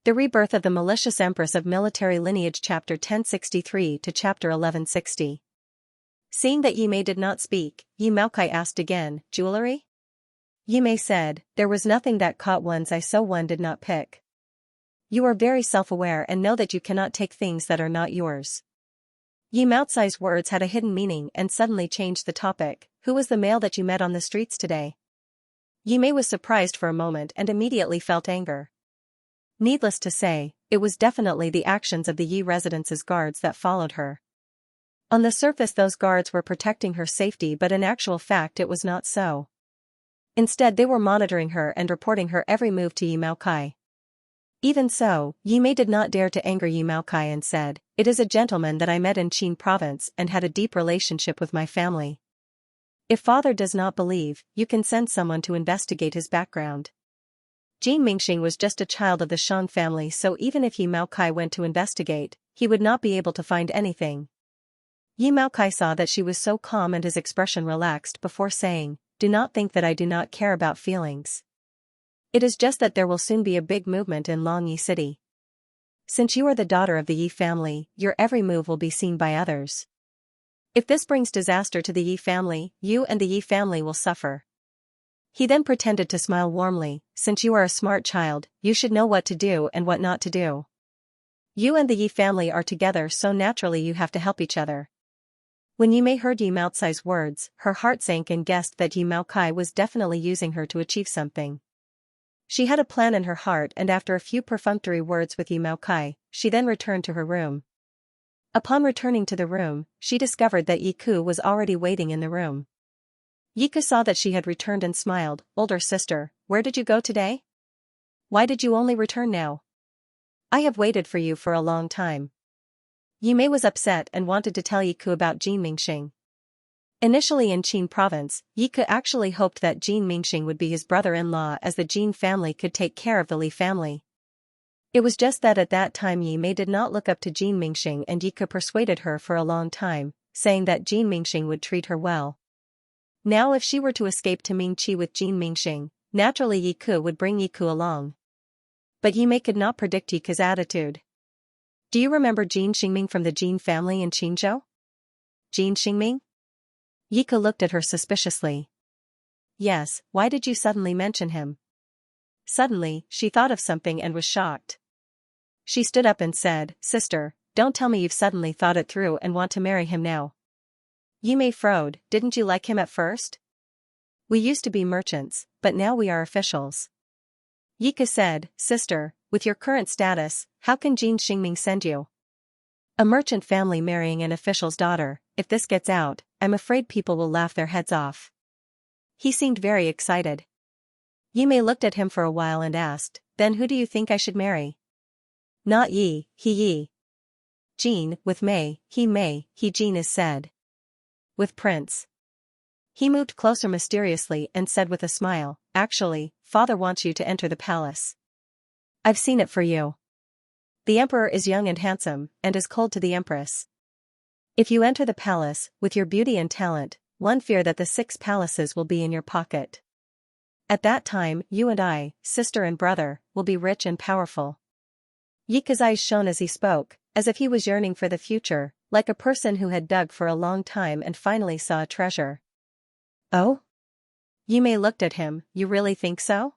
The Rebirth of the Malicious Empress of Military Lineage Chapter 1063 to Chapter 1160. Seeing that Yi Mei did not speak, Yi Maokai asked again, "Jewelry?" Yi Mei said, "There was nothing that caught one's eye, so one did not pick." "You are very self-aware and know that you cannot take things that are not yours." Yi Maocai's words had a hidden meaning and suddenly changed the topic. "Who was the male that you met on the streets today?" Yi Mei was surprised for a moment and immediately felt anger. Needless to say, it was definitely the actions of the Yi residence's guards that followed her. On the surface those guards were protecting her safety, but in actual fact it was not so. Instead they were monitoring her and reporting her every move to Yi Maokai. Even so, Yi Mei did not dare to anger Yi Maokai and said, "It is a gentleman that I met in Qin province and had a deep relationship with my family. If father does not believe, you can send someone to investigate his background." Jin Mingxing was just a child of the Shang family, so even if Yi Maokai went to investigate, he would not be able to find anything. Yi Maokai saw that she was so calm and his expression relaxed before saying, "Do not think that I do not care about feelings. It is just that there will soon be a big movement in Longyi City. Since you are the daughter of the Yi family, your every move will be seen by others. If this brings disaster to the Yi family, you and the Yi family will suffer." He then pretended to smile warmly. "Since you are a smart child, you should know what to do and what not to do. You and the Yi family are together, so naturally you have to help each other." When Yi Mei heard Yi Maocai's words, her heart sank and guessed that Yi Maokai was definitely using her to achieve something. She had a plan in her heart, and after a few perfunctory words with Yi Maokai, she then returned to her room. Upon returning to the room, she discovered that Yi Ku was already waiting in the room. Yi Ku saw that she had returned and smiled. "Older sister, where did you go today? Why did you only return now? I have waited for you for a long time." Yi Mei was upset and wanted to tell Yi Ku about Jin Mingxing. Initially in Qin province, Yi Ku actually hoped that Jin Mingxing would be his brother-in-law, as the Jin family could take care of the Li family. It was just that at that time Yi Mei did not look up to Jin Mingxing, and Yi Ku persuaded her for a long time, saying that Jin Mingxing would treat her well. Now if she were to escape to Mingqi with Jin Mingxing, naturally Yi Ku would bring Yi Ku along. But Yi Mei could not predict Yi Ku's attitude. "Do you remember Jin Xingming from the Jin family in Qinzhou?" "Jin Xingming?" Yi Ku looked at her suspiciously. "Yes, why did you suddenly mention him?" Suddenly, she thought of something and was shocked. She stood up and said, "Sister, don't tell me you've suddenly thought it through and want to marry him now." Yi Mei frowned. "Didn't you like him at first? We used to be merchants, but now we are officials." Yi Ku said, "Sister, with your current status, how can Jin Xingming send you? A merchant family marrying an official's daughter, if this gets out, I'm afraid people will laugh their heads off." He seemed very excited. Yi Mei looked at him for a while and asked, "Then who do you think I should marry?" "Not Yi, he Yi. Jin, with Mei, he Jin is said. With Prince." He moved closer mysteriously and said with a smile, "Actually, father wants you to enter the palace. I've seen it for you. The emperor is young and handsome, and is cold to the empress. If you enter the palace, with your beauty and talent, one fear that the 6 palaces will be in your pocket. At that time, you and I, sister and brother, will be rich and powerful." Yi Ku's eyes shone as he spoke, as if he was yearning for the future, like a person who had dug for a long time and finally saw a treasure. "Oh?" Yi Mei looked at him. "You really think so?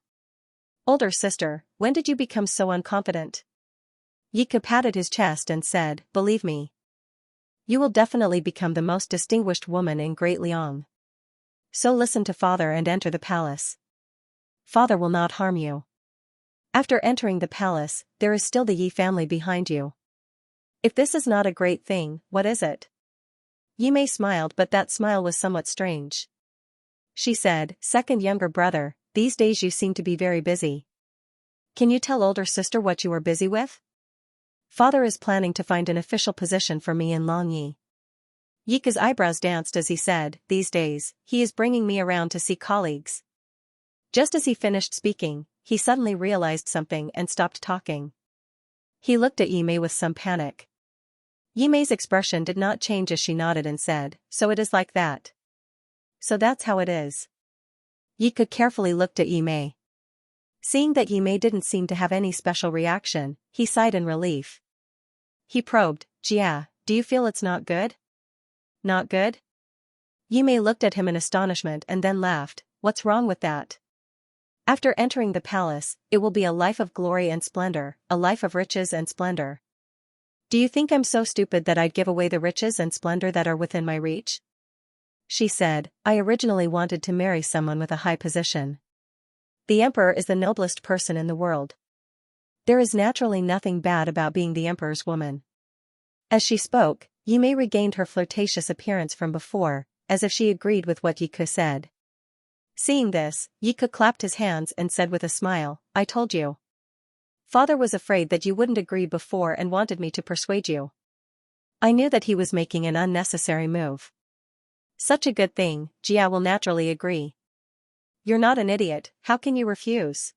Older sister, when did you become so unconfident?" Yi Ku patted his chest and said, "Believe me, you will definitely become the most distinguished woman in Great Liang. So listen to father and enter the palace. Father will not harm you. After entering the palace, there is still the Yi family behind you. If this is not a great thing, what is it?" Yi Mei smiled, but that smile was somewhat strange. She said, "Second younger brother, these days you seem to be very busy. Can you tell older sister what you are busy with?" "Father is planning to find an official position for me in Longyi." Yi Ku's eyebrows danced as he said, "These days, he is bringing me around to see colleagues." Just as he finished speaking, he suddenly realized something and stopped talking. He looked at Yi Mei with some panic. Yi Mei's expression did not change as she nodded and said, "So it is like that. So that's how it is." Yi Ku carefully looked at Yi Mei. Seeing that Yimei didn't seem to have any special reaction, he sighed in relief. He probed, "Jia, do you feel it's not good?" "Not good?" Yimei looked at him in astonishment and then laughed. "What's wrong with that? After entering the palace, it will be a life of glory and splendor, a life of riches and splendor. Do you think I'm so stupid that I'd give away the riches and splendor that are within my reach?" She said, "I originally wanted to marry someone with a high position. The emperor is the noblest person in the world. There is naturally nothing bad about being the emperor's woman." As she spoke, Yimei regained her flirtatious appearance from before, as if she agreed with what Yiku said. Seeing this, Yiku clapped his hands and said with a smile, "I told you. Father was afraid that you wouldn't agree before and wanted me to persuade you. I knew that he was making an unnecessary move. Such a good thing, Jia will naturally agree. You're not an idiot, how can you refuse?"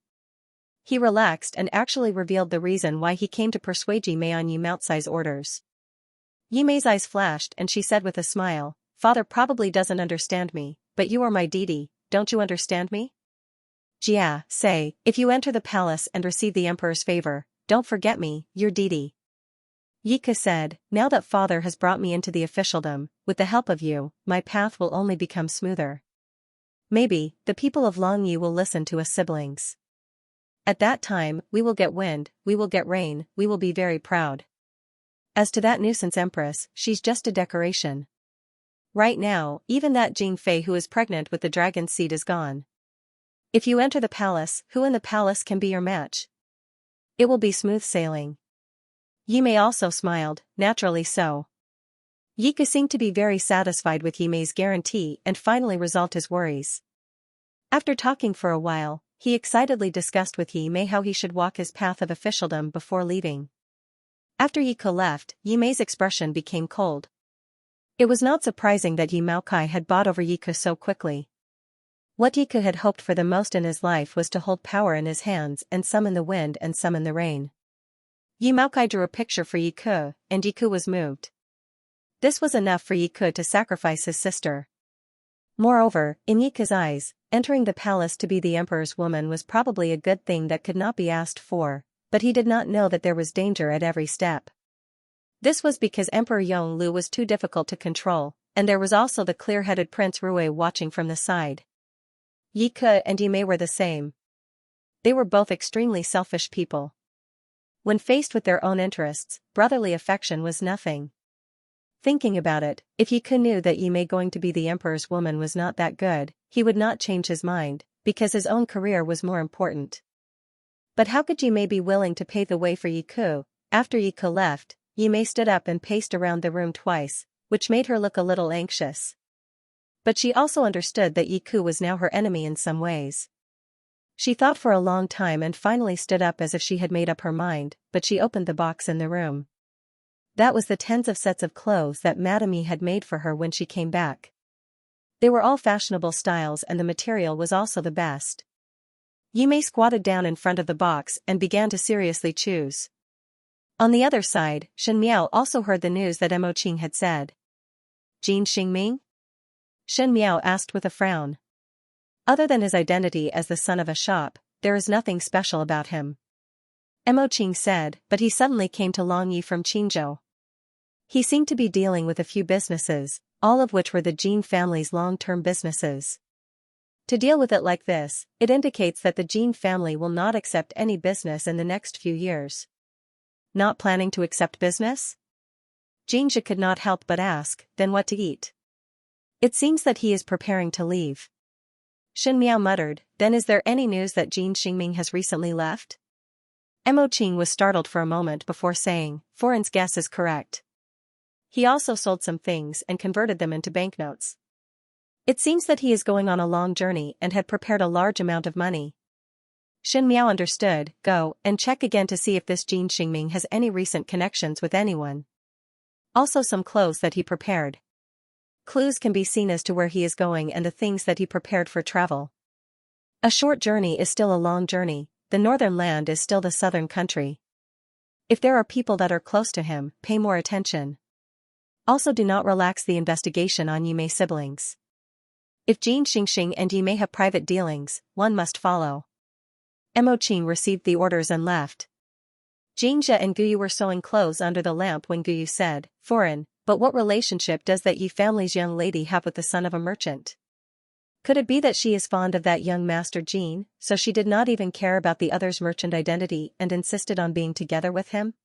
He relaxed and actually revealed the reason why he came to persuade Yimei on Yimei orders. Yimei's eyes flashed and she said with a smile, "Father probably doesn't understand me, but you are my deity, don't you understand me? Jia, say, if you enter the palace and receive the emperor's favor, don't forget me, your deity." Yiku said, "Now that father has brought me into the officialdom, with the help of you, my path will only become smoother. Maybe, the people of Longyi will listen to us siblings. At that time, we will get wind, we will get rain, we will be very proud. As to that nuisance Empress, she's just a decoration. Right now, even that Jing Fei who is pregnant with the dragon seed is gone. If you enter the palace, who in the palace can be your match? It will be smooth sailing." Yimei also smiled, naturally so. Yiku seemed to be very satisfied with Yimei's guarantee and finally resolved his worries. After talking for a while, he excitedly discussed with Yimei how he should walk his path of officialdom before leaving. After Yiku left, Yimei's expression became cold. It was not surprising that Yi Maokai had bought over Yiku so quickly. What Yiku had hoped for the most in his life was to hold power in his hands and summon the wind and summon the rain. Yi Maokai drew a picture for Yiku, and Yiku was moved. This was enough for Yiku to sacrifice his sister. Moreover, in Yiku's eyes, entering the palace to be the emperor's woman was probably a good thing that could not be asked for, but he did not know that there was danger at every step. This was because Emperor Yonglu was too difficult to control, and there was also the clear-headed Prince Rui watching from the side. Yiku and Yimei were the same. They were both extremely selfish people. When faced with their own interests, brotherly affection was nothing. Thinking about it, if Yiku knew that Yimei going to be the emperor's woman was not that good, he would not change his mind, because his own career was more important. But how could Yimei be willing to pave the way for Yiku? After Yiku left, Yimei stood up and paced around the room twice, which made her look a little anxious. But she also understood that Yiku was now her enemy in some ways. She thought for a long time and finally stood up as if she had made up her mind, but she opened the box in the room. That was the tens of sets of clothes that Madame Yi had made for her when she came back. They were all fashionable styles and the material was also the best. Yimei squatted down in front of the box and began to seriously choose. On the other side, Shen Miao also heard the news that Mo Qing had said. "Jin Xingming?" Shen Miao asked with a frown. Other than his identity as the son of a shop, there is nothing special about him. Mo Qing said, but he suddenly came to Longyi from Qingzhou. He seemed to be dealing with a few businesses, all of which were the Jin family's long-term businesses. To deal with it like this, it indicates that the Jin family will not accept any business in the next few years. Not planning to accept business? Xianxia could not help but ask, then what to eat? It seems that he is preparing to leave. Shen Miao muttered, then is there any news that Jin Xingming has recently left? Mo Qing was startled for a moment before saying, Foreign's guess is correct. He also sold some things and converted them into banknotes. It seems that he is going on a long journey and had prepared a large amount of money. Shen Miao understood, go and check again to see if this Jin Xingming has any recent connections with anyone. Also some clothes that he prepared. Clues can be seen as to where he is going and the things that he prepared for travel. A short journey is still a long journey, the northern land is still the southern country. If there are people that are close to him, pay more attention. Also do not relax the investigation on Yimei siblings. If Jin Xingxing and Yimei have private dealings, one must follow. Mo Qing received the orders and left. Xianxia and Guyu were sewing clothes under the lamp when Guyu said, "Foreign, but what relationship does that Yi family's young lady have with the son of a merchant? Could it be that she is fond of that young Master Jean, so she did not even care about the other's merchant identity and insisted on being together with him?"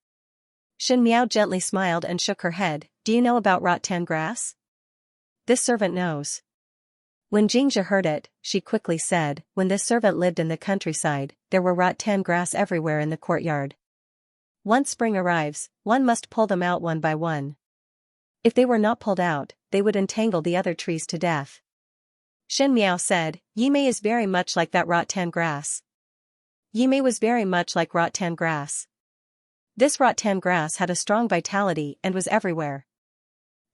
Shen Miao gently smiled and shook her head. "Do you know about rattan grass?" "This servant knows." When Xianxia heard it, she quickly said, "When this servant lived in the countryside, there were rattan grass everywhere in the courtyard. Once spring arrives, one must pull them out one by one. If they were not pulled out, they would entangle the other trees to death." Shen Miao said, "Yimei is very much like that rattan grass." Yimei was very much like rattan grass. This rattan grass had a strong vitality and was everywhere.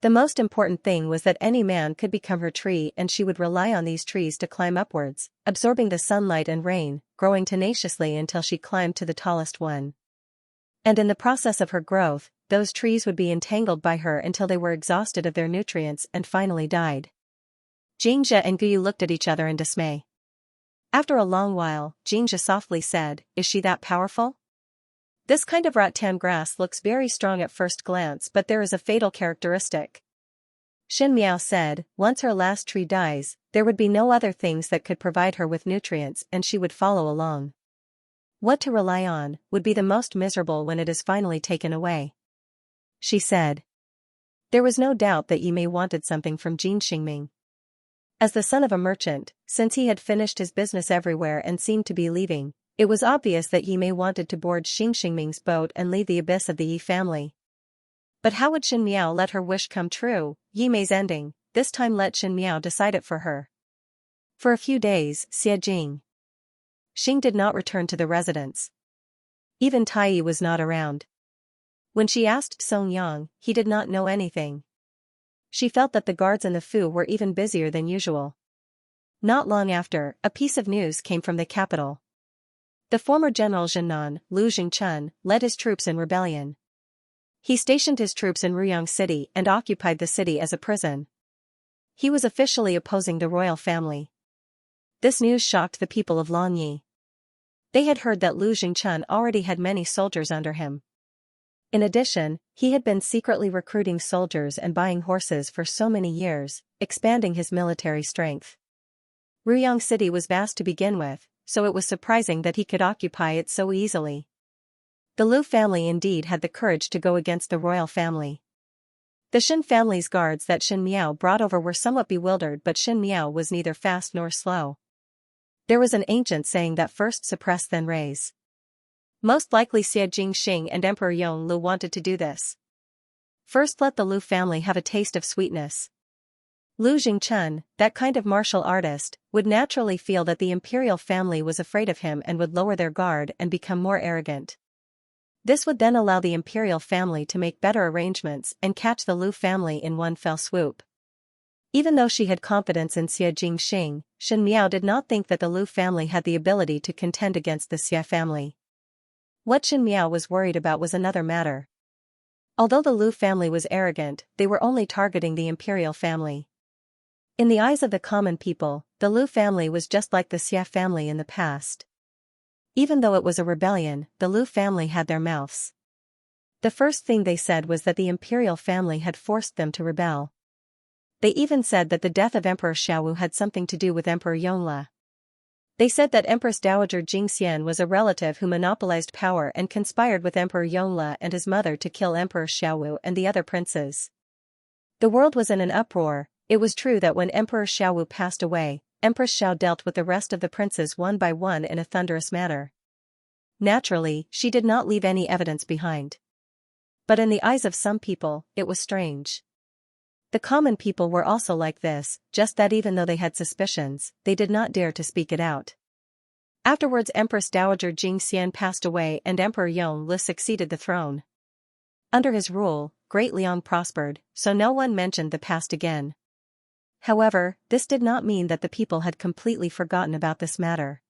The most important thing was that any man could become her tree and she would rely on these trees to climb upwards, absorbing the sunlight and rain, growing tenaciously until she climbed to the tallest one. And in the process of her growth, those trees would be entangled by her until they were exhausted of their nutrients and finally died. Xianxia and Guyu looked at each other in dismay. After a long while, Xianxia softly said, "Is she that powerful? This kind of rattan grass looks very strong at first glance, but there is a fatal characteristic." Shen Miao said, "Once her last tree dies, there would be no other things that could provide her with nutrients and she would follow along. What to rely on would be the most miserable when it is finally taken away," she said. There was no doubt that Yimei wanted something from Jin Xingming. As the son of a merchant, since he had finished his business everywhere and seemed to be leaving, it was obvious that Yimei wanted to board Xing Xingming's boat and leave the abyss of the Yi family. But how would Shen Miao let her wish come true? Yimei's ending, this time let Shen Miao decide it for her. For a few days, Xing did not return to the residence. Even Tai was not around. When she asked Song Yang, he did not know anything. She felt that the guards in the Fu were even busier than usual. Not long after, a piece of news came from the capital. The former General Zhennan, Lu Jingchun, led his troops in rebellion. He stationed his troops in Ruyang City and occupied the city as a prison. He was officially opposing the royal family. This news shocked the people of Longyi. They had heard that Lu Jingchun already had many soldiers under him. In addition, he had been secretly recruiting soldiers and buying horses for so many years, expanding his military strength. Ruyang City was vast to begin with, so it was surprising that he could occupy it so easily. The Lu family indeed had the courage to go against the royal family. The Shen family's guards that Shen Miao brought over were somewhat bewildered, but Shen Miao was neither fast nor slow. There was an ancient saying that first suppress then raise. Most likely Xie Jingxing and Emperor Yongle wanted to do this. First let the Lu family have a taste of sweetness. Lu Jingchun, that kind of martial artist, would naturally feel that the imperial family was afraid of him and would lower their guard and become more arrogant. This would then allow the imperial family to make better arrangements and catch the Lu family in one fell swoop. Even though she had confidence in Xie Jingxing, Shen Miao did not think that the Lu family had the ability to contend against the Xie family. What Shen Miao was worried about was another matter. Although the Lu family was arrogant, they were only targeting the imperial family. In the eyes of the common people, the Lu family was just like the Xie family in the past. Even though it was a rebellion, the Lu family had their mouths. The first thing they said was that the imperial family had forced them to rebel. They even said that the death of Emperor Xiaowu had something to do with Emperor Yongle. They said that Empress Dowager Jingxian was a relative who monopolized power and conspired with Emperor Yongle and his mother to kill Emperor Xiaowu and the other princes. The world was in an uproar. It was true that when Emperor Xiaowu passed away, Empress Xiao dealt with the rest of the princes one by one in a thunderous manner. Naturally, she did not leave any evidence behind. But in the eyes of some people, it was strange. The common people were also like this, just that even though they had suspicions, they did not dare to speak it out. Afterwards Empress Dowager Jingxian passed away and Emperor Yongle succeeded the throne. Under his rule, Great Liang prospered, so no one mentioned the past again. However, this did not mean that the people had completely forgotten about this matter.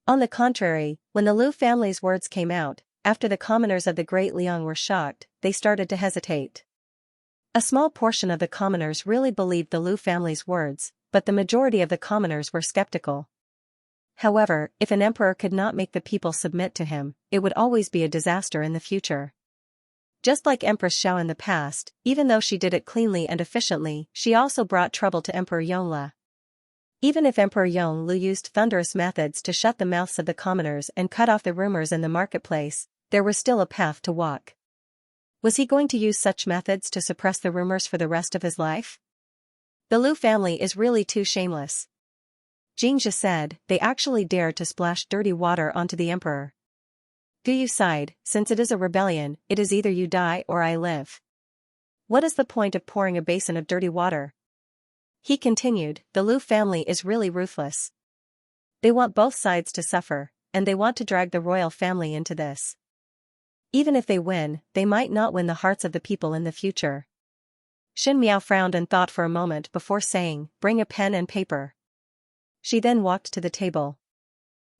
On the contrary, when the Lu family's words came out, after the commoners of the Great Liang were shocked, they started to hesitate. A small portion of the commoners really believed the Lu family's words, but the majority of the commoners were skeptical. However, if an emperor could not make the people submit to him, it would always be a disaster in the future. Just like Empress Xiao in the past, even though she did it cleanly and efficiently, she also brought trouble to Emperor Yongle. Even if Emperor Yongle used thunderous methods to shut the mouths of the commoners and cut off the rumors in the marketplace, there was still a path to walk. Was he going to use such methods to suppress the rumors for the rest of his life? The Liu family is really too shameless. Xianxia said, they actually dared to splash dirty water onto the emperor. Guyu sighed, since it is a rebellion, it is either you die or I live. What is the point of pouring a basin of dirty water? He continued, the Liu family is really ruthless. They want both sides to suffer, and they want to drag the royal family into this. Even if they win, they might not win the hearts of the people in the future. Xin Miao frowned and thought for a moment before saying, bring a pen and paper. She then walked to the table.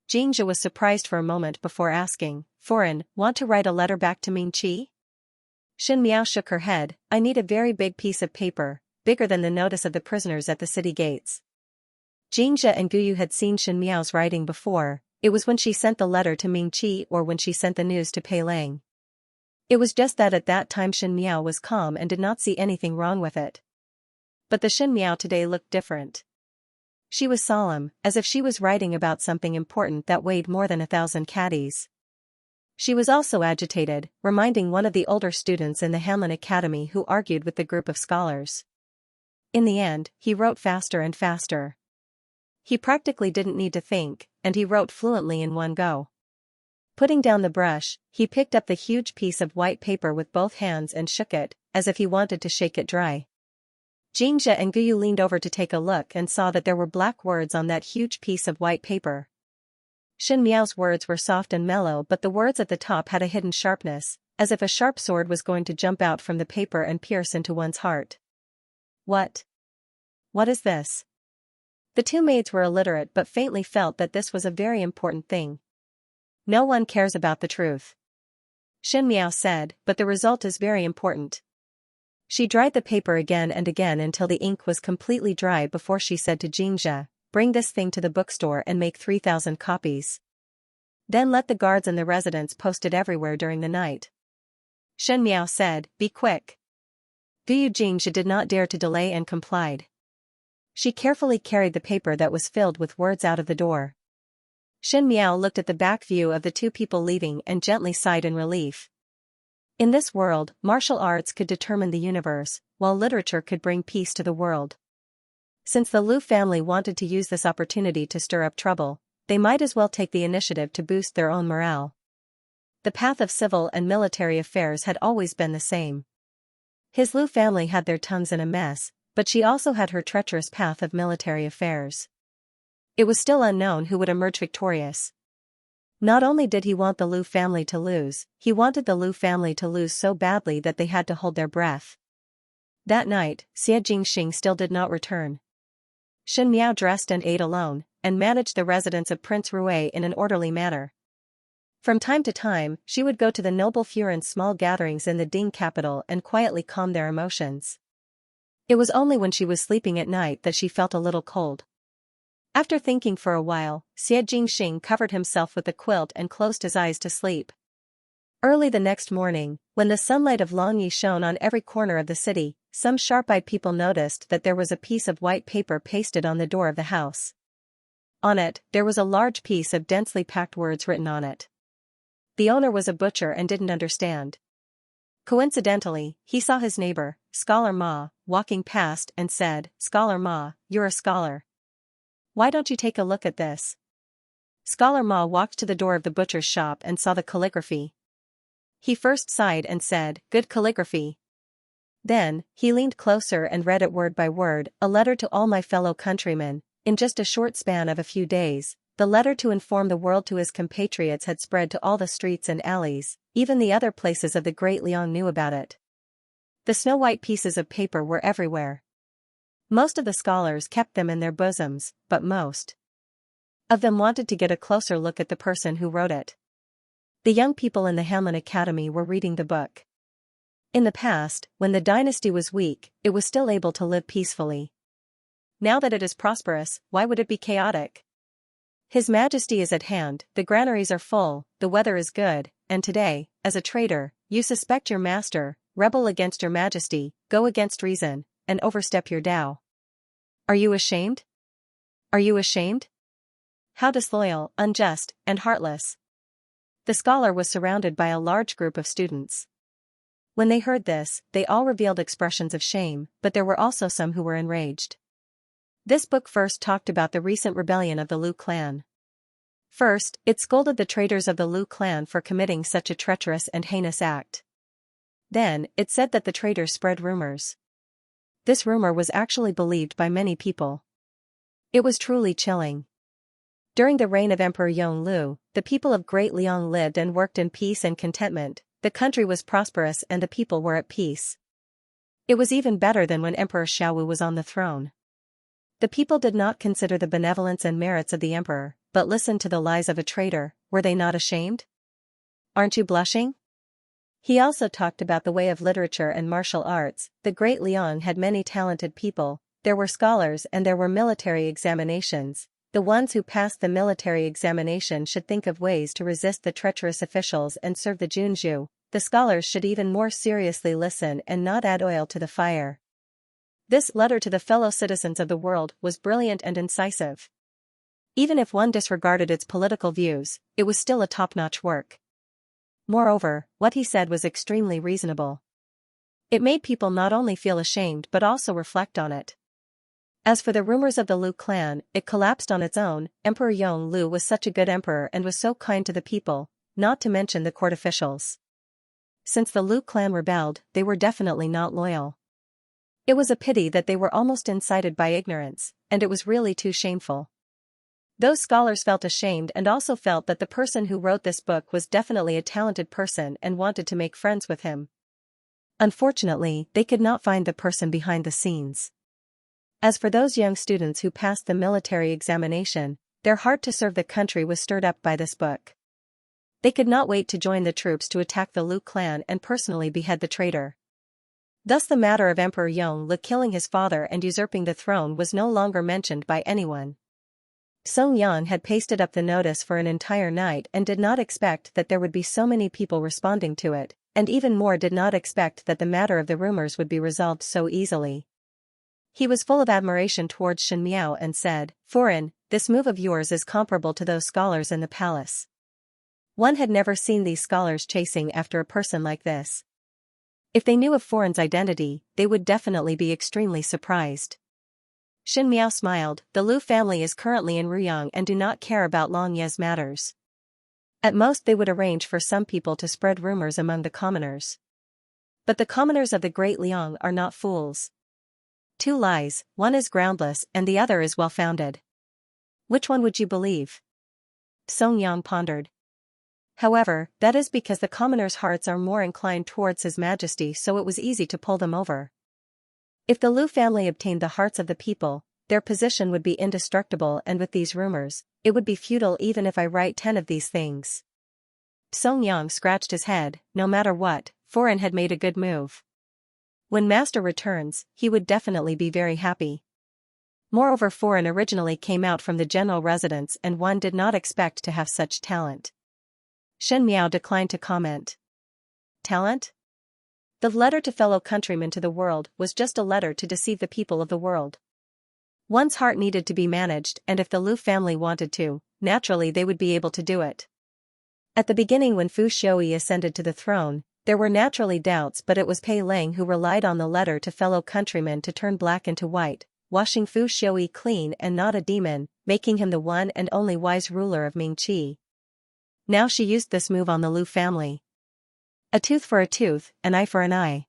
Xianxia was surprised for a moment before asking, foreign, want to write a letter back to Ming Qi? Xin Miao shook her head, I need a very big piece of paper, bigger than the notice of the prisoners at the city gates. Xianxia and Guyu had seen Xin Miao's writing before, it was when she sent the letter to Ming Qi or when she sent the news to Pei Lang. It was just that at that time Xin Miao was calm and did not see anything wrong with it. But the Xin Miao today looked different. She was solemn, as if she was writing about something important that weighed more than 1,000 caddies. She was also agitated, reminding one of the older students in the Hanlin Academy who argued with the group of scholars. In the end, he wrote faster and faster. He practically didn't need to think, and he wrote fluently in one go. Putting down the brush, he picked up the huge piece of white paper with both hands and shook it, as if he wanted to shake it dry. Xianxia and Guyu leaned over to take a look and saw that there were black words on that huge piece of white paper. Xin Miao's words were soft and mellow, but the words at the top had a hidden sharpness, as if a sharp sword was going to jump out from the paper and pierce into one's heart. What? What is this? The two maids were illiterate but faintly felt that this was a very important thing. No one cares about the truth. Xin Miao said, but the result is very important. She dried the paper again and again until the ink was completely dry before she said to Xianxia, bring this thing to the bookstore and make 3,000 copies. Then let the guards in the residence post it everywhere during the night. Xin Miao said, be quick. Guyu Xianxia did not dare to delay and complied. She carefully carried the paper that was filled with words out of the door. Xin Miao looked at the back view of the two people leaving and gently sighed in relief. In this world, martial arts could determine the universe, while literature could bring peace to the world. Since the Liu family wanted to use this opportunity to stir up trouble, they might as well take the initiative to boost their own morale. The path of civil and military affairs had always been the same. His Liu family had their tongues in a mess, but she also had her treacherous path of military affairs. It was still unknown who would emerge victorious. Not only did he want the Liu family to lose, he wanted the Liu family to lose so badly that they had to hold their breath. That night, Xie Jingxing still did not return. Xin Miao dressed and ate alone, and managed the residence of Prince Rue in an orderly manner. From time to time, she would go to the noble Furin's small gatherings in the Ding capital and quietly calm their emotions. It was only when she was sleeping at night that she felt a little cold. After thinking for a while, Xie Jingxing covered himself with a quilt and closed his eyes to sleep. Early the next morning, when the sunlight of Longyi shone on every corner of the city, some sharp-eyed people noticed that there was a piece of white paper pasted on the door of the house. On it, there was a large piece of densely packed words written on it. The owner was a butcher and didn't understand. Coincidentally, he saw his neighbor, Scholar Ma, walking past and said, Scholar Ma, you're a scholar. Why don't you take a look at this? Scholar Ma walked to the door of the butcher's shop and saw the calligraphy. He first sighed and said, good calligraphy. Then, he leaned closer and read it word by word, a letter to all my fellow countrymen. In just a short span of a few days, the letter to inform the world to his compatriots had spread to all the streets and alleys, even the other places of the Great Liang knew about it. The snow-white pieces of paper were everywhere. Most of the scholars kept them in their bosoms, but most of them wanted to get a closer look at the person who wrote it. The young people in the Hanlin Academy were reading the book. In the past, when the dynasty was weak, it was still able to live peacefully. Now that it is prosperous, why would it be chaotic? His Majesty is at hand, the granaries are full, the weather is good, and today, as a traitor, you suspect your master, rebel against your Majesty, go against reason, and overstep your Tao. Are you ashamed? Are you ashamed? How disloyal, unjust, and heartless. The scholar was surrounded by a large group of students. When they heard this, they all revealed expressions of shame, but there were also some who were enraged. This book first talked about the recent rebellion of the Liu clan. First, it scolded the traitors of the Liu clan for committing such a treacherous and heinous act. Then, it said that the traitors spread rumors. This rumor was actually believed by many people. It was truly chilling. During the reign of Emperor Yongle, the people of Great Liang lived and worked in peace and contentment, the country was prosperous and the people were at peace. It was even better than when Emperor Xiaowu was on the throne. The people did not consider the benevolence and merits of the emperor, but listened to the lies of a traitor. Were they not ashamed? Aren't you blushing? He also talked about the way of literature and martial arts. The Great Liang had many talented people, there were scholars and there were military examinations. The ones who passed the military examination should think of ways to resist the treacherous officials and serve the Junju. The scholars should even more seriously listen and not add oil to the fire. This letter to the fellow citizens of the world was brilliant and incisive. Even if one disregarded its political views, it was still a top-notch work. Moreover, what he said was extremely reasonable. It made people not only feel ashamed but also reflect on it. As for the rumors of the Liu clan, it collapsed on its own. Emperor Yongle was such a good emperor and was so kind to the people, not to mention the court officials. Since the Liu clan rebelled, they were definitely not loyal. It was a pity that they were almost incited by ignorance, and it was really too shameful. Those scholars felt ashamed and also felt that the person who wrote this book was definitely a talented person and wanted to make friends with him. Unfortunately, they could not find the person behind the scenes. As for those young students who passed the military examination, their heart to serve the country was stirred up by this book. They could not wait to join the troops to attack the Liu clan and personally behead the traitor. Thus the matter of Emperor Yongle killing his father and usurping the throne was no longer mentioned by anyone. Song Yan had pasted up the notice for an entire night and did not expect that there would be so many people responding to it, and even more did not expect that the matter of the rumors would be resolved so easily. He was full of admiration towards Xianxia and said, "Foreign, this move of yours is comparable to those scholars in the palace." One had never seen these scholars chasing after a person like this. If they knew of Foreign's identity, they would definitely be extremely surprised. Xianxia smiled. The Liu family is currently in Ruyang and do not care about Long Ye's matters. At most they would arrange for some people to spread rumors among the commoners. But the commoners of the Great Liang are not fools. Two lies, one is groundless and the other is well-founded. Which one would you believe? Song Yan pondered. However, that is because the commoners' hearts are more inclined towards His Majesty, so it was easy to pull them over. If the Liu family obtained the hearts of the people, their position would be indestructible, and with these rumors, it would be futile even if I write 10 of these things. Song Yang scratched his head. No matter what, Foreign had made a good move. When Master returns, he would definitely be very happy. Moreover, Foreign originally came out from the general residence and one did not expect to have such talent. Xianxia declined to comment. Talent? The letter to fellow countrymen to the world was just a letter to deceive the people of the world. One's heart needed to be managed, and if the Liu family wanted to, naturally they would be able to do it. At the beginning when Fu Xiaoyi ascended to the throne, there were naturally doubts, but it was Pei Lang who relied on the letter to fellow countrymen to turn black into white, washing Fu Xiaoyi clean and not a demon, making him the one and only wise ruler of Mingqi. Now she used this move on the Liu family. A tooth for a tooth, an eye for an eye.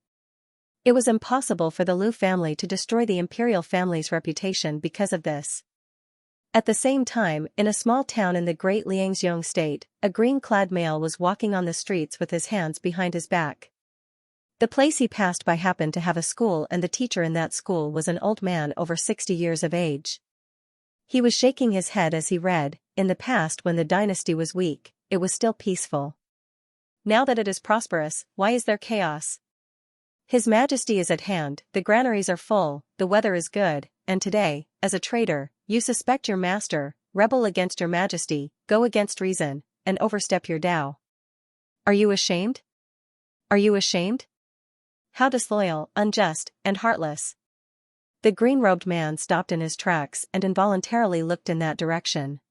It was impossible for the Liu family to destroy the imperial family's reputation because of this. At the same time, in a small town in the Great Liangzhong state, a green-clad male was walking on the streets with his hands behind his back. The place he passed by happened to have a school, and the teacher in that school was an old man over 60 years of age. He was shaking his head as he read, "In the past when the dynasty was weak, it was still peaceful. Now that it is prosperous, why is there chaos? His Majesty is at hand, the granaries are full, the weather is good, and today, as a traitor, you suspect your master, rebel against your majesty, go against reason, and overstep your Tao. Are you ashamed? Are you ashamed? How disloyal, unjust, and heartless. The green-robed man stopped in his tracks and involuntarily looked in that direction.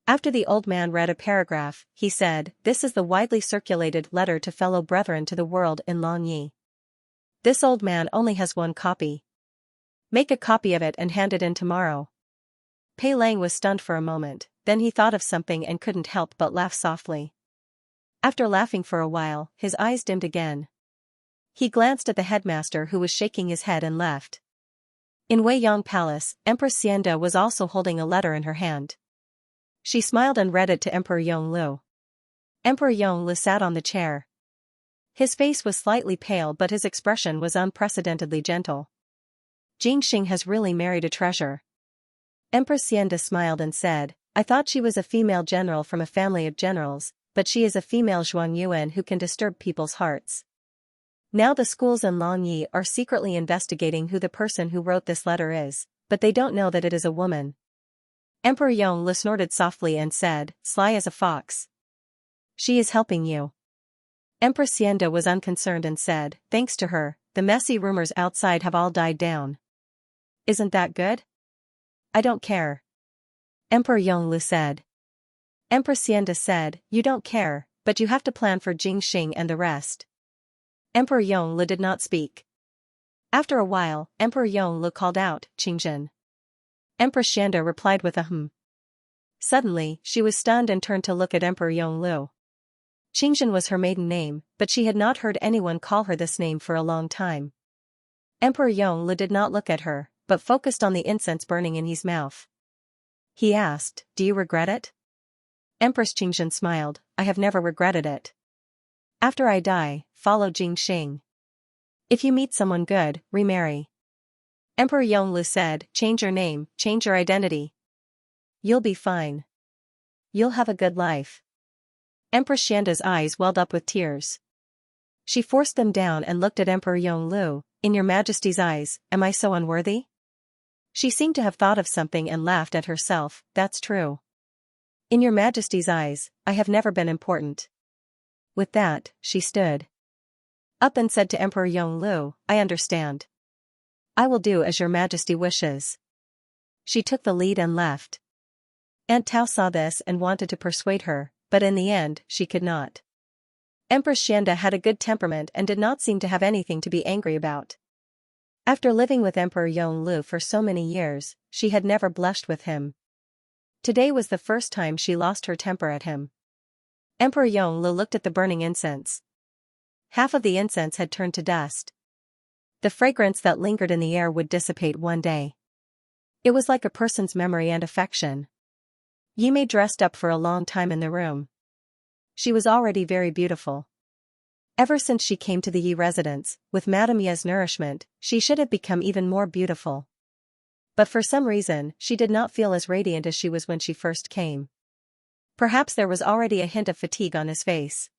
After the old man read a paragraph, he said, "This is the widely circulated letter to fellow brethren to the world in Lineage. This old man only has one copy. Make a copy of it and hand it in tomorrow." Pei Lang was stunned for a moment, then he thought of something and couldn't help but laugh softly. After laughing for a while, his eyes dimmed again. He glanced at the headmaster who was shaking his head and left. In Wei Yang Palace, Empress Xianxia was also holding a letter in her hand. She smiled and read it to Emperor Yonglu. Emperor Yonglu sat on the chair. His face was slightly pale but his expression was unprecedentedly gentle. Jingxing has really married a treasure. Empress Xianxia smiled and said, "I thought she was a female general from a family of generals, but she is a female Zhuangyuan who can disturb people's hearts." Now the schools in Lineage are secretly investigating who the person who wrote this letter is, but they don't know that it is a woman. Emperor Yonglu snorted softly and said, "Sly as a fox. She is helping you." Empress Xianxia was unconcerned and said, "Thanks to her, the messy rumors outside have all died down." "Isn't that good?" "I don't care." Emperor Yonglu said. Empress Xianxia said, "You don't care, but you have to plan for Jingxing and the rest." Emperor Yonglu did not speak. After a while, Emperor Yonglu called out, "Qingzhen." Empress Xianxia replied with a "hm." Suddenly, she was stunned and turned to look at Emperor Yonglu. Qingzhen was her maiden name, but she had not heard anyone call her this name for a long time. Emperor Yonglu did not look at her, but focused on the incense burning in his mouth. He asked, "Do you regret it?" Empress Qingzhen smiled, "I have never regretted it. After I die, follow Jingxing. If you meet someone good, remarry." Emperor Yonglu said, "Change your name, change your identity. You'll be fine. You'll have a good life." Empress Xianxia's eyes welled up with tears. She forced them down and looked at Emperor Yonglu, "In your majesty's eyes, am I so unworthy?" She seemed to have thought of something and laughed at herself, "That's true. In your majesty's eyes, I have never been important." With that, she stood up and said to Emperor Yonglu, "I understand. I will do as your majesty wishes." She took the lead and left. Aunt Tao saw this and wanted to persuade her, but in the end, she could not. Empress Xianxia had a good temperament and did not seem to have anything to be angry about. After living with Emperor Yonglu for so many years, she had never blushed with him. Today was the first time she lost her temper at him. Emperor Yonglu looked at the burning incense. Half of the incense had turned to dust. The fragrance that lingered in the air would dissipate one day. It was like a person's memory and affection. Yimei dressed up for a long time in the room. She was already very beautiful. Ever since she came to the Yi residence, with Madame Ye's nourishment, she should have become even more beautiful. But for some reason, she did not feel as radiant as she was when she first came. Perhaps there was already a hint of fatigue on his face.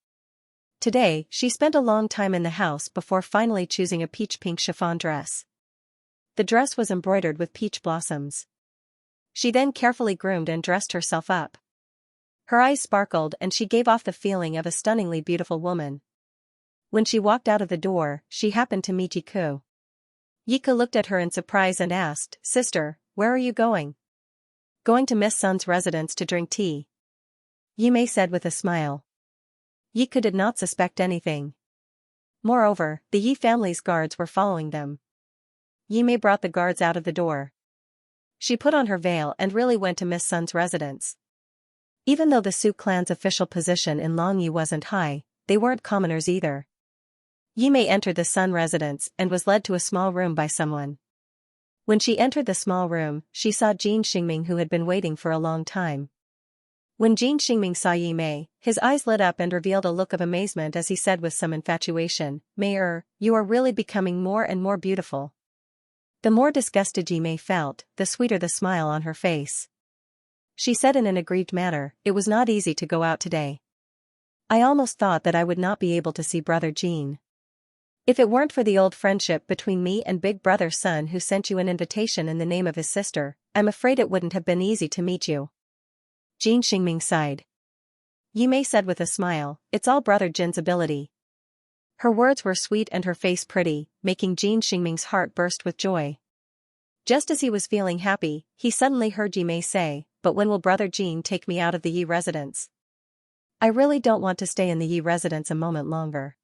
Today, she spent a long time in the house before finally choosing a peach-pink chiffon dress. The dress was embroidered with peach blossoms. She then carefully groomed and dressed herself up. Her eyes sparkled and she gave off the feeling of a stunningly beautiful woman. When she walked out of the door, she happened to meet Yiku. Yiku looked at her in surprise and asked, "Sister, where are you going?" "Going to Miss Sun's residence to drink tea," Yimei said with a smile. Yiku did not suspect anything. Moreover, the Yi family's guards were following them. Yimei brought the guards out of the door. She put on her veil and really went to Miss Sun's residence. Even though the Su clan's official position in Longyi wasn't high, they weren't commoners either. Yimei entered the Sun residence and was led to a small room by someone. When she entered the small room, she saw Jin Xingming who had been waiting for a long time. When Jin Xingming saw Yimei, his eyes lit up and revealed a look of amazement as he said with some infatuation, "Mei, you are really becoming more and more beautiful." The more disgusted Yimei felt, the sweeter the smile on her face. She said in an aggrieved manner, "It was not easy to go out today. I almost thought that I would not be able to see Brother Jin. If it weren't for the old friendship between me and Big Brother Sun who sent you an invitation in the name of his sister, I'm afraid it wouldn't have been easy to meet you." Jin Xingming sighed. Yi Mei said with a smile, it's all Brother Jin's ability. Her words were sweet and her face pretty, making Jin Xingming's heart burst with joy. Just as he was feeling happy, he suddenly heard Yi Mei say, but when will Brother Jin take me out of the Yi residence? I really don't want to stay in the Yi residence a moment longer.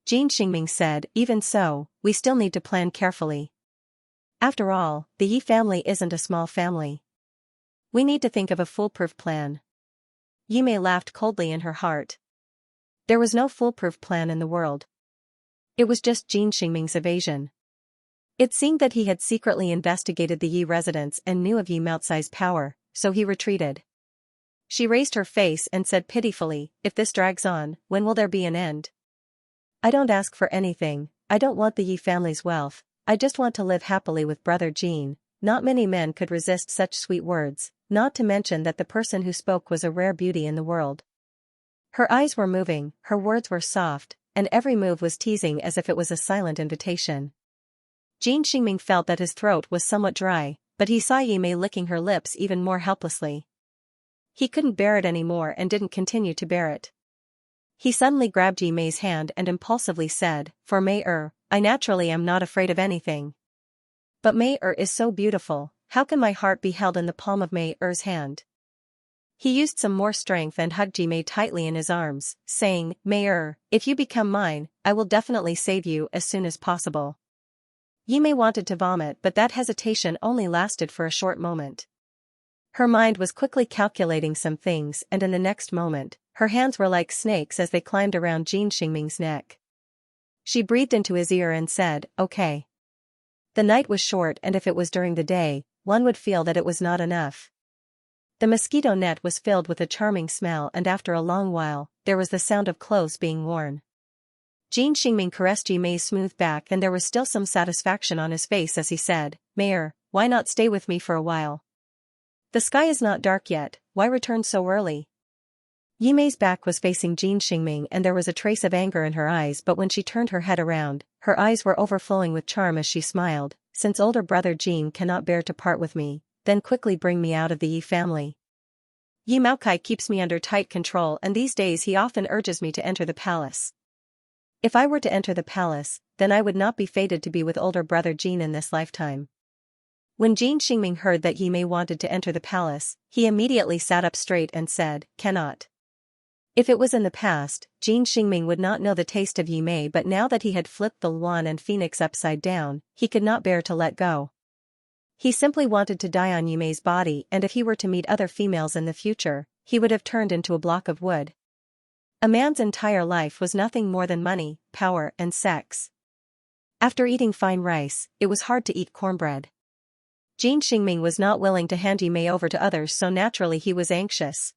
Jin Xingming said, even so, we still need to plan carefully. After all, the Yi family isn't a small family. We need to think of a foolproof plan. Yi Mei laughed coldly in her heart. There was no foolproof plan in the world. It was just Jin Xingming's evasion. It seemed that he had secretly investigated the Yi residence and knew of Yi Maocai's power, so he retreated. She raised her face and said pitifully, if this drags on, when will there be an end? I don't ask for anything, I don't want the Yi family's wealth, I just want to live happily with Brother Jin. Not many men could resist such sweet words, not to mention that the person who spoke was a rare beauty in the world. Her eyes were moving, her words were soft, and every move was teasing as if it was a silent invitation. Jin Xingming felt that his throat was somewhat dry, but he saw Yi Mei licking her lips even more helplessly. He couldn't bear it anymore and didn't continue to bear it. He suddenly grabbed Yi Mei's hand and impulsively said, for Mei I naturally am not afraid of anything. But Mei is so beautiful, how can my heart be held in the palm of Mei-er's hand? He used some more strength and hugged Yi Mei tightly in his arms, saying, Mei, if you become mine, I will definitely save you as soon as possible. Yi Mei wanted to vomit, but that hesitation only lasted for a short moment. Her mind was quickly calculating some things, and in the next moment, her hands were like snakes as they climbed around Jin Xingming's neck. She breathed into his ear and said, okay. The night was short, and if it was during the day, one would feel that it was not enough. The mosquito net was filled with a charming smell, and after a long while, there was the sound of clothes being worn. Jin Xingming caressed Yi Mei's smooth back, and there was still some satisfaction on his face as he said, Mei, why not stay with me for a while? The sky is not dark yet, why return so early? Yi Mei's back was facing Jin Xingming and there was a trace of anger in her eyes, but when she turned her head around, her eyes were overflowing with charm as she smiled, since older brother Jin cannot bear to part with me, then quickly bring me out of the Yi family. Yi Maocai keeps me under tight control, and these days he often urges me to enter the palace. If I were to enter the palace, then I would not be fated to be with older brother Jin in this lifetime. When Jin Xingming heard that Yi Mei wanted to enter the palace, he immediately sat up straight and said, cannot. If it was in the past, Jin Xingming would not know the taste of Yi Mei, but now that he had flipped the Luan and Phoenix upside down, he could not bear to let go. He simply wanted to die on Yi Mei's body, and if he were to meet other females in the future, he would have turned into a block of wood. A man's entire life was nothing more than money, power, and sex. After eating fine rice, it was hard to eat cornbread. Jin Xingming was not willing to hand Yi Mei over to others, so naturally he was anxious.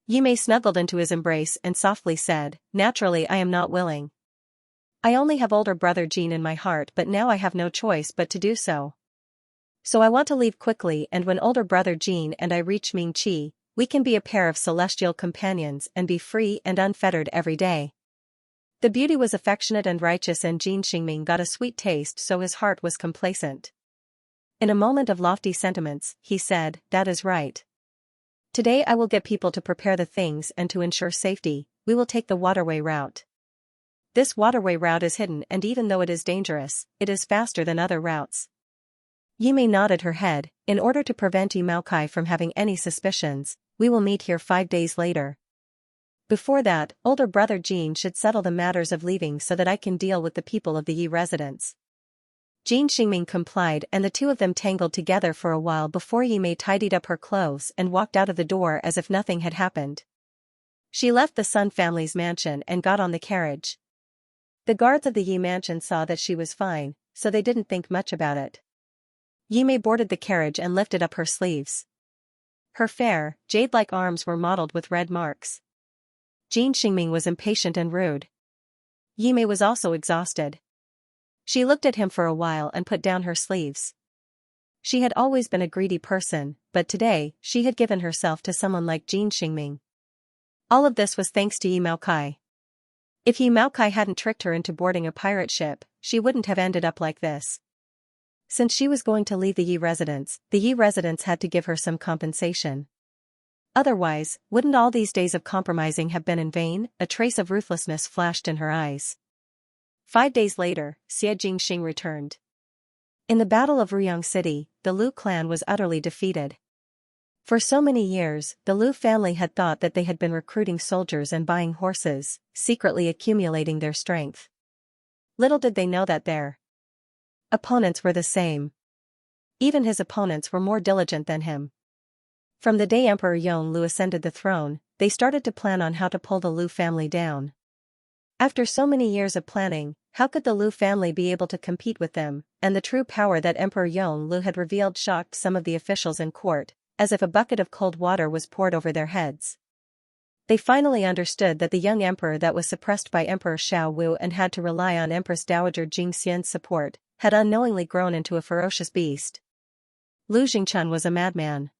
Yi Mei snuggled into his embrace and softly said, naturally I am not willing. I only have older brother Jin in my heart, but now I have no choice but to do so. So I want to leave quickly, and when older brother Jin and I reach Mingqi, we can be a pair of celestial companions and be free and unfettered every day. The beauty was affectionate and righteous, and Jin Xingming got a sweet taste, so his heart was complacent. In a moment of lofty sentiments, he said, that is right. Today I will get people to prepare the things, and to ensure safety, we will take the waterway route. This waterway route is hidden, and even though it is dangerous, it is faster than other routes. Yi Mei nodded her head. In order to prevent Yi Maocai from having any suspicions, we will meet here 5 days later. Before that, older brother Jin should settle the matters of leaving so that I can deal with the people of the Yi residence. Jin Xingming complied, and the two of them tangled together for a while before Yi Mei tidied up her clothes and walked out of the door as if nothing had happened. She left the Sun family's mansion and got on the carriage. The guards of the Yi mansion saw that she was fine, so they didn't think much about it. Yi Mei boarded the carriage and lifted up her sleeves. Her fair, jade-like arms were mottled with red marks. Jin Xingming was impatient and rude. Yi Mei was also exhausted. She looked at him for a while and put down her sleeves. She had always been a greedy person, but today, she had given herself to someone like Jin Xingming. All of this was thanks to Yi Maocai. If Yi Maocai hadn't tricked her into boarding a pirate ship, she wouldn't have ended up like this. Since she was going to leave the Yi residence had to give her some compensation. Otherwise, wouldn't all these days of compromising have been in vain? A trace of ruthlessness flashed in her eyes. 5 days later, Xie Jingxing returned. In the Battle of Ruyang City, the Lu clan was utterly defeated. For so many years, the Lu family had thought that they had been recruiting soldiers and buying horses, secretly accumulating their strength. Little did they know that their opponents were the same. Even his opponents were more diligent than him. From the day Emperor Yongle ascended the throne, they started to plan on how to pull the Lu family down. After so many years of planning, how could the Lu family be able to compete with them? And the true power that Emperor Yongle had revealed shocked some of the officials in court, as if a bucket of cold water was poured over their heads. They finally understood that the young emperor that was suppressed by Emperor Xiao Wu and had to rely on Empress Dowager Jingxian's support, had unknowingly grown into a ferocious beast. Lu Jingchun was a madman.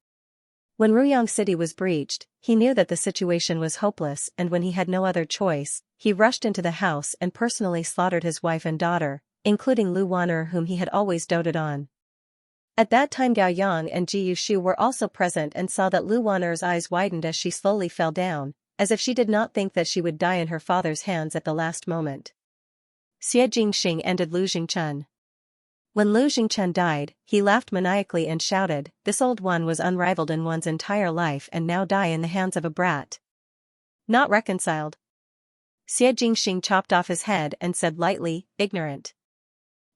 When Ruyang City was breached, he knew that the situation was hopeless, and when he had no other choice, he rushed into the house and personally slaughtered his wife and daughter, including Lu Wan'er, whom he had always doted on. At that time Gao Yang and Ji Yushu were also present and saw that Lu Wan'er's eyes widened as she slowly fell down, as if she did not think that she would die in her father's hands at the last moment. Xie Jingxing ended Lu Jingchun. When Lu Jingchun died, he laughed maniacally and shouted, "This old one was unrivaled in one's entire life and now die in the hands of a brat. Not reconciled." Xie Jingxing chopped off his head and said lightly, "Ignorant."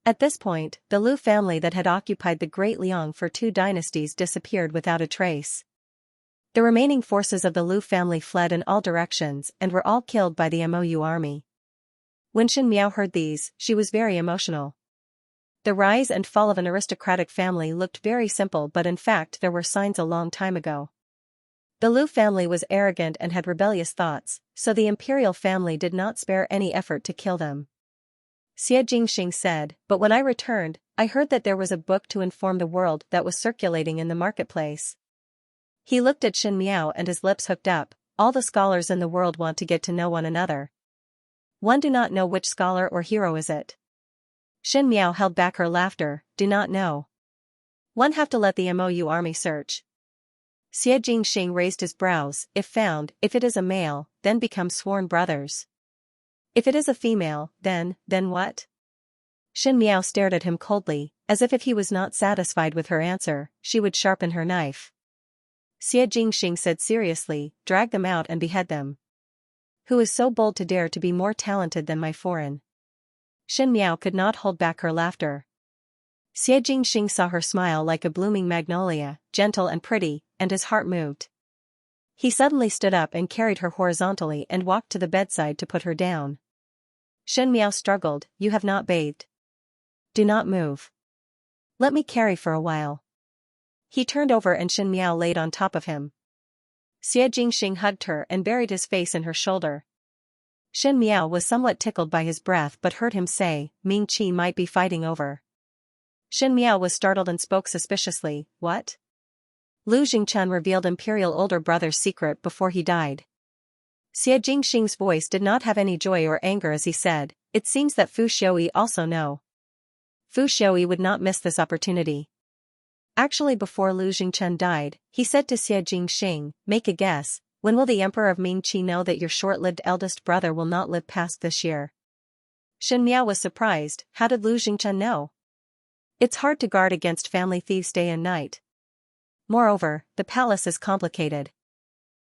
At this point, the Lu family that had occupied the Great Liang for 2 dynasties disappeared without a trace. The remaining forces of the Lu family fled in all directions and were all killed by the Mou army. When Shen Miao heard these, she was very emotional. The rise and fall of an aristocratic family looked very simple, but in fact there were signs a long time ago. The Lu family was arrogant and had rebellious thoughts, so the imperial family did not spare any effort to kill them. Xie Jingxing said, "But when I returned, I heard that there was a book to inform the world that was circulating in the marketplace." He looked at Shen Miao and his lips hooked up. "All the scholars in the world want to get to know one another. One do not know which scholar or hero is it." Shen Miao held back her laughter. "Do not know. One have to let the Mou army search." Xie Jingxing raised his brows. "If found, if it is a male, then become sworn brothers. If it is a female, then what?" Shen Miao stared at him coldly, as if he was not satisfied with her answer, she would sharpen her knife. Xie Jingxing said seriously, "Drag them out and behead them. Who is so bold to dare to be more talented than my foreign?" Shen Miao could not hold back her laughter. Xie Jingxing saw her smile like a blooming magnolia, gentle and pretty, and his heart moved. He suddenly stood up and carried her horizontally and walked to the bedside to put her down. Shen Miao struggled. "You have not bathed. Do not move. Let me carry for a while." He turned over and Shen Miao laid on top of him. Xie Jingxing hugged her and buried his face in her shoulder. Shen Miao was somewhat tickled by his breath but heard him say, "Ming Qi might be fighting over." Shen Miao was startled and spoke suspiciously, "What?" Lu Jingchun revealed Imperial older brother's secret before he died. Xie Jingxing's voice did not have any joy or anger as he said, "It seems that Fu Xiuyi also know." Fu Xiuyi would not miss this opportunity. Actually, before Lu Jingchun died, he said to Xie Jingxing, "Make a guess, when will the Emperor of Ming Qi know that your short-lived eldest brother will not live past this year?" Shen Miao was surprised. How did Lu Jingchun know? It's hard to guard against family thieves day and night. Moreover, the palace is complicated.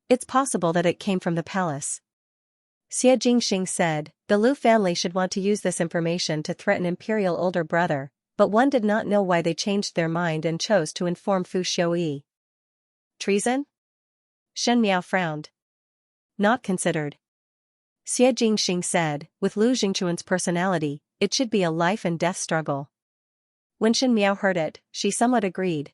It's possible that it came from the palace. Xie Jingxing said, "The Lu family should want to use this information to threaten Imperial older brother, but one did not know why they changed their mind and chose to inform Fu Xiuyi." Treason? Shen Miao frowned. Not considered. Xie Jingxing said, "With Lu Jingchun's personality, it should be a life and death struggle." When Shen Miao heard it, she somewhat agreed.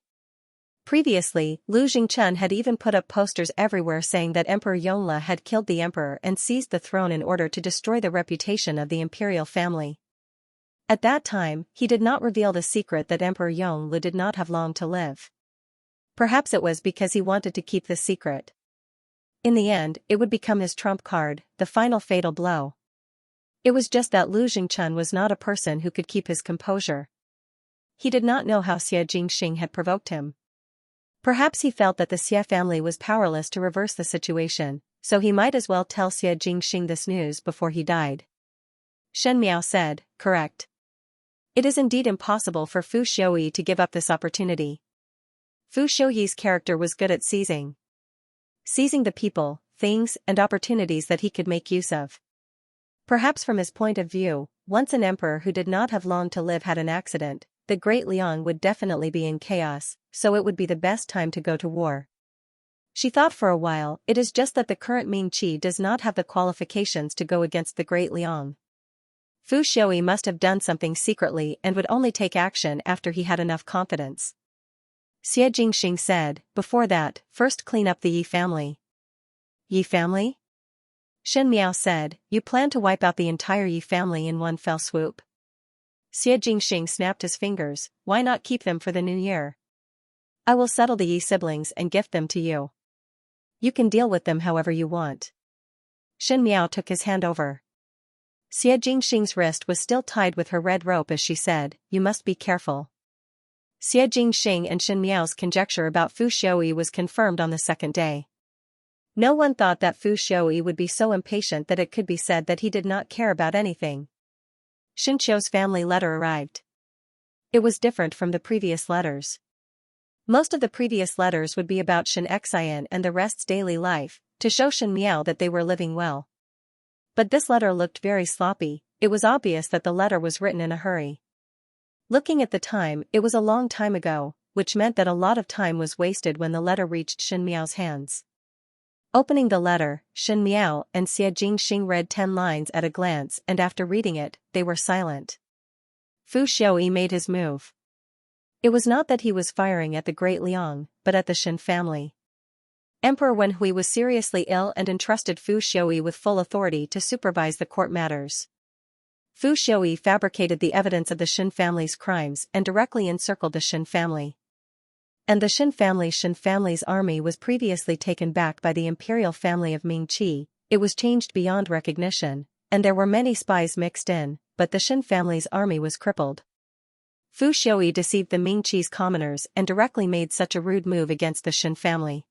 Previously, Lu Jingchun had even put up posters everywhere saying that Emperor Yongle had killed the emperor and seized the throne in order to destroy the reputation of the imperial family. At that time, he did not reveal the secret that Emperor Yongle did not have long to live. Perhaps it was because he wanted to keep the secret. In the end, it would become his trump card, the final fatal blow. It was just that Lu Jingchun was not a person who could keep his composure. He did not know how Xie Jingxing had provoked him. Perhaps he felt that the Xie family was powerless to reverse the situation, so he might as well tell Xie Jingxing this news before he died. Shen Miao said, correct. It is indeed impossible for Fu Xiuyi to give up this opportunity. Fu Xiuyi's character was good at seizing the people, things, and opportunities that he could make use of. Perhaps from his point of view, once an emperor who did not have long to live had an accident, the Great Liang would definitely be in chaos, so it would be the best time to go to war. She thought for a while, it is just that the current Ming Qi does not have the qualifications to go against the Great Liang. Fu Xiuyi must have done something secretly and would only take action after he had enough confidence. Xie Jingxing said, before that, first clean up the Yi family. Yi family? Shen Miao said, you plan to wipe out the entire Yi family in one fell swoop. Xie Jingxing snapped his fingers, why not keep them for the new year? I will settle the Yi siblings and gift them to you. You can deal with them however you want. Shen Miao took his hand over. Xie Jingxing's wrist was still tied with her red rope as she said, you must be careful. Xie Jingxing and Shen Miao's conjecture about Fu Xiuyi was confirmed on the second day. No one thought that Fu Xiuyi would be so impatient that it could be said that he did not care about anything. Xinqiu's family letter arrived. It was different from the previous letters. Most of the previous letters would be about Xianxia and the rest's daily life, to show Shen Miao that they were living well. But this letter looked very sloppy. It was obvious that the letter was written in a hurry. Looking at the time, it was a long time ago, which meant that a lot of time was wasted when the letter reached Shen Miao's hands. Opening the letter, Shen Miao and Xie Jingxing read 10 lines at a glance, and after reading it, they were silent. Fu Xiuyi made his move. It was not that he was firing at the Great Liang, but at the Shen family. Emperor Wenhui was seriously ill and entrusted Fu Xiuyi with full authority to supervise the court matters. Fu Xiuyi fabricated the evidence of the Shen family's crimes and directly encircled the Shen family. And the Shen family's army was previously taken back by the imperial family of Ming Qi. It was changed beyond recognition, and there were many spies mixed in, but the Shen family's army was crippled. Fu Xiuyi deceived the Ming Qi's commoners and directly made such a rude move against the Shen family.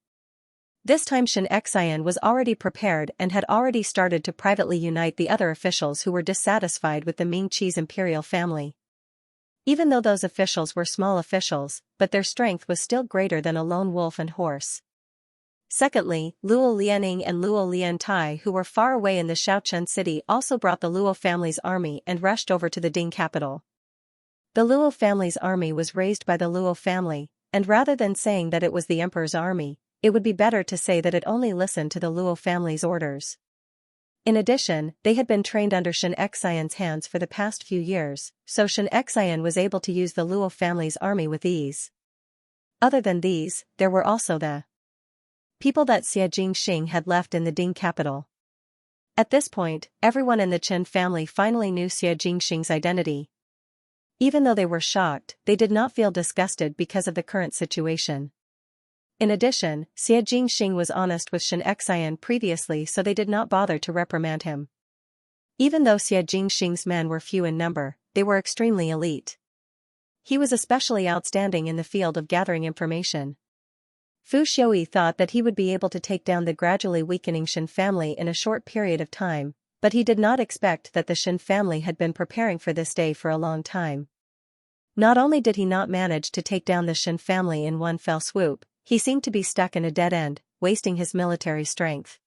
This time Xianxia was already prepared and had already started to privately unite the other officials who were dissatisfied with the Ming Qi's imperial family. Even though those officials were small officials, but their strength was still greater than a lone wolf and horse. Secondly, Luo Lianing and Luo Liantai, who were far away in the Shaochun city, also brought the Luo family's army and rushed over to the Ding capital. The Luo family's army was raised by the Luo family, and rather than saying that it was the emperor's army, it would be better to say that it only listened to the Luo family's orders. In addition, they had been trained under Xianxia's hands for the past few years, so Xianxia was able to use the Luo family's army with ease. Other than these, there were also the people that Xie Jingxing had left in the Ding capital. At this point, everyone in the Chen family finally knew Xie Jingxing's identity. Even though they were shocked, they did not feel disgusted because of the current situation. In addition, Xie Jingxing was honest with Xianxia previously, so they did not bother to reprimand him. Even though Xie Jingxing's men were few in number, they were extremely elite. He was especially outstanding in the field of gathering information. Fu Xiuyi thought that he would be able to take down the gradually weakening Shen family in a short period of time, but he did not expect that the Shen family had been preparing for this day for a long time. Not only did he not manage to take down the Shen family in one fell swoop, he seemed to be stuck in a dead end, wasting his military strength.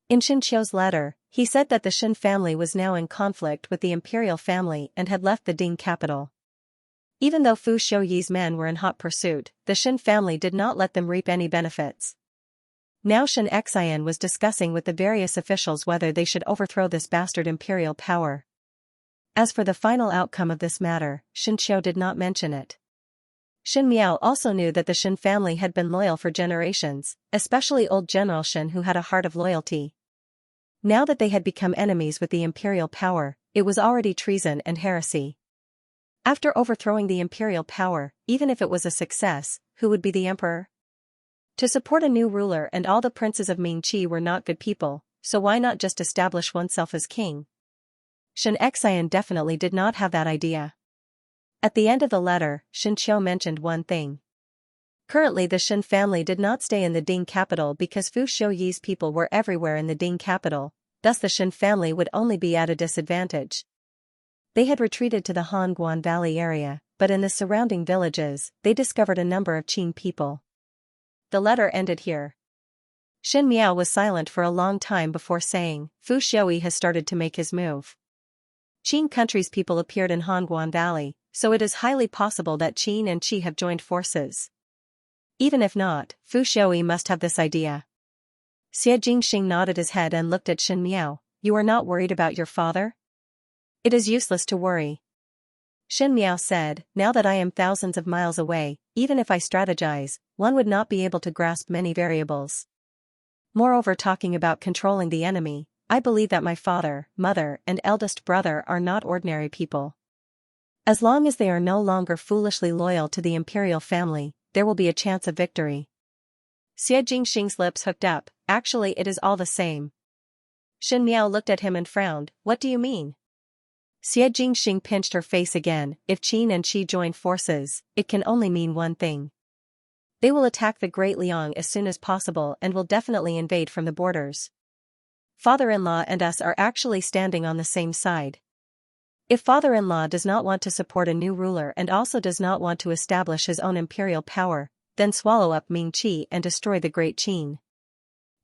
In Xinqiu's letter, he said that the Shen family was now in conflict with the imperial family and had left the Ding capital. Even though Fu Xiuyi's men were in hot pursuit, the Shen family did not let them reap any benefits. Now Xianxia was discussing with the various officials whether they should overthrow this bastard imperial power. As for the final outcome of this matter, Xinqiu did not mention it. Shen Miao also knew that the Shen family had been loyal for generations, especially old General Shen, who had a heart of loyalty. Now that they had become enemies with the imperial power, it was already treason and heresy. After overthrowing the imperial power, even if it was a success, who would be the emperor? To support a new ruler, and all the princes of Ming Qi were not good people, so why not just establish oneself as king? Xianxia definitely did not have that idea. At the end of the letter, Xinqiu mentioned one thing. Currently the Shen family did not stay in the Ding capital because Fu Shouyi's people were everywhere in the Ding capital, thus the Shen family would only be at a disadvantage. They had retreated to the Hongguan Valley area, but in the surrounding villages, they discovered a number of Qing people. The letter ended here. Shen Miao was silent for a long time before saying, Fu Shouyi has started to make his move. Qing country's people appeared in Hongguan Valley, so it is highly possible that Qin and Qi have joined forces. Even if not, Fu Shouyi must have this idea. Xie Jingxing nodded his head and looked at Shen Miao. You are not worried about your father? It is useless to worry. Shen Miao said, now that I am thousands of miles away, even if I strategize, one would not be able to grasp many variables. Moreover, talking about controlling the enemy, I believe that my father, mother, and eldest brother are not ordinary people. As long as they are no longer foolishly loyal to the imperial family, there will be a chance of victory. Xie Jingxing's lips hooked up. Actually, it is all the same. Shen Miao looked at him and frowned. What do you mean? Xie Jingxing pinched her face again. If Qin and Qi join forces, it can only mean one thing. They will attack the Great Liang as soon as possible and will definitely invade from the borders. Father-in-law and us are actually standing on the same side. If father-in-law does not want to support a new ruler and also does not want to establish his own imperial power, then swallow up Ming Qi and destroy the Great Qin.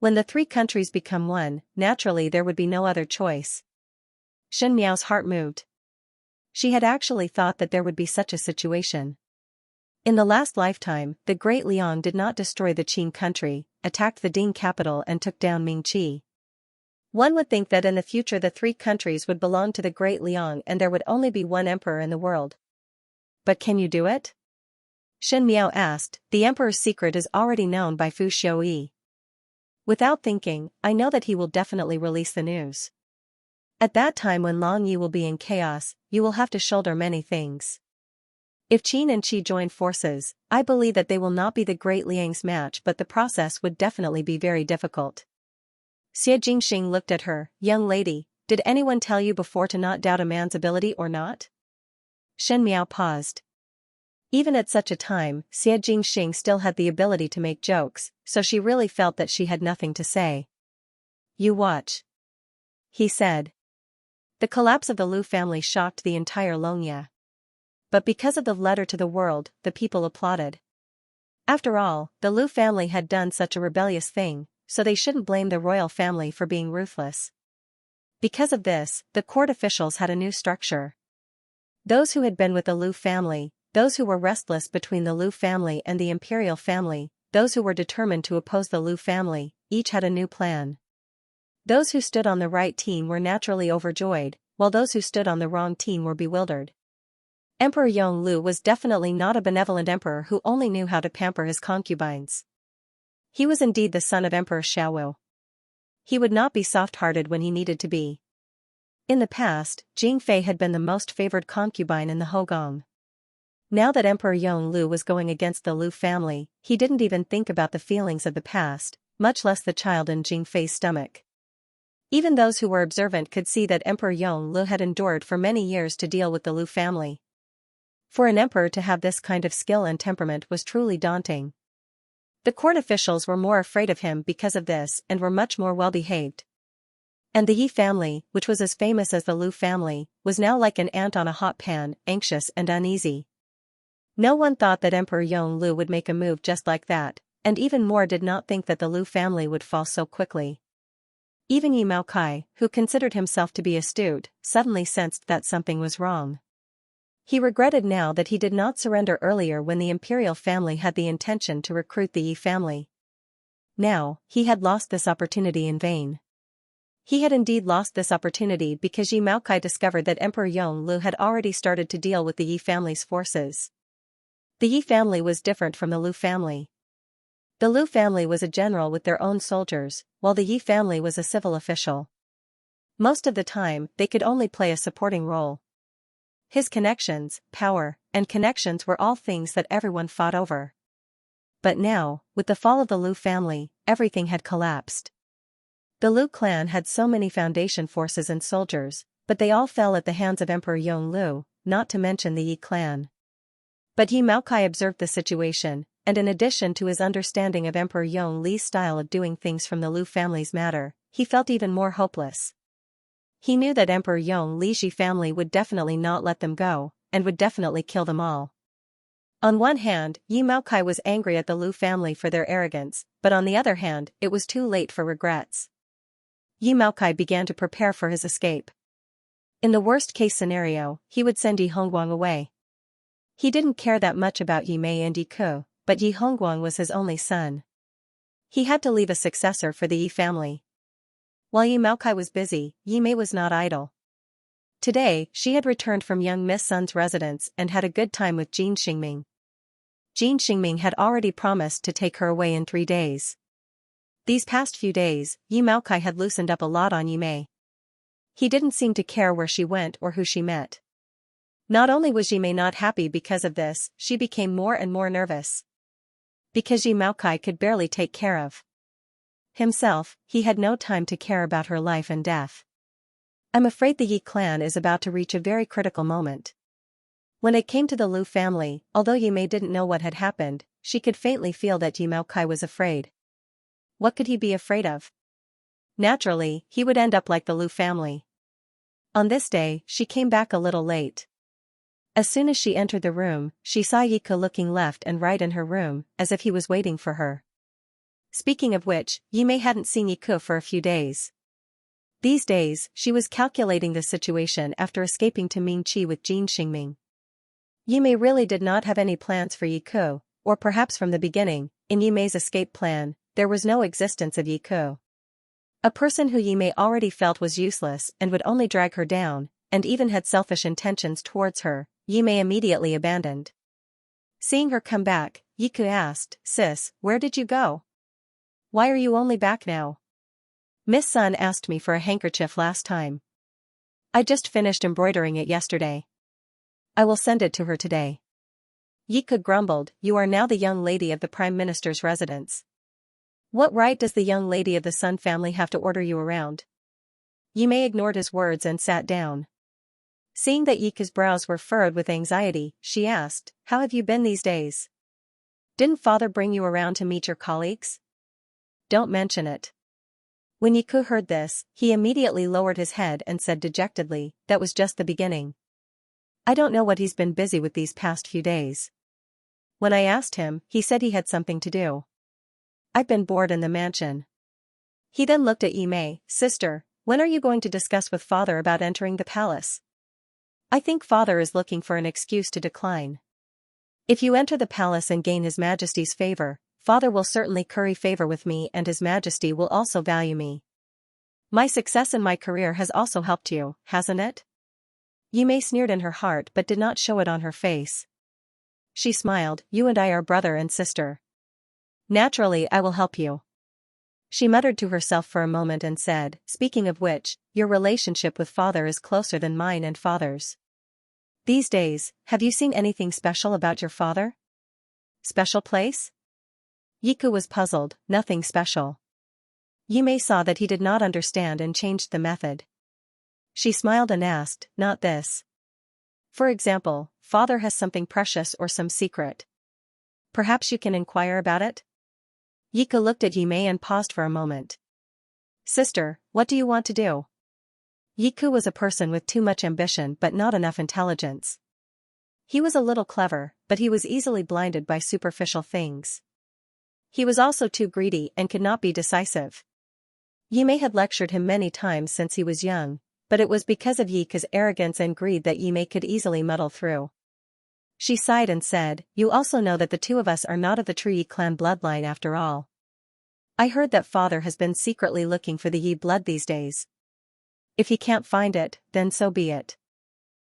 When the three countries become one, naturally there would be no other choice. Shen Miao's heart moved. She had actually thought that there would be such a situation. In the last lifetime, the Great Liang did not destroy the Qin country, attacked the Ding capital and took down Ming Qi. One would think that in the future the three countries would belong to the Great Liang and there would only be one emperor in the world. But can you do it? Shen Miao asked. The emperor's secret is already known by Fu Shouyi. Without thinking, I know that he will definitely release the news. At that time when Long Yi will be in chaos, you will have to shoulder many things. If Qin and Qi join forces, I believe that they will not be the Great Liang's match, but the process would definitely be very difficult. Xie Jingxing looked at her. Young lady, did anyone tell you before to not doubt a man's ability or not? Shen Miao paused. Even at such a time, Xie Jingxing still had the ability to make jokes, so she really felt that she had nothing to say. You watch. He said. The collapse of the Lu family shocked the entire Longya. But because of the letter to the world, the people applauded. After all, the Lu family had done such a rebellious thing, so they shouldn't blame the royal family for being ruthless. Because of this, the court officials had a new structure. Those who had been with the Lu family, those who were restless between the Lu family and the imperial family, those who were determined to oppose the Lu family, each had a new plan. Those who stood on the right team were naturally overjoyed, while those who stood on the wrong team were bewildered. Emperor Yonglu was definitely not a benevolent emperor who only knew how to pamper his concubines. He was indeed the son of Emperor Xiaowu. He would not be soft-hearted when he needed to be. In the past, Jing Fei had been the most favored concubine in the Hogong. Now that Emperor Yonglu was going against the Lu family, he didn't even think about the feelings of the past, much less the child in Jing Fei's stomach. Even those who were observant could see that Emperor Yonglu had endured for many years to deal with the Lu family. For an emperor to have this kind of skill and temperament was truly daunting. The court officials were more afraid of him because of this and were much more well-behaved. And the Yi family, which was as famous as the Lu family, was now like an ant on a hot pan, anxious and uneasy. No one thought that Emperor Yonglu would make a move just like that, and even more did not think that the Lu family would fall so quickly. Even Yi Maokai, who considered himself to be astute, suddenly sensed that something was wrong. He regretted now that he did not surrender earlier when the imperial family had the intention to recruit the Yi family. Now, he had lost this opportunity in vain. He had indeed lost this opportunity because Yi Maokai discovered that Emperor Yonglu had already started to deal with the Yi family's forces. The Yi family was different from the Lu family. The Lu family was a general with their own soldiers, while the Yi family was a civil official. Most of the time, they could only play a supporting role. His connections, power, and connections were all things that everyone fought over. But now, with the fall of the Lu family, everything had collapsed. The Lu clan had so many foundation forces and soldiers, but they all fell at the hands of Emperor Yonglu, not to mention the Yi clan. But Yi Maokai observed the situation, and in addition to his understanding of Emperor Yong Li's style of doing things from the Liu family's matter, he felt even more hopeless. He knew that Emperor Yong Li's family would definitely not let them go, and would definitely kill them all. On one hand, Yi Maokai was angry at the Liu family for their arrogance, but on the other hand, it was too late for regrets. Yi Maokai began to prepare for his escape. In the worst-case scenario, he would send Yi Hongguang away. He didn't care that much about Yi Mei and Yi Ke, but Yi Hongguang was his only son. He had to leave a successor for the Yi family. While Yi Maokai was busy, Yi Mei was not idle. Today, she had returned from young Miss Sun's residence and had a good time with Jin Xingming. Jin Xingming had already promised to take her away in 3 days. These past few days, Yi Maokai had loosened up a lot on Yi Mei. He didn't seem to care where she went or who she met. Not only was Yi Mei not happy because of this, she became more and more nervous. Because Yi Maokai could barely take care of himself, he had no time to care about her life and death. I'm afraid the Yi clan is about to reach a very critical moment. When it came to the Liu family, although Yi Mei didn't know what had happened, she could faintly feel that Yi Maokai was afraid. What could he be afraid of? Naturally, he would end up like the Liu family. On this day, she came back a little late. As soon as she entered the room, she saw Yi Ke looking left and right in her room, as if he was waiting for her. Speaking of which, Yi Mei hadn't seen Yi Ke for a few days. These days, she was calculating the situation after escaping to Mingqi with Jin Xingming. Yi Mei really did not have any plans for Yi Ke, or perhaps from the beginning, in Yi Mei's escape plan, there was no existence of Yi Ke. A person who Yi Mei already felt was useless and would only drag her down, and even had selfish intentions towards her, Yi Mei immediately abandoned. Seeing her come back, Yi Ke asked, "Sis, where did you go? Why are you only back now? Miss Sun asked me for a handkerchief last time. I just finished embroidering it yesterday. I will send it to her today." Yi Ke grumbled, "You are now the young lady of the Prime Minister's residence. What right does the young lady of the Sun family have to order you around?" Yi Mei ignored his words and sat down. Seeing that Yi Ke's brows were furrowed with anxiety, she asked, "How have you been these days? Didn't father bring you around to meet your colleagues?" "Don't mention it." When Yi Ke heard this, he immediately lowered his head and said dejectedly, "That was just the beginning. I don't know what he's been busy with these past few days. When I asked him, he said he had something to do. I've been bored in the mansion." He then looked at Yi Mei, "Sister, when are you going to discuss with father about entering the palace? I think father is looking for an excuse to decline. If you enter the palace and gain His Majesty's favor, father will certainly curry favor with me and His Majesty will also value me. My success in my career has also helped you, hasn't it?" Yi Mei sneered in her heart but did not show it on her face. She smiled, "You and I are brother and sister. Naturally I will help you." She muttered to herself for a moment and said, "Speaking of which, your relationship with father is closer than mine and father's. These days, have you seen anything special about your father? Special place?" Yi Ke was puzzled, "Nothing special." Yi Mei saw that he did not understand and changed the method. She smiled and asked, "Not this. For example, father has something precious or some secret. Perhaps you can inquire about it?" Yi Ke looked at Yi Mei and paused for a moment. "Sister, what do you want to do?" Yi Ke was a person with too much ambition but not enough intelligence. He was a little clever, but he was easily blinded by superficial things. He was also too greedy and could not be decisive. Yi Mei had lectured him many times since he was young, but it was because of Yi Ke's arrogance and greed that Yi Mei could easily muddle through. She sighed and said, "You also know that the two of us are not of the true Yi clan bloodline after all. I heard that father has been secretly looking for the Yi blood these days. If he can't find it, then so be it.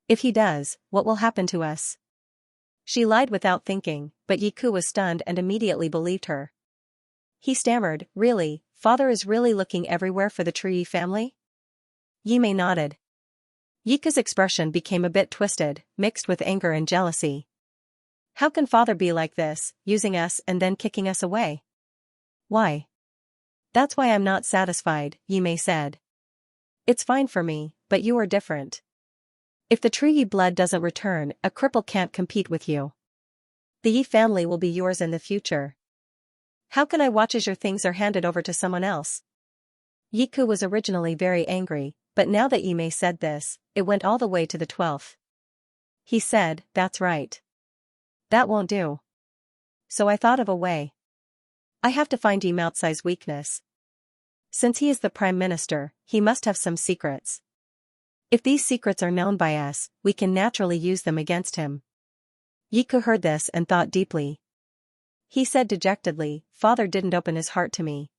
If he does, what will happen to us?" She lied without thinking, but Yi Ke was stunned and immediately believed her. He stammered, "Really, father is really looking everywhere for the true Yi family?" Yi Mei nodded. Yi Ke's expression became a bit twisted, mixed with anger and jealousy. "How can father be like this, using us and then kicking us away?" "Why? That's why I'm not satisfied," Yi Mei said. "It's fine for me, but you are different. If the true Yi blood doesn't return, a cripple can't compete with you. The Yi family will be yours in the future. How can I watch as your things are handed over to someone else? Yiku was originally very angry, but now that Yi Mei said this, it went all the way to the 12th. He said, that's right. That won't do. So I thought of a way. I have to find Yi Mao's weakness. Since he is the prime minister, he must have some secrets. If these secrets are known by us, we can naturally use them against him. Yiku heard this and thought deeply. He said dejectedly, Father didn't open his heart to me.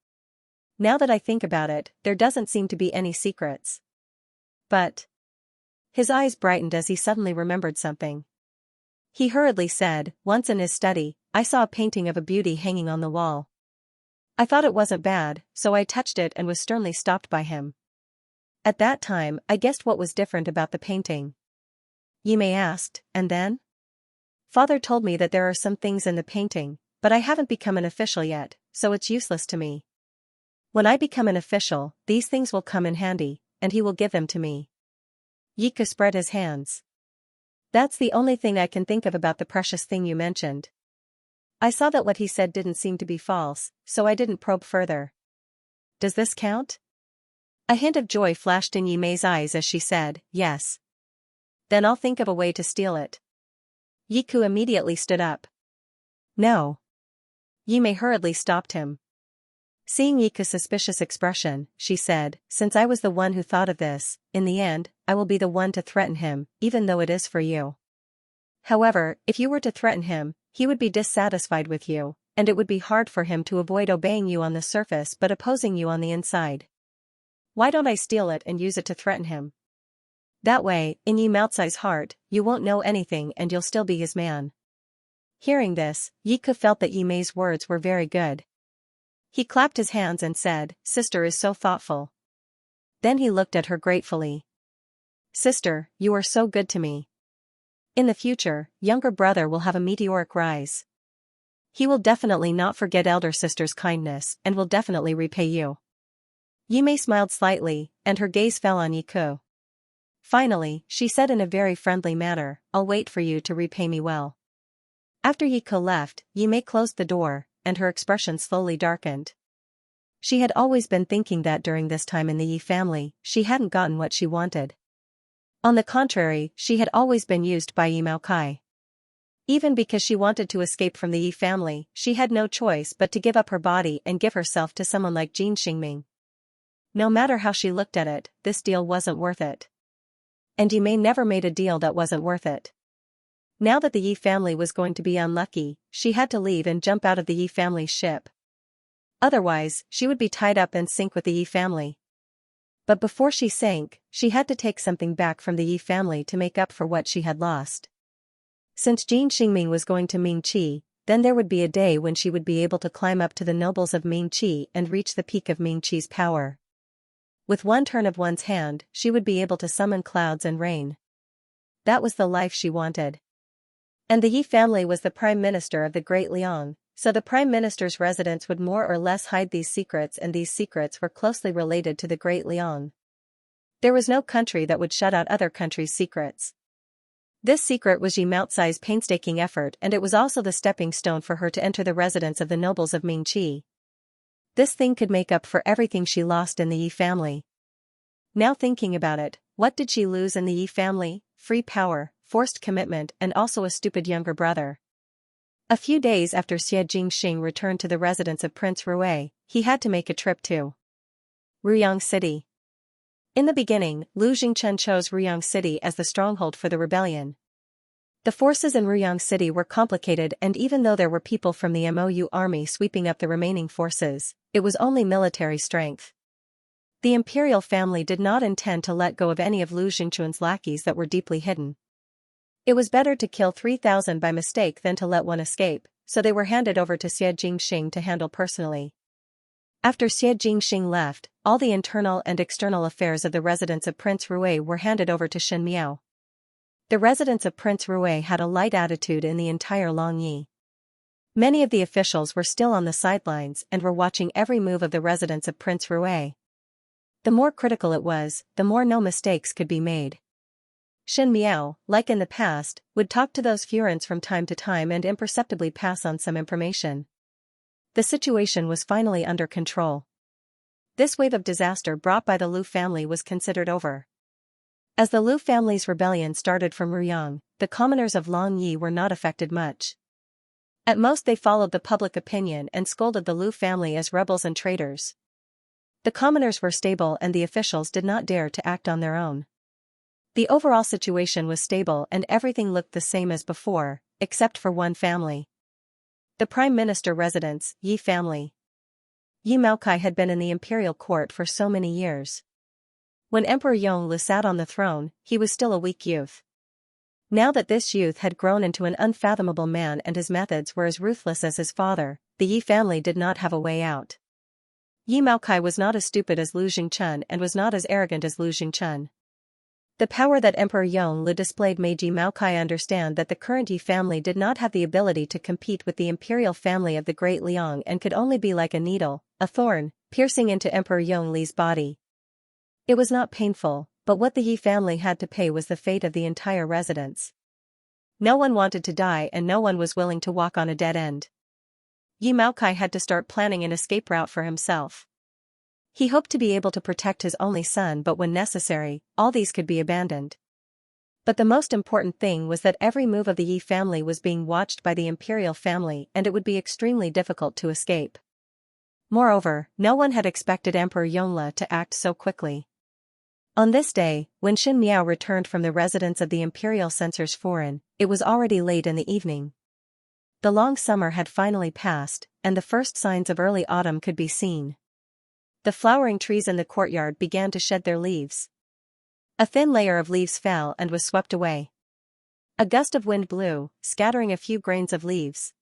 Now that I think about it, there doesn't seem to be any secrets. But... His eyes brightened as he suddenly remembered something. He hurriedly said, once in his study, I saw a painting of a beauty hanging on the wall. I thought it wasn't bad, so I touched it and was sternly stopped by him. At that time, I guessed what was different about the painting. Yi Mei asked, and then? Father told me that there are some things in the painting, but I haven't become an official yet, so it's useless to me. When I become an official, these things will come in handy, and he will give them to me. Yiku spread his hands. That's the only thing I can think of about the precious thing you mentioned. I saw that what he said didn't seem to be false, so I didn't probe further. Does this count? A hint of joy flashed in Yi Mei's eyes as she said, yes. Then I'll think of a way to steal it. Yiku immediately stood up. No. Yi Mei hurriedly stopped him. Seeing Yiku's suspicious expression, she said, since I was the one who thought of this, in the end, I will be the one to threaten him, even though it is for you. However, if you were to threaten him, he would be dissatisfied with you, and it would be hard for him to avoid obeying you on the surface but opposing you on the inside. Why don't I steal it and use it to threaten him? That way, in Yi Mao's heart, you won't know anything and you'll still be his man. Hearing this, Yiku felt that Yi Mei's words were very good. He clapped his hands and said, Sister is so thoughtful. Then he looked at her gratefully. Sister, you are so good to me. In the future, younger brother will have a meteoric rise. He will definitely not forget elder sister's kindness and will definitely repay you. Yi Mei smiled slightly, and her gaze fell on Yiku. Finally, she said in a very friendly manner, I'll wait for you to repay me well. After Yiku left, Yi Mei closed the door, and her expression slowly darkened. She had always been thinking that during this time in the Yi family, she hadn't gotten what she wanted. On the contrary, she had always been used by Yi Mao. Even because she wanted to escape from the Yi family, she had no choice but to give up her body and give herself to someone like Jin Xingming. No matter how she looked at it, this deal wasn't worth it. And Yi Mei never made a deal that wasn't worth it. Now that the Yi family was going to be unlucky, she had to leave and jump out of the Yi family's ship. Otherwise, she would be tied up and sink with the Yi family. But before she sank, she had to take something back from the Yi family to make up for what she had lost. Since Jin Xingming was going to Mingqi, then there would be a day when she would be able to climb up to the nobles of Mingqi and reach the peak of Mingqi's power. With one turn of one's hand, she would be able to summon clouds and rain. That was the life she wanted. And the Yi family was the prime minister of the Great Liang, so the prime minister's residence would more or less hide these secrets, and these secrets were closely related to the Great Liang. There was no country that would shut out other countries' secrets. This secret was Yi Mao's painstaking effort, and it was also the stepping stone for her to enter the residence of the nobles of Mingqi. This thing could make up for everything she lost in the Yi family. Now thinking about it, what did she lose in the Yi family? Free power, forced commitment, and also a stupid younger brother. A few days after Xie Jingxing returned to the residence of Prince Rui, he had to make a trip to Ruyang City. In the beginning, Lu Jingchen chose Ruyang City as the stronghold for the rebellion. The forces in Ruyang City were complicated, and even though there were people from the MOU army sweeping up the remaining forces, it was only military strength. The imperial family did not intend to let go of any of Lu Jingchuan's lackeys that were deeply hidden. It was better to kill 3,000 by mistake than to let one escape, so they were handed over to Xie Jingxing to handle personally. After Xie Jingxing left, all the internal and external affairs of the residence of Prince Rui were handed over to Shen Miao. The residence of Prince Rui had a light attitude in the entire Longyi. Many of the officials were still on the sidelines and were watching every move of the residence of Prince Rui. The more critical it was, the more no mistakes could be made. Shen Miao, like in the past, would talk to those Furens from time to time and imperceptibly pass on some information. The situation was finally under control. This wave of disaster brought by the Lu family was considered over. As the Lu family's rebellion started from Ruyang, the commoners of Longyi were not affected much. At most they followed the public opinion and scolded the Lu family as rebels and traitors. The commoners were stable and the officials did not dare to act on their own. The overall situation was stable and everything looked the same as before, except for one family. The Prime Minister residence, Yi family. Yi Maokai had been in the imperial court for so many years. When Emperor Yongle sat on the throne, he was still a weak youth. Now that this youth had grown into an unfathomable man and his methods were as ruthless as his father, the Yi family did not have a way out. Yi Maokai was not as stupid as Lu Jingchun and was not as arrogant as Lu Jingchun. The power that Emperor Yongle displayed made Yi Maokai understand that the current Yi family did not have the ability to compete with the imperial family of the Great Liang and could only be like a needle, a thorn, piercing into Emperor Yongle's body. It was not painful, but what the Yi family had to pay was the fate of the entire residence. No one wanted to die and no one was willing to walk on a dead end. Yi Maokai had to start planning an escape route for himself. He hoped to be able to protect his only son, but when necessary, all these could be abandoned. But the most important thing was that every move of the Yi family was being watched by the imperial family and it would be extremely difficult to escape. Moreover, no one had expected Emperor Yongle to act so quickly. On this day, when Shen Miao returned from the residence of the imperial censors Foreign, it was already late in the evening. The long summer had finally passed, and the first signs of early autumn could be seen. The flowering trees in the courtyard began to shed their leaves. A thin layer of leaves fell and was swept away. A gust of wind blew, scattering a few grains of leaves.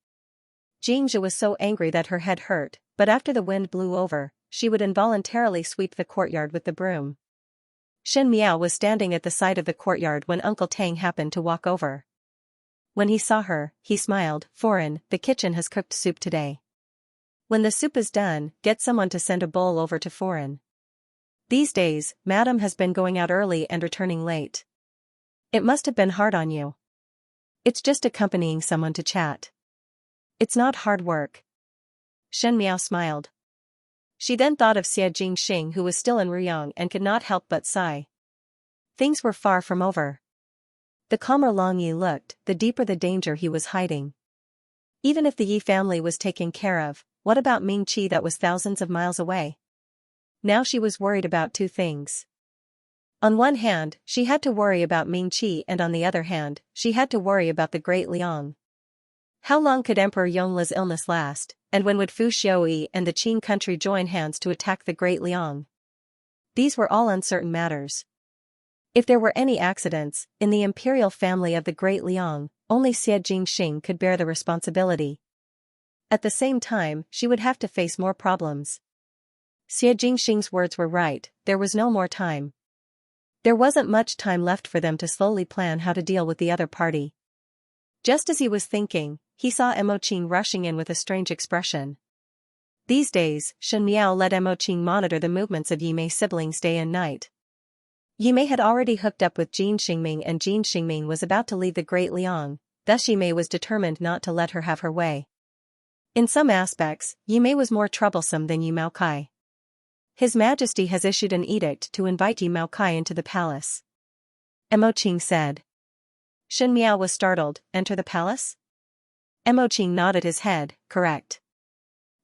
Xianxia was so angry that her head hurt, but after the wind blew over, she would involuntarily sweep the courtyard with the broom. Shen Miao was standing at the side of the courtyard when Uncle Tang happened to walk over. When he saw her, he smiled. "Foreign, the kitchen has cooked soup today. When the soup is done, get someone to send a bowl over to Foreign. These days, Madam has been going out early and returning late. It must have been hard on you." "It's just accompanying someone to chat. It's not hard work." Shen Miao smiled. She then thought of Xie Jingxing, who was still in Ruyang and could not help but sigh. Things were far from over. The calmer Long Yi looked, the deeper the danger he was hiding. Even if the Yi family was taken care of, what about Ming Qi that was thousands of miles away? Now she was worried about two things. On one hand, she had to worry about Ming Qi and on the other hand, she had to worry about the Great Liang. How long could Emperor Yongle's illness last, and when would Fu Xiaoyi and the Qin country join hands to attack the Great Liang? These were all uncertain matters. If there were any accidents, in the imperial family of the Great Liang, only Xie Jingxing could bear the responsibility. At the same time, she would have to face more problems. Xie Jingxing's words were right, there was no more time. There wasn't much time left for them to slowly plan how to deal with the other party. Just as he was thinking, he saw Emoqing rushing in with a strange expression. These days, Shen Miao let Emoqing monitor the movements of Yi Mei siblings day and night. Yi Mei had already hooked up with Jin Xingming and Jin Xingming was about to leave the Great Liang, thus Yi Mei was determined not to let her have her way. In some aspects, Yi Mei was more troublesome than Yi Maokai. His Majesty has issued an edict to invite Yi Maokai into the palace. Emoqing said. Shen Miao was startled. Enter the palace? Emoqing nodded his head. Correct.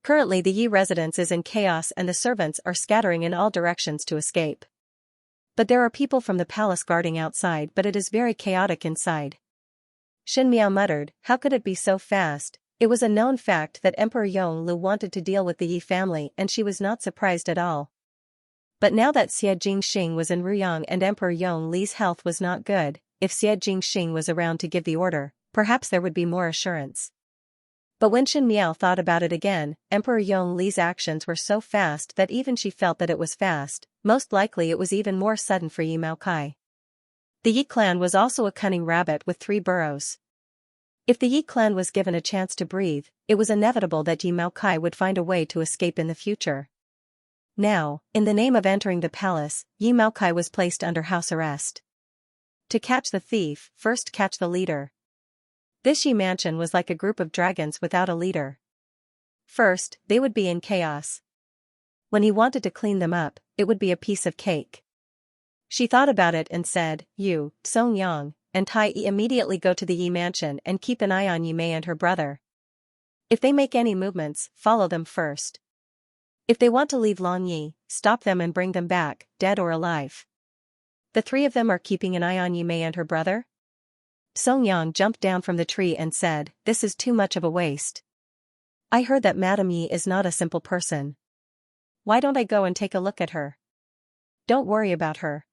Currently the Yi residence is in chaos and the servants are scattering in all directions to escape. But there are people from the palace guarding outside, but it is very chaotic inside. Shen Miao muttered. How could it be so fast? It was a known fact that Emperor Yongle wanted to deal with the Yi family and she was not surprised at all. But now that Xie Jingxing was in Ruyang and Emperor Yongle's health was not good, if Xie Jingxing was around to give the order, perhaps there would be more assurance. But when Shen Miao thought about it again, Emperor Yongle's actions were so fast that even she felt that it was fast, most likely it was even more sudden for Yi Maokai. The Yi clan was also a cunning rabbit with 3 burrows. If the Yi clan was given a chance to breathe, it was inevitable that Yi Maokai would find a way to escape in the future. Now, in the name of entering the palace, Yi Maokai was placed under house arrest. To catch the thief, first catch the leader. This Yi mansion was like a group of dragons without a leader. First, they would be in chaos. When he wanted to clean them up, it would be a piece of cake. She thought about it and said, "You, Song-yang, and Tai Yi immediately go to the Yi mansion and keep an eye on Yi Mei and her brother. If they make any movements, follow them first. If they want to leave Long Yi, stop them and bring them back, dead or alive." The three of them are keeping an eye on Yi Mei and her brother? Song-yang jumped down from the tree and said, "This is too much of a waste. I heard that Madame Yi is not a simple person. Why don't I go and take a look at her?" "Don't worry about her,"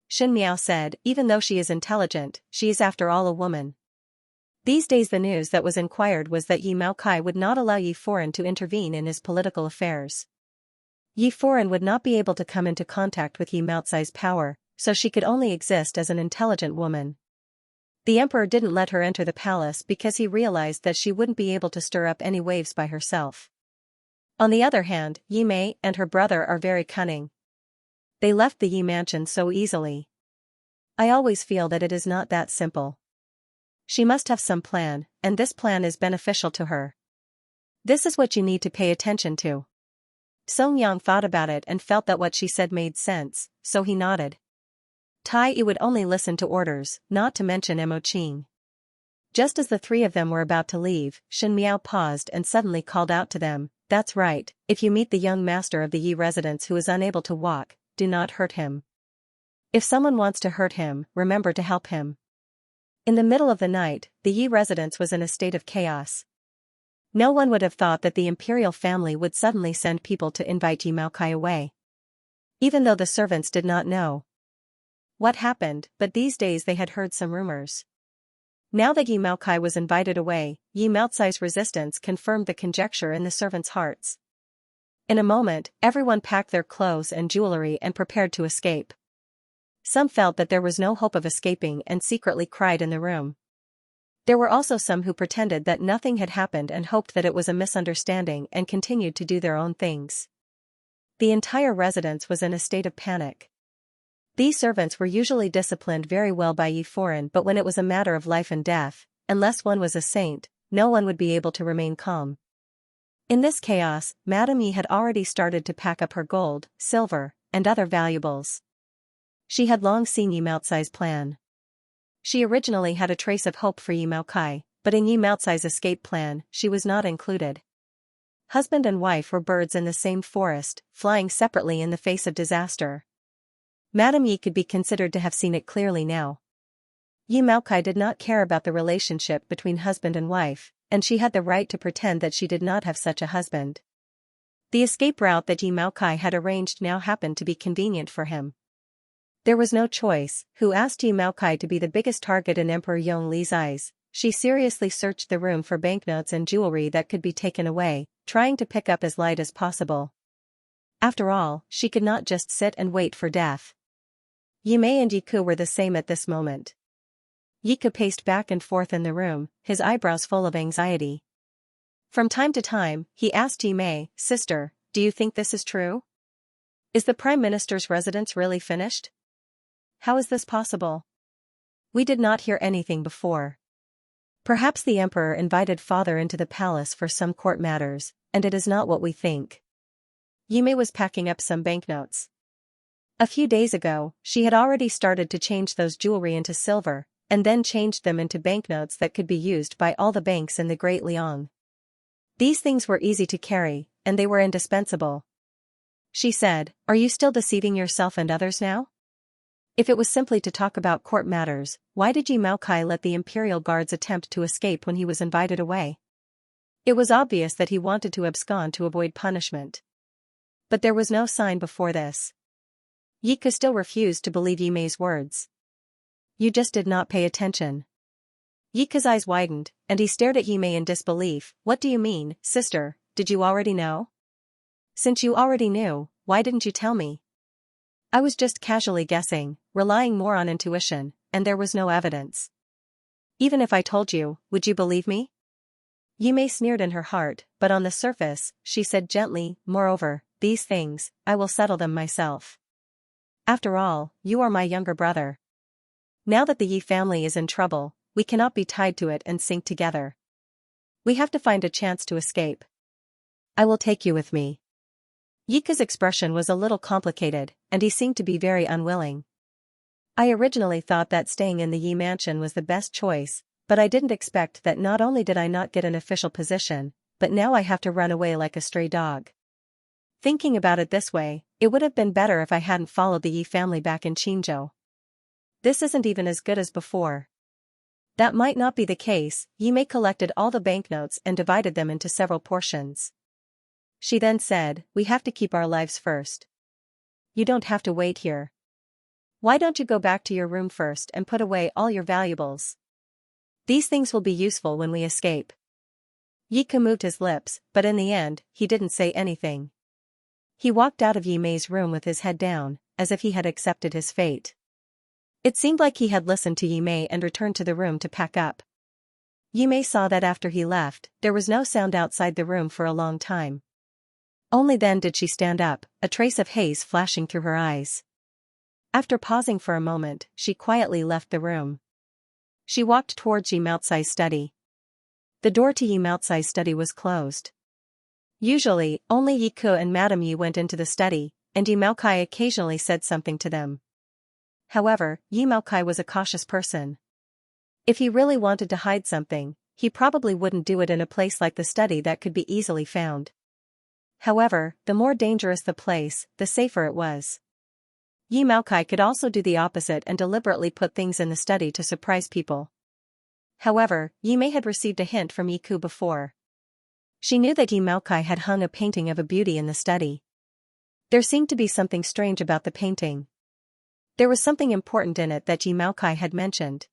Shin Miao said. "Even though she is intelligent, she is after all a woman." These days the news that was inquired was that Yi Maokai would not allow Yi Foreign to intervene in his political affairs. Yi Foreign would not be able to come into contact with Yi Maocai's power, so she could only exist as an intelligent woman. The emperor didn't let her enter the palace because he realized that she wouldn't be able to stir up any waves by herself. On the other hand, Yi Mei and her brother are very cunning. They left the Yi mansion so easily. I always feel that it is not that simple. She must have some plan, and this plan is beneficial to her. This is what you need to pay attention to. Song Yang thought about it and felt that what she said made sense, so he nodded. Tai Yi would only listen to orders, not to mention Mo Qing. Just as the three of them were about to leave, Shin Miao paused and suddenly called out to them, "That's right, if you meet the young master of the Yi residence who is unable to walk, do not hurt him. If someone wants to hurt him, remember to help him." In the middle of the night, the Yi residence was in a state of chaos. No one would have thought that the imperial family would suddenly send people to invite Yi Maokai away. Even though the servants did not know what happened, but these days they had heard some rumors. Now that Yi Maokai was invited away, Yi Maocai's resistance confirmed the conjecture in the servants' hearts. In a moment, everyone packed their clothes and jewelry and prepared to escape. Some felt that there was no hope of escaping and secretly cried in the room. There were also some who pretended that nothing had happened and hoped that it was a misunderstanding and continued to do their own things. The entire residence was in a state of panic. These servants were usually disciplined very well by Yi Foreign, but when it was a matter of life and death, unless one was a saint, no one would be able to remain calm. In this chaos, Madame Yi had already started to pack up her gold, silver, and other valuables. She had long seen Yi Maocai's plan. She originally had a trace of hope for Yi Maokai, but in Yi Maocai's escape plan, she was not included. Husband and wife were birds in the same forest, flying separately in the face of disaster. Madame Yi could be considered to have seen it clearly now. Yi Maokai did not care about the relationship between husband and wife, and she had the right to pretend that she did not have such a husband. The escape route that Yi Maokai had arranged now happened to be convenient for him. There was no choice. Who asked Yi Maokai to be the biggest target in Emperor Yongli's eyes? She seriously searched the room for banknotes and jewelry that could be taken away, trying to pick up as light as possible. After all, she could not just sit and wait for death. Yi Mei and Yiku were the same at this moment. Yiku paced back and forth in the room, his eyebrows full of anxiety. From time to time, he asked Yi Mei, "Sister, do you think this is true? Is the Prime Minister's residence really finished? How is this possible? We did not hear anything before. Perhaps the Emperor invited Father into the palace for some court matters, and it is not what we think." Yi Mei was packing up some banknotes. A few days ago, she had already started to change those jewelry into silver, and then changed them into banknotes that could be used by all the banks in the Great Liang. These things were easy to carry, and they were indispensable. She said, "Are you still deceiving yourself and others now? If it was simply to talk about court matters, why did Yi Maokai let the imperial guards attempt to escape when he was invited away? It was obvious that he wanted to abscond to avoid punishment. But there was no sign before this." Yiku still refused to believe Yi Mei's words. "You just did not pay attention." Yiku's eyes widened, and he stared at Yi Mei in disbelief. "What do you mean, sister? Did you already know? Since you already knew, why didn't you tell me?" "I was just casually guessing, relying more on intuition, and there was no evidence." "Even if I told you, would you believe me?" Yi Mei sneered in her heart, but on the surface, she said gently, "Moreover, these things, I will settle them myself. After all, you are my younger brother." Now that the Yi family is in trouble, we cannot be tied to it and sink together. We have to find a chance to escape. I will take you with me. Yika's expression was a little complicated, and he seemed to be very unwilling. I originally thought that staying in the Yi mansion was the best choice, but I didn't expect that not only did I not get an official position, but now I have to run away like a stray dog. Thinking about it this way, it would have been better if I hadn't followed the Yi family back in Qingzhou. This isn't even as good as before. That might not be the case. Yi Mei collected all the banknotes and divided them into several portions. She then said, "We have to keep our lives first. You don't have to wait here. Why don't you go back to your room first and put away all your valuables? These things will be useful when we escape." Yiku moved his lips, but in the end, he didn't say anything. He walked out of Yi Mei's room with his head down, as if he had accepted his fate. It seemed like he had listened to Yi Mei and returned to the room to pack up. Yi Mei saw that after he left, there was no sound outside the room for a long time. Only then did she stand up, a trace of haze flashing through her eyes. After pausing for a moment, she quietly left the room. She walked towards Yi Maocai's study. The door to Yi Maocai's study was closed. Usually, only Yi Ke and Madame Yi went into the study, and Yi Maocai occasionally said something to them. However, Yi Maocai was a cautious person. If he really wanted to hide something, he probably wouldn't do it in a place like the study that could be easily found. However, the more dangerous the place, the safer it was. Yi Maocai could also do the opposite and deliberately put things in the study to surprise people. However, Yi Mei had received a hint from Yi Ku before. She knew that Yi Maocai had hung a painting of a beauty in the study. There seemed to be something strange about the painting. There was something important in it that Yi Maocai had mentioned.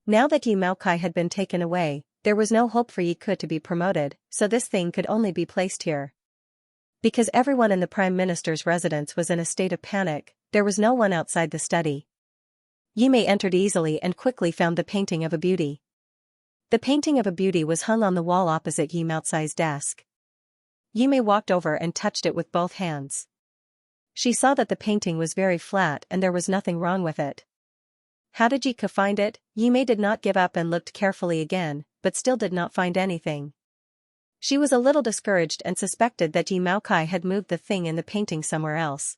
Now that Yi Maocai had been taken away, there was no hope for Yi Ke to be promoted, so this thing could only be placed here. Because everyone in the Prime Minister's residence was in a state of panic, there was no one outside the study. Yi Mei entered easily and quickly found the painting of a beauty. The painting of a beauty was hung on the wall opposite Yi Maocai's desk. Yi Mei walked over and touched it with both hands. She saw that the painting was very flat and there was nothing wrong with it. How did Yi Ke find it? Yi Mei did not give up and looked carefully again, but still did not find anything. She was a little discouraged and suspected that Yi Maocai had moved the thing in the painting somewhere else.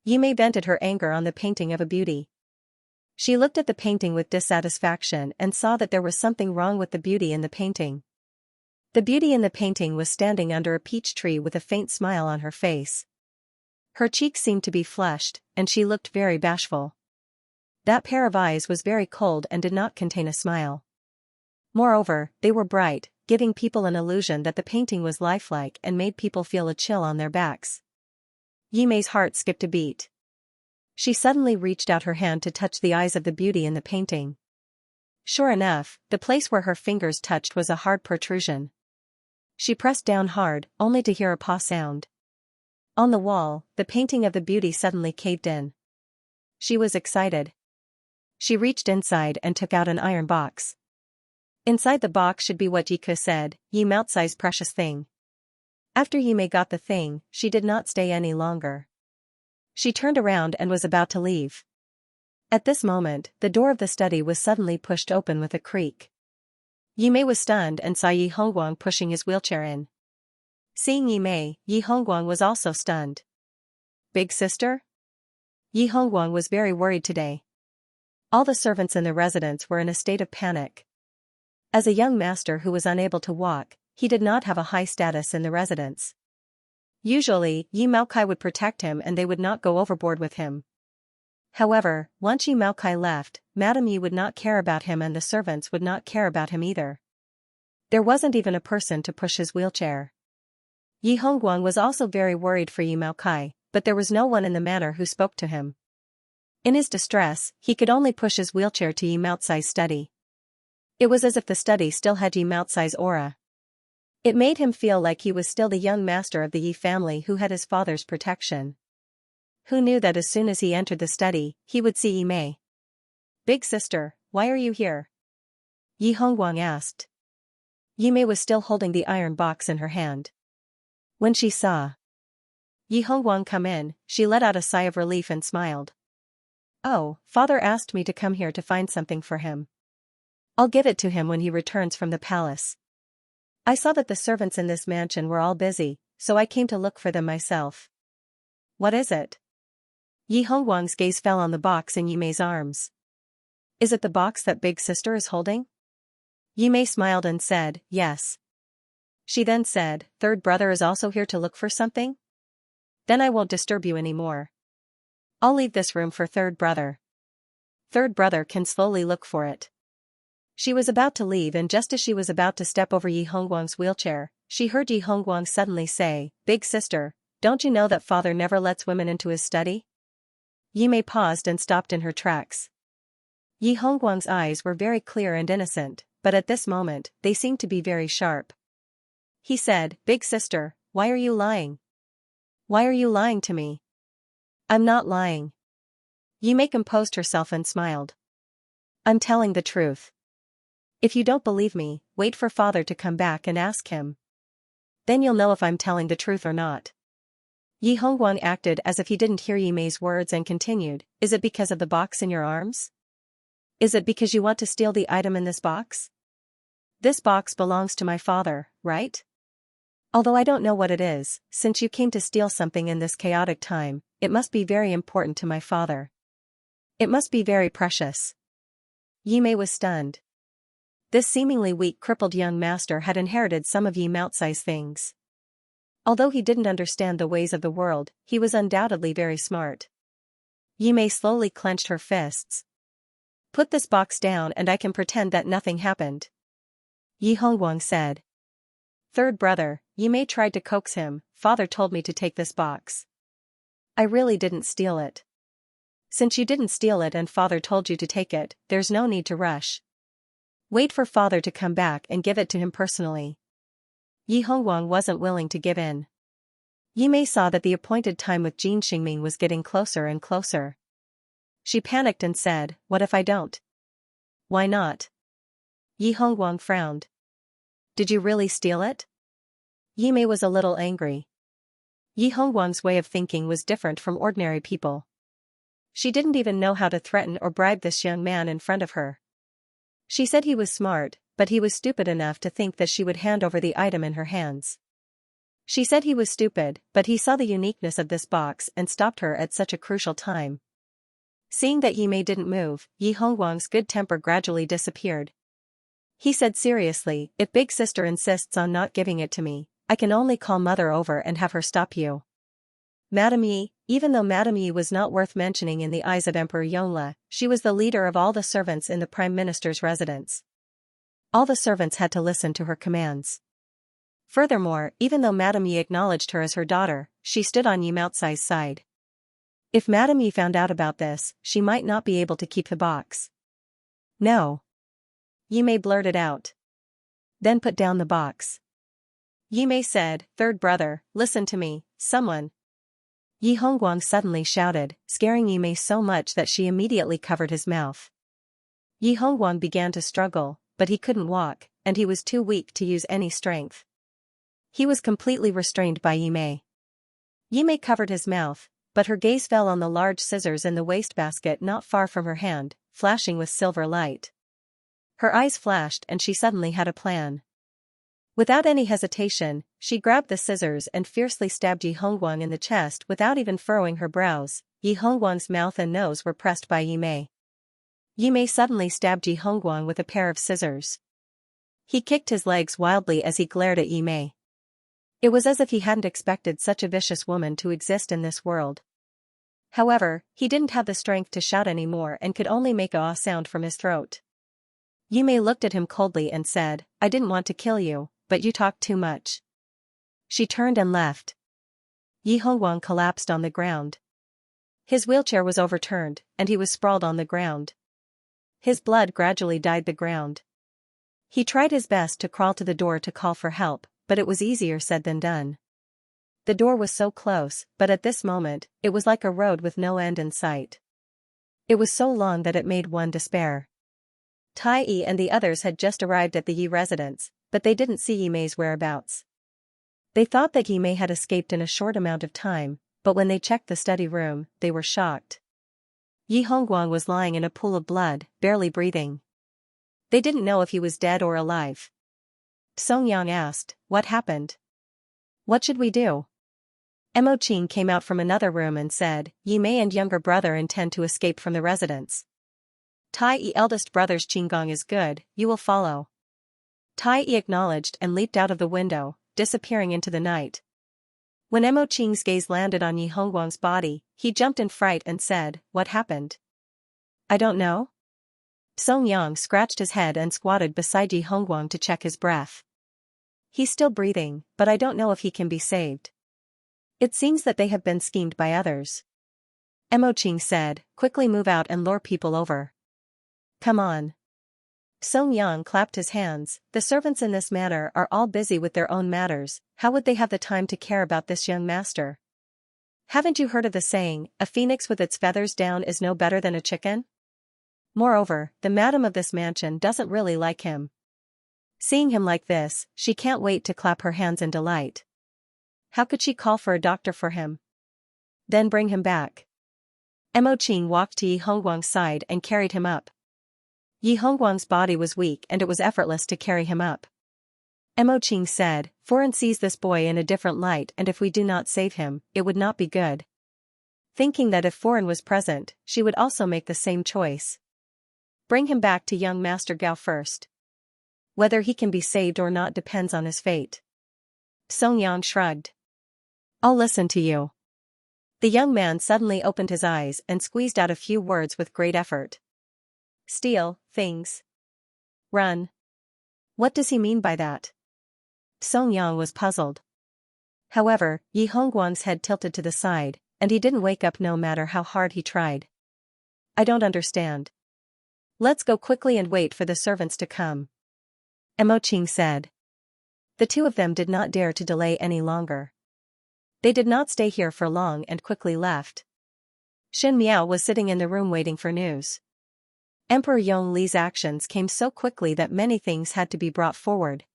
Yi Mei vented her anger on the painting of a beauty. She looked at the painting with dissatisfaction and saw that there was something wrong with the beauty in the painting. The beauty in the painting was standing under a peach tree with a faint smile on her face. Her cheeks seemed to be flushed, and she looked very bashful. That pair of eyes was very cold and did not contain a smile. Moreover, they were bright, giving people an illusion that the painting was lifelike and made people feel a chill on their backs. Yi Mei's heart skipped a beat. She suddenly reached out her hand to touch the eyes of the beauty in the painting. Sure enough, the place where her fingers touched was a hard protrusion. She pressed down hard, only to hear a paw sound. On the wall, the painting of the beauty suddenly caved in. She was excited. She reached inside and took out an iron box. Inside the box should be what Yi Ke said, Yi Maocai's precious thing. After Yi Mei got the thing, she did not stay any longer. She turned around and was about to leave. At this moment, the door of the study was suddenly pushed open with a creak. Yi Mei was stunned and saw Yi Hongguang pushing his wheelchair in. Seeing Yi Mei, Yi Hongguang was also stunned. Big sister? Yi Hongguang was very worried today. All the servants in the residence were in a state of panic. As a young master who was unable to walk, he did not have a high status in the residence. Usually, Yi Maocai would protect him and they would not go overboard with him. However, once Yi Maocai left, Madame Yi would not care about him and the servants would not care about him either. There wasn't even a person to push his wheelchair. Yi Hongguang was also very worried for Yi Maocai, but there was no one in the manor who spoke to him. In his distress, he could only push his wheelchair to Yi Maocai's study. It was as if the study still had Yi Maocai's aura. It made him feel like he was still the young master of the Yi family who had his father's protection. Who knew that as soon as he entered the study, he would see Yi Mei? Big sister, why are you here? Yi Hongguang asked. Yi Mei was still holding the iron box in her hand. When she saw Yi Hongguang come in, she let out a sigh of relief and smiled. Oh, father asked me to come here to find something for him. I'll give it to him when he returns from the palace. I saw that the servants in this mansion were all busy, so I came to look for them myself. What is it? Yi Hongguang's gaze fell on the box in Yimei's arms. Is it the box that big sister is holding? Yimei smiled and said, yes. She then said, third brother is also here to look for something? Then I won't disturb you anymore. I'll leave this room for third brother. Third brother can slowly look for it. She was about to leave, and just as she was about to step over Yi Hongguang's wheelchair, she heard Yi Hongguang suddenly say, big sister, don't you know that father never lets women into his study? Yimei paused and stopped in her tracks. Yi Hongguang's eyes were very clear and innocent, but at this moment, they seemed to be very sharp. He said, big sister, why are you lying? Why are you lying to me? I'm not lying. Yimei composed herself and smiled. I'm telling the truth. If you don't believe me, wait for father to come back and ask him. Then you'll know if I'm telling the truth or not. Yi Hongguang acted as if he didn't hear Yimei's words and continued, is it because of the box in your arms? Is it because you want to steal the item in this box? This box belongs to my father, right? Although I don't know what it is, since you came to steal something in this chaotic time, it must be very important to my father. It must be very precious. Yimei was stunned. This seemingly weak, crippled young master had inherited some of Yi Maocai's things. Although he didn't understand the ways of the world, he was undoubtedly very smart. Yimei slowly clenched her fists. Put this box down and I can pretend that nothing happened. Yi Hongguang said. Third brother, Yimei tried to coax him, father told me to take this box. I really didn't steal it. Since you didn't steal it and father told you to take it, there's no need to rush. Wait for father to come back and give it to him personally. Yi Hongguang wasn't willing to give in. Yimei saw that the appointed time with Jin Xingming was getting closer and closer. She panicked and said, what if I don't? Why not? Yi Hongguang frowned. Did you really steal it? Yimei was a little angry. Yi Hongguang's way of thinking was different from ordinary people. She didn't even know how to threaten or bribe this young man in front of her. She said he was smart, but he was stupid enough to think that she would hand over the item in her hands. She said he was stupid, but he saw the uniqueness of this box and stopped her at such a crucial time. Seeing that Yimei didn't move, Yi Hongguang's good temper gradually disappeared. He said seriously, if big sister insists on not giving it to me, I can only call mother over and have her stop you. Madame Yi, even though Madame Yi was not worth mentioning in the eyes of Emperor Yongle, she was the leader of all the servants in the Prime Minister's residence. All the servants had to listen to her commands. Furthermore, even though Madame Yi acknowledged her as her daughter, she stood on Yi Maocai's side. If Madame Yi found out about this, she might not be able to keep the box. No. Yimei blurted out. Then put down the box. Yimei said, third brother, listen to me, someone. Yi Hongguang suddenly shouted, scaring Yimei so much that she immediately covered his mouth. Yi Hongguang began to struggle, but he couldn't walk, and he was too weak to use any strength. He was completely restrained by Yimei. Yimei covered his mouth, but her gaze fell on the large scissors in the wastebasket not far from her hand, flashing with silver light. Her eyes flashed and she suddenly had a plan. Without any hesitation, she grabbed the scissors and fiercely stabbed Yi Hongguang in the chest without even furrowing her brows. Yi Hongguang's mouth and nose were pressed by Yimei. Yimei suddenly stabbed Yi Hongguang with a pair of scissors. He kicked his legs wildly as he glared at Yimei. It was as if he hadn't expected such a vicious woman to exist in this world. However, he didn't have the strength to shout anymore and could only make a "ah" sound from his throat. Yimei looked at him coldly and said, I didn't want to kill you, but you talked too much. She turned and left. Yi Hongguang collapsed on the ground. His wheelchair was overturned, and he was sprawled on the ground. His blood gradually dyed the ground. He tried his best to crawl to the door to call for help, but it was easier said than done. The door was so close, but at this moment, it was like a road with no end in sight. It was so long that it made one despair. Tai Yi and the others had just arrived at the Yi residence, but they didn't see Yimei's whereabouts. They thought that Yimei had escaped in a short amount of time, but when they checked the study room, they were shocked. Yi Hongguang was lying in a pool of blood, barely breathing. They didn't know if he was dead or alive. Song Yang asked, "What happened? What should we do?" Mo Qing came out from another room and said, "Yi Mei and younger brother intend to escape from the residence. Tai Yi eldest brother's Qinggong is good, you will follow." Tai Yi acknowledged and leaped out of the window, disappearing into the night. When Mo Qing's gaze landed on Yi Hongguang's body, he jumped in fright and said, "What happened?" "I don't know." Song Yang scratched his head and squatted beside Yi Hongguang to check his breath. "He's still breathing, but I don't know if he can be saved. It seems that they have been schemed by others." Mo Qing said, "Quickly move out and lure people over. Come on." Song Yang clapped his hands. "The servants in this manor are all busy with their own matters, how would they have the time to care about this young master? Haven't you heard of the saying, a phoenix with its feathers down is no better than a chicken? Moreover, the madam of this mansion doesn't really like him. Seeing him like this, she can't wait to clap her hands in delight. How could she call for a doctor for him? Then bring him back." Mo Qing walked to Yi Hongguang's side and carried him up. Yi Hongguang's body was weak and it was effortless to carry him up. Mo Qing said, "Foreign sees this boy in a different light, and if we do not save him, it would not be good." Thinking that if Foreign was present, she would also make the same choice. "Bring him back to young Master Gao first. Whether he can be saved or not depends on his fate." Song Yang shrugged. "I'll listen to you." The young man suddenly opened his eyes and squeezed out a few words with great effort. "Steal things. Run. What does he mean by that?" Song Yang was puzzled. However, Yi Hongguang's head tilted to the side, and he didn't wake up no matter how hard he tried. "I don't understand. Let's go quickly and wait for the servants to come," Mo Qing said. The two of them did not dare to delay any longer. They did not stay here for long and quickly left. Shen Miao was sitting in the room waiting for news. Emperor Yongli's actions came so quickly that many things had to be brought forward.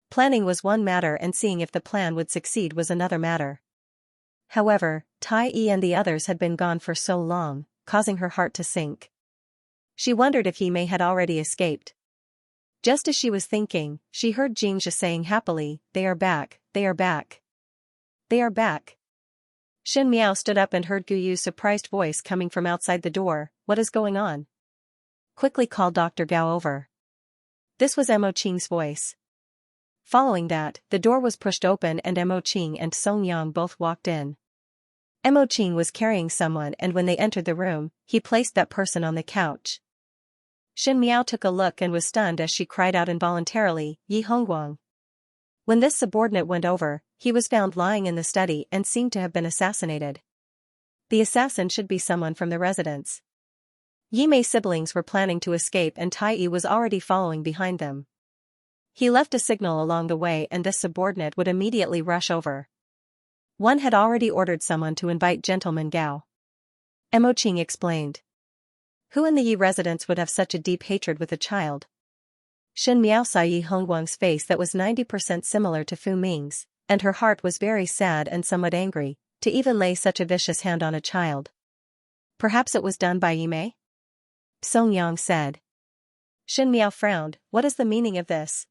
Planning was one matter and seeing if the plan would succeed was another matter. However, Tai Yi and the others had been gone for so long, causing her heart to sink. She wondered if Yi Mei had already escaped. Just as she was thinking, she heard Xianxia saying happily, "They are back, they are back. They are back." Shen Miao stood up and heard Gu Yu's surprised voice coming from outside the door. "What is going on? Quickly call Dr. Gao over." This was Mo Qing's voice. Following that, the door was pushed open and Mo Qing and Song Yang both walked in. Mo Qing was carrying someone and when they entered the room, he placed that person on the couch. Shen Miao took a look and was stunned as she cried out involuntarily, "Yi Hongguang." When this subordinate went over, he was found lying in the study and seemed to have been assassinated. The assassin should be someone from the residence. Yi Mei's siblings were planning to escape and Tai Yi was already following behind them. He left a signal along the way and this subordinate would immediately rush over. One had already ordered someone to invite Gentleman Gao. Mo Qing explained. Who in the Yi residence would have such a deep hatred with a child? Shen Miao saw Yi Hongguang's face that was 90% similar to Fu Ming's, and her heart was very sad and somewhat angry, to even lay such a vicious hand on a child. Perhaps it was done by Yi Mei? Song Yang said. Shen Miao frowned. What is the meaning of this?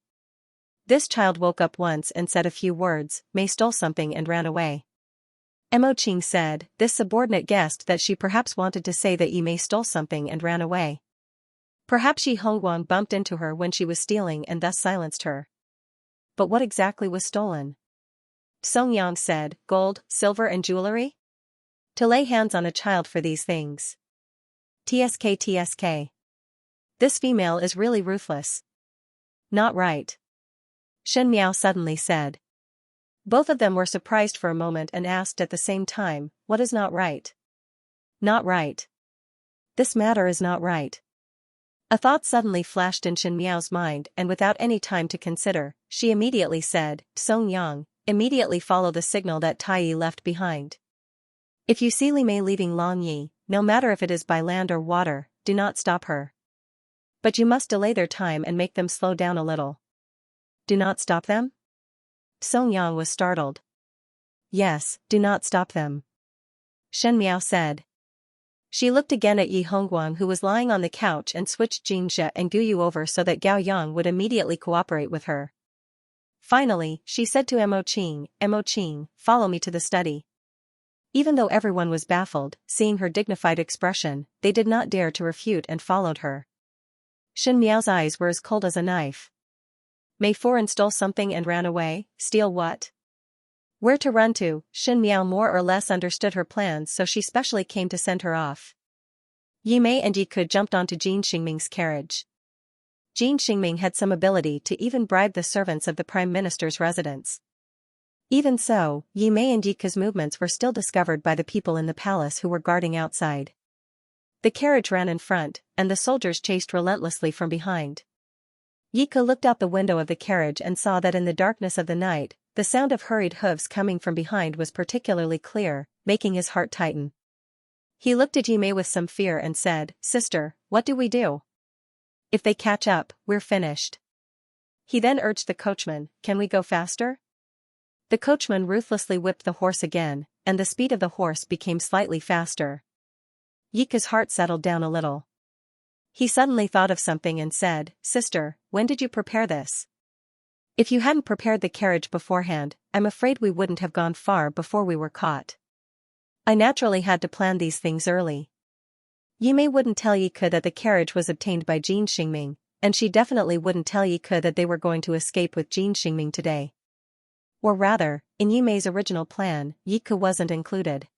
This child woke up once and said a few words, Mei stole something and ran away. Mo Qing said, this subordinate guessed that she perhaps wanted to say that Yi Mei stole something and ran away. Perhaps Yi Hongguang bumped into her when she was stealing and thus silenced her. But what exactly was stolen? Song Yang said, gold, silver and jewelry? To lay hands on a child for these things. TSK. This female is really ruthless. Not right. Shen Miao suddenly said. Both of them were surprised for a moment and asked at the same time, what is not right? Not right. This matter is not right. A thought suddenly flashed in Shen Miao's mind and without any time to consider, she immediately said, Song Yang, immediately follow the signal that Tai Yi left behind. If you see Li Mei leaving Long Yi, no matter if it is by land or water, do not stop her. But you must delay their time and make them slow down a little. Do not stop them? Song Yang was startled. Yes, do not stop them. Shen Miao said. She looked again at Yi Hongguang, who was lying on the couch, and switched Xianxia and Guyu over so that Gao Yang would immediately cooperate with her. Finally, she said to Mo Qing, follow me to the study. Even though everyone was baffled, seeing her dignified expression, they did not dare to refute and followed her. Shen Miao's eyes were as cold as a knife. Mei Foran stole something and ran away. Steal what? Where to run to? Shen Miao more or less understood her plans, so she specially came to send her off. Yi Mei and Yi Ke jumped onto Jin Xingming's carriage. Jin Xingming had some ability to even bribe the servants of the Prime Minister's residence. Even so, Yi Mei and Yi Ke's movements were still discovered by the people in the palace who were guarding outside. The carriage ran in front, and the soldiers chased relentlessly from behind. Yi Ke looked out the window of the carriage and saw that in the darkness of the night, the sound of hurried hooves coming from behind was particularly clear, making his heart tighten. He looked at Yi Mei with some fear and said, "Sister, what do we do? If they catch up, we're finished." He then urged the coachman, "Can we go faster?" The coachman ruthlessly whipped the horse again, and the speed of the horse became slightly faster. Yi Ke's heart settled down a little. He suddenly thought of something and said, "Sister, when did you prepare this? If you hadn't prepared the carriage beforehand, I'm afraid we wouldn't have gone far before we were caught. I naturally had to plan these things early." Yi Mei wouldn't tell Yi Ke that the carriage was obtained by Jin Xingming, and she definitely wouldn't tell Yi Ke that they were going to escape with Jin Xingming today. Or rather, in Yi Mei's original plan, Yi Ke wasn't included.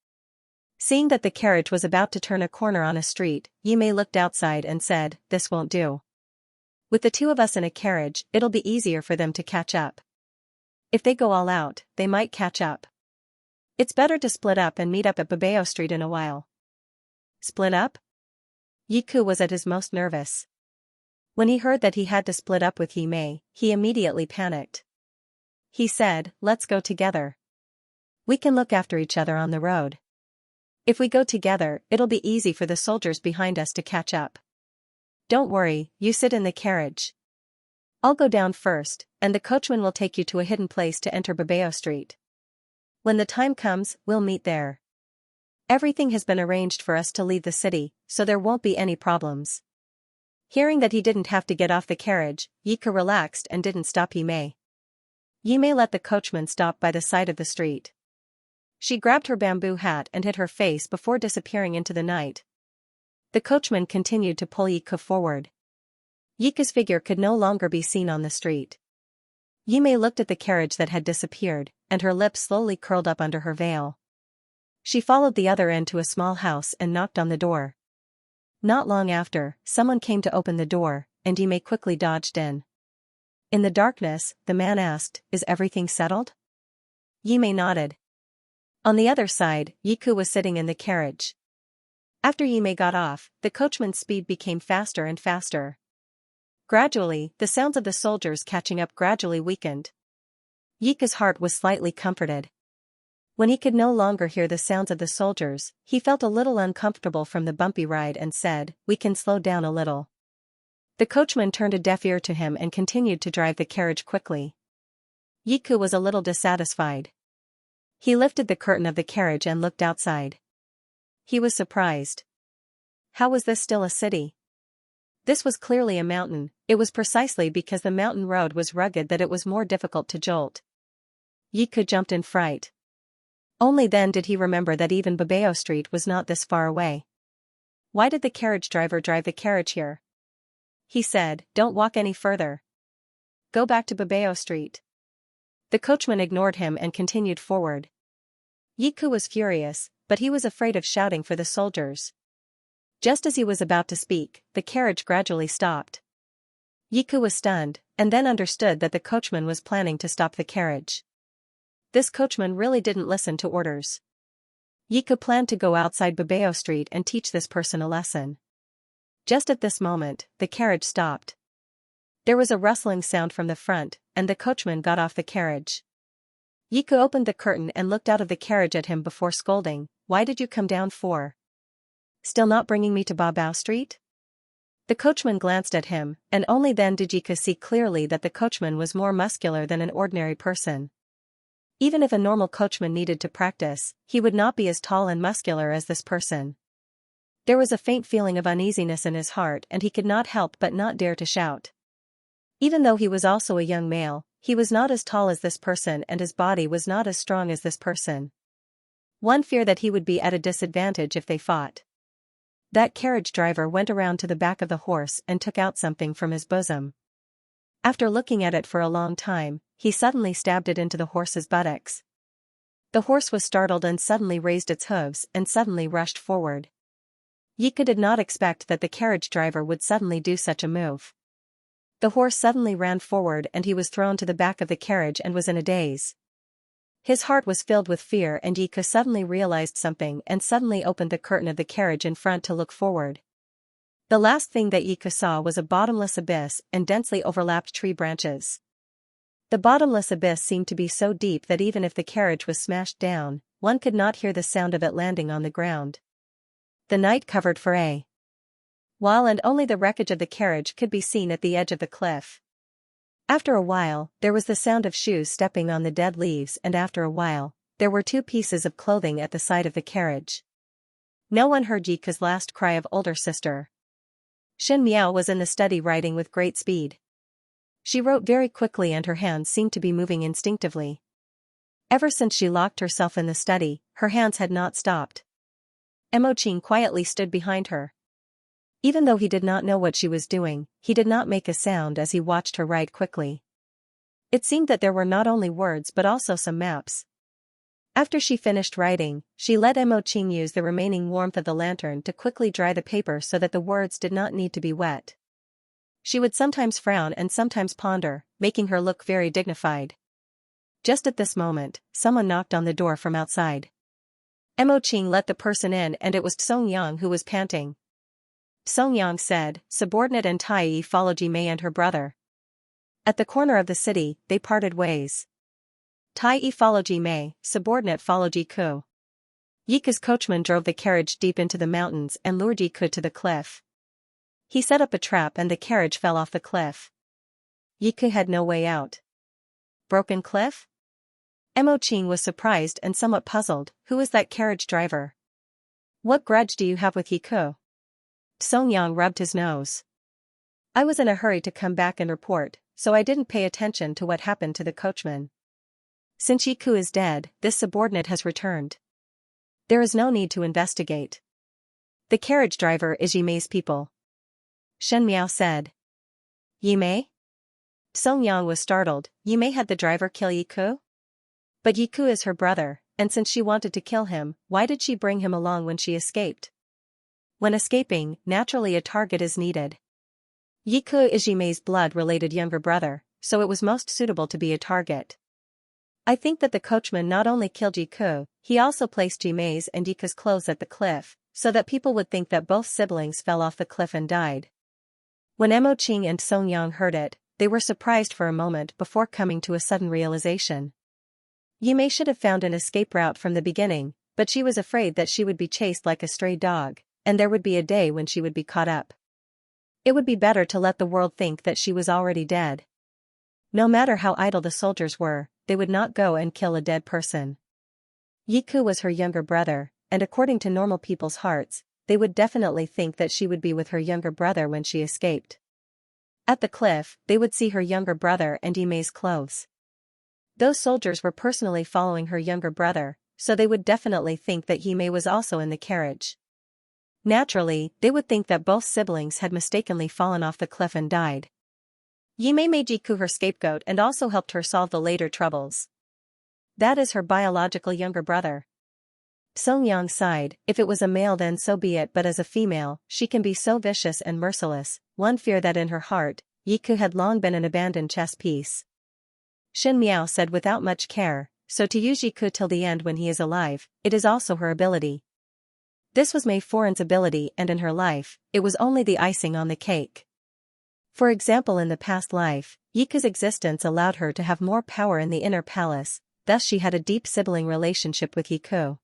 Seeing that the carriage was about to turn a corner on a street, Yi Mei looked outside and said, "This won't do. With the two of us in a carriage, it'll be easier for them to catch up. If they go all out, they might catch up. It's better to split up and meet up at Babao Street in a while." Split up? Yi Ke was at his most nervous. When he heard that he had to split up with Yi Mei, he immediately panicked. He said, "Let's go together. We can look after each other on the road. If we go together, it'll be easy for the soldiers behind us to catch up. Don't worry, you sit in the carriage. I'll go down first, and the coachman will take you to a hidden place to enter Babao Street. When the time comes, we'll meet there. Everything has been arranged for us to leave the city, so there won't be any problems." Hearing that he didn't have to get off the carriage, Yi Ke relaxed and didn't stop Yi Mei. Yi Mei let the coachman stop by the side of the street. She grabbed her bamboo hat and hid her face before disappearing into the night. The coachman continued to pull Yi Ke forward. Yi Ke's figure could no longer be seen on the street. Yi Mei looked at the carriage that had disappeared, and her lips slowly curled up under her veil. She followed the other end to a small house and knocked on the door. Not long after, someone came to open the door, and Yi Mei quickly dodged in. In the darkness, the man asked, "Is everything settled?" Yi Mei nodded. On the other side, Yi Ke was sitting in the carriage. After Yi Mei got off, the coachman's speed became faster and faster. Gradually, the sounds of the soldiers catching up gradually weakened. Yi Ke's heart was slightly comforted. When he could no longer hear the sounds of the soldiers, he felt a little uncomfortable from the bumpy ride and said, "We can slow down a little." The coachman turned a deaf ear to him and continued to drive the carriage quickly. Yi Ke was a little dissatisfied. He lifted the curtain of the carriage and looked outside. He was surprised. How was this still a city? This was clearly a mountain. It was precisely because the mountain road was rugged that it was more difficult to jolt. Yi Ke jumped in fright. Only then did he remember that even Babao Street was not this far away. Why did the carriage driver drive the carriage here? He said, "Don't walk any further. Go back to Babao Street." The coachman ignored him and continued forward. Yi Ke was furious, but he was afraid of shouting for the soldiers. Just as he was about to speak, the carriage gradually stopped. Yi Ke was stunned, and then understood that the coachman was planning to stop the carriage. This coachman really didn't listen to orders. Yi Ke planned to go outside Babao Street and teach this person a lesson. Just at this moment, the carriage stopped. There was a rustling sound from the front, and the coachman got off the carriage. Yi Ke opened the curtain and looked out of the carriage at him before scolding, "Why did you come down for? Still not bringing me to Babao Street?" The coachman glanced at him, and only then did Yi Ke see clearly that the coachman was more muscular than an ordinary person. Even if a normal coachman needed to practice, he would not be as tall and muscular as this person. There was a faint feeling of uneasiness in his heart and he could not help but not dare to shout. Even though he was also a young male, he was not as tall as this person and his body was not as strong as this person. One feared that he would be at a disadvantage if they fought. That carriage driver went around to the back of the horse and took out something from his bosom. After looking at it for a long time, he suddenly stabbed it into the horse's buttocks. The horse was startled and suddenly raised its hooves and suddenly rushed forward. Yiku did not expect that the carriage driver would suddenly do such a move. The horse suddenly ran forward and he was thrown to the back of the carriage and was in a daze. His heart was filled with fear and Yiku suddenly realized something and suddenly opened the curtain of the carriage in front to look forward. The last thing that Yiku saw was a bottomless abyss and densely overlapped tree branches. The bottomless abyss seemed to be so deep that even if the carriage was smashed down, one could not hear the sound of it landing on the ground. The night covered for a while and only the wreckage of the carriage could be seen at the edge of the cliff. After a while, there was the sound of shoes stepping on the dead leaves and after a while, there were 2 pieces of clothing at the side of the carriage. No one heard Yiku's last cry of older sister. Xianxia was in the study writing with great speed. She wrote very quickly and her hands seemed to be moving instinctively. Ever since she locked herself in the study, her hands had not stopped. Emoching quietly stood behind her. Even though he did not know what she was doing, he did not make a sound as he watched her write quickly. It seemed that there were not only words but also some maps. After she finished writing, she let Emoching use the remaining warmth of the lantern to quickly dry the paper so that the words did not need to be wet. She would sometimes frown and sometimes ponder, making her look very dignified. Just at this moment, someone knocked on the door from outside. Emoching let the person in and it was Xianxia who was panting. Xianxia said, subordinate and Tai followed Jimei and her brother. At the corner of the city, they parted ways. Tai followed Jimei, subordinate followed Yiku. Yiku's coachman drove the carriage deep into the mountains and lured Yiku to the cliff. He set up a trap and the carriage fell off the cliff. Yiku had no way out. Broken cliff? Emoching was surprised and somewhat puzzled. Who is that carriage driver? What grudge do you have with Yiku? Xianxia rubbed his nose. I was in a hurry to come back and report, so I didn't pay attention to what happened to the coachman. Since Yiku is dead, this subordinate has returned. There is no need to investigate. The carriage driver is Yimei's people. Xianxia said. Yimei? Xianxia was startled. Yimei had the driver kill Yiku? But Yiku is her brother, and since she wanted to kill him, why did she bring him along when she escaped? When escaping, naturally a target is needed. Yiku is Yimei's blood-related younger brother, so it was most suitable to be a target. I think that the coachman not only killed Yiku, he also placed Yimei's and Yiku's clothes at the cliff, so that people would think that both siblings fell off the cliff and died. When Emoching and Xianxia heard it, they were surprised for a moment before coming to a sudden realization. Yimei should have found an escape route from the beginning, but she was afraid that she would be chased like a stray dog, and there would be a day when she would be caught up. It would be better to let the world think that she was already dead. No matter how idle the soldiers were, they would not go and kill a dead person. Yiku was her younger brother, and according to normal people's hearts, they would definitely think that she would be with her younger brother when she escaped. At the cliff, they would see her younger brother and Yimei's clothes. Those soldiers were personally following her younger brother, so they would definitely think that Yimei was also in the carriage. Naturally, they would think that both siblings had mistakenly fallen off the cliff and died. Yimei made Yiku her scapegoat and also helped her solve the later troubles. That is her biological younger brother. Xianxia sighed. If it was a male then so be it, but as a female, she can be so vicious and merciless. One feared that in her heart, Yiku had long been an abandoned chess piece. Xianxia said without much care, so to use Yiku till the end when he is alive, it is also her ability. This was Mei Foran's ability and in her life, it was only the icing on the cake. For example, in the past life, Yiku's existence allowed her to have more power in the inner palace, thus she had a deep sibling relationship with Yiku.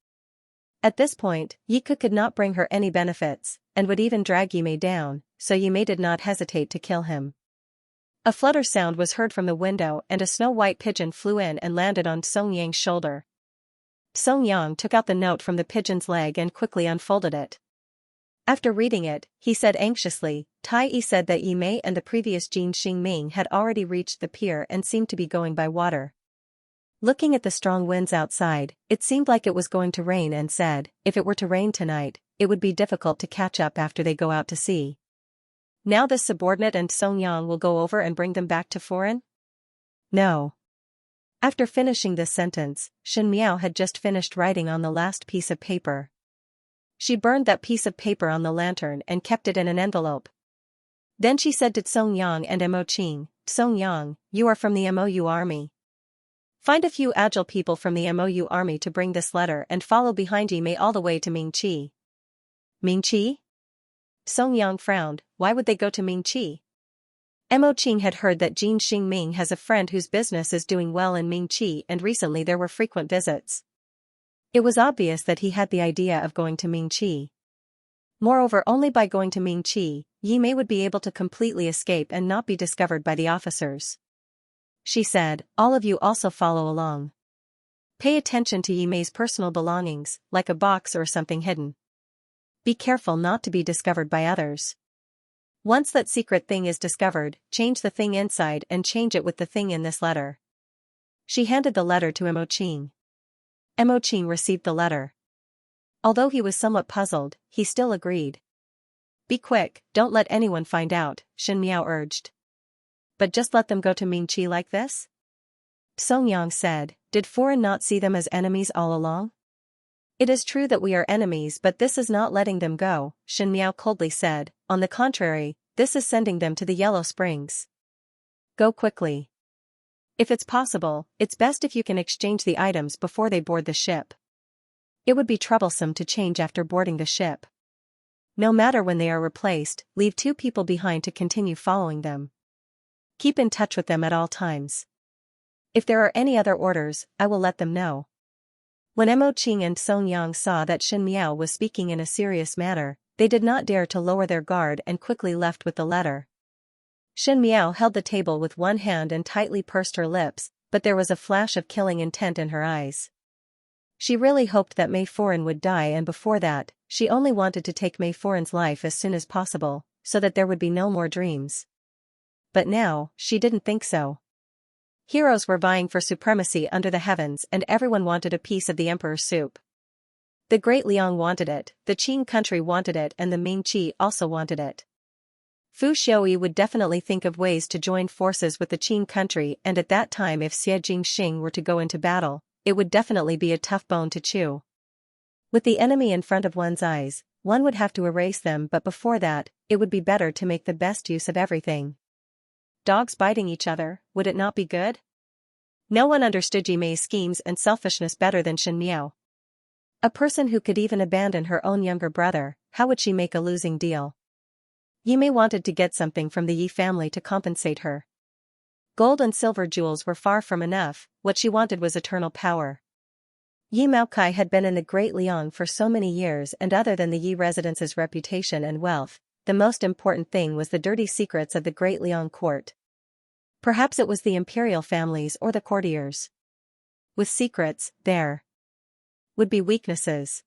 At this point, Yiku could not bring her any benefits, and would even drag Yimei down, so Yimei did not hesitate to kill him. A flutter sound was heard from the window and a snow-white pigeon flew in and landed on Xianxia's shoulder. Xianxia took out the note from the pigeon's leg and quickly unfolded it. After reading it, he said anxiously, Tai Yi said that Yi Mei and the previous Jin Xingming had already reached the pier and seemed to be going by water. Looking at the strong winds outside, it seemed like it was going to rain and said, if it were to rain tonight, it would be difficult to catch up after they go out to sea. Now this subordinate and Song Yang will go over and bring them back to foreign? No. After finishing this sentence, Shen Miao had just finished writing on the last piece of paper. She burned that piece of paper on the lantern and kept it in an envelope. Then she said to Song Yang and Mo Qing, Song Yang, you are from the MOU army. Find a few agile people from the MOU army to bring this letter and follow behind Yi Mei all the way to Mingqi. Mingqi? Song Yang frowned, why would they go to Mingqi? Mo Qing had heard that Jin Xingming has a friend whose business is doing well in Mingqi and recently there were frequent visits. It was obvious that he had the idea of going to Mingqi. Moreover, only by going to Mingqi, Yi Mei would be able to completely escape and not be discovered by the officers. She said, all of you also follow along. Pay attention to Yi Mei's personal belongings, like a box or something hidden. Be careful not to be discovered by others. Once that secret thing is discovered, change the thing inside and change it with the thing in this letter. She handed the letter to Mo Qing. Mo Qing received the letter. Although he was somewhat puzzled, he still agreed. Be quick, don't let anyone find out, Shen Miao urged. But just let them go to Mingqi like this? Song Yang said, did foreign not see them as enemies all along? It is true that we are enemies, but this is not letting them go, Shen Miao coldly said, on the contrary, this is sending them to the Yellow Springs. Go quickly. If it's possible, it's best if you can exchange the items before they board the ship. It would be troublesome to change after boarding the ship. No matter when they are replaced, leave 2 people behind to continue following them. Keep in touch with them at all times. If there are any other orders, I will let them know. When Mo Qing and Song Yang saw that Shen Miao was speaking in a serious manner, they did not dare to lower their guard and quickly left with the letter. Shen Miao held the table with one hand and tightly pursed her lips, but there was a flash of killing intent in her eyes. She really hoped that Mei Foreign would die, and before that, she only wanted to take Mei Foreign's life as soon as possible, so that there would be no more dreams. But now, she didn't think so. Heroes were vying for supremacy under the heavens and everyone wanted a piece of the emperor's soup. The Great Liang wanted it, the Qing country wanted it, and the Mingqi also wanted it. Fu Xiaoyi would definitely think of ways to join forces with the Qing country, and at that time if Xie Jingxing were to go into battle, it would definitely be a tough bone to chew. With the enemy in front of one's eyes, one would have to erase them, but before that, it would be better to make the best use of everything. Dogs biting each other, would it not be good? No one understood Yi Mei's schemes and selfishness better than Shen Miao. A person who could even abandon her own younger brother, how would she make a losing deal? Yi Mei wanted to get something from the Yi family to compensate her. Gold and silver jewels were far from enough, what she wanted was eternal power. Yi Maokai had been in the Great Liang for so many years, and other than the Yi residence's reputation and wealth, the most important thing was the dirty secrets of the Great Liang court. Perhaps it was the imperial families or the courtiers. With secrets, there would be weaknesses.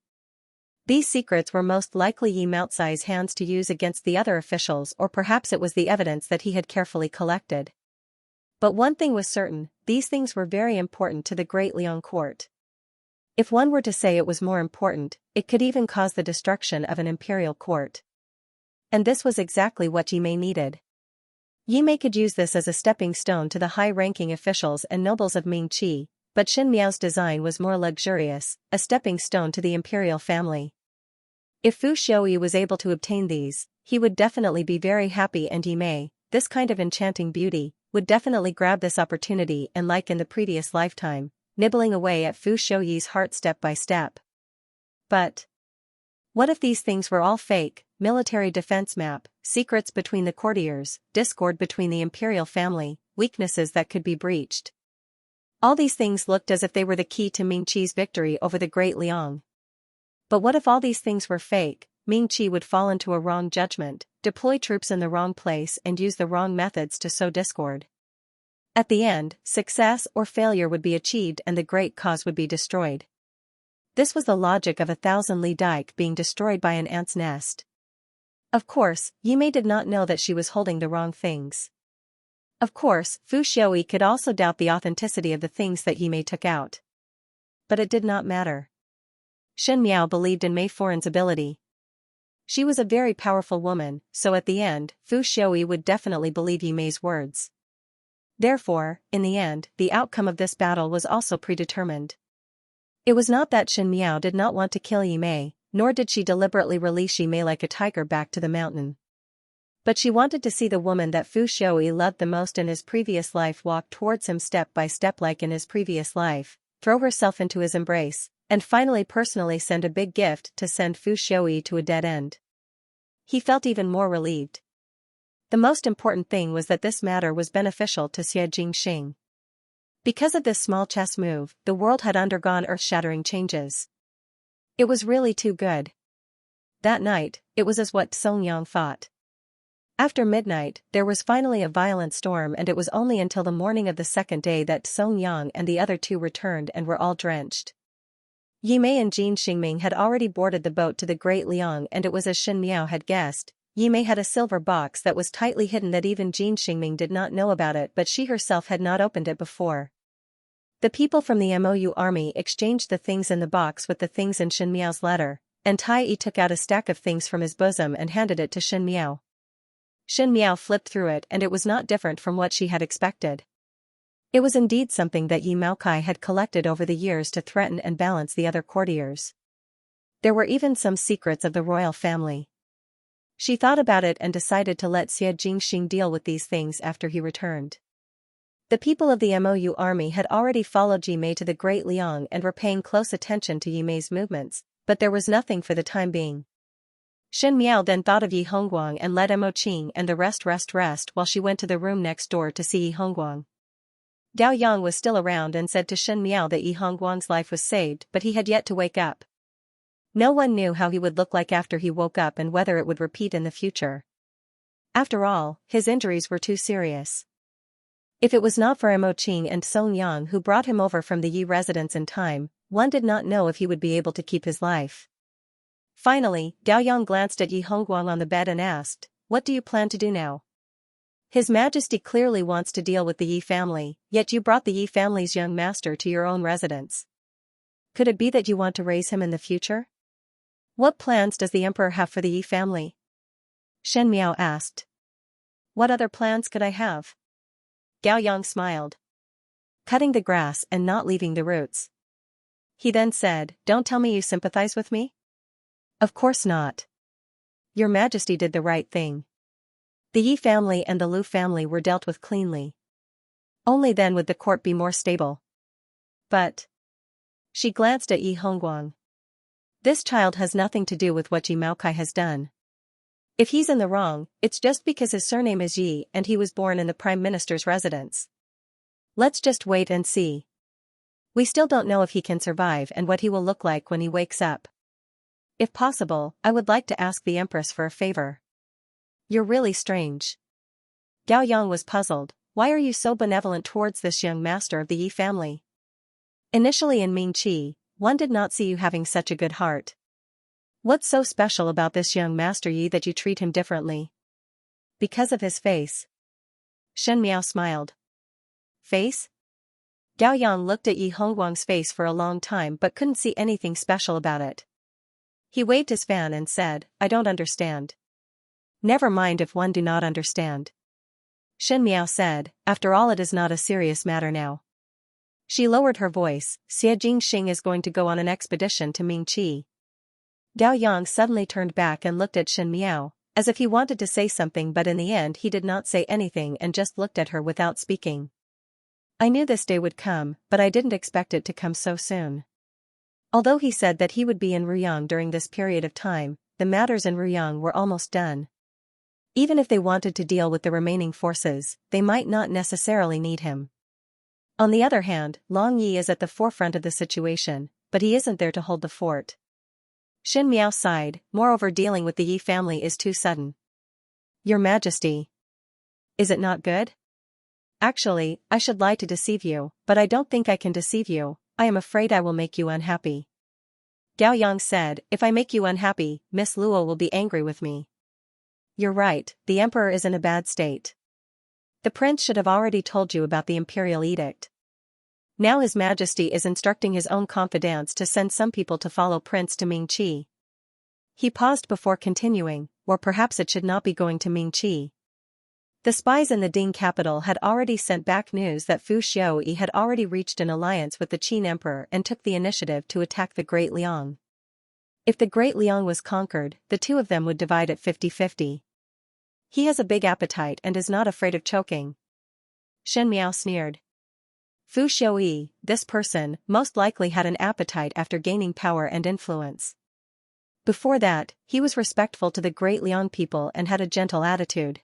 These secrets were most likely Yi Maocai's hands to use against the other officials, or perhaps it was the evidence that he had carefully collected. But one thing was certain, these things were very important to the Great Liang court. If one were to say it was more important, it could even cause the destruction of an imperial court. And this was exactly what Yi Mei needed. Yi Mei could use this as a stepping stone to the high-ranking officials and nobles of Mingqi, but Shen Miao's design was more luxurious, a stepping stone to the imperial family. If Fu Xiaoyi was able to obtain these, he would definitely be very happy, and Yi Mei, this kind of enchanting beauty, would definitely grab this opportunity and, like in the previous lifetime, nibbling away at Fu Xiaoyi's heart step by step. But what if these things were all fake? Military defense map, secrets between the courtiers, discord between the imperial family, weaknesses that could be breached. All these things looked as if they were the key to Mingqi's victory over the Great Liang. But what if all these things were fake? Mingqi would fall into a wrong judgment, deploy troops in the wrong place and use the wrong methods to sow discord. At the end, success or failure would be achieved and the great cause would be destroyed. This was the logic of 1,000 Li dike being destroyed by an ant's nest. Of course, Yimei did not know that she was holding the wrong things. Of course, Fu Xiaoyi could also doubt the authenticity of the things that Yimei took out. But it did not matter. Shen Miao believed in Mei Foran's ability. She was a very powerful woman, so at the end, Fu Xiaoyi would definitely believe Yimei's words. Therefore, in the end, the outcome of this battle was also predetermined. It was not that Shen Miao did not want to kill Yimei, nor did she deliberately release Yimei like a tiger back to the mountain. But she wanted to see the woman that Fu Xiaoyi loved the most in his previous life walk towards him step by step like in his previous life, throw herself into his embrace, and finally personally send a big gift to send Fu Xiaoyi to a dead end. He felt even more relieved. The most important thing was that this matter was beneficial to Xianxia. Because of this small chess move, the world had undergone earth-shattering changes. It was really too good. That night, it was as what Song Yang thought. After midnight, there was finally a violent storm, and it was only until the morning of the second day that Song Yang and the other two returned and were all drenched. Yimei and Jin Xingming had already boarded the boat to the Great Liang, and it was as Shen Miao had guessed. Yimei had a silver box that was tightly hidden that even Jin Xingming did not know about it, but she herself had not opened it before. The people from the MOU army exchanged the things in the box with the things in Shen Miao's letter, and Tai Yi took out a stack of things from his bosom and handed it to Shen Miao. Shen Miao flipped through it, and it was not different from what she had expected. It was indeed something that Yi Maokai had collected over the years to threaten and balance the other courtiers. There were even some secrets of the royal family. She thought about it and decided to let Xie Jingxing deal with these things after he returned. The people of the MOU army had already followed Yimei to the Great Liang and were paying close attention to Yimei's movements, but there was nothing for the time being. Shen Miao then thought of Yi Hongguang and let Mo Qing and the rest while she went to the room next door to see Yi Hongguang. Dao Yang was still around and said to Shen Miao that Yi Hongguang's life was saved, but he had yet to wake up. No one knew how he would look like after he woke up and whether it would repeat in the future. After all, his injuries were too serious. If it was not for Mo Qing and Song Yang who brought him over from the Yi residence in time, one did not know if he would be able to keep his life. Finally, Dao Yang glanced at Yi Hongguang on the bed and asked, "What do you plan to do now? His Majesty clearly wants to deal with the Yi family, yet you brought the Yi family's young master to your own residence. Could it be that you want to raise him in the future? What plans does the Emperor have for the Yi family?" Shen Miao asked. "What other plans could I have?" Dao Yang smiled. "Cutting the grass and not leaving the roots." He then said, "Don't tell me you sympathize with me?" "Of course not. Your Majesty did the right thing. The Yi family and the Lu family were dealt with cleanly. Only then would the court be more stable." "But..." She glanced at Yi Hongguang. "This child has nothing to do with what Yi Maokai has done. If he's in the wrong, it's just because his surname is Yi and he was born in the Prime Minister's residence. Let's just wait and see. We still don't know if he can survive and what he will look like when he wakes up. If possible, I would like to ask the Empress for a favor." "You're really strange." Dao Yang was puzzled. "Why are you so benevolent towards this young master of the Yi family? Initially in Mingqi, one did not see you having such a good heart. What's so special about this young master Yi that you treat him differently?" "Because of his face." Shen Miao smiled. "Face?" Dao Yang looked at Yi Hongguang's face for a long time but couldn't see anything special about it. He waved his fan and said, "I don't understand." "Never mind if one do not understand." Shen Miao said, "After all, it is not a serious matter now." She lowered her voice. "Xie Jingxing is going to go on an expedition to Mingqi." Dao Yang suddenly turned back and looked at Shen Miao, as if he wanted to say something, but in the end he did not say anything and just looked at her without speaking. "I knew this day would come, but I didn't expect it to come so soon." Although he said that he would be in Ruyang during this period of time, the matters in Ruyang were almost done. Even if they wanted to deal with the remaining forces, they might not necessarily need him. On the other hand, Long Yi is at the forefront of the situation, but he isn't there to hold the fort. Shen Miao sighed. "Moreover, dealing with the Yi family is too sudden." "Your Majesty. Is it not good?" "Actually, I should lie to deceive you, but I don't think I can deceive you. I am afraid I will make you unhappy." Dao Yang said, "If I make you unhappy, Miss Luo will be angry with me." you're right, the emperor is in a bad state. The prince should have already told you about the imperial edict. Now His Majesty is instructing his own confidants to send some people to follow Prince to Mingqi. He paused before continuing, or perhaps it should not be going to Mingqi. The spies in the Ding capital had already sent back news that Fu Xiaoyi had already reached an alliance with the Qin emperor and took the initiative to attack the Great Liang. If the Great Liang was conquered, the two of them would divide it 50-50. He has a big appetite and is not afraid of choking. Shen Miao sneered. Fu Xiaoyi, this person, most likely had an appetite after gaining power and influence. Before that, he was respectful to the Great Liang people and had a gentle attitude.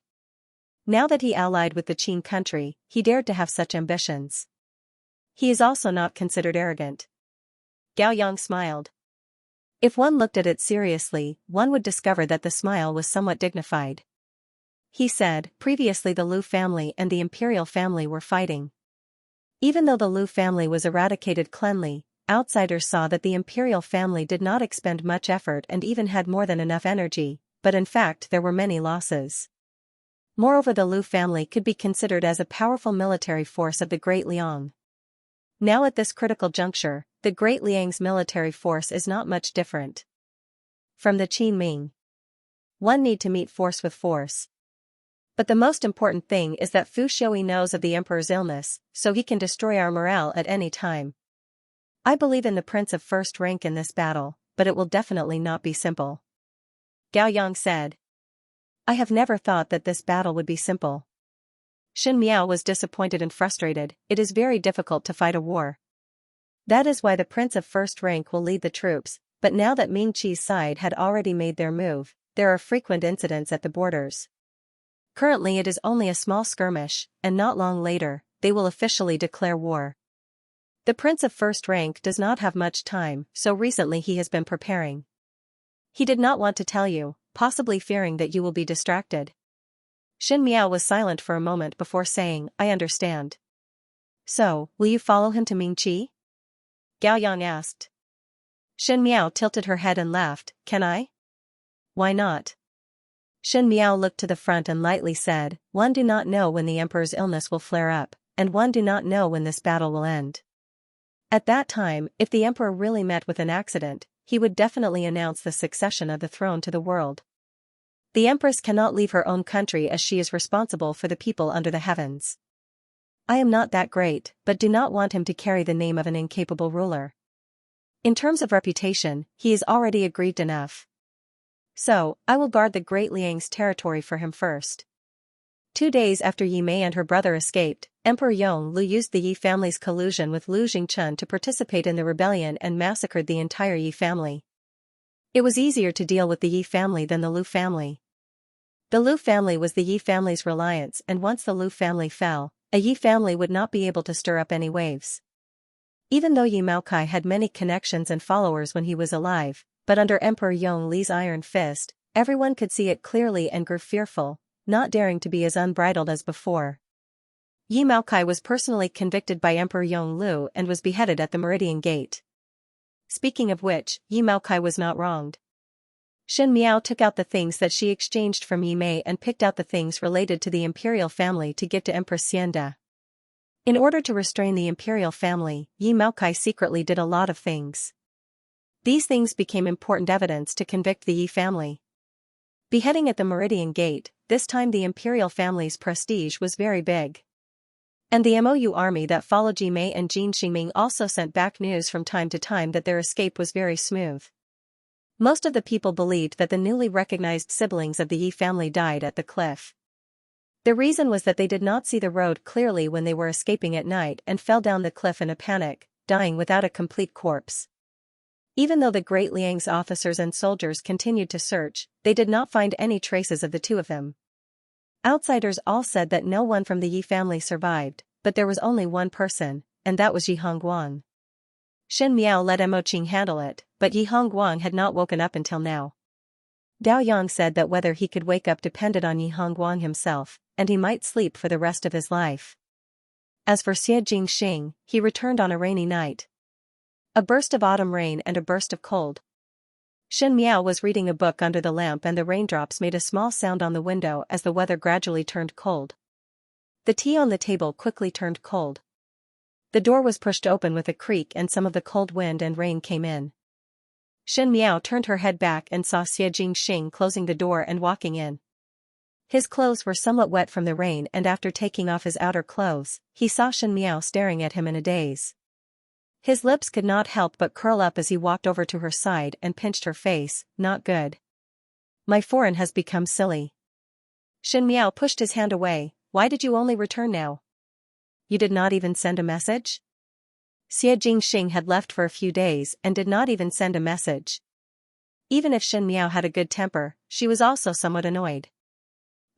Now that he allied with the Qin country, he dared to have such ambitions. He is also not considered arrogant. Gao Yang smiled. If one looked at it seriously, one would discover that the smile was somewhat dignified. He said, previously the Lu family and the imperial family were fighting. Even though the Lu family was eradicated cleanly, outsiders saw that the imperial family did not expend much effort and even had more than enough energy, but in fact there were many losses. Moreover, the Lu family could be considered as a powerful military force of the Great Liang. Now at this critical juncture, the Great Liang's military force is not much different from the Qin Ming. One need to meet force with force. But the most important thing is that Fu Xiaoyi knows of the emperor's illness, so he can destroy our morale at any time. I believe in the prince of first rank in this battle, but it will definitely not be simple. Gao Yang said. I have never thought that this battle would be simple. Shen Miao was disappointed and frustrated. It is very difficult to fight a war. That is why the prince of first rank will lead the troops, but now that Mingqi's side had already made their move, there are frequent incidents at the borders. Currently it is only a small skirmish, and not long later, they will officially declare war. The prince of first rank does not have much time, so recently he has been preparing. He did not want to tell you, possibly fearing that you will be distracted. Shen Miao was silent for a moment before saying, I understand. So, will you follow him to Mingqi? Gao Yang asked. Shen Miao tilted her head and laughed, can I? Why not? Shen Miao looked to the front and lightly said, one do not know when the emperor's illness will flare up, and one do not know when this battle will end. At that time, if the emperor really met with an accident, he would definitely announce the succession of the throne to the world. The Empress cannot leave her own country as she is responsible for the people under the heavens. I am not that great, but do not want him to carry the name of an incapable ruler. In terms of reputation, he is already aggrieved enough. So, I will guard the Great Liang's territory for him first. 2 days after Yi Mei and her brother escaped, Emperor Yonglu used the Yi family's collusion with Lu Jingchun to participate in the rebellion and massacred the entire Yi family. It was easier to deal with the Yi family than the Lu family. The Lu family was the Yi family's reliance, and once the Lu family fell, a Yi family would not be able to stir up any waves. Even though Yi Maokai had many connections and followers when he was alive, but under Emperor Yongli's iron fist, everyone could see it clearly and grew fearful, not daring to be as unbridled as before. Yi Maokai was personally convicted by Emperor Yonglu and was beheaded at the Meridian Gate. Speaking of which, Yi Maokai was not wronged. Shen Miao took out the things that she exchanged from Yi Mei and picked out the things related to the imperial family to give to Empress Xianxia. In order to restrain the imperial family, Yi Maokai secretly did a lot of things. These things became important evidence to convict the Yi family. Beheading at the Meridian Gate, this time the imperial family's prestige was very big. And the MOU army that followed Yi Mei and Jin Xingming also sent back news from time to time that their escape was very smooth. Most of the people believed that the newly recognized siblings of the Yi family died at the cliff. The reason was that they did not see the road clearly when they were escaping at night and fell down the cliff in a panic, dying without a complete corpse. Even though the Great Liang's officers and soldiers continued to search, they did not find any traces of the two of them. Outsiders all said that no one from the Yi family survived, but there was only one person, and that was Yi Hongguang. Shen Miao let Mo Qing handle it, but Yi Hongguang had not woken up until now. Dao Yang said that whether he could wake up depended on Yi Hongguang himself, and he might sleep for the rest of his life. As for Xie Jingxing, he returned on a rainy night. A burst of autumn rain and a burst of cold. Shen Miao was reading a book under the lamp and the raindrops made a small sound on the window as the weather gradually turned cold. The tea on the table quickly turned cold. The door was pushed open with a creak and some of the cold wind and rain came in. Shen Miao turned her head back and saw Xianxia closing the door and walking in. His clothes were somewhat wet from the rain and after taking off his outer clothes, he saw Shen Miao staring at him in a daze. His lips could not help but curl up as he walked over to her side and pinched her face. Not good. My foreign has become silly. Shen Miao pushed his hand away. Why did you only return now? You did not even send a message? Xianxia had left for a few days and did not even send a message. Even if Shen Miao had a good temper, she was also somewhat annoyed.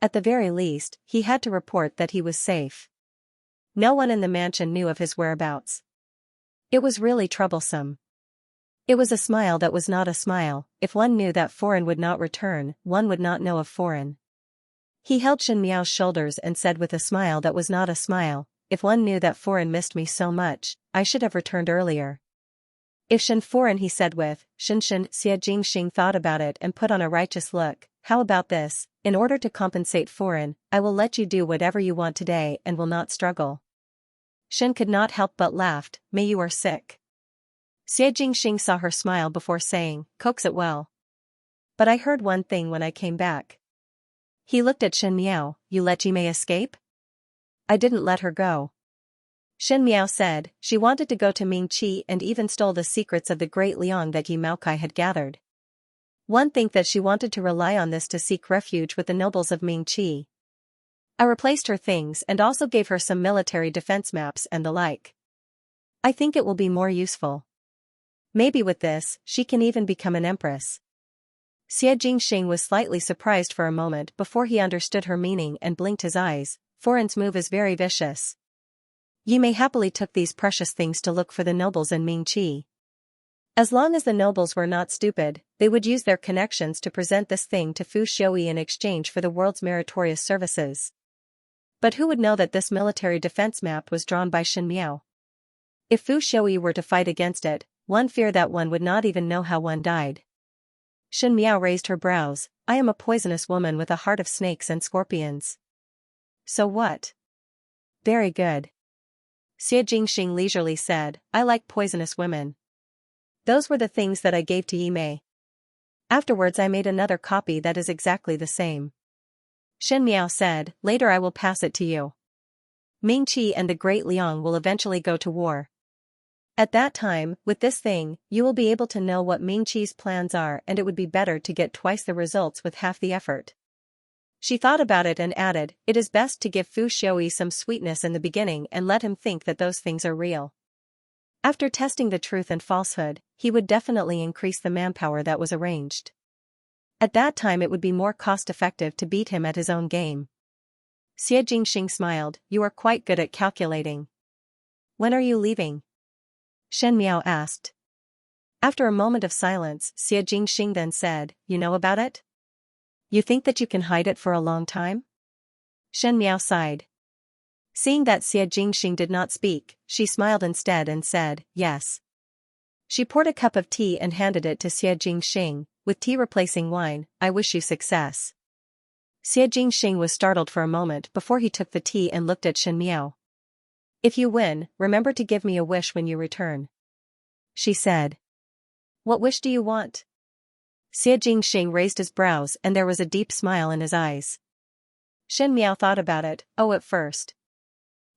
At the very least, he had to report that he was safe. No one in the mansion knew of his whereabouts. It was really troublesome. It was a smile that was not a smile. If one knew that foreign would not return, one would not know of foreign. He held Shen Miao's shoulders and said with a smile that was not a smile, if one knew that foreign missed me so much, I should have returned earlier. If Shen foreign, he said with, Xianxia thought about it and put on a righteous look. How about this? In order to compensate foreign, I will let you do whatever you want today and will not struggle. Shen could not help but laughed. May you are sick. Xianxia saw her smile before saying, coax it well. But I heard one thing when I came back. He looked at Shen Miao. You let Jimei escape? I didn't let her go. Shen Miao said, she wanted to go to Mingqi and even stole the secrets of the great Liang that Yi Maokai had gathered. One think that she wanted to rely on this to seek refuge with the nobles of Mingqi. I replaced her things and also gave her some military defense maps and the like. I think it will be more useful. Maybe with this, she can even become an empress. Xianxia was slightly surprised for a moment before he understood her meaning and blinked his eyes. Foreign's move is very vicious. Yi Mei happily took these precious things to look for the nobles in Mingqi. As long as the nobles were not stupid, they would use their connections to present this thing to Fu Xiaoyi in exchange for the world's meritorious services. But who would know that this military defense map was drawn by Shen Miao? If Fu Xiaoyi were to fight against it, one feared that one would not even know how one died. Shen Miao raised her brows. I am a poisonous woman with a heart of snakes and scorpions. So what? Very good. Xianxia leisurely said, I like poisonous women. Those were the things that I gave to Yi Mei. Afterwards I made another copy that is exactly the same. Shen Miao said, later I will pass it to you. Mingqi and the Great Liang will eventually go to war. At that time, with this thing, you will be able to know what Mingqi's plans are and it would be better to get twice the results with half the effort. She thought about it and added, it is best to give Fu Xiaoyi some sweetness in the beginning and let him think that those things are real. After testing the truth and falsehood, he would definitely increase the manpower that was arranged. At that time it would be more cost-effective to beat him at his own game. Xianxia smiled, you are quite good at calculating. When are you leaving? Shen Miao asked. After a moment of silence, Xianxia then said, you know about it? You think that you can hide it for a long time? Shen Miao sighed. Seeing that Xianxia did not speak, she smiled instead and said, yes. She poured a cup of tea and handed it to Xianxia, with tea replacing wine. I wish you success. Xianxia was startled for a moment before he took the tea and looked at Shen Miao. If you win, remember to give me a wish when you return. She said. What wish do you want? Xianxia raised his brows and there was a deep smile in his eyes. Shen Miao thought about it. Oh, at first.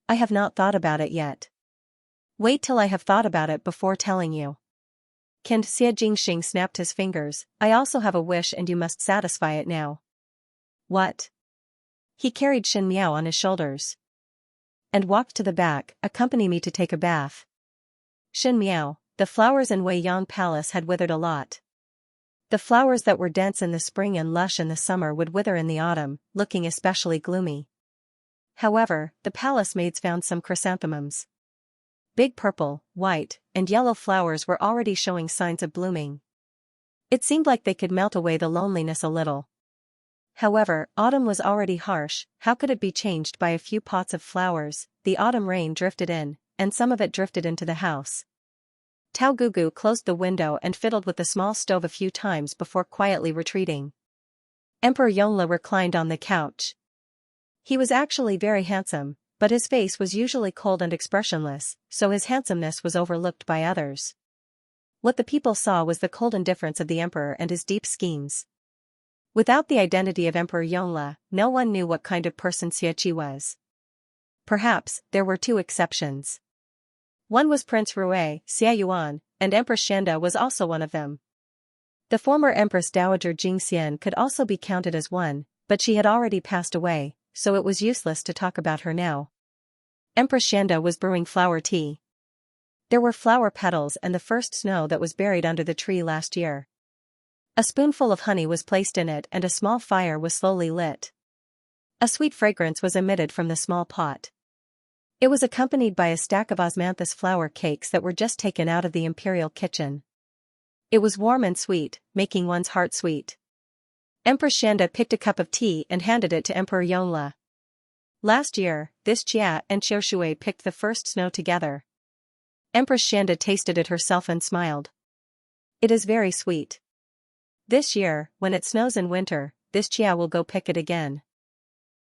I have not thought about it yet. Wait till I have thought about it before telling you. Xianxia snapped his fingers. I also have a wish and you must satisfy it now. What? He carried Shen Miao on his shoulders. And walked to the back. Accompany me to take a bath. Shen Miao, the flowers in Wei Yang Palace had withered a lot. The flowers that were dense in the spring and lush in the summer would wither in the autumn, looking especially gloomy. However, the palace maids found some chrysanthemums. Big purple, white, and yellow flowers were already showing signs of blooming. It seemed like they could melt away the loneliness a little. However, autumn was already harsh. How could it be changed by a few pots of flowers? The autumn rain drifted in, and some of it drifted into the house. Tao Gugu closed the window and fiddled with the small stove a few times before quietly retreating. Emperor Yongle reclined on the couch. He was actually very handsome, but his face was usually cold and expressionless, so his handsomeness was overlooked by others. What the people saw was the cold indifference of the emperor and his deep schemes. Without the identity of Emperor Yongle, no one knew what kind of person Xianxia was. Perhaps there were two exceptions. One was Prince Rui, Xia Yuan, and Empress Xianxia was also one of them. The former Empress Dowager Jingxian could also be counted as one, but she had already passed away, so it was useless to talk about her now. Empress Xianxia was brewing flower tea. There were flower petals and the first snow that was buried under the tree last year. A spoonful of honey was placed in it and a small fire was slowly lit. A sweet fragrance was emitted from the small pot. It was accompanied by a stack of osmanthus flour cakes that were just taken out of the imperial kitchen. It was warm and sweet, making one's heart sweet. Empress Xianxia picked a cup of tea and handed it to Emperor Yongle. Last year, this Jia and Xiaoshui picked the first snow together. Empress Xianxia tasted it herself and smiled. It is very sweet. This year, when it snows in winter, this Jia will go pick it again.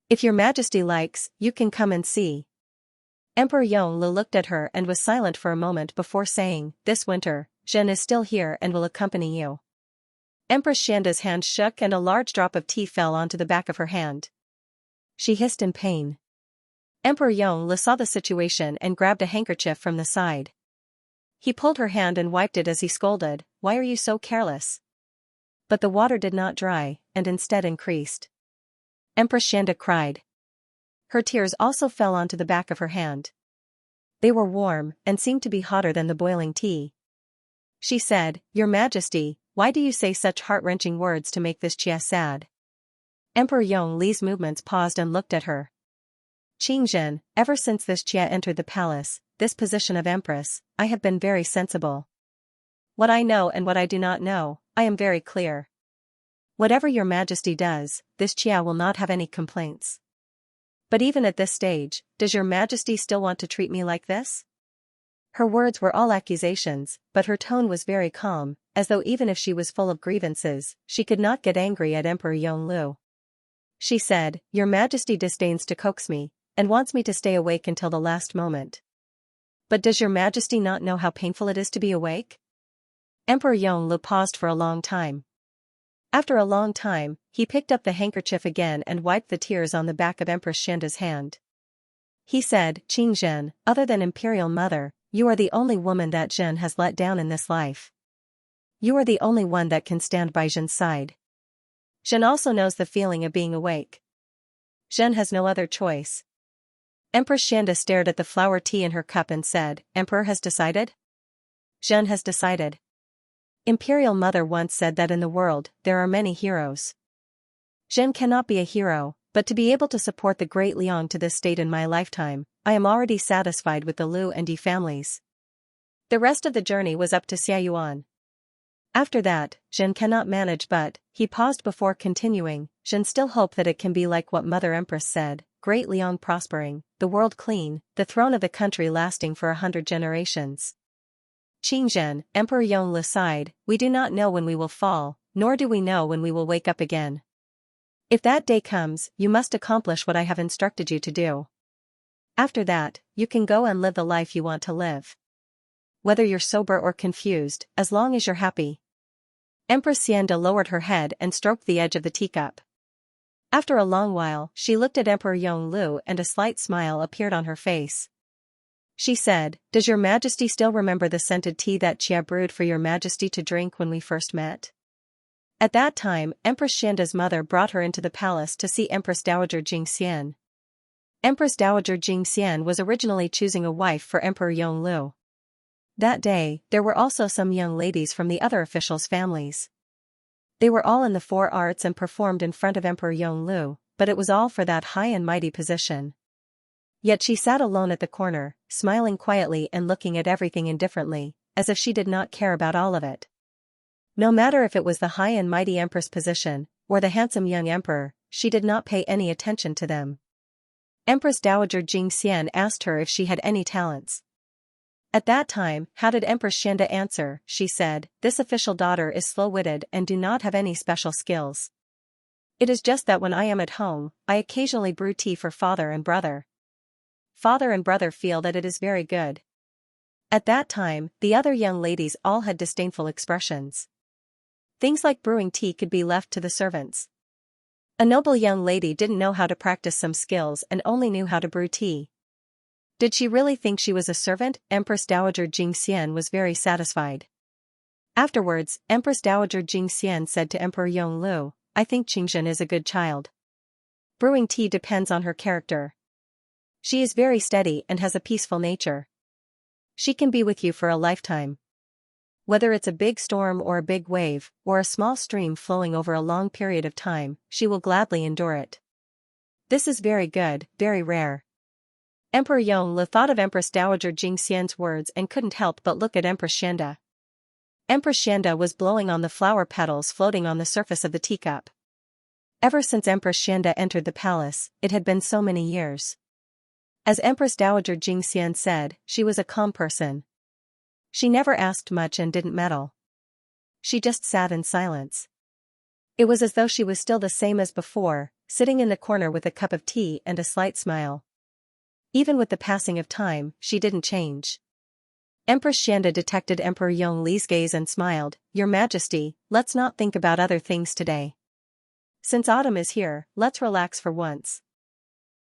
If your majesty likes, you can come and see. Emperor Yongle looked at her and was silent for a moment before saying, this winter, Zhen is still here and will accompany you. Empress Xianxia's hand shook and a large drop of tea fell onto the back of her hand. She hissed in pain. Emperor Yongle saw the situation and grabbed a handkerchief from the side. He pulled her hand and wiped it as he scolded, why are you so careless? But the water did not dry, and instead increased. Empress Xianxia cried. Her tears also fell onto the back of her hand. They were warm and seemed to be hotter than the boiling tea. She said, Your Majesty, why do you say such heart-wrenching words to make this Jia sad? Emperor Yongle's movements paused and looked at her. Qingzhen, ever since this Jia entered the palace, this position of Empress, I have been very sensible. What I know and what I do not know, I am very clear. Whatever your Majesty does, this Jia will not have any complaints. But even at this stage, does your Majesty still want to treat me like this? Her words were all accusations, but her tone was very calm, as though even if she was full of grievances, she could not get angry at Emperor Yongle. She said, Your Majesty disdains to coax me, and wants me to stay awake until the last moment. But does your Majesty not know how painful it is to be awake? Emperor Yongle paused for a long time. After a long time, he picked up the handkerchief again and wiped the tears on the back of Empress Xianxia's hand. He said, Qingzhen, other than Imperial Mother, you are the only woman that Zhen has let down in this life. You are the only one that can stand by Zhen's side. Zhen also knows the feeling of being awake. Zhen has no other choice. Empress Xianxia stared at the flower tea in her cup and said, Emperor has decided? Zhen has decided. Imperial Mother once said that in the world, there are many heroes. Zhen cannot be a hero, but to be able to support the great Liang to this state in my lifetime, I am already satisfied with the Liu and Yi families. The rest of the journey was up to Xia Yuan. After that, Zhen cannot manage but, he paused before continuing, Zhen still hope that it can be like what Mother Empress said, great Liang prospering, the world clean, the throne of the country lasting for 100 generations. Qingzhen, Emperor Yongle sighed, we do not know when we will fall, nor do we know when we will wake up again. If that day comes, you must accomplish what I have instructed you to do. After that, you can go and live the life you want to live. Whether you're sober or confused, as long as you're happy. Empress Xianxia lowered her head and stroked the edge of the teacup. After a long while, she looked at Emperor Yongle and a slight smile appeared on her face. She said, Does your Majesty still remember the scented tea that Jia brewed for your Majesty to drink when we first met? At that time, Empress Xianxia's mother brought her into the palace to see Empress Dowager Jingxian. Empress Dowager Jingxian was originally choosing a wife for Emperor Yongle. That day, there were also some young ladies from the other officials' families. They were all in the 4 arts and performed in front of Emperor Yongle, but it was all for that high and mighty position. Yet she sat alone at the corner, smiling quietly and looking at everything indifferently, as if she did not care about all of it. No matter if it was the high and mighty Empress position, or the handsome young emperor, she did not pay any attention to them. Empress Dowager Jingxian asked her if she had any talents. At that time, how did Empress Xianxia answer? She said, this official daughter is slow-witted and do not have any special skills. It is just that when I am at home, I occasionally brew tea for father and brother. Father and brother feel that it is very good. At that time, the other young ladies all had disdainful expressions. Things like brewing tea could be left to the servants. A noble young lady didn't know how to practice some skills and only knew how to brew tea. Did she really think she was a servant? Empress Dowager Xianxia was very satisfied. Afterwards, Empress Dowager Xianxia said to Emperor Yonglu, I think Xianxia is a good child. Brewing tea depends on her character. She is very steady and has a peaceful nature. She can be with you for a lifetime. Whether it's a big storm or a big wave, or a small stream flowing over a long period of time, she will gladly endure it. This is very good, very rare. Emperor Yonglu thought of Empress Dowager Xianxia's words and couldn't help but look at Empress Xianxia. Empress Xianxia was blowing on the flower petals floating on the surface of the teacup. Ever since Empress Xianxia entered the palace, it had been so many years. As Empress Dowager Xianxia said, she was a calm person. She never asked much and didn't meddle. She just sat in silence. It was as though she was still the same as before, sitting in the corner with a cup of tea and a slight smile. Even with the passing of time, she didn't change. Empress Xianxia detected Emperor Yongli's gaze and smiled, Your Majesty, let's not think about other things today. Since autumn is here, let's relax for once.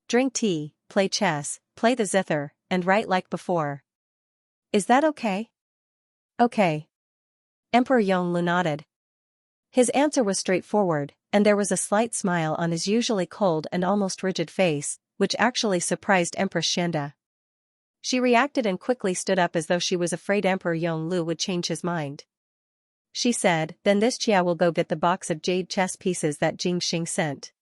Drink tea, play chess, play the zither, and write like before. Is that okay? Okay. Emperor Yonglu nodded. His answer was straightforward, and there was a slight smile on his usually cold and almost rigid face, which actually surprised Empress Xianxia. She reacted and quickly stood up as though she was afraid Emperor Yonglu would change his mind. She said, Then this Chia will go get the box of jade chess pieces that Jingxing sent.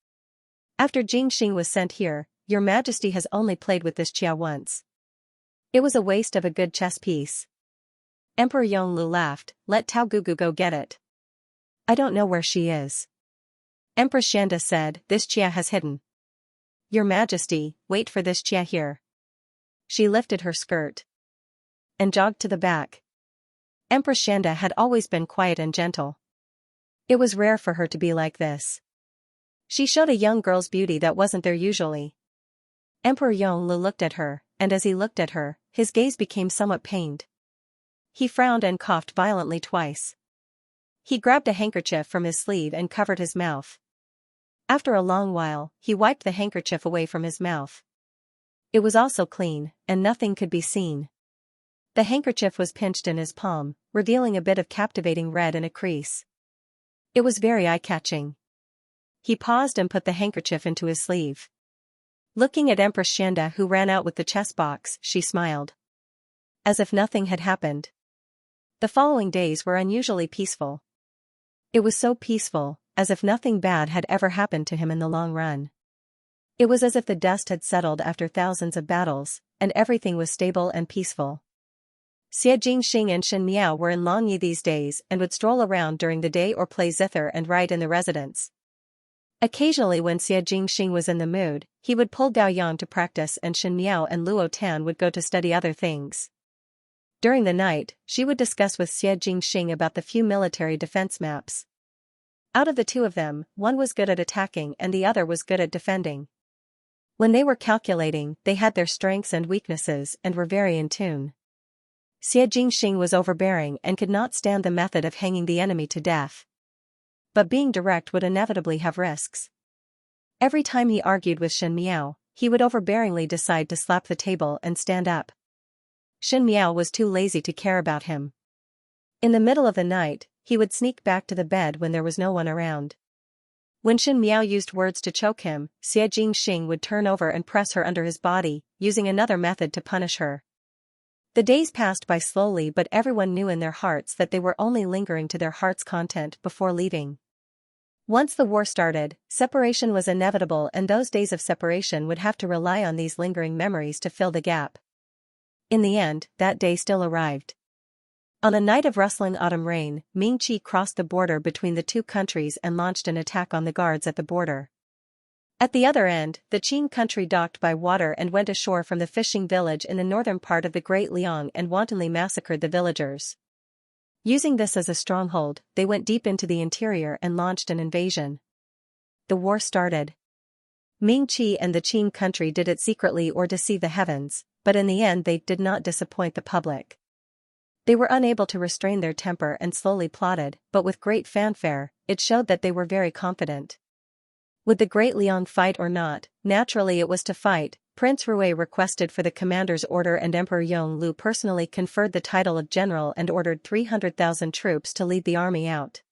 After Jingxing was sent here, Your Majesty has only played with this Chia once. It was a waste of a good chess piece. Emperor Yonglu laughed, Let Tao Gugu go get it. I don't know where she is. Empress Xianxia said, This Chia has hidden. Your Majesty, wait for this Chia here. She lifted her skirt and jogged to the back. Empress Xianxia had always been quiet and gentle. It was rare for her to be like this. She showed a young girl's beauty that wasn't there usually. Emperor Yonglu looked at her, and as he looked at her, his gaze became somewhat pained. He frowned and coughed violently twice. He grabbed a handkerchief from his sleeve and covered his mouth. After a long while, he wiped the handkerchief away from his mouth. It was also clean, and nothing could be seen. The handkerchief was pinched in his palm, revealing a bit of captivating red and a crease. It was very eye-catching. He paused and put the handkerchief into his sleeve. Looking at Empress Xianxia who ran out with the chess box, she smiled. As if nothing had happened. The following days were unusually peaceful. It was so peaceful, as if nothing bad had ever happened to him in the long run. It was as if the dust had settled after thousands of battles, and everything was stable and peaceful. Xie Jingxing and Shen Miao were in Longyi these days and would stroll around during the day or play zither and write in the residence. Occasionally when Xie Jingxing was in the mood, he would pull Dao Yang to practice and Shen Miao and Luo Tan would go to study other things. During the night, she would discuss with Xie Jingxing about the few military defense maps. Out of the two of them, one was good at attacking and the other was good at defending. When they were calculating, they had their strengths and weaknesses and were very in tune. Xie Jingxing was overbearing and could not stand the method of hanging the enemy to death. But being direct would inevitably have risks. Every time he argued with Shen Miao, he would overbearingly decide to slap the table and stand up. Shen Miao was too lazy to care about him. In the middle of the night, he would sneak back to the bed when there was no one around. When Shen Miao used words to choke him, Xie Jingxing would turn over and press her under his body, using another method to punish her. The days passed by slowly, but everyone knew in their hearts that they were only lingering to their heart's content before leaving. Once the war started, separation was inevitable and those days of separation would have to rely on these lingering memories to fill the gap. In the end, that day still arrived. On a night of rustling autumn rain, Ming Qi crossed the border between the two countries and launched an attack on the guards at the border. At the other end, the Qing country docked by water and went ashore from the fishing village in the northern part of the Great Liang and wantonly massacred the villagers. Using this as a stronghold, they went deep into the interior and launched an invasion. The war started. Ming Qi and the Qing country did it secretly or deceive the heavens, but in the end they did not disappoint the public. They were unable to restrain their temper and slowly plotted, but with great fanfare, it showed that they were very confident. Would the Great Liang fight or not? Naturally it was to fight. Prince Rui requested for the commander's order and Emperor Yongle personally conferred the title of general and ordered 300,000 troops to lead the army out.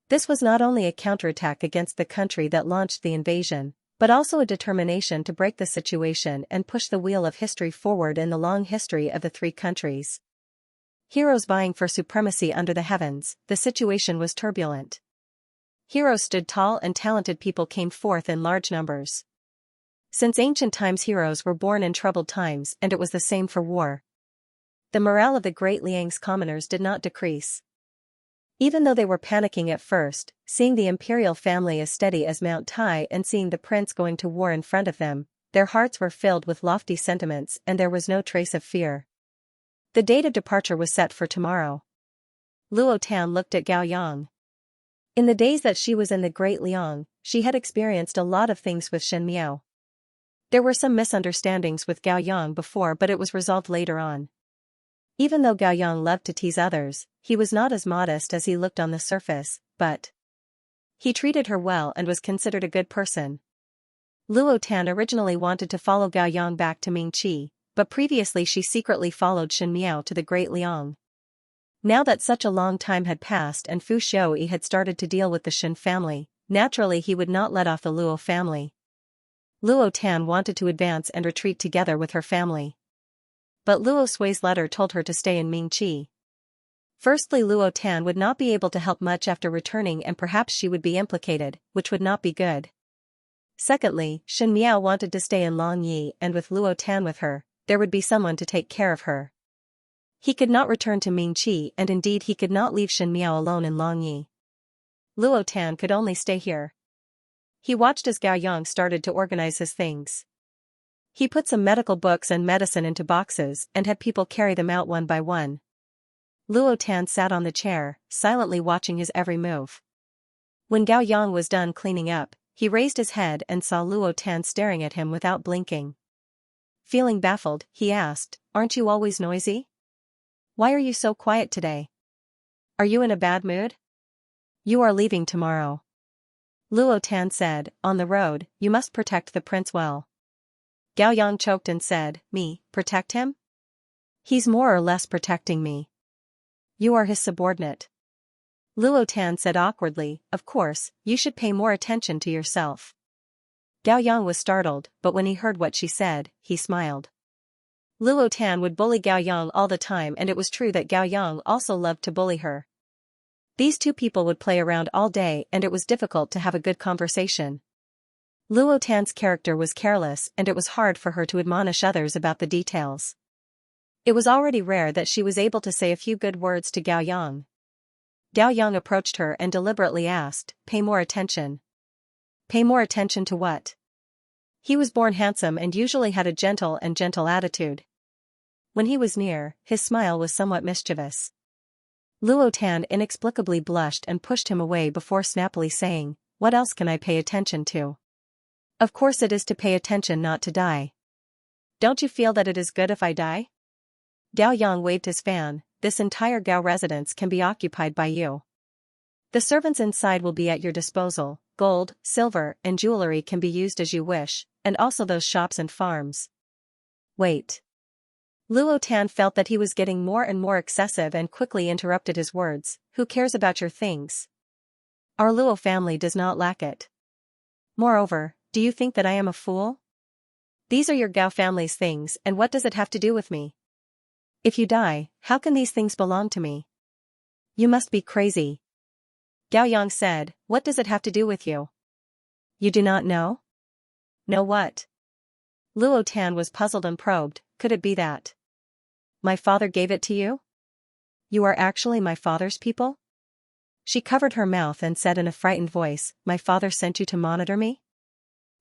This was not only a counterattack against the country that launched the invasion, but also a determination to break the situation and push the wheel of history forward in the long history of the three countries. Heroes vying for supremacy under the heavens, the situation was turbulent. Heroes stood tall and talented people came forth in large numbers. Since ancient times heroes were born in troubled times and it was the same for war. The morale of the Great Liang's commoners did not decrease. Even though they were panicking at first, seeing the imperial family as steady as Mount Tai and seeing the prince going to war in front of them, their hearts were filled with lofty sentiments and there was no trace of fear. The date of departure was set for tomorrow. Luo Tan looked at Gao Yang. In the days that she was in the Great Liang, she had experienced a lot of things with Shen Miao. There were some misunderstandings with Gao Yang before but it was resolved later on. Even though Gao Yang loved to tease others, he was not as modest as he looked on the surface, but he treated her well and was considered a good person. Luo Tan originally wanted to follow Gao Yang back to Mingqi, but previously she secretly followed Shen Miao to the Great Liang. Now that such a long time had passed and Fu Xiaoyi had started to deal with the Shen family, naturally he would not let off the Luo family. Luo Tan wanted to advance and retreat together with her family. But Luo Sui's letter told her to stay in Mingqi. Firstly, Luo Tan would not be able to help much after returning and perhaps she would be implicated, which would not be good. Secondly, Shen Miao wanted to stay in Longyi and with Luo Tan with her, there would be someone to take care of her. He could not return to Mingqi and indeed he could not leave Shen Miao alone in Longyi. Luo Tan could only stay here. He watched as Gao Yang started to organize his things. He put some medical books and medicine into boxes and had people carry them out one by one. Luo Tan sat on the chair, silently watching his every move. When Gao Yang was done cleaning up, he raised his head and saw Luo Tan staring at him without blinking. Feeling baffled, he asked, "Aren't you always noisy? Why are you so quiet today? Are you in a bad mood? You are leaving tomorrow." Luo Tan said, "On the road, you must protect the prince well." Gao Yang choked and said, "Me, protect him? He's more or less protecting me. You are his subordinate." Luo Tan said awkwardly, "Of course, you should pay more attention to yourself." Gao Yang was startled, but when he heard what she said, he smiled. Luo Tan would bully Gao Yang all the time and it was true that Gao Yang also loved to bully her. These two people would play around all day and it was difficult to have a good conversation. Luo Tan's character was careless and it was hard for her to admonish others about the details. It was already rare that she was able to say a few good words to Gao Yang. Gao Yang approached her and deliberately asked, "Pay more attention." Pay more attention to what? He was born handsome and usually had a gentle attitude. When he was near, his smile was somewhat mischievous. Luo Tan inexplicably blushed and pushed him away before snappily saying, "What else can I pay attention to? Of course it is to pay attention not to die. Don't you feel that it is good if I die?" Gao Yang waved his fan, "This entire Gao residence can be occupied by you. The servants inside will be at your disposal, gold, silver, and jewelry can be used as you wish, and also those shops and farms." Wait. Luo Tan felt that he was getting more and more excessive and quickly interrupted his words, "Who cares about your things? Our Luo family does not lack it. Moreover, do you think that I am a fool? These are your Gao family's things and what does it have to do with me? If you die, how can these things belong to me? You must be crazy." Gao Yang said, "What does it have to do with you? You do not know?" "Know what?" Luo Tan was puzzled and probed, "Could it be that my father gave it to you? You are actually my father's people?" She covered her mouth and said in a frightened voice, "My father sent you to monitor me?"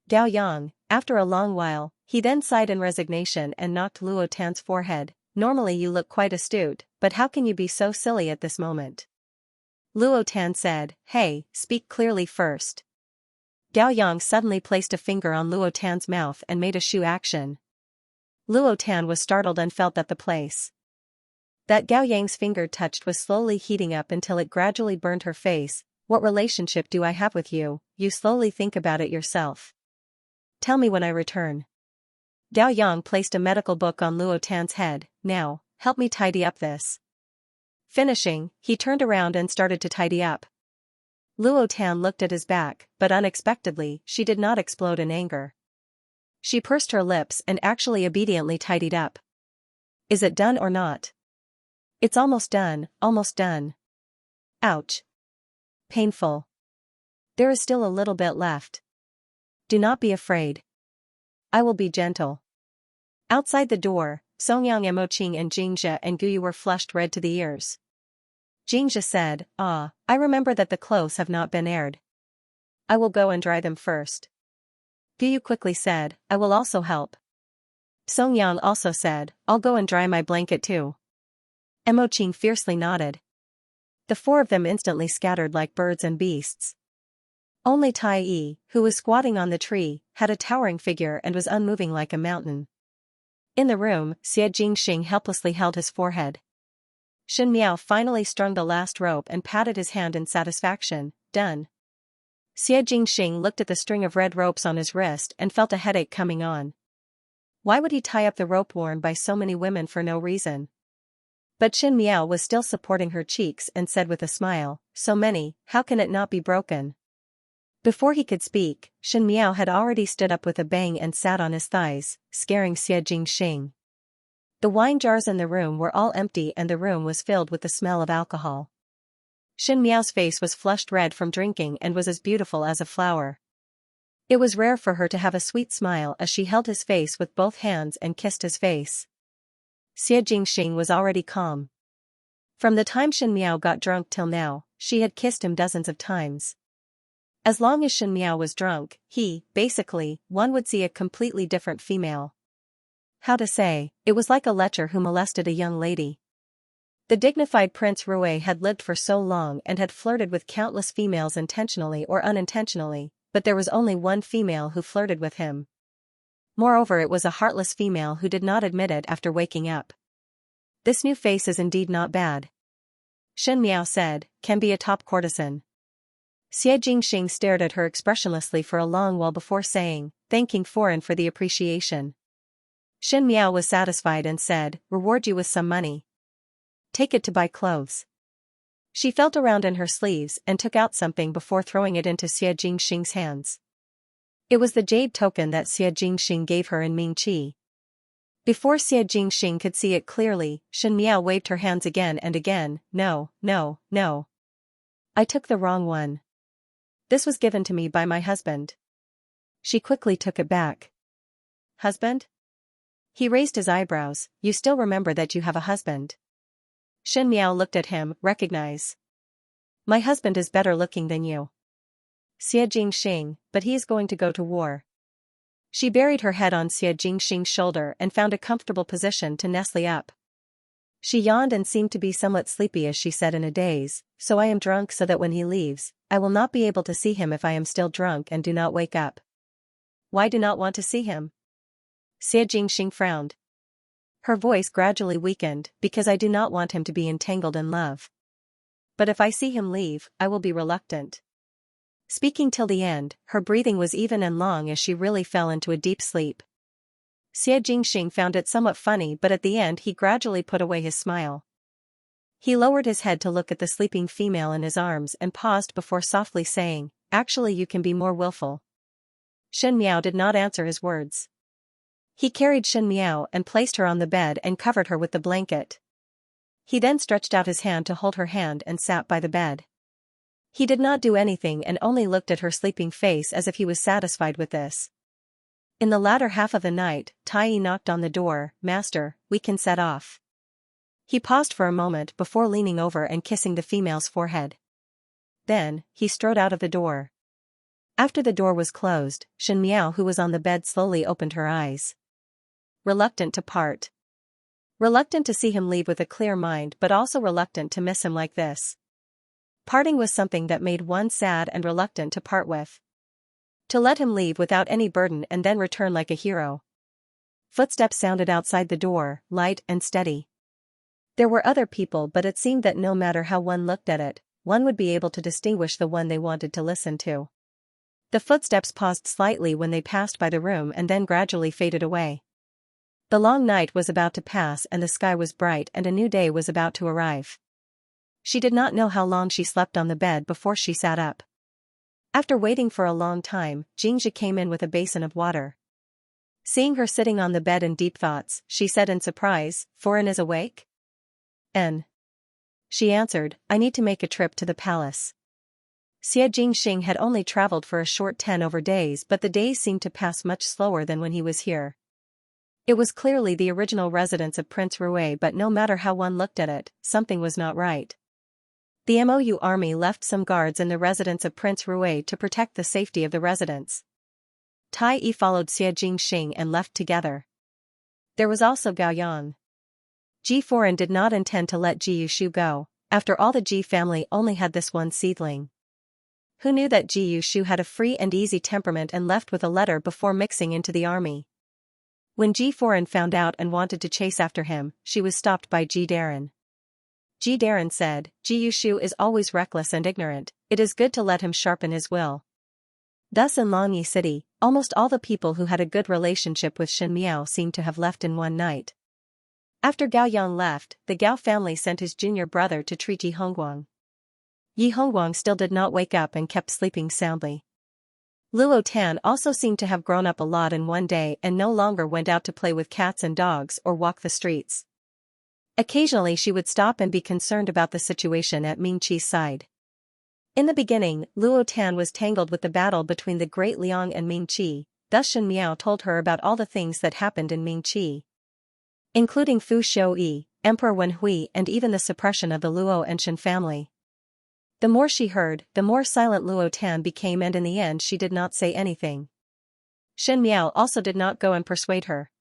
Dao Yang, after a long while, he then sighed in resignation and knocked Luo Tan's forehead. Normally you look quite astute, but how can you be so silly at this moment? Luo Tan said, hey, speak clearly first. Dao Yang suddenly placed a finger on Luo Tan's mouth and made a shoo action. Luo Tan was startled and felt that the place that Gao Yang's finger touched was slowly heating up until it gradually burned her face. What relationship do I have with you? You slowly think about it yourself. Tell me when I return. Dao Yang placed a medical book on Luo Tan's head. Now, help me tidy up this. Finishing, he turned around and started to tidy up. Luo Tan looked at his back, but unexpectedly, she did not explode in anger. She pursed her lips and actually obediently tidied up. Is it done or not? It's almost done, almost done. Ouch. Painful. There is still a little bit left. Do not be afraid. I will be gentle. Outside the door, Songyang, Emoqing and Xianxia and Guyu were flushed red to the ears. Xianxia said, I remember that the clothes have not been aired. I will go and dry them first. Guyu quickly said, I will also help. Songyang also said, I'll go and dry my blanket too. Emoqing fiercely nodded. The four of them instantly scattered like birds and beasts. Only Tai Yi, who was squatting on the tree, had a towering figure and was unmoving like a mountain. In the room, Xie Jingxing helplessly held his forehead. Shen Miao finally strung the last rope and patted his hand in satisfaction. Done. Xie Jingxing looked at the string of red ropes on his wrist and felt a headache coming on. Why would he tie up the rope worn by so many women for no reason? But Shen Miao was still supporting her cheeks and said with a smile, so many, how can it not be broken? Before he could speak, Shen Miao had already stood up with a bang and sat on his thighs, scaring Xie Jingxing. The wine jars in the room were all empty and the room was filled with the smell of alcohol. Shen Miao's face was flushed red from drinking and was as beautiful as a flower. It was rare for her to have a sweet smile as she held his face with both hands and kissed his face. Xie Jingxing was already calm. From the time Shen Miao got drunk till now, she had kissed him dozens of times. As long as Shen Miao was drunk, one would see a completely different female. How to say, it was like a lecher who molested a young lady. The dignified Prince Rui had lived for so long and had flirted with countless females intentionally or unintentionally, but there was only one female who flirted with him. Moreover, it was a heartless female who did not admit it after waking up. This new face is indeed not bad. Shen Miao said, can be a top courtesan. Xie Jingxing stared at her expressionlessly for a long while before saying, thanking foreign for the appreciation. Shen Miao was satisfied and said, reward you with some money. Take it to buy clothes. She felt around in her sleeves and took out something before throwing it into Xie Jingxing's hands. It was the jade token that Xie Jingxing gave her in Ming Qi. Before Xie Jingxing could see it clearly, Shen Miao waved her hands again and again, no, no, no. I took the wrong one. This was given to me by my husband. She quickly took it back. Husband? He raised his eyebrows, you still remember that you have a husband? Shen Miao looked at him, recognize. My husband is better looking than you. Xie Jingxing, but he is going to go to war. She buried her head on Xie Jingxing's shoulder and found a comfortable position to nestle up. She yawned and seemed to be somewhat sleepy as she said in a daze, so I am drunk so that when he leaves, I will not be able to see him if I am still drunk and do not wake up. Why do not want to see him? Xie Jingxing frowned. Her voice gradually weakened, because I do not want him to be entangled in love. But if I see him leave, I will be reluctant. Speaking till the end, her breathing was even and long as she really fell into a deep sleep. Xie Jingxing found it somewhat funny, but at the end he gradually put away his smile. He lowered his head to look at the sleeping female in his arms and paused before softly saying, actually you can be more willful. Shen Miao did not answer his words. He carried Shen Miao and placed her on the bed and covered her with the blanket. He then stretched out his hand to hold her hand and sat by the bed. He did not do anything and only looked at her sleeping face as if he was satisfied with this. In the latter half of the night, Tai Yi knocked on the door, Master, we can set off. He paused for a moment before leaning over and kissing the female's forehead. Then, he strode out of the door. After the door was closed, Xianxia, who was on the bed, slowly opened her eyes. Reluctant to part. Reluctant to see him leave with a clear mind, but also reluctant to miss him like this. Parting was something that made one sad and reluctant to part with. To let him leave without any burden and then return like a hero. Footsteps sounded outside the door, light and steady. There were other people, but it seemed that no matter how one looked at it, one would be able to distinguish the one they wanted to listen to. The footsteps paused slightly when they passed by the room and then gradually faded away. The long night was about to pass and the sky was bright and a new day was about to arrive. She did not know how long she slept on the bed before she sat up. After waiting for a long time, Xianxia came in with a basin of water. Seeing her sitting on the bed in deep thoughts, she said in surprise, "Foreign is awake?" "N." She answered, "I need to make a trip to the palace." Xianxia had only traveled for a short 10 days, but the days seemed to pass much slower than when he was here. It was clearly the original residence of Prince Rui, but no matter how one looked at it, something was not right. The MOU army left some guards in the residence of Prince Rui to protect the safety of the residents. Tai Yi followed Xianxia and left together. There was also Gao Yang. Ji Foreign did not intend to let Ji Yushu go. After all, the Ji family only had this one seedling. Who knew that Ji Yushu had a free and easy temperament and left with a letter before mixing into the army? When Ji Foreign found out and wanted to chase after him, she was stopped by Ji Darren. Ji Darren said, "Ji Yushu is always reckless and ignorant, it is good to let him sharpen his will." Thus in Lineage City, almost all the people who had a good relationship with Xianxia seemed to have left in one night. After Gao Yang left, the Gao family sent his junior brother to treat Yi Hongguang. Yi Hongguang still did not wake up and kept sleeping soundly. Luo Tan also seemed to have grown up a lot in one day and no longer went out to play with cats and dogs or walk the streets. Occasionally she would stop and be concerned about the situation at Ming Qi's side. In the beginning, Luo Tan was tangled with the battle between the Great Liang and Ming Qi, thus Xianxia told her about all the things that happened in Ming Qi, including Fu Xiuyi, Emperor Wen Hui, and even the suppression of the Luo and Shen family. The more she heard, the more silent Luo Tan became, and in the end she did not say anything. Xianxia also did not go and persuade her.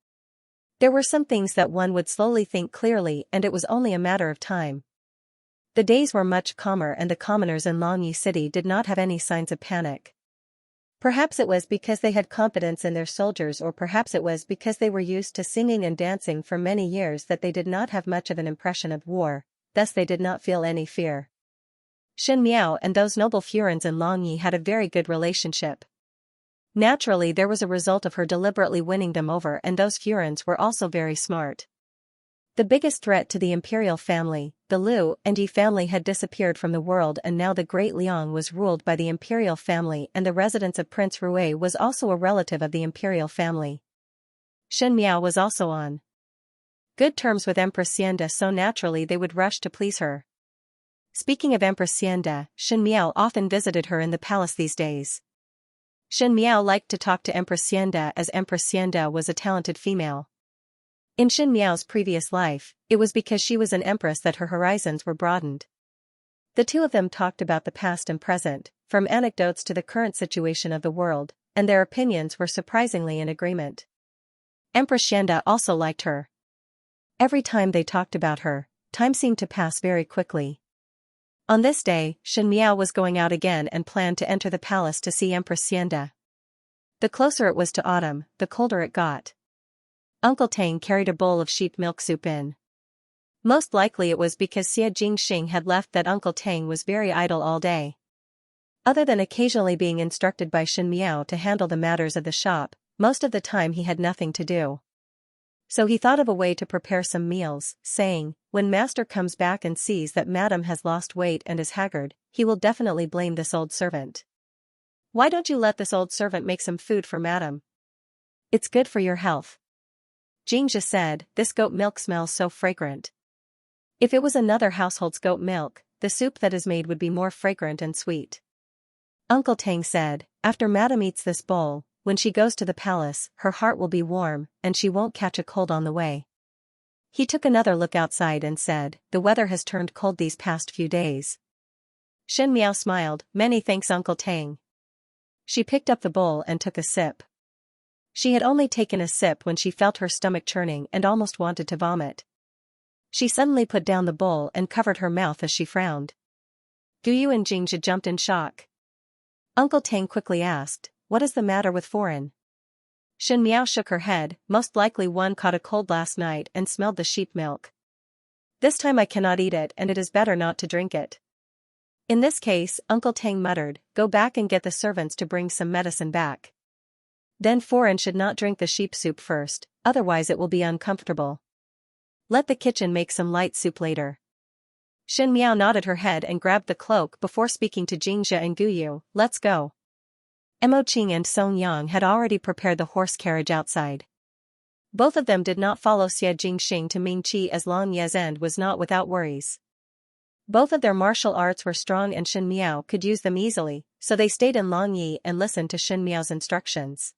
There were some things that one would slowly think clearly, and it was only a matter of time. The days were much calmer and the commoners in Lineage City did not have any signs of panic. Perhaps it was because they had confidence in their soldiers, or perhaps it was because they were used to singing and dancing for many years that they did not have much of an impression of war, thus they did not feel any fear. Xianxia and those noble Furins in Lineage had a very good relationship. Naturally, there was a result of her deliberately winning them over, and those Furins were also very smart. The biggest threat to the imperial family, the Liu and Yi family, had disappeared from the world, and now the Great Liang was ruled by the imperial family, and the residence of Prince Rui was also a relative of the imperial family. Xianxia was also on good terms with Empress Xianxia, so naturally they would rush to please her. Speaking of Empress Xianxia, Xianxia often visited her in the palace these days. Xianxia liked to talk to Empress Xianxia as Empress Xianxia was a talented female. In Xianxia's previous life, it was because she was an empress that her horizons were broadened. The two of them talked about the past and present, from anecdotes to the current situation of the world, and their opinions were surprisingly in agreement. Empress Xianxia also liked her. Every time they talked about her, time seemed to pass very quickly. On this day, Xianxia was going out again and planned to enter the palace to see Empress Xianxia. The closer it was to autumn, the colder it got. Uncle Tang carried a bowl of sheep milk soup in. Most likely it was because Xianxia had left that Uncle Tang was very idle all day. Other than occasionally being instructed by Xianxia to handle the matters of the shop, most of the time he had nothing to do. So he thought of a way to prepare some meals, saying, "When master comes back and sees that madam has lost weight and is haggard, he will definitely blame this old servant. Why don't you let this old servant make some food for madam? It's good for your health." Xianxia said, "This goat milk smells so fragrant. If it was another household's goat milk, the soup that is made would be more fragrant and sweet." Uncle Tang said, "After madam eats this bowl, when she goes to the palace, her heart will be warm, and she won't catch a cold on the way." He took another look outside and said, "The weather has turned cold these past few days." Xianxia smiled, "Many thanks Uncle Tang." She picked up the bowl and took a sip. She had only taken a sip when she felt her stomach churning and almost wanted to vomit. She suddenly put down the bowl and covered her mouth as she frowned. Guyu and Xianxia jumped in shock. Uncle Tang quickly asked, "What is the matter with Foreign?" Shen Miao shook her head, "Most likely one caught a cold last night and smelled the sheep milk. This time I cannot eat it and it is better not to drink it." In this case, Uncle Tang muttered, "Go back and get the servants to bring some medicine back. Then Foreign should not drink the sheep soup first, otherwise it will be uncomfortable. Let the kitchen make some light soup later." Shen Miao nodded her head and grabbed the cloak before speaking to Xianxia and Guyu, "Let's go." Mo Qing and Song Yang had already prepared the horse carriage outside. Both of them did not follow Xie Jingxing to Mingqi as Long Ye's end was not without worries. Both of their martial arts were strong and Shen Miao could use them easily, so they stayed in Longyi and listened to Shen Miao's instructions.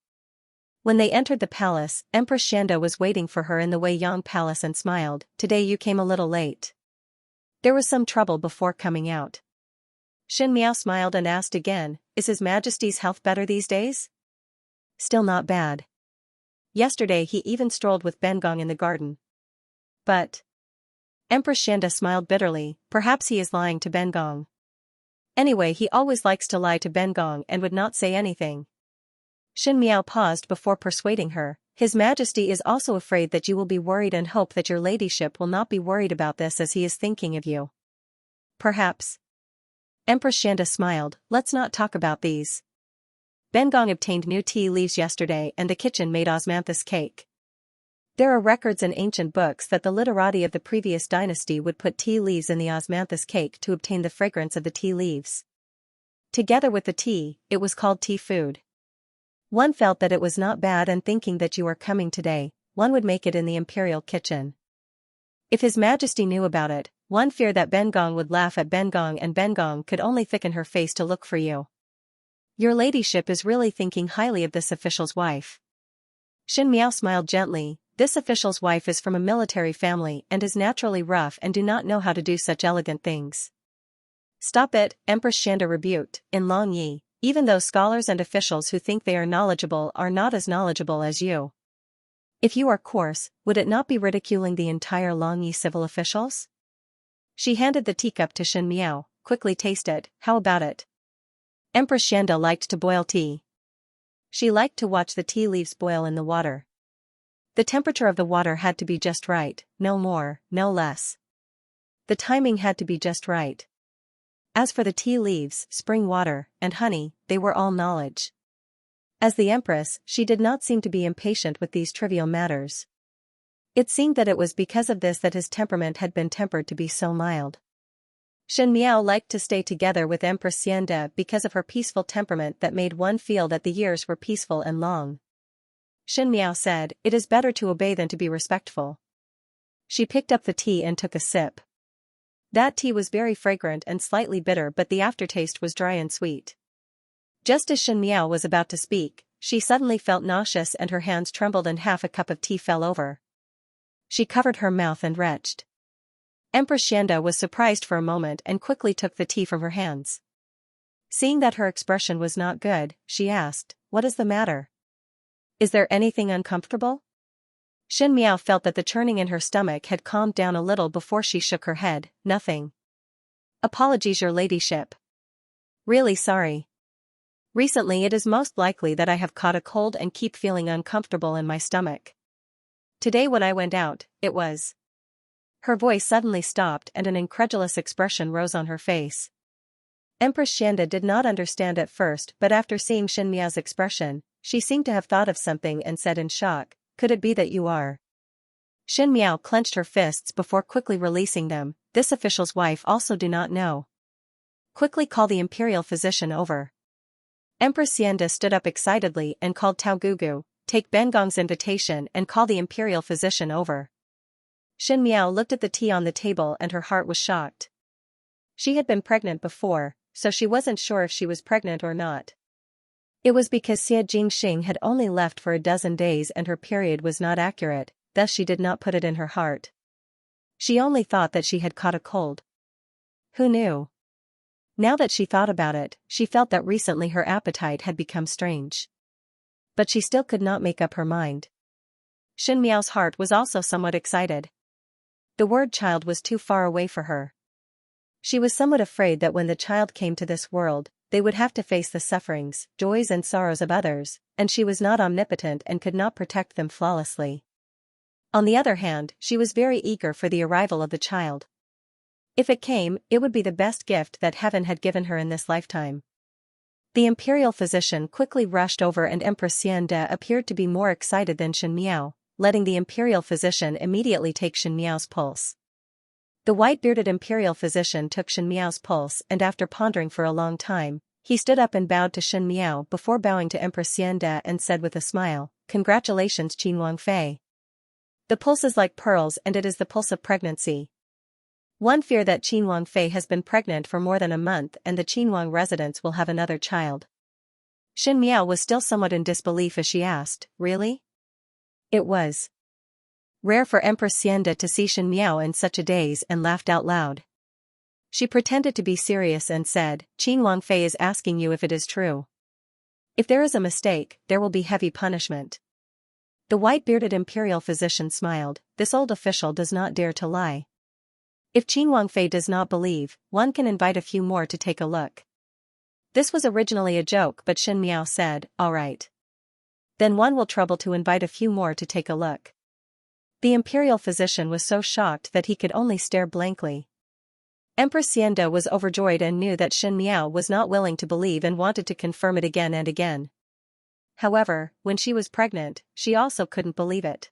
When they entered the palace, Empress Xianxia was waiting for her in the Wei Yang Palace and smiled, "Today you came a little late. There was some trouble before coming out." Shen Miao smiled and asked again, "Is His Majesty's health better these days?" "Still not bad. Yesterday he even strolled with Bengong in the garden." "But..." Empress Xianxia smiled bitterly, "Perhaps he is lying to Bengong. Anyway, he always likes to lie to Bengong and would not say anything." Shen Miao paused before persuading her, "His Majesty is also afraid that you will be worried and hope that your ladyship will not be worried about this as he is thinking of you." "Perhaps." Empress Xianxia smiled, "Let's not talk about these. Bengong obtained new tea leaves yesterday and the kitchen made osmanthus cake. There are records in ancient books that the literati of the previous dynasty would put tea leaves in the osmanthus cake to obtain the fragrance of the tea leaves. Together with the tea, it was called tea food. One felt that it was not bad, and thinking that you are coming today, one would make it in the imperial kitchen. If His Majesty knew about it, one feared that Bengong would laugh at Bengong and Bengong could only thicken her face to look for you. Your ladyship is really thinking highly of this official's wife." Shen Miao smiled gently, "This official's wife is from a military family and is naturally rough and do not know how to do such elegant things." "Stop it," Empress Xianxia rebuked, "in Longyi, even those scholars and officials who think they are knowledgeable are not as knowledgeable as you. If you are coarse, would it not be ridiculing the entire Longyi civil officials?" She handed the teacup to Shen Miao, "Quickly taste it, how about it?" Empress Xianxia liked to boil tea. She liked to watch the tea leaves boil in the water. The temperature of the water had to be just right, no more, no less. The timing had to be just right. As for the tea leaves, spring water, and honey, they were all knowledge. As the Empress, she did not seem to be impatient with these trivial matters. It seemed that it was because of this that his temperament had been tempered to be so mild. Shen Miao liked to stay together with Empress Xianxia because of her peaceful temperament that made one feel that the years were peaceful and long. Shen Miao said, "It is better to obey than to be respectful." She picked up the tea and took a sip. That tea was very fragrant and slightly bitter, but the aftertaste was dry and sweet. Just as Shen Miao was about to speak, she suddenly felt nauseous and her hands trembled and half a cup of tea fell over. She covered her mouth and retched. Empress Xianxia was surprised for a moment and quickly took the tea from her hands. Seeing that her expression was not good, she asked, "What is the matter? Is there anything uncomfortable?" Shen Miao felt that the churning in her stomach had calmed down a little before she shook her head, "Nothing. Apologies, your ladyship. Really sorry. Recently it is most likely that I have caught a cold and keep feeling uncomfortable in my stomach. Today when I went out, it was..." Her voice suddenly stopped and an incredulous expression rose on her face. Empress Xianxia did not understand at first, but after seeing Shen Miao's expression, she seemed to have thought of something and said in shock, "Could it be that you are..." Shen Miao clenched her fists before quickly releasing them, "This official's wife also do not know. Quickly call the imperial physician over." Empress Xianxia stood up excitedly and called Tao Gugu, "Take Bengong's invitation and call the imperial physician over." Shen Miao looked at the tea on the table and her heart was shocked. She had been pregnant before, so she wasn't sure if she was pregnant or not. It was because Xie Jingxing had only left for a dozen days and her period was not accurate, thus she did not put it in her heart. She only thought that she had caught a cold. Who knew? Now that she thought about it, she felt that recently her appetite had become strange. But she still could not make up her mind. Shen Miao's heart was also somewhat excited. The word child was too far away for her. She was somewhat afraid that when the child came to this world, they would have to face the sufferings, joys and sorrows of others, and she was not omnipotent and could not protect them flawlessly. On the other hand, she was very eager for the arrival of the child. If it came, it would be the best gift that heaven had given her in this lifetime. The imperial physician quickly rushed over and Empress Xianxia appeared to be more excited than Shen Miao, letting the imperial physician immediately take Shen Miao's pulse. The white-bearded imperial physician took Shen Miao's pulse and after pondering for a long time, he stood up and bowed to Shen Miao before bowing to Empress Xianxia and said with a smile, "Congratulations Qin Wangfei. The pulse is like pearls and it is the pulse of pregnancy. One fear that Qin Wangfei has been pregnant for more than a month and the Qinhuang residents will have another child." Shen Miao was still somewhat in disbelief as she asked, "Really?" It was rare for Empress Xianxia to see Shen Miao in such a daze and laughed out loud. She pretended to be serious and said, "Qin Wangfei is asking you if it is true. If there is a mistake, there will be heavy punishment." The white-bearded imperial physician smiled, this old official does not dare to lie. If Qin Wangfei does not believe, one can invite a few more to take a look. This was originally a joke but Shen Miao said, "All right. Then one will trouble to invite a few more to take a look." The imperial physician was so shocked that he could only stare blankly. Empress Xianxia was overjoyed and knew that Shen Miao was not willing to believe and wanted to confirm it again and again. However, when she was pregnant, she also couldn't believe it.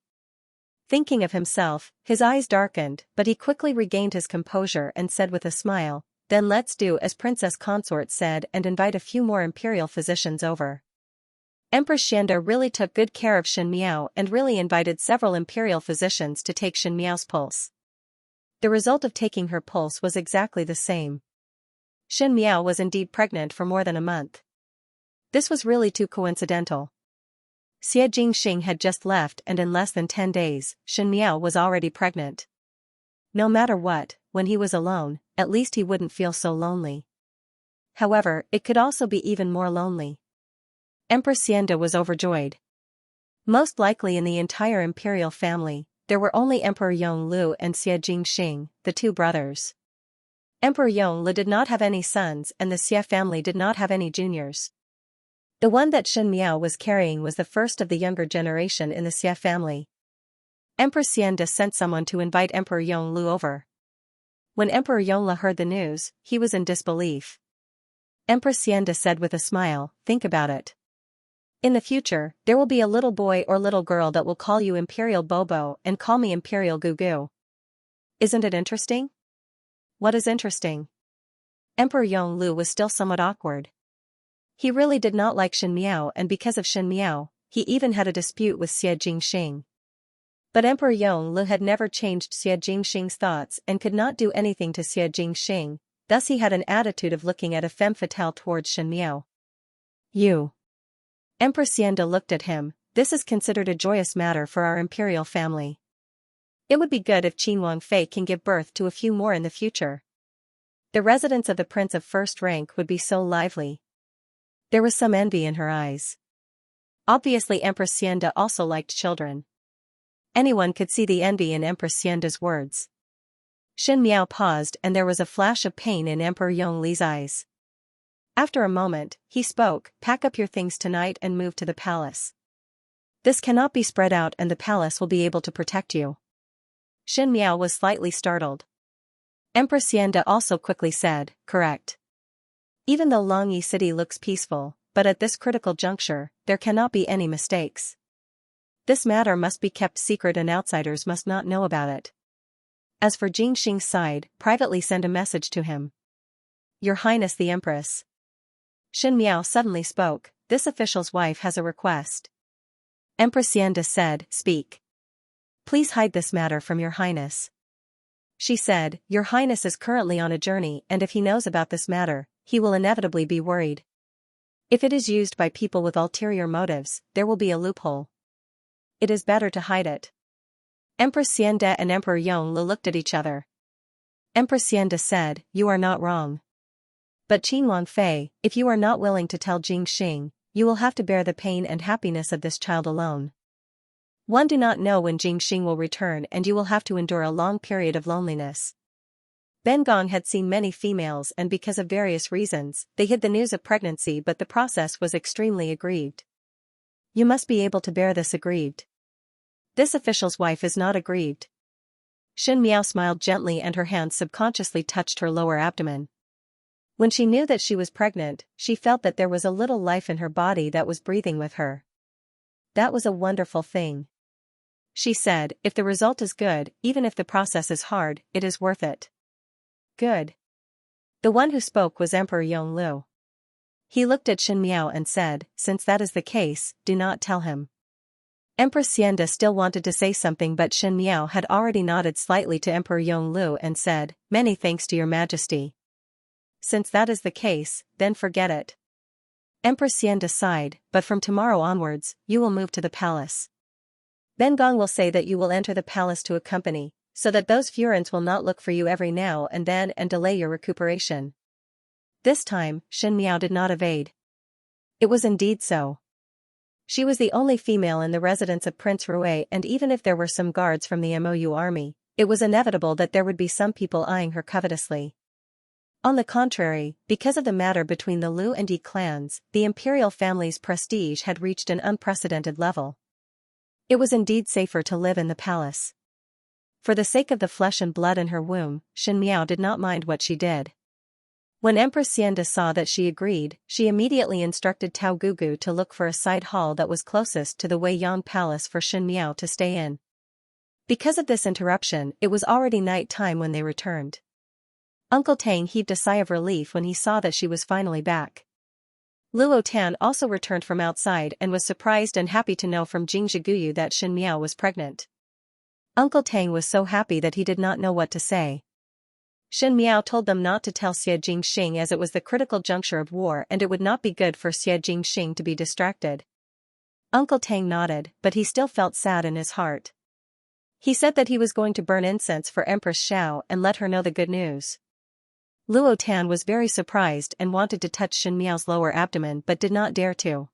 Thinking of himself, his eyes darkened, but he quickly regained his composure and said with a smile, "Then let's do as Princess Consort said and invite a few more imperial physicians over." Empress Xianxia really took good care of Shen Miao and really invited several imperial physicians to take Shen Miao's pulse. The result of taking her pulse was exactly the same. Shen Miao was indeed pregnant for more than a month. This was really too coincidental. Xie Jingxing had just left and in less than 10 days, Shen Miao was already pregnant. No matter what, when he was alone, at least he wouldn't feel so lonely. However, it could also be even more lonely. Empress Xianxia was overjoyed. Most likely in the entire imperial family, there were only Emperor Yonglu and Xie Jingxing, the two brothers. Emperor Yonglu did not have any sons and the Xie family did not have any juniors. The one that Shen Miao was carrying was the first of the younger generation in the Xie family. Empress Xianxia sent someone to invite Emperor Yonglu over. When Emperor Yonglu heard the news, he was in disbelief. Empress Xianxia said with a smile, "Think about it. In the future, there will be a little boy or little girl that will call you Imperial Bobo and call me Imperial Gugu. Isn't it interesting?" "What is interesting?" Emperor Yonglu was still somewhat awkward. He really did not like Shen Miao and because of Shen Miao, he even had a dispute with Xie Jingxing. But Emperor Yonglu had never changed Xie Jingxing's thoughts and could not do anything to Xie Jingxing, thus he had an attitude of looking at a femme fatale towards Shen Miao. "You." Empress Xianxia looked at him, "This is considered a joyous matter for our imperial family. It would be good if Qin Wangfei can give birth to a few more in the future. The residence of the prince of first rank would be so lively." There was some envy in her eyes. Obviously Empress Xianxia also liked children. Anyone could see the envy in Empress Xianxia's words. Shen Miao paused and there was a flash of pain in Emperor Yongli's eyes. After a moment, he spoke, "Pack up your things tonight and move to the palace. This cannot be spread out and the palace will be able to protect you." Shen Miao was slightly startled. Empress Xianxia also quickly said, "Correct. Even though Longyi City looks peaceful, but at this critical juncture, there cannot be any mistakes. This matter must be kept secret and outsiders must not know about it. As for Jingxing's side, privately send a message to him." "Your Highness the Empress." Shen Miao suddenly spoke, "This official's wife has a request." Empress Xianxia said, "Speak. Please hide this matter from your Highness." She said, "Your Highness is currently on a journey and if he knows about this matter, he will inevitably be worried. If it is used by people with ulterior motives, there will be a loophole. It is better to hide it." Empress Xianxia and Emperor Yonglu looked at each other. Empress Xianxia said, "You are not wrong. But Qin Wangfei, if you are not willing to tell Jing Xing, you will have to bear the pain and happiness of this child alone. One do not know when Jing Xing will return and you will have to endure a long period of loneliness. Ben Gong had seen many females and because of various reasons, they hid the news of pregnancy but the process was extremely aggrieved. You must be able to bear this aggrieved. This official's wife is not aggrieved. Shen Miao smiled gently and her hands subconsciously touched her lower abdomen. When she knew that she was pregnant, she felt that there was a little life in her body that was breathing with her. That was a wonderful thing. She said, if the result is good, even if the process is hard, it is worth it. Good. The one who spoke was Emperor Yonglu. He looked at Shen Miao and said, since that is the case, do not tell him. Empress Xianxia still wanted to say something but Shen Miao had already nodded slightly to Emperor Yonglu and said, many thanks to your majesty. Since that is the case, then forget it. Empress Xianxia sighed, but from tomorrow onwards, you will move to the palace. Ben Gong will say that you will enter the palace to accompany, so that those Furins will not look for you every now and then and delay your recuperation. This time, Shen Miao did not evade. It was indeed so. She was the only female in the residence of Prince Rui and even if there were some guards from the Mou army, it was inevitable that there would be some people eyeing her covetously. On the contrary, because of the matter between the Liu and Yi clans, the imperial family's prestige had reached an unprecedented level. It was indeed safer to live in the palace. For the sake of the flesh and blood in her womb, Shen Miao did not mind what she did. When Empress Xianxia saw that she agreed, she immediately instructed Tao Gugu to look for a side hall that was closest to the Wei Yang Palace for Shen Miao to stay in. Because of this interruption, it was already night time when they returned. Uncle Tang heaved a sigh of relief when he saw that she was finally back. Luo Tan also returned from outside and was surprised and happy to know from Jing Zhiguyu that Shen Miao was pregnant. Uncle Tang was so happy that he did not know what to say. Shen Miao told them not to tell Xie Jingxing as it was the critical juncture of war and it would not be good for Xie Jingxing to be distracted. Uncle Tang nodded, but he still felt sad in his heart. He said that he was going to burn incense for Empress Xiao and let her know the good news. Luo Tan was very surprised and wanted to touch Shen Miao's lower abdomen but did not dare to.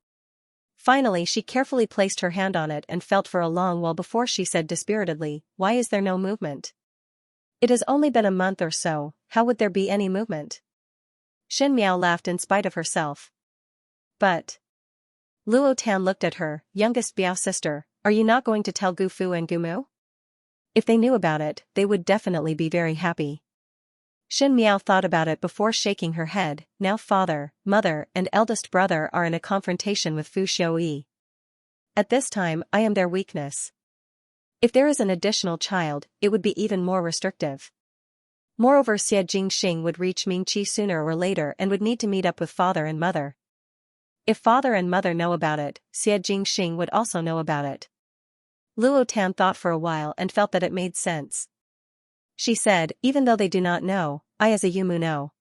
Finally she carefully placed her hand on it and felt for a long while before she said dispiritedly, why is there no movement? It has only been a month or so, how would there be any movement? Shen Miao laughed in spite of herself. But... Luo Tan looked at her, youngest Biao sister, are you not going to tell Gu Fu and Gu Mu? If they knew about it, they would definitely be very happy. Shen Miao thought about it before shaking her head, now father, mother and eldest brother are in a confrontation with Fu Xiuyi. At this time, I am their weakness. If there is an additional child, it would be even more restrictive. Moreover Xie Jingxing would reach Mingqi sooner or later and would need to meet up with father and mother. If father and mother know about it, Xie Jingxing would also know about it. Luo Tan thought for a while and felt that it made sense. She said, even though they do not know, I as a Yumu know.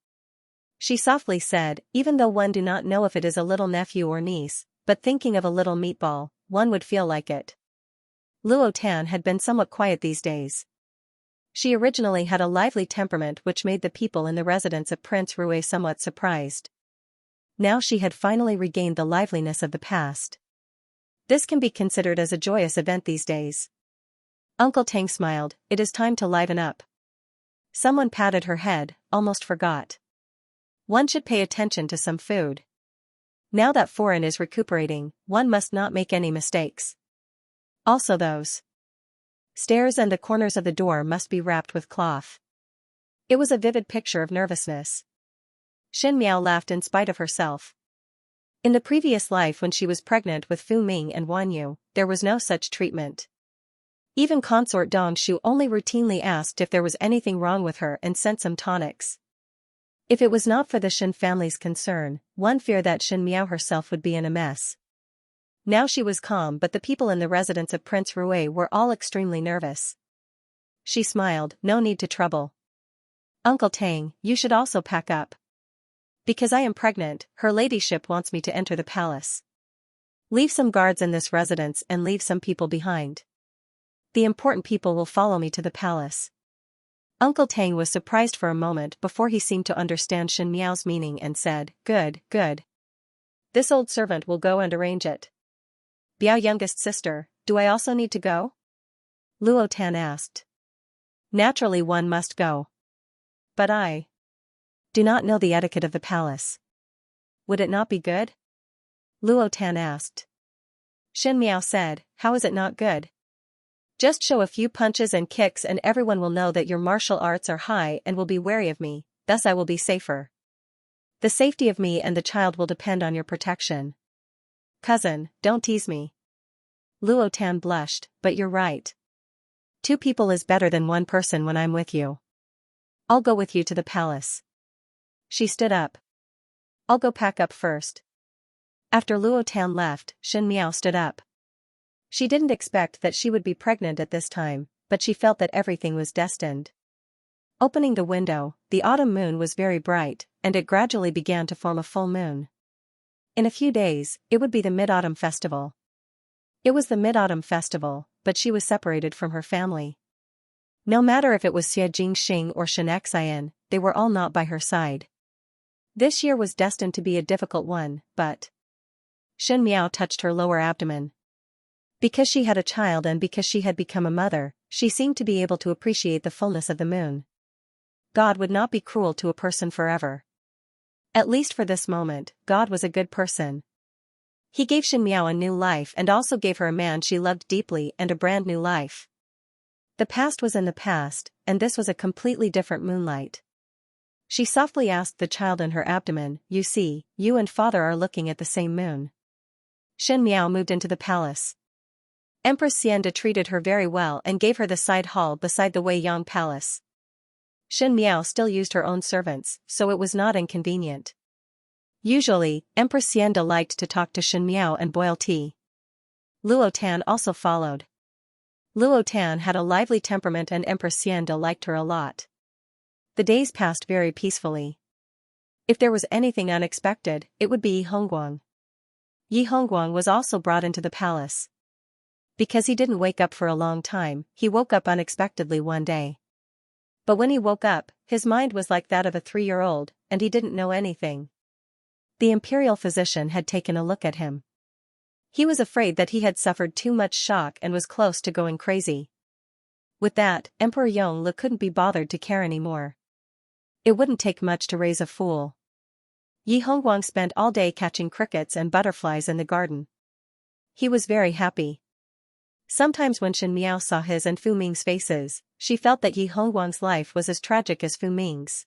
She softly said, even though one do not know if it is a little nephew or niece, but thinking of a little meatball, one would feel like it. Luo Tan had been somewhat quiet these days. She originally had a lively temperament which made the people in the residence of Prince Rui somewhat surprised. Now she had finally regained the liveliness of the past. This can be considered as a joyous event these days. Uncle Tang smiled, it is time to liven up. Someone patted her head, almost forgot. One should pay attention to some food. Now that Foreign is recuperating, one must not make any mistakes. Also those stairs and the corners of the door must be wrapped with cloth. It was a vivid picture of nervousness. Shen Miao laughed in spite of herself. In the previous life when she was pregnant with Fu Ming and Wan Yu, there was no such treatment. Even consort Dong Shu only routinely asked if there was anything wrong with her and sent some tonics. If it was not for the Shen family's concern, one feared that Shen Miao herself would be in a mess. Now she was calm but the people in the residence of Prince Rui were all extremely nervous. She smiled, no need to trouble. Uncle Tang, you should also pack up. Because I am pregnant, her ladyship wants me to enter the palace. Leave some guards in this residence and leave some people behind. The important people will follow me to the palace. Uncle Tang was surprised for a moment before he seemed to understand Shen Miao's meaning and said, "Good, good. This old servant will go and arrange it." "Biao youngest sister, do I also need to go?" Luo Tan asked. "Naturally one must go. But I do not know the etiquette of the palace. Would it not be good?" Luo Tan asked. Shen Miao said, "How is it not good? Just show a few punches and kicks and everyone will know that your martial arts are high and will be wary of me, thus I will be safer. The safety of me and the child will depend on your protection." "Cousin, don't tease me." Luo Tan blushed, "But you're right. 2 people is better than 1 person when I'm with you. I'll go with you to the palace." She stood up. "I'll go pack up first." After Luo Tan left, Shen Miao stood up. She didn't expect that she would be pregnant at this time, but she felt that everything was destined. Opening the window, the autumn moon was very bright, and it gradually began to form a full moon. In a few days, it would be the Mid-Autumn Festival. It was the Mid-Autumn Festival, but she was separated from her family. No matter if it was Xianxia or Xianxia, they were all not by her side. This year was destined to be a difficult one, but Shen Miao touched her lower abdomen. Because she had a child and because she had become a mother, she seemed to be able to appreciate the fullness of the moon. God would not be cruel to a person forever. At least for this moment, God was a good person. He gave Shen Miao a new life and also gave her a man she loved deeply and a brand new life. The past was in the past, and this was a completely different moonlight. She softly asked the child in her abdomen, "You see, you and father are looking at the same moon." Shen Miao moved into the palace. Empress Xianxia treated her very well and gave her the side hall beside the Wei Yang Palace. Shen Miao still used her own servants, so it was not inconvenient. Usually, Empress Xianxia liked to talk to Shen Miao and boil tea. Luo Tan also followed. Luo Tan had a lively temperament and Empress Xianxia liked her a lot. The days passed very peacefully. If there was anything unexpected, it would be Yi Hongguang. Yi Hongguang was also brought into the palace. Because he didn't wake up for a long time, he woke up unexpectedly one day. But when he woke up, his mind was like that of a 3-year-old, and he didn't know anything. The imperial physician had taken a look at him. He was afraid that he had suffered too much shock and was close to going crazy. With that, Emperor Yongle couldn't be bothered to care anymore. It wouldn't take much to raise a fool. Yi Hongguang spent all day catching crickets and butterflies in the garden. He was very happy. Sometimes when Shen Miao saw his and Fu Ming's faces, she felt that Yi Hongguang's life was as tragic as Fu Ming's.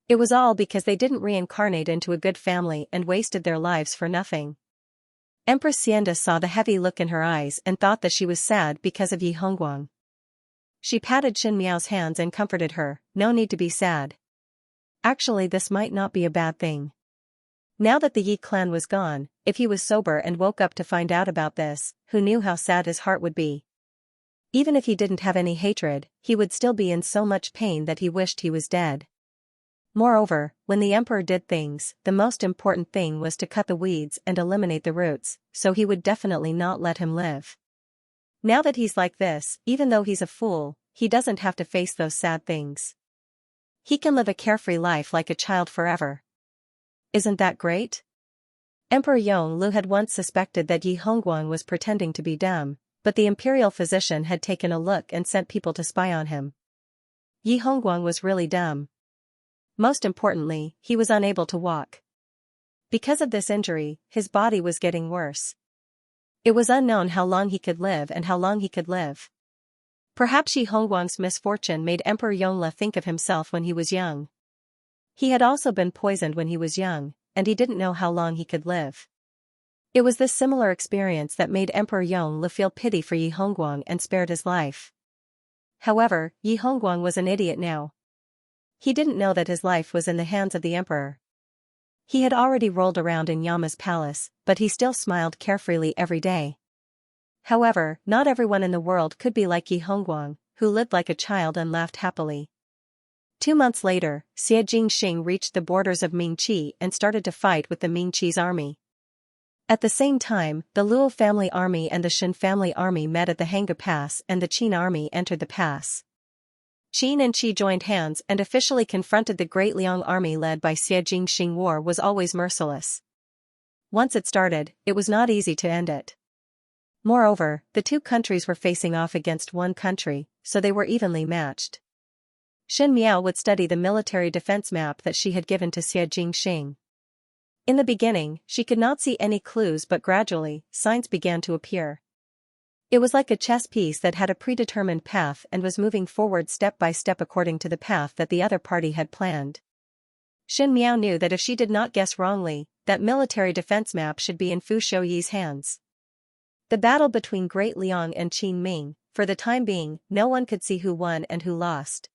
It was all because they didn't reincarnate into a good family and wasted their lives for nothing. Empress Xianxia saw the heavy look in her eyes and thought that she was sad because of Yi Hongguang. She patted Shen Miao's hands and comforted her, "No need to be sad. Actually, this might not be a bad thing." Now that the Yi clan was gone, if he was sober and woke up to find out about this, who knew how sad his heart would be? Even if he didn't have any hatred, he would still be in so much pain that he wished he was dead. Moreover, when the emperor did things, the most important thing was to cut the weeds and eliminate the roots, so he would definitely not let him live. Now that he's like this, even though he's a fool, he doesn't have to face those sad things. He can live a carefree life like a child forever. Isn't that great? Emperor Yongle had once suspected that Yi Hongguang was pretending to be dumb, but the imperial physician had taken a look and sent people to spy on him. Yi Hongguang was really dumb. Most importantly, he was unable to walk. Because of this injury, his body was getting worse. It was unknown how long he could live and how long he could live. Perhaps Yi Hongguang's misfortune made Emperor Yongle think of himself when he was young. He had also been poisoned when he was young, and he didn't know how long he could live. It was this similar experience that made Emperor Yongle feel pity for Yi Hongguang and spared his life. However, Yi Hongguang was an idiot now. He didn't know that his life was in the hands of the emperor. He had already rolled around in Yama's palace, but he still smiled carefreely every day. However, not everyone in the world could be like Yi Hongguang, who lived like a child and laughed happily. 2 months later, Xie Jingxing reached the borders of Mingqi and started to fight with the Mingqi's army. At the same time, the Luo family army and the Shen family army met at the Hanga Pass and the Qin army entered the pass. Qin and Qi joined hands and officially confronted the Great Liang army led by Xie Jingxing. War was always merciless. Once it started, it was not easy to end it. Moreover, the two countries were facing off against one country, so they were evenly matched. Xin Miao would study the military defense map that she had given to Xie Jingxing. In the beginning, she could not see any clues, but gradually, signs began to appear. It was like a chess piece that had a predetermined path and was moving forward step by step according to the path that the other party had planned. Xin Miao knew that if she did not guess wrongly, that military defense map should be in Fu Shouyi's hands. The battle between Great Liang and Qin Ming, for the time being, no one could see who won and who lost.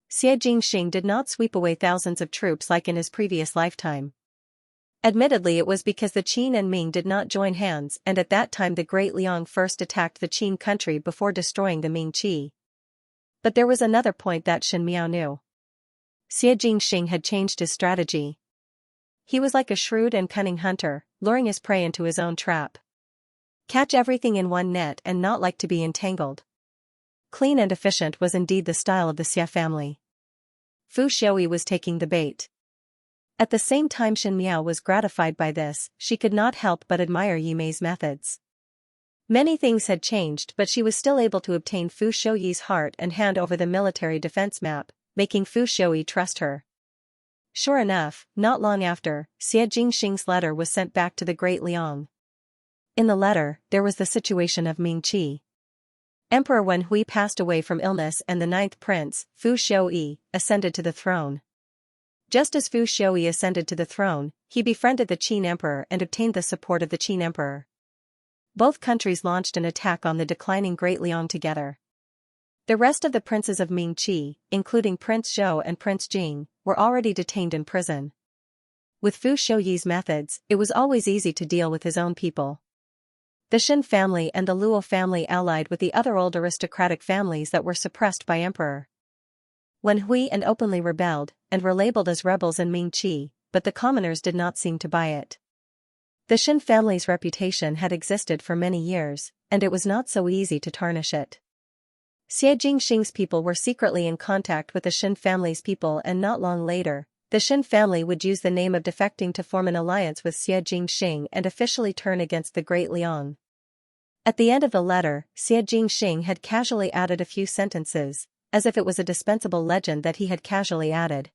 Xie Jingxing did not sweep away thousands of troops like in his previous lifetime. Admittedly, it was because the Qin and Ming did not join hands, and at that time the Great Liang first attacked the Qin country before destroying the Ming Qi. But there was another point that Xin Miao knew. Xie Jingxing had changed his strategy. He was like a shrewd and cunning hunter, luring his prey into his own trap. Catch everything in one net and not like to be entangled. Clean and efficient was indeed the style of the Xie family. Fu Shouyi was taking the bait. At the same time Xin Miao was gratified by this, she could not help but admire Yimei's methods. Many things had changed, but she was still able to obtain Fu Shouyi's heart and hand over the military defense map, making Fu Shouyi trust her. Sure enough, not long after, Xie Jingxing's letter was sent back to the Great Liang. In the letter, there was the situation of Ming Qi. Emperor Wen Hui passed away from illness and the ninth prince, Fu Shouyi, ascended to the throne. Just as Fu Shouyi ascended to the throne, he befriended the Qin emperor and obtained the support of the Qin emperor. Both countries launched an attack on the declining Great Liang together. The rest of the princes of Ming Qi, including Prince Zhou and Prince Jing, were already detained in prison. With Fu Shouyi's methods, it was always easy to deal with his own people. The Shen family and the Luo family allied with the other old aristocratic families that were suppressed by Emperor Wen Hui and openly rebelled, and were labeled as rebels in Ming Qi, but the commoners did not seem to buy it. The Shen family's reputation had existed for many years, and it was not so easy to tarnish it. Xie Jingxing's people were secretly in contact with the Shen family's people, and not long later, the Shen family would use the name of defecting to form an alliance with Xie Jingxing and officially turn against the Great Liang. At the end of the letter, Xie Jingxing had casually added a few sentences, as if it was a dispensable legend that he had casually added.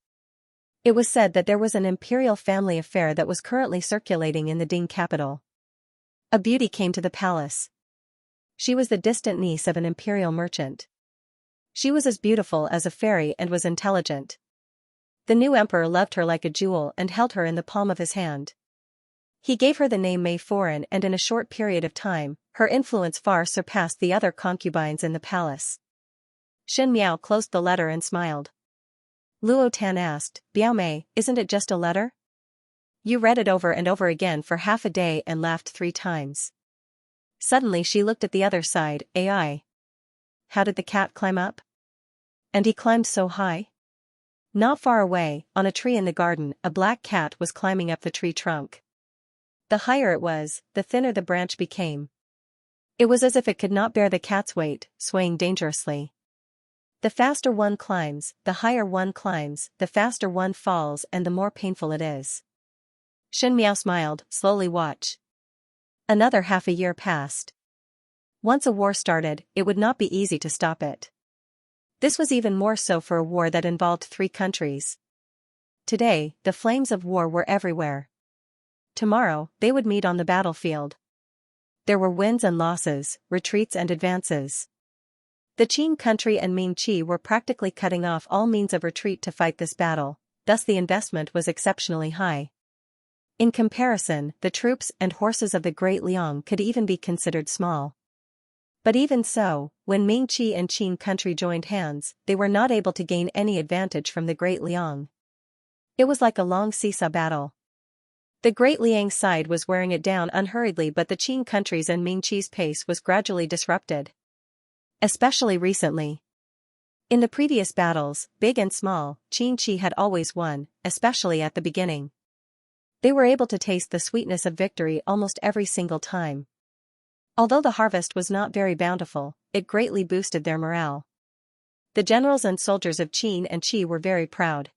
It was said that there was an imperial family affair that was currently circulating in the Ding capital. A beauty came to the palace. She was the distant niece of an imperial merchant. She was as beautiful as a fairy and was intelligent. The new emperor loved her like a jewel and held her in the palm of his hand. He gave her the name Mei Foreign, and in a short period of time, her influence far surpassed the other concubines in the palace. Xin Miao closed the letter and smiled. Luo Tan asked, "Biao Mei, isn't it just a letter?" You read it over and over again for half a day and laughed 3 times. Suddenly she looked at the other side. AI. How did the cat climb up? And he climbed so high? Not far away, on a tree in the garden, a black cat was climbing up the tree trunk. The higher it was, the thinner the branch became. It was as if it could not bear the cat's weight, swaying dangerously. The faster one climbs, the higher one climbs, the faster one falls, and the more painful it is. Xin Miao smiled. Slowly watch. Another half a year passed. Once a war started, it would not be easy to stop it. This was even more so for a war that involved 3 countries. Today, the flames of war were everywhere. Tomorrow, they would meet on the battlefield. There were wins and losses, retreats and advances. The Qin country and Ming Qi were practically cutting off all means of retreat to fight this battle, thus the investment was exceptionally high. In comparison, the troops and horses of the Great Liang could even be considered small. But even so, when Ming Qi and Qin country joined hands, they were not able to gain any advantage from the Great Liang. It was like a long seesaw battle. The Great Liang's side was wearing it down unhurriedly, but the Qin country's and Ming Qi's pace was gradually disrupted. Especially recently. In the previous battles, big and small, Qin Qi had always won, especially at the beginning. They were able to taste the sweetness of victory almost every single time. Although the harvest was not very bountiful, it greatly boosted their morale. The generals and soldiers of Qin and Qi were very proud.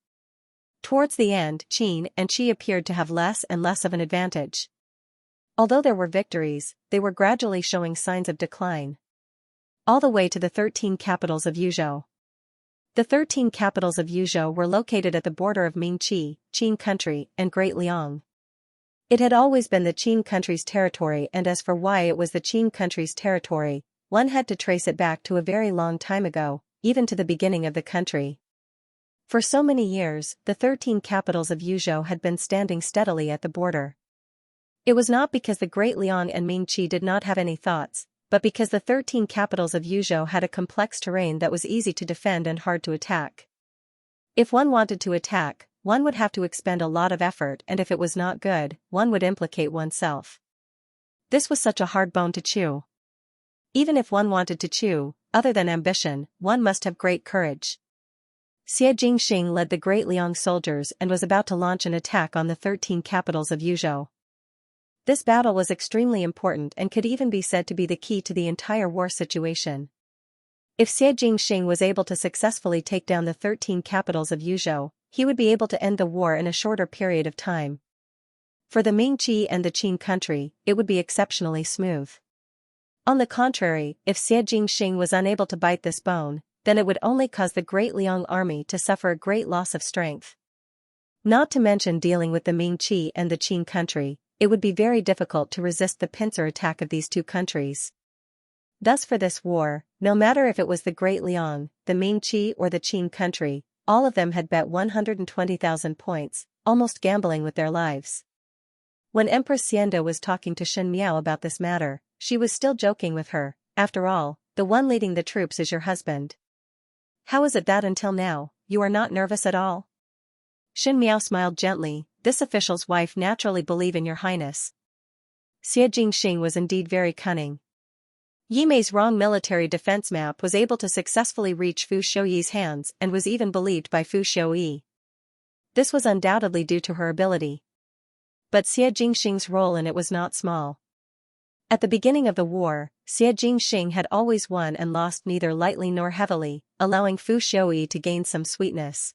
Towards the end, Qin and Qi appeared to have less and less of an advantage. Although there were victories, they were gradually showing signs of decline. All the way to the 13 capitals of Yuzhou. The 13 capitals of Yuzhou were located at the border of Ming-Qi, Qin country, and Great Liang. It had always been the Qin country's territory, and as for why it was the Qin country's territory, one had to trace it back to a very long time ago, even to the beginning of the country. For so many years, the 13 capitals of Yuzhou had been standing steadily at the border. It was not because the Great Liang and Ming-Qi did not have any thoughts, but because the 13 capitals of Yuzhou had a complex terrain that was easy to defend and hard to attack. If one wanted to attack, one would have to expend a lot of effort, and if it was not good, one would implicate oneself. This was such a hard bone to chew. Even if one wanted to chew, other than ambition, one must have great courage. Xie Jingxing led the Great Liang soldiers and was about to launch an attack on the 13 capitals of Yuzhou. This battle was extremely important and could even be said to be the key to the entire war situation. If Xie Jingxing was able to successfully take down the 13 capitals of Yuzhou, he would be able to end the war in a shorter period of time. For the Ming-Qi and the Qin country, it would be exceptionally smooth. On the contrary, if Xie Jingxing was unable to bite this bone, then it would only cause the Great Liang army to suffer a great loss of strength. Not to mention dealing with the Ming-Qi and the Qin country, it would be very difficult to resist the pincer attack of these two countries. Thus for this war, no matter if it was the Great Liang, the Ming-Qi or the Qin country, all of them had bet 120,000 points, almost gambling with their lives. When Empress Xianxia was talking to Shen Miao about this matter, she was still joking with her. After all, the one leading the troops is your husband. How is it that until now, you are not nervous at all? Shen Miao smiled gently. This official's wife naturally believe in your highness. Xie Jingxing was indeed very cunning. Yi Mei's wrong military defense map was able to successfully reach Fu Xiuyi's hands and was even believed by Fu Xiuyi. This was undoubtedly due to her ability. But Xie Jingxing's role in it was not small. At the beginning of the war, Xie Jingxing had always won and lost neither lightly nor heavily, allowing Fu Xiuyi to gain some sweetness.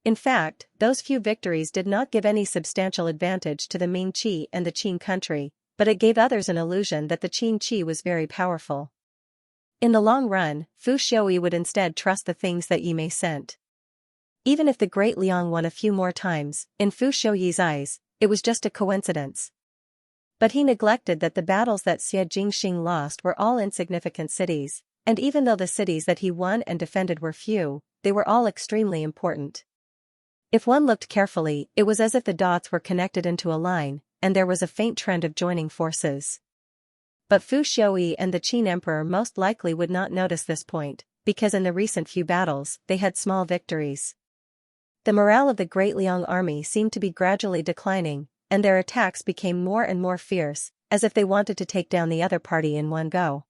In fact, those few victories did not give any substantial advantage to the Ming-Qi and the Qin country, but it gave others an illusion that the Qin-Qi was very powerful. In the long run, Fu Xiuyi would instead trust the things that Yi Mei sent. Even if the Great Liang won a few more times, in Fu Xiuyi's eyes, it was just a coincidence. But he neglected that the battles that Xie Jingxing lost were all insignificant cities, and even though the cities that he won and defended were few, they were all extremely important. If one looked carefully, it was as if the dots were connected into a line, and there was a faint trend of joining forces. But Fu Xiuyi and the Qin emperor most likely would not notice this point, because in the recent few battles, they had small victories. The morale of the Great Liang army seemed to be gradually declining, and their attacks became more and more fierce, as if they wanted to take down the other party in one go.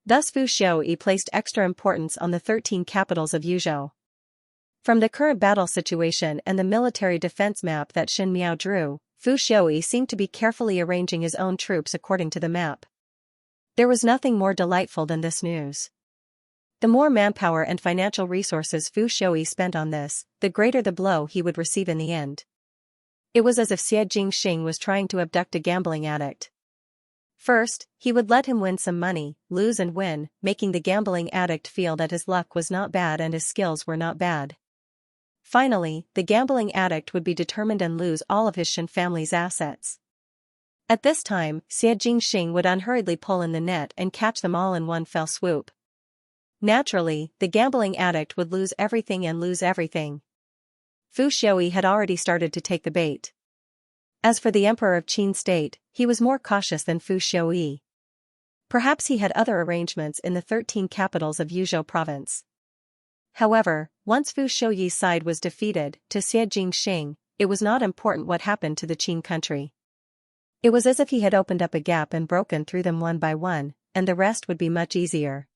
Thus Fu Xiuyi placed extra importance on the 13 capitals of Yuzhou. From the current battle situation and the military defense map that Shen Miao drew, Fu Xiuyi seemed to be carefully arranging his own troops according to the map. There was nothing more delightful than this news. The more manpower and financial resources Fu Xiuyi spent on this, the greater the blow he would receive in the end. It was as if Xie Jingxing was trying to abduct a gambling addict. First, he would let him win some money, lose and win, making the gambling addict feel that his luck was not bad and his skills were not bad. Finally, the gambling addict would be determined and lose all of his Shen family's assets. At this time, Xie Jingxing would unhurriedly pull in the net and catch them all in one fell swoop. Naturally, the gambling addict would lose everything and lose everything. Fu Xiuyi had already started to take the bait. As for the emperor of Qin state, he was more cautious than Fu Xiuyi. Perhaps he had other arrangements in the 13 capitals of Yuzhou province. However, once Fu Xiuyi's side was defeated, to Xie Jingxing, it was not important what happened to the Qin country. It was as if he had opened up a gap and broken through them one by one, and the rest would be much easier.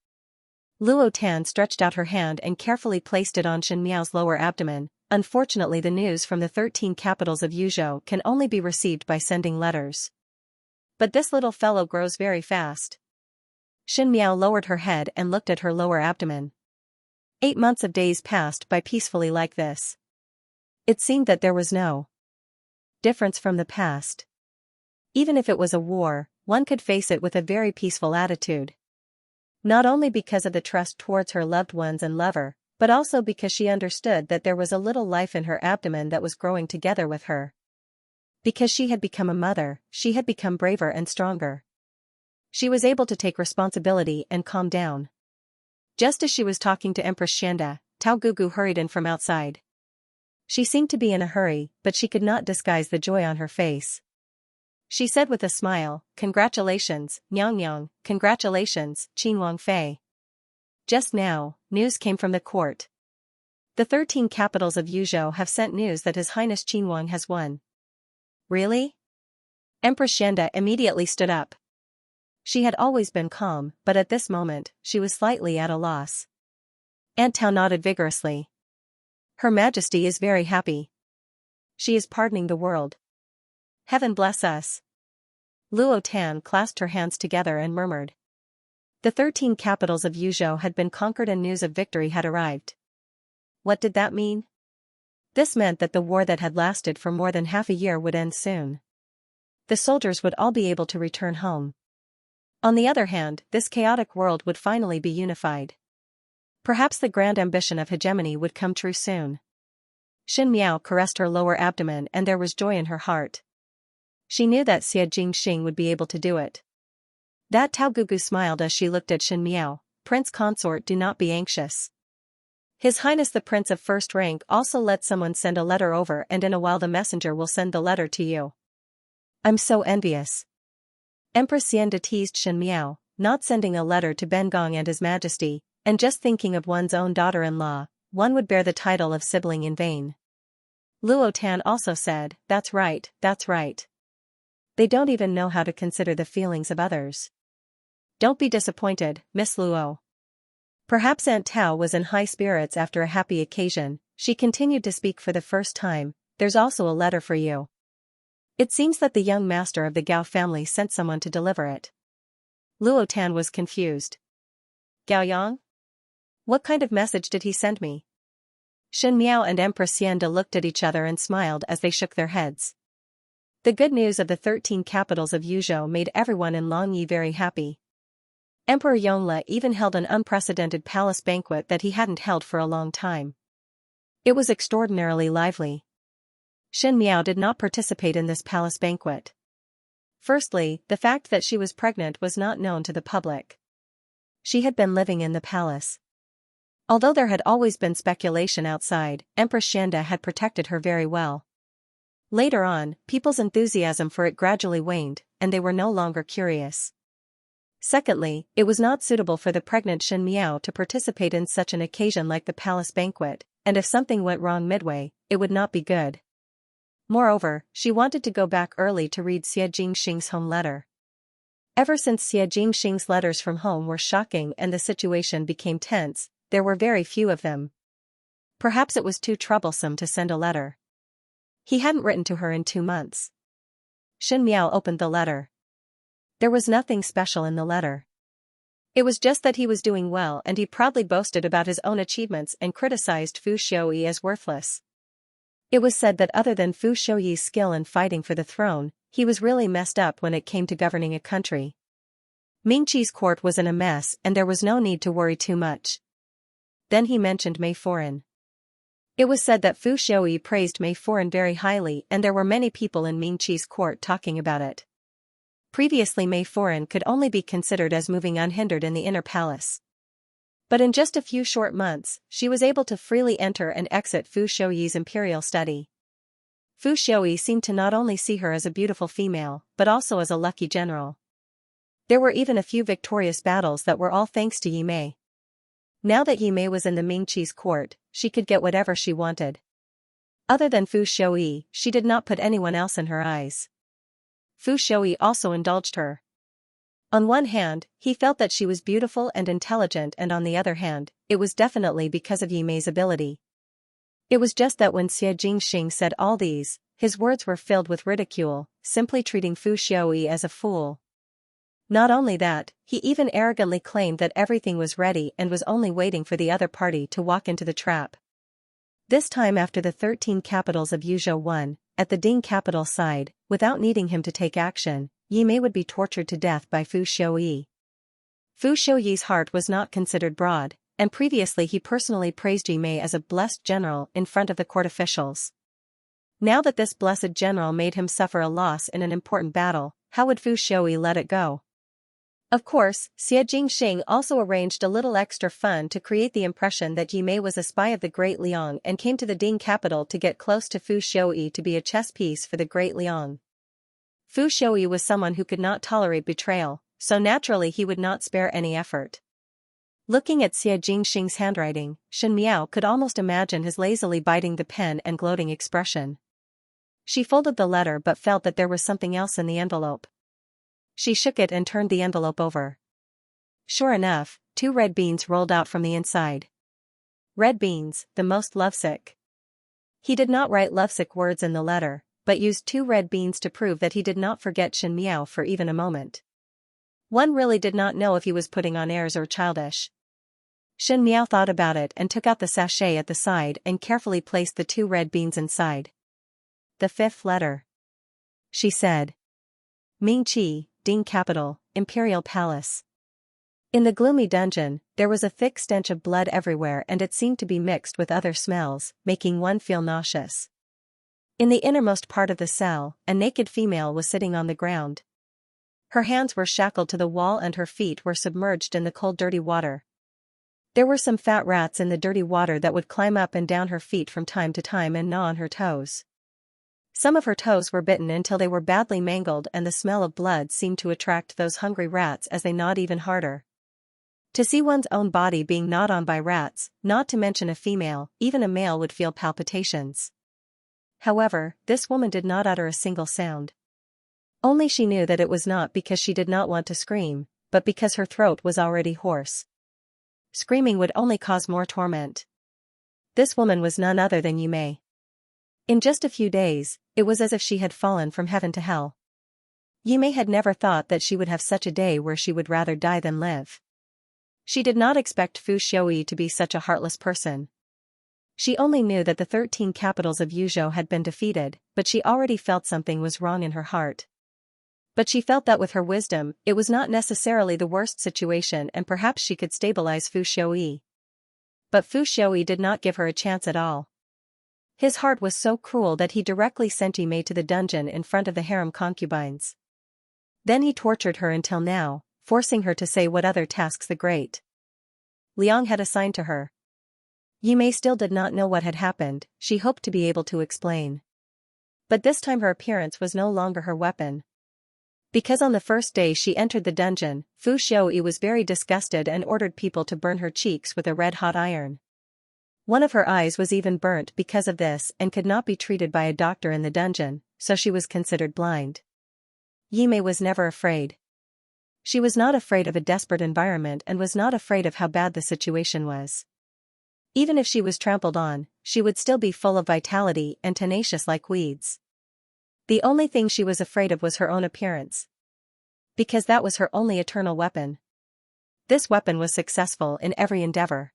Luo Tan stretched out her hand and carefully placed it on Shen Miao's lower abdomen. Unfortunately, the news from the 13 capitals of Yuzhou can only be received by sending letters. But this little fellow grows very fast. Shen Miao lowered her head and looked at her lower abdomen. 8 months of days passed by peacefully like this. It seemed that there was no difference from the past. Even if it was a war, one could face it with a very peaceful attitude. Not only because of the trust towards her loved ones and lover, but also because she understood that there was a little life in her abdomen that was growing together with her. Because she had become a mother, she had become braver and stronger. She was able to take responsibility and calm down. Just as she was talking to Empress Xianxia, Tao Gugu hurried in from outside. She seemed to be in a hurry, but she could not disguise the joy on her face. She said with a smile, "Congratulations, Nyang, congratulations, Qin Wangfei." Just now, news came from the court. The 13 capitals of Yuzhou have sent news that His Highness Qinhuang has won. Really? Empress Xianxia immediately stood up. She had always been calm, but at this moment, she was slightly at a loss. Aunt Tao nodded vigorously. Her Majesty is very happy. She is pardoning the world. Heaven bless us. Luo Tan clasped her hands together and murmured. The 13 capitals of Yuzhou had been conquered and news of victory had arrived. What did that mean? This meant that the war that had lasted for more than half a year would end soon. The soldiers would all be able to return home. On the other hand, this chaotic world would finally be unified. Perhaps the grand ambition of hegemony would come true soon. Xin Miao caressed her lower abdomen and there was joy in her heart. She knew that Xie Jingxing would be able to do it. That Tao Gugu smiled as she looked at Xin Miao. Prince Consort, do not be anxious. His Highness the Prince of First Rank also let someone send a letter over and in a while the messenger will send the letter to you. I'm so envious. Empress Xianxia teased Xin Miao, not sending a letter to Bengong and His Majesty, and just thinking of one's own daughter-in-law, one would bear the title of sibling in vain. Luo Tan also said, that's right, that's right. They don't even know how to consider the feelings of others. Don't be disappointed, Miss Luo. Perhaps Aunt Tao was in high spirits after a happy occasion. She continued to speak for the first time, there's also a letter for you. It seems that the young master of the Gao family sent someone to deliver it. Luo Tan was confused. Gao Yang? What kind of message did he send me? Xin Miao and Empress Xianxia looked at each other and smiled as they shook their heads. The good news of the 13 capitals of Yuzhou made everyone in Longyi very happy. Emperor Yongle even held an unprecedented palace banquet that he hadn't held for a long time. It was extraordinarily lively. Xin Miao did not participate in this palace banquet. Firstly, the fact that she was pregnant was not known to the public. She had been living in the palace. Although there had always been speculation outside, Empress Xianxia had protected her very well. Later on, people's enthusiasm for it gradually waned, and they were no longer curious. Secondly, it was not suitable for the pregnant Xin Miao to participate in such an occasion like the palace banquet, and if something went wrong midway, it would not be good. Moreover, she wanted to go back early to read Xie Jingxing's home letter. Ever since Xie Jingxing's letters from home were shocking and the situation became tense, there were very few of them. Perhaps it was too troublesome to send a letter. He hadn't written to her in 2 months. Xin Miao opened the letter. There was nothing special in the letter. It was just that he was doing well and he proudly boasted about his own achievements and criticized Fu Xiaoyi as worthless. It was said that other than Fu Xiaoyi's skill in fighting for the throne, he was really messed up when it came to governing a country. Mingqi's court was in a mess and there was no need to worry too much. Then he mentioned Mei Foran. It was said that Fu Xiaoyi praised Mei Foran very highly and there were many people in Mingqi's court talking about it. Previously Mei Foran could only be considered as moving unhindered in the inner palace. But in just a few short months, she was able to freely enter and exit Fu Xiaoyi's imperial study. Fu Xiaoyi seemed to not only see her as a beautiful female, but also as a lucky general. There were even a few victorious battles that were all thanks to Yi Mei. Now that Yi Mei was in the Mingqi's court, she could get whatever she wanted. Other than Fu Xiaoyi, she did not put anyone else in her eyes. Fu Xiaoyi also indulged her. On one hand, he felt that she was beautiful and intelligent and on the other hand, it was definitely because of Yi Mei's ability. It was just that when Xie Jingxing said all these, his words were filled with ridicule, simply treating Fu Xiaoyi as a fool. Not only that, he even arrogantly claimed that everything was ready and was only waiting for the other party to walk into the trap. This time after the 13 capitals of Yuzhou won, at the Ding capital side, without needing him to take action, Yi Mei would be tortured to death by Fu Xiuyi. Fu Xiuyi's heart was not considered broad, and previously he personally praised Yi Mei as a blessed general in front of the court officials. Now that this blessed general made him suffer a loss in an important battle, how would Fu Xiuyi let it go? Of course, Xie Jingxing also arranged a little extra fun to create the impression that Yi Mei was a spy of the Great Liang and came to the Ding capital to get close to Fu Xiuyi to be a chess piece for the Great Liang. Fu Xiuyi was someone who could not tolerate betrayal, so naturally he would not spare any effort. Looking at Xie Jingxing's handwriting, Shen Miao could almost imagine his lazily biting the pen and gloating expression. She folded the letter but felt that there was something else in the envelope. She shook it and turned the envelope over. Sure enough, 2 red beans rolled out from the inside. Red beans, the most lovesick. He did not write lovesick words in the letter, but used 2 red beans to prove that he did not forget Shen Miao for even a moment. One really did not know if he was putting on airs or childish. Shen Miao thought about it and took out the sachet at the side and carefully placed the 2 red beans inside. The 5th letter. She said. Mingqi, Ding capital, Imperial Palace. In the gloomy dungeon, there was a thick stench of blood everywhere and it seemed to be mixed with other smells, making one feel nauseous. In the innermost part of the cell, a naked female was sitting on the ground. Her hands were shackled to the wall and her feet were submerged in the cold dirty water. There were some fat rats in the dirty water that would climb up and down her feet from time to time and gnaw on her toes. Some of her toes were bitten until they were badly mangled and the smell of blood seemed to attract those hungry rats as they gnawed even harder. To see one's own body being gnawed on by rats, not to mention a female, even a male would feel palpitations. However, this woman did not utter a single sound. Only she knew that it was not because she did not want to scream, but because her throat was already hoarse. Screaming would only cause more torment. This woman was none other than Yi Mei. In just a few days, it was as if she had fallen from heaven to hell. Yi Mei had never thought that she would have such a day where she would rather die than live. She did not expect Fu Xiuyi to be such a heartless person. She only knew that the 13 capitals of Yuzhou had been defeated, but she already felt something was wrong in her heart. But she felt that with her wisdom, it was not necessarily the worst situation and perhaps she could stabilize Fu Xiuyi. But Fu Xiuyi did not give her a chance at all. His heart was so cruel that he directly sent Yi Mei to the dungeon in front of the harem concubines. Then he tortured her until now, forcing her to say what other tasks the Great Liang had assigned to her. Yi Mei still did not know what had happened, she hoped to be able to explain. But this time her appearance was no longer her weapon. Because on the first day she entered the dungeon, Fu Xiuyi was very disgusted and ordered people to burn her cheeks with a red-hot iron. One of her eyes was even burnt because of this and could not be treated by a doctor in the dungeon, so she was considered blind. Yi Mei was never afraid. She was not afraid of a desperate environment and was not afraid of how bad the situation was. Even if she was trampled on, she would still be full of vitality and tenacious like weeds. The only thing she was afraid of was her own appearance. Because that was her only eternal weapon. This weapon was successful in every endeavor.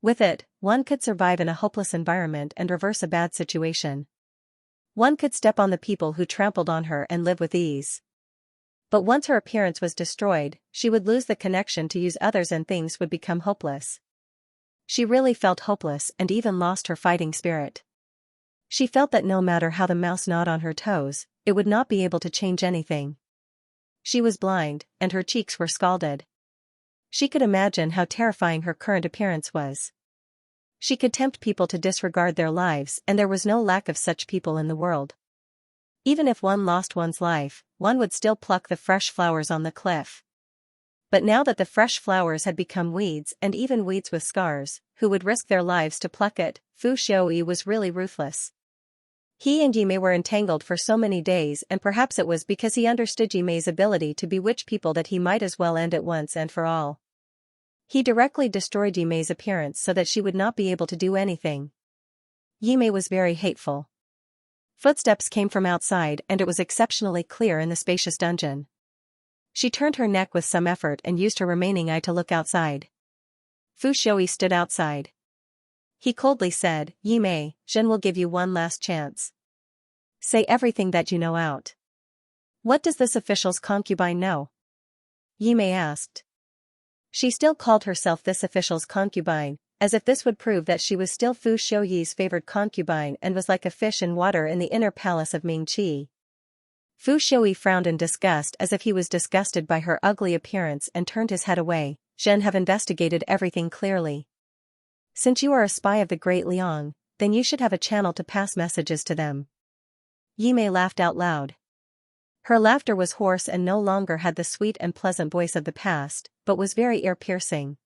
With it, one could survive in a hopeless environment and reverse a bad situation. One could step on the people who trampled on her and live with ease. But once her appearance was destroyed, she would lose the connection to use others and things would become hopeless. She really felt hopeless and even lost her fighting spirit. She felt that no matter how the mouse gnawed on her toes, it would not be able to change anything. She was blind, and her cheeks were scalded. She could imagine how terrifying her current appearance was. She could tempt people to disregard their lives and there was no lack of such people in the world. Even if one lost one's life, one would still pluck the fresh flowers on the cliff. But now that the fresh flowers had become weeds and even weeds with scars, who would risk their lives to pluck it, Fu Xiuyi was really ruthless. He and Yi Mei were entangled for so many days and perhaps it was because he understood Yi Mei's ability to bewitch people that he might as well end it once and for all. He directly destroyed Yi Mei's appearance so that she would not be able to do anything. Yi Mei was very hateful. Footsteps came from outside and it was exceptionally clear in the spacious dungeon. She turned her neck with some effort and used her remaining eye to look outside. Fu Shui stood outside. He coldly said, "Yi Mei, Zhen will give you one last chance. Say everything that you know out." "What does this official's concubine know?" Yi Mei asked. She still called herself this official's concubine, as if this would prove that she was still Fu Shouyi's favored concubine and was like a fish in water in the inner palace of Ming Qi. Fu Shui frowned in disgust as if he was disgusted by her ugly appearance and turned his head away. "Zhen have investigated everything clearly. Since you are a spy of the Great Liang, then you should have a channel to pass messages to them." Yi Mei laughed out loud. Her laughter was hoarse and no longer had the sweet and pleasant voice of the past, but was very ear-piercing.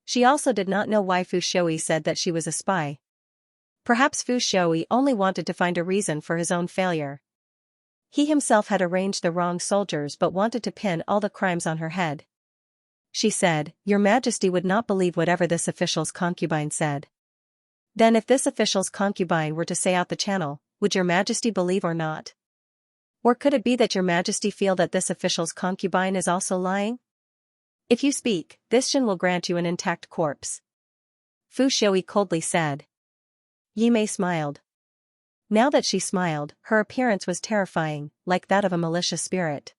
She also did not know why Fu Shui said that she was a spy. Perhaps Fu Shui only wanted to find a reason for his own failure. He himself had arranged the wrong soldiers but wanted to pin all the crimes on her head. She said, "Your Majesty would not believe whatever this official's concubine said." "Then if this official's concubine were to say out the channel, would your Majesty believe or not? Or could it be that your Majesty feel that this official's concubine is also lying? If you speak, this Shin will grant you an intact corpse." Fu Shui coldly said. Yi Mei smiled. Now that she smiled, her appearance was terrifying, like that of a malicious spirit.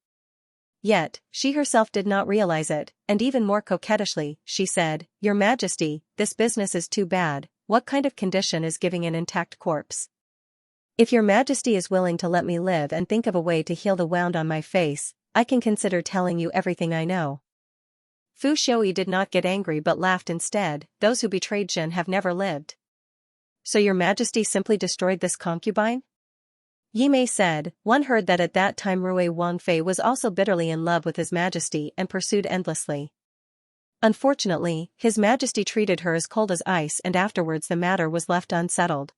Yet, she herself did not realize it, and even more coquettishly, she said, "Your Majesty, this business is too bad. What kind of condition is giving an intact corpse? If your Majesty is willing to let me live and think of a way to heal the wound on my face, I can consider telling you everything I know." Fu Shui did not get angry but laughed instead. "Those who betrayed Jin have never lived. So your Majesty simply destroyed this concubine?" Yi Mei said. One heard that at that time Rui Wangfei was also bitterly in love with His Majesty and pursued endlessly. Unfortunately, His Majesty treated her as cold as ice and afterwards the matter was left unsettled.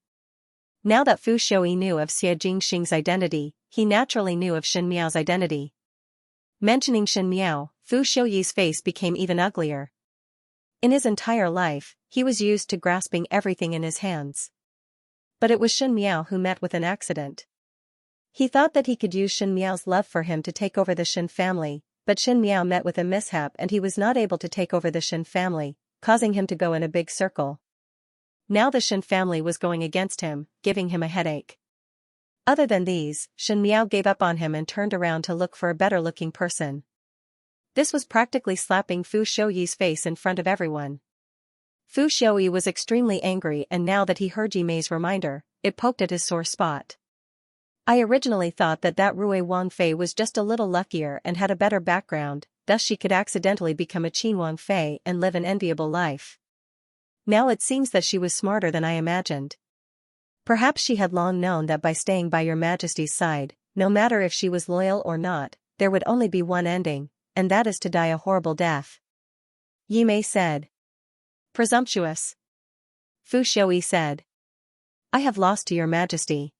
Now that Fu Shui knew of Xie Jingxing's identity, he naturally knew of Shin Miao's identity. Mentioning Shin Miao, Fu Shui's face became even uglier. In his entire life, he was used to grasping everything in his hands. But it was Shin Miao who met with an accident. He thought that he could use Shin Miao's love for him to take over the Shin family, but Shin Miao met with a mishap and he was not able to take over the Shin family, causing him to go in a big circle. Now the Shin family was going against him, giving him a headache. Other than these, Shin Miao gave up on him and turned around to look for a better-looking person. This was practically slapping Fu Shui's face in front of everyone. Fu Shui was extremely angry and now that he heard Yi Mei's reminder, it poked at his sore spot. "I originally thought that Rui Wangfei was just a little luckier and had a better background, thus she could accidentally become a Qin Wangfei and live an enviable life. Now it seems that she was smarter than I imagined. Perhaps she had long known that by staying by your Majesty's side, no matter if she was loyal or not, there would only be one ending, and that is to die a horrible death." Yi Mei said. "Presumptuous." Fu Shui said. "I have lost to your Majesty."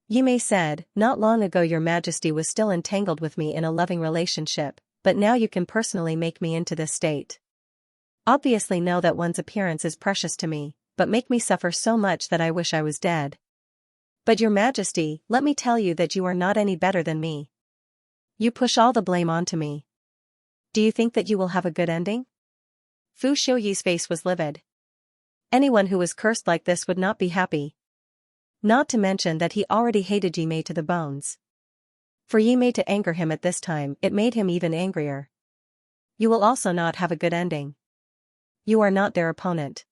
Yi Mei said, "Not long ago your Majesty was still entangled with me in a loving relationship, but now you can personally make me into this state. Obviously know that one's appearance is precious to me, but make me suffer so much that I wish I was dead. But your Majesty, let me tell you that you are not any better than me. You push all the blame onto me. Do you think that you will have a good ending?" Fu Shui's face was livid. Anyone who was cursed like this would not be happy. Not to mention that he already hated Yi Mei to the bones. For Yi Mei to anger him at this time, it made him even angrier. "You will also not have a good ending. You are not their opponent.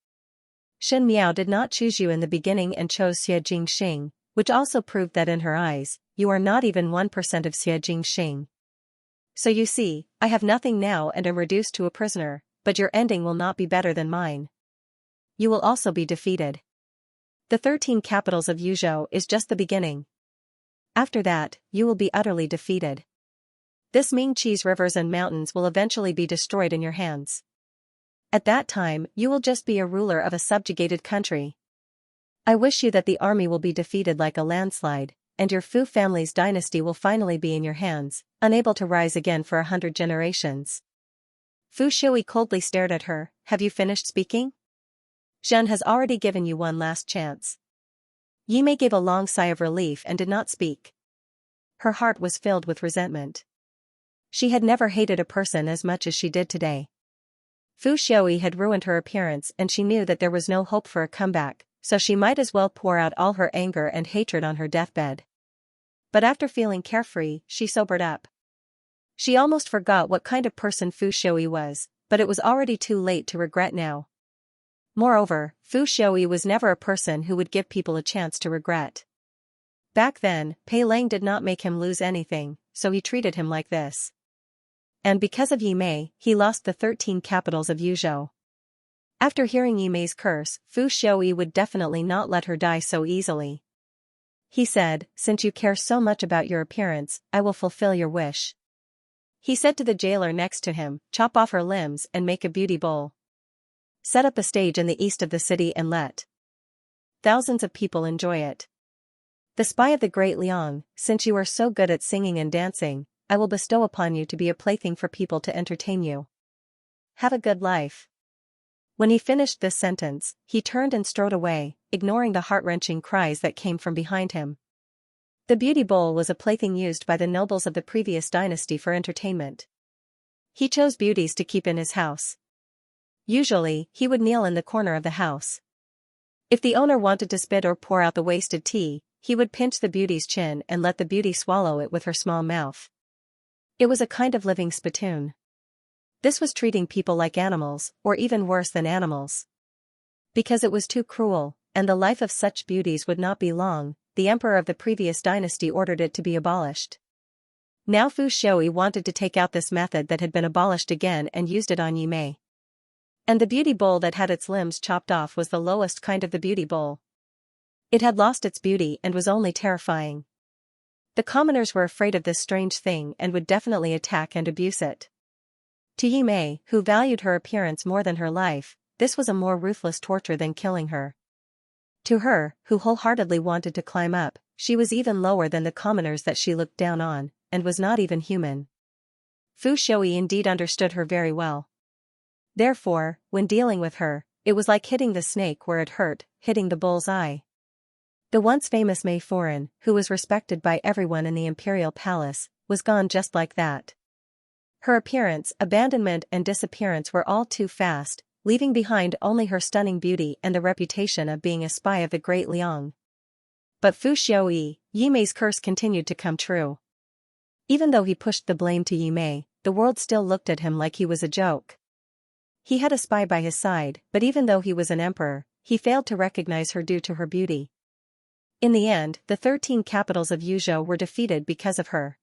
Shin Miao did not choose you in the beginning and chose Xie Jingxing, which also proved that in her eyes, you are not even 1% of Xie Jingxing. So you see, I have nothing now and am reduced to a prisoner, but your ending will not be better than mine. You will also be defeated. The 13 capitals of Yuzhou is just the beginning. After that, you will be utterly defeated. This Ming Qi's rivers and mountains will eventually be destroyed in your hands. At that time, you will just be a ruler of a subjugated country. I wish you that the army will be defeated like a landslide, and your Fu family's dynasty will finally be in your hands, unable to rise again for 100 generations." Fu Shui coldly stared at her. "Have you finished speaking? Zhen has already given you one last chance." Yi Mei gave a long sigh of relief and did not speak. Her heart was filled with resentment. She had never hated a person as much as she did today. Fu Xiaoyi had ruined her appearance and she knew that there was no hope for a comeback, so she might as well pour out all her anger and hatred on her deathbed. But after feeling carefree, she sobered up. She almost forgot what kind of person Fu Xiaoyi was, but it was already too late to regret now. Moreover, Fu Xiaoyi was never a person who would give people a chance to regret. Back then, Pei Lang did not make him lose anything, so he treated him like this. And because of Yi Mei, he lost the 13 capitals of Yuzhou. After hearing Yi Mei's curse, Fu Xiaoyi would definitely not let her die so easily. He said, "Since you care so much about your appearance, I will fulfill your wish." He said to the jailer next to him, "Chop off her limbs and make a beauty bowl. Set up a stage in the east of the city and let thousands of people enjoy it. The spy of the great Liang, since you are so good at singing and dancing, I will bestow upon you to be a plaything for people to entertain you. Have a good life." When he finished this sentence, he turned and strode away, ignoring the heart-wrenching cries that came from behind him. The beauty bowl was a plaything used by the nobles of the previous dynasty for entertainment. He chose beauties to keep in his house. Usually, he would kneel in the corner of the house. If the owner wanted to spit or pour out the wasted tea, he would pinch the beauty's chin and let the beauty swallow it with her small mouth. It was a kind of living spittoon. This was treating people like animals, or even worse than animals. Because it was too cruel, and the life of such beauties would not be long, the emperor of the previous dynasty ordered it to be abolished. Now Fu Xiaoyi wanted to take out this method that had been abolished again and used it on Yi Mei. And the beauty bowl that had its limbs chopped off was the lowest kind of the beauty bowl. It had lost its beauty and was only terrifying. The commoners were afraid of this strange thing and would definitely attack and abuse it. To Yi Mei, who valued her appearance more than her life, this was a more ruthless torture than killing her. To her, who wholeheartedly wanted to climb up, she was even lower than the commoners that she looked down on, and was not even human. Fu Xiaoyi indeed understood her very well. Therefore, when dealing with her, it was like hitting the snake where it hurt, hitting the bull's eye. The once famous Mei Foran, who was respected by everyone in the imperial palace, was gone just like that. Her appearance, abandonment and disappearance were all too fast, leaving behind only her stunning beauty and the reputation of being a spy of the great Liang. But Fu Xiaoyi, Yi Mei's curse continued to come true. Even though he pushed the blame to Yi Mei, the world still looked at him like he was a joke. He had a spy by his side, but even though he was an emperor, he failed to recognize her due to her beauty. In the end, the 13 capitals of Yuzhou were defeated because of her.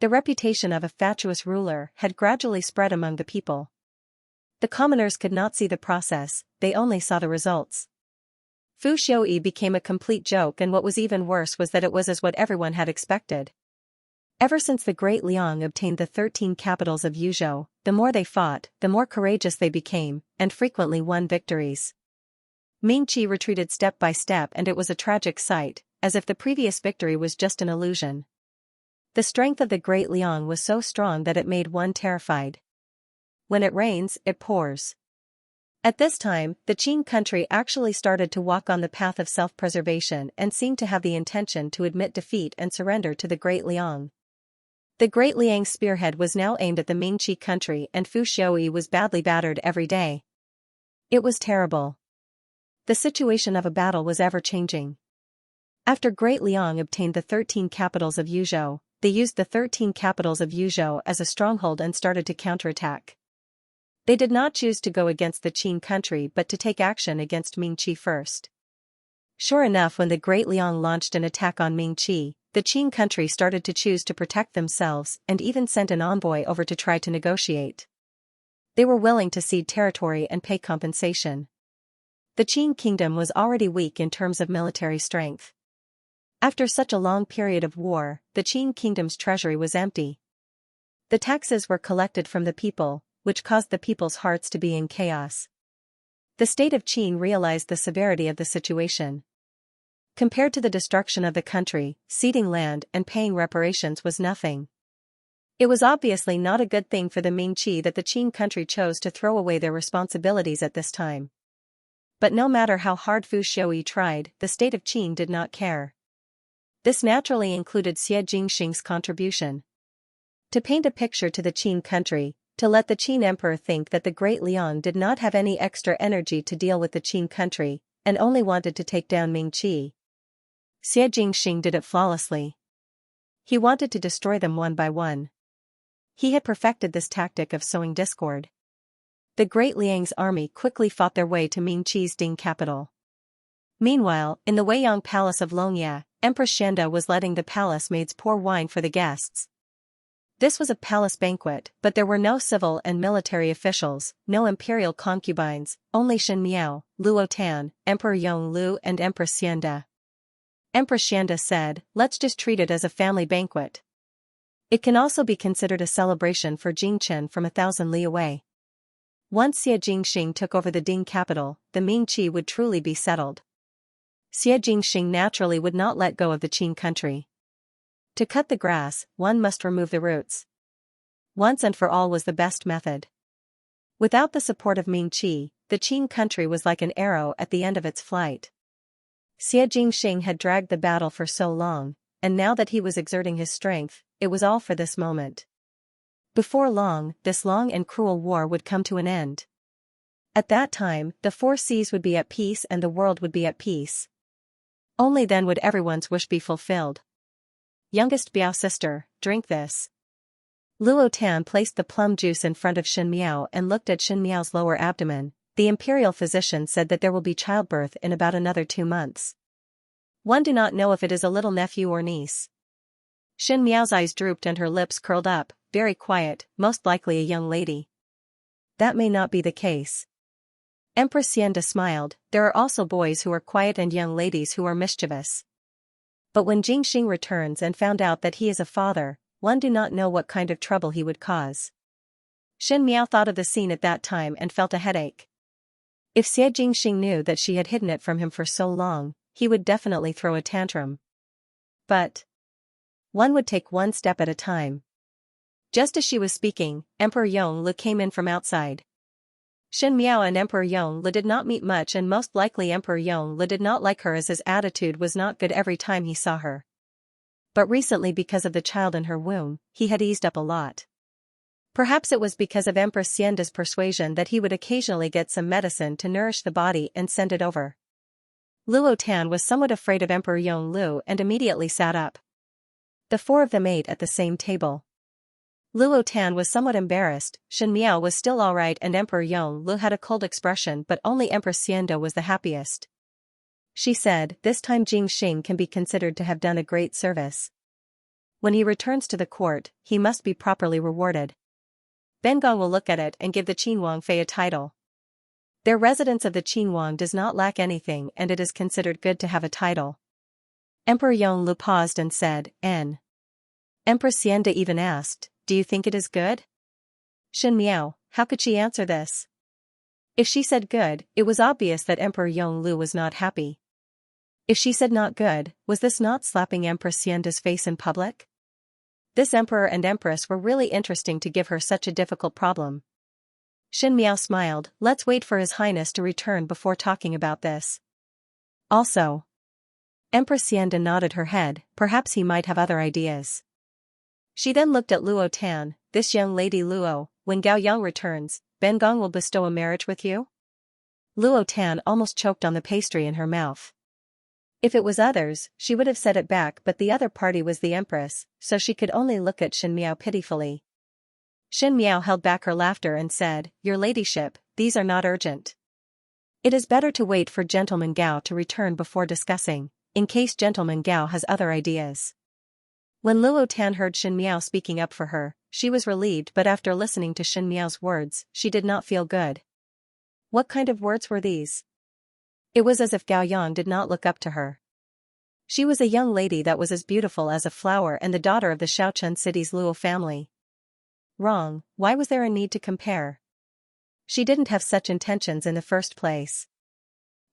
The reputation of a fatuous ruler had gradually spread among the people. The commoners could not see the process, they only saw the results. Fu Xiaoyi became a complete joke, and what was even worse was that it was as what everyone had expected. Ever since the great Liang obtained the 13 capitals of Yuzhou, the more they fought, the more courageous they became, and frequently won victories. Ming Qi retreated step by step, and it was a tragic sight, as if the previous victory was just an illusion. The strength of the great Liang was so strong that it made one terrified. When it rains, it pours. At this time, the Qing country actually started to walk on the path of self-preservation and seemed to have the intention to admit defeat and surrender to the great Liang. The great Liang's spearhead was now aimed at the Ming Qi country, and Fu Xiaoyi was badly battered every day. It was terrible. The situation of a battle was ever-changing. After Great Liang obtained the 13 capitals of Yuzhou, they used the 13 capitals of Yuzhou as a stronghold and started to counterattack. They did not choose to go against the Qing country but to take action against Ming Qi first. Sure enough, when the Great Liang launched an attack on Ming Qi, the Qing country started to choose to protect themselves and even sent an envoy over to try to negotiate. They were willing to cede territory and pay compensation. The Qing kingdom was already weak in terms of military strength. After such a long period of war, the Qing kingdom's treasury was empty. The taxes were collected from the people, which caused the people's hearts to be in chaos. The state of Qing realized the severity of the situation. Compared to the destruction of the country, ceding land and paying reparations was nothing. It was obviously not a good thing for the Ming Qi that the Qing country chose to throw away their responsibilities at this time. But no matter how hard Fu Xiaoyi tried, the state of Qing did not care. This naturally included Xie Jingxing's contribution. To paint a picture to the Qin country, to let the Qin emperor think that the great Liang did not have any extra energy to deal with the Qin country, and only wanted to take down Ming Qi. Xianxia did it flawlessly. He wanted to destroy them one by one. He had perfected this tactic of sowing discord. The great Liang's army quickly fought their way to Ming Qi's Ding capital. Meanwhile, in the Weiyang palace of Longya, Empress Xianxia was letting the palace maids pour wine for the guests. This was a palace banquet, but there were no civil and military officials, no imperial concubines, only Shen Miao, Luo Tan, Emperor Yong Lu and Empress Xianxia. Empress Xianxia said, "Let's just treat it as a family banquet. It can also be considered a celebration for Jingchen from 1,000 li away." Once Xia Jingxing took over the Ding capital, the Ming Qi would truly be settled. Xia Jingxing naturally would not let go of the Qin country. To cut the grass, one must remove the roots. Once and for all was the best method. Without the support of Ming Qi, the Qin country was like an arrow at the end of its flight. Xia Jingxing had dragged the battle for so long, and now that he was exerting his strength, it was all for this moment. Before long, this long and cruel war would come to an end. At that time, the 4 seas would be at peace and the world would be at peace. Only then would everyone's wish be fulfilled. "Youngest Biao sister, drink this." Luo Tan placed the plum juice in front of Shen Miao and looked at Shen Miao's lower abdomen. The imperial physician said that there will be childbirth in about another 2 months. One do not know if it is a little nephew or niece. Shen Miao's eyes drooped and her lips curled up, very quiet, most likely a young lady. That may not be the case. Empress Xianxia smiled, there are also boys who are quiet and young ladies who are mischievous. But when Jingxing returns and found out that he is a father, one do not know what kind of trouble he would cause. Shen Miao thought of the scene at that time and felt a headache. If Xia Jingxing knew that she had hidden it from him for so long, he would definitely throw a tantrum. But one would take one step at a time. Just as she was speaking, Emperor Yong Lu came in from outside. Shen Miao and Emperor Yong Lu did not meet much and most likely Emperor Yong Lu did not like her as his attitude was not good every time he saw her. But recently because of the child in her womb, he had eased up a lot. Perhaps it was because of Empress Xianxia's persuasion that he would occasionally get some medicine to nourish the body and send it over. Luo Tan was somewhat afraid of Emperor Yong Lu and immediately sat up. The 4 of them ate at the same table. Luo Tan was somewhat embarrassed, Shen Miao was still alright and Emperor Yong Lu had a cold expression but only Empress Xianxia was the happiest. She said, "This time Jingxing can be considered to have done a great service. When he returns to the court, he must be properly rewarded. Bengong will look at it and give the Qinhuang Fei a title. Their residence of the Qinhuang does not lack anything and it is considered good to have a title." Emperor Yong Lu paused and said, "N." Empress Xianxia even asked, "Do you think it is good?" Shen Miao, how could she answer this? If she said good, it was obvious that Emperor Yong Lu was not happy. If she said not good, was this not slapping Empress Xianxia's face in public? This emperor and empress were really interesting to give her such a difficult problem. Shen Miao smiled, "Let's wait for His Highness to return before talking about this." Also, Empress Xianxia nodded her head, perhaps he might have other ideas. She then looked at Luo Tan, "This young lady Luo, when Gao Yang returns, Bengong will bestow a marriage with you?" Luo Tan almost choked on the pastry in her mouth. If it was others, she would have said it back but the other party was the empress, so she could only look at Shen Miao pitifully. Shen Miao held back her laughter and said, "Your ladyship, these are not urgent. It is better to wait for Gentleman Gao to return before discussing, in case Gentleman Gao has other ideas." When Luo Tan heard Shen Miao speaking up for her, she was relieved but after listening to Shen Miao's words, she did not feel good. What kind of words were these? It was as if Gao Yang did not look up to her. She was a young lady that was as beautiful as a flower and the daughter of the Shaochun city's Luo family. Wrong, why was there a need to compare? She didn't have such intentions in the first place.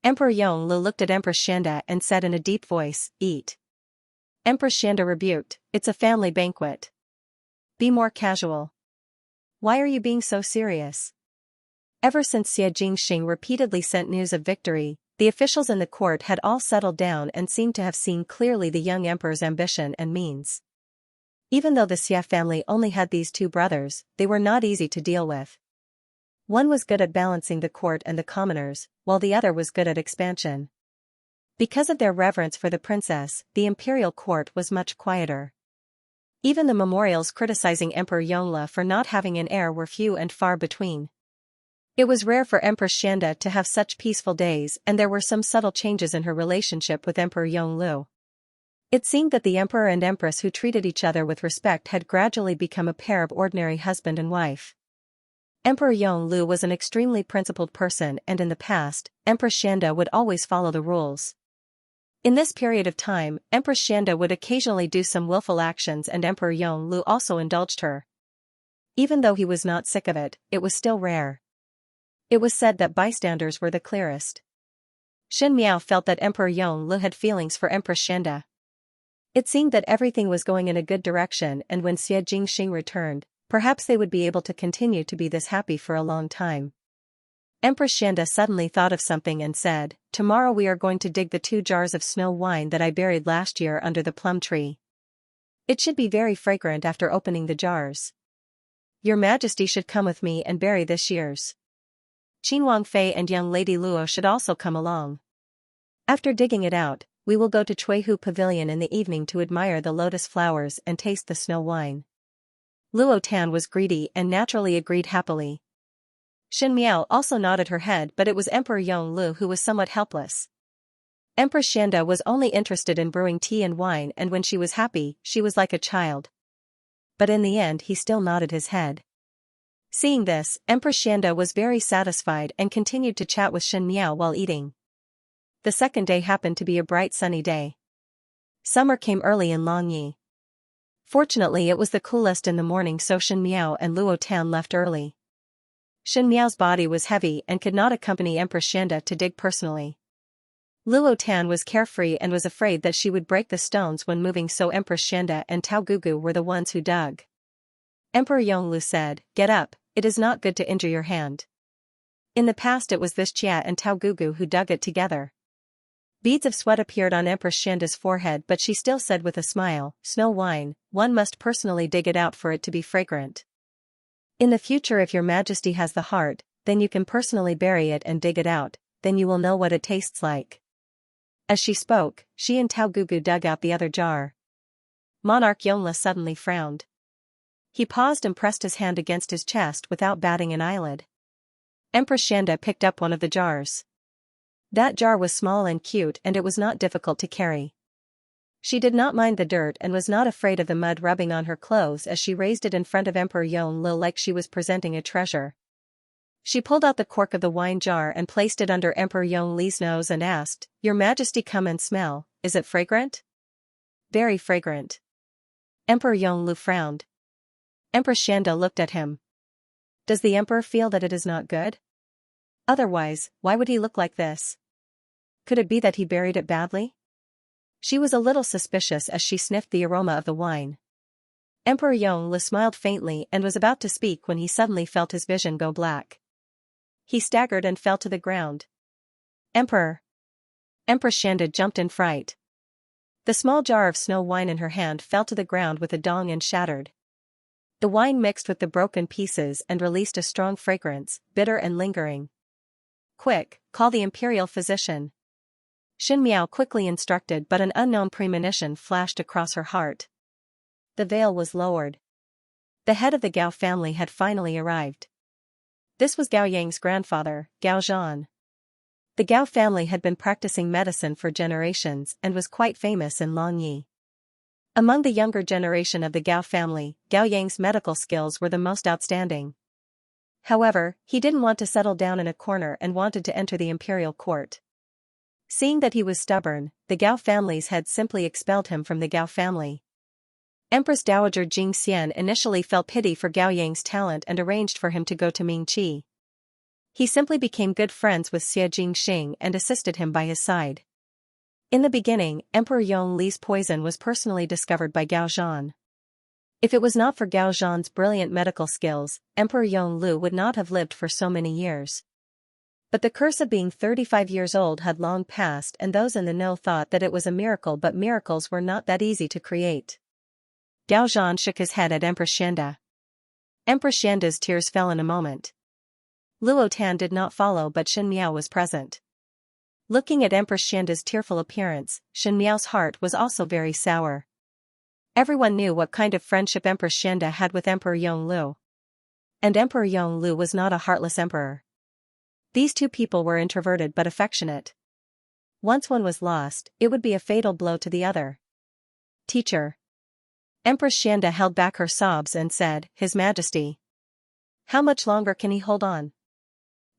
Emperor Yong Lu looked at Empress Xianxia and said in a deep voice, "Eat." Empress Xianxia rebuked, "It's a family banquet. Be more casual. Why are you being so serious?" Ever since Xia Jingxing repeatedly sent news of victory, the officials in the court had all settled down and seemed to have seen clearly the young emperor's ambition and means. Even though the Xia family only had these two brothers, they were not easy to deal with. One was good at balancing the court and the commoners, while the other was good at expansion. Because of their reverence for the princess, the imperial court was much quieter. Even the memorials criticizing Emperor Yongle for not having an heir were few and far between. It was rare for Empress Xianxia to have such peaceful days, and there were some subtle changes in her relationship with Emperor Yongle. It seemed that the emperor and empress who treated each other with respect had gradually become a pair of ordinary husband and wife. Emperor Yongle was an extremely principled person, and in the past, Empress Xianxia would always follow the rules. In this period of time, Empress Xianxia would occasionally do some willful actions, and Emperor Yongle also indulged her. Even though he was not sick of it, it was still rare. It was said that bystanders were the clearest. Xianxia felt that Emperor Yongle had feelings for Empress Xianxia. It seemed that everything was going in a good direction, and when Xianxia returned, perhaps they would be able to continue to be this happy for a long time. Empress Xianxia suddenly thought of something and said, "Tomorrow we are going to dig the 2 jars of snow wine that I buried last year under the plum tree. It should be very fragrant after opening the jars. Your Majesty should come with me and bury this year's. Qin Wangfei and young Lady Luo should also come along. After digging it out, we will go to Chuihu Pavilion in the evening to admire the lotus flowers and taste the snow wine." Luo Tan was greedy and naturally agreed happily. Xianxia also nodded her head, but it was Emperor Yongle who was somewhat helpless. Empress Xianxia was only interested in brewing tea and wine, and when she was happy, she was like a child. But in the end he still nodded his head. Seeing this, Empress Xianxia was very satisfied and continued to chat with Xianxia while eating. The second day happened to be a bright sunny day. Summer came early in Longyi. Fortunately it was the coolest in the morning, so Xianxia and Luo Tan left early. Xianxia's body was heavy and could not accompany Empress Xianxia to dig personally. Luo Tan was carefree and was afraid that she would break the stones when moving, so Empress Xianxia and Tao Gugu were the ones who dug. Emperor Yongle said, "Get up, it is not good to injure your hand." In the past it was this Chia and Tao Gugu who dug it together. Beads of sweat appeared on Empress Xianxia's forehead, but she still said with a smile, "Snow wine, one must personally dig it out for it to be fragrant. In the future, if your Majesty has the heart, then you can personally bury it and dig it out, then you will know what it tastes like." As she spoke, she and Tao Gugu dug out the other jar. Monarch Yongle suddenly frowned. He paused and pressed his hand against his chest without batting an eyelid. Empress Xianxia picked up one of the jars. That jar was small and cute, and it was not difficult to carry. She did not mind the dirt and was not afraid of the mud rubbing on her clothes as she raised it in front of Emperor Yongle like she was presenting a treasure. She pulled out the cork of the wine jar and placed it under Emperor Yongle's nose and asked, "Your Majesty, come and smell, is it fragrant?" "Very fragrant." Emperor Yongle frowned. Empress Xianxia looked at him. "Does the emperor feel that it is not good? Otherwise, why would he look like this? Could it be that he buried it badly?" She was a little suspicious as she sniffed the aroma of the wine. Emperor Yongle smiled faintly and was about to speak when he suddenly felt his vision go black. He staggered and fell to the ground. "Emperor!" Empress Xianxia jumped in fright. The small jar of snow wine in her hand fell to the ground with a dong and shattered. The wine mixed with the broken pieces and released a strong fragrance, bitter and lingering. "Quick, call the imperial physician." Xianxia quickly instructed, but an unknown premonition flashed across her heart. The veil was lowered. The head of the Gao family had finally arrived. This was Gao Yang's grandfather, Gao Zhan. The Gao family had been practicing medicine for generations and was quite famous in Longyi. Among the younger generation of the Gao family, Gao Yang's medical skills were the most outstanding. However, he didn't want to settle down in a corner and wanted to enter the imperial court. Seeing that he was stubborn, the Gao family's head simply expelled him from the Gao family. Empress Dowager Xianxia initially felt pity for Gao Yang's talent and arranged for him to go to Mingqi. He simply became good friends with Xia Jingxing and assisted him by his side. In the beginning, Emperor Yongle's poison was personally discovered by Gao Zhan. If it was not for Gao Zhan's brilliant medical skills, Emperor Yongle would not have lived for so many years. But the curse of being 35 years old had long passed, and those in the know thought that it was a miracle, but miracles were not that easy to create. Gao Zhan shook his head at Empress Xianda. Empress Xianda's tears fell in a moment. Luo Tan did not follow, but Shen Miao was present. Looking at Empress Xianda's tearful appearance, Shen Miao's heart was also very sour. Everyone knew what kind of friendship Empress Xianda had with Emperor Yonglu. And Emperor Yonglu was not a heartless emperor. These two people were introverted but affectionate. Once one was lost, it would be a fatal blow to the other. Teacher. Empress Xianda held back her sobs and said, His Majesty. How much longer can he hold on?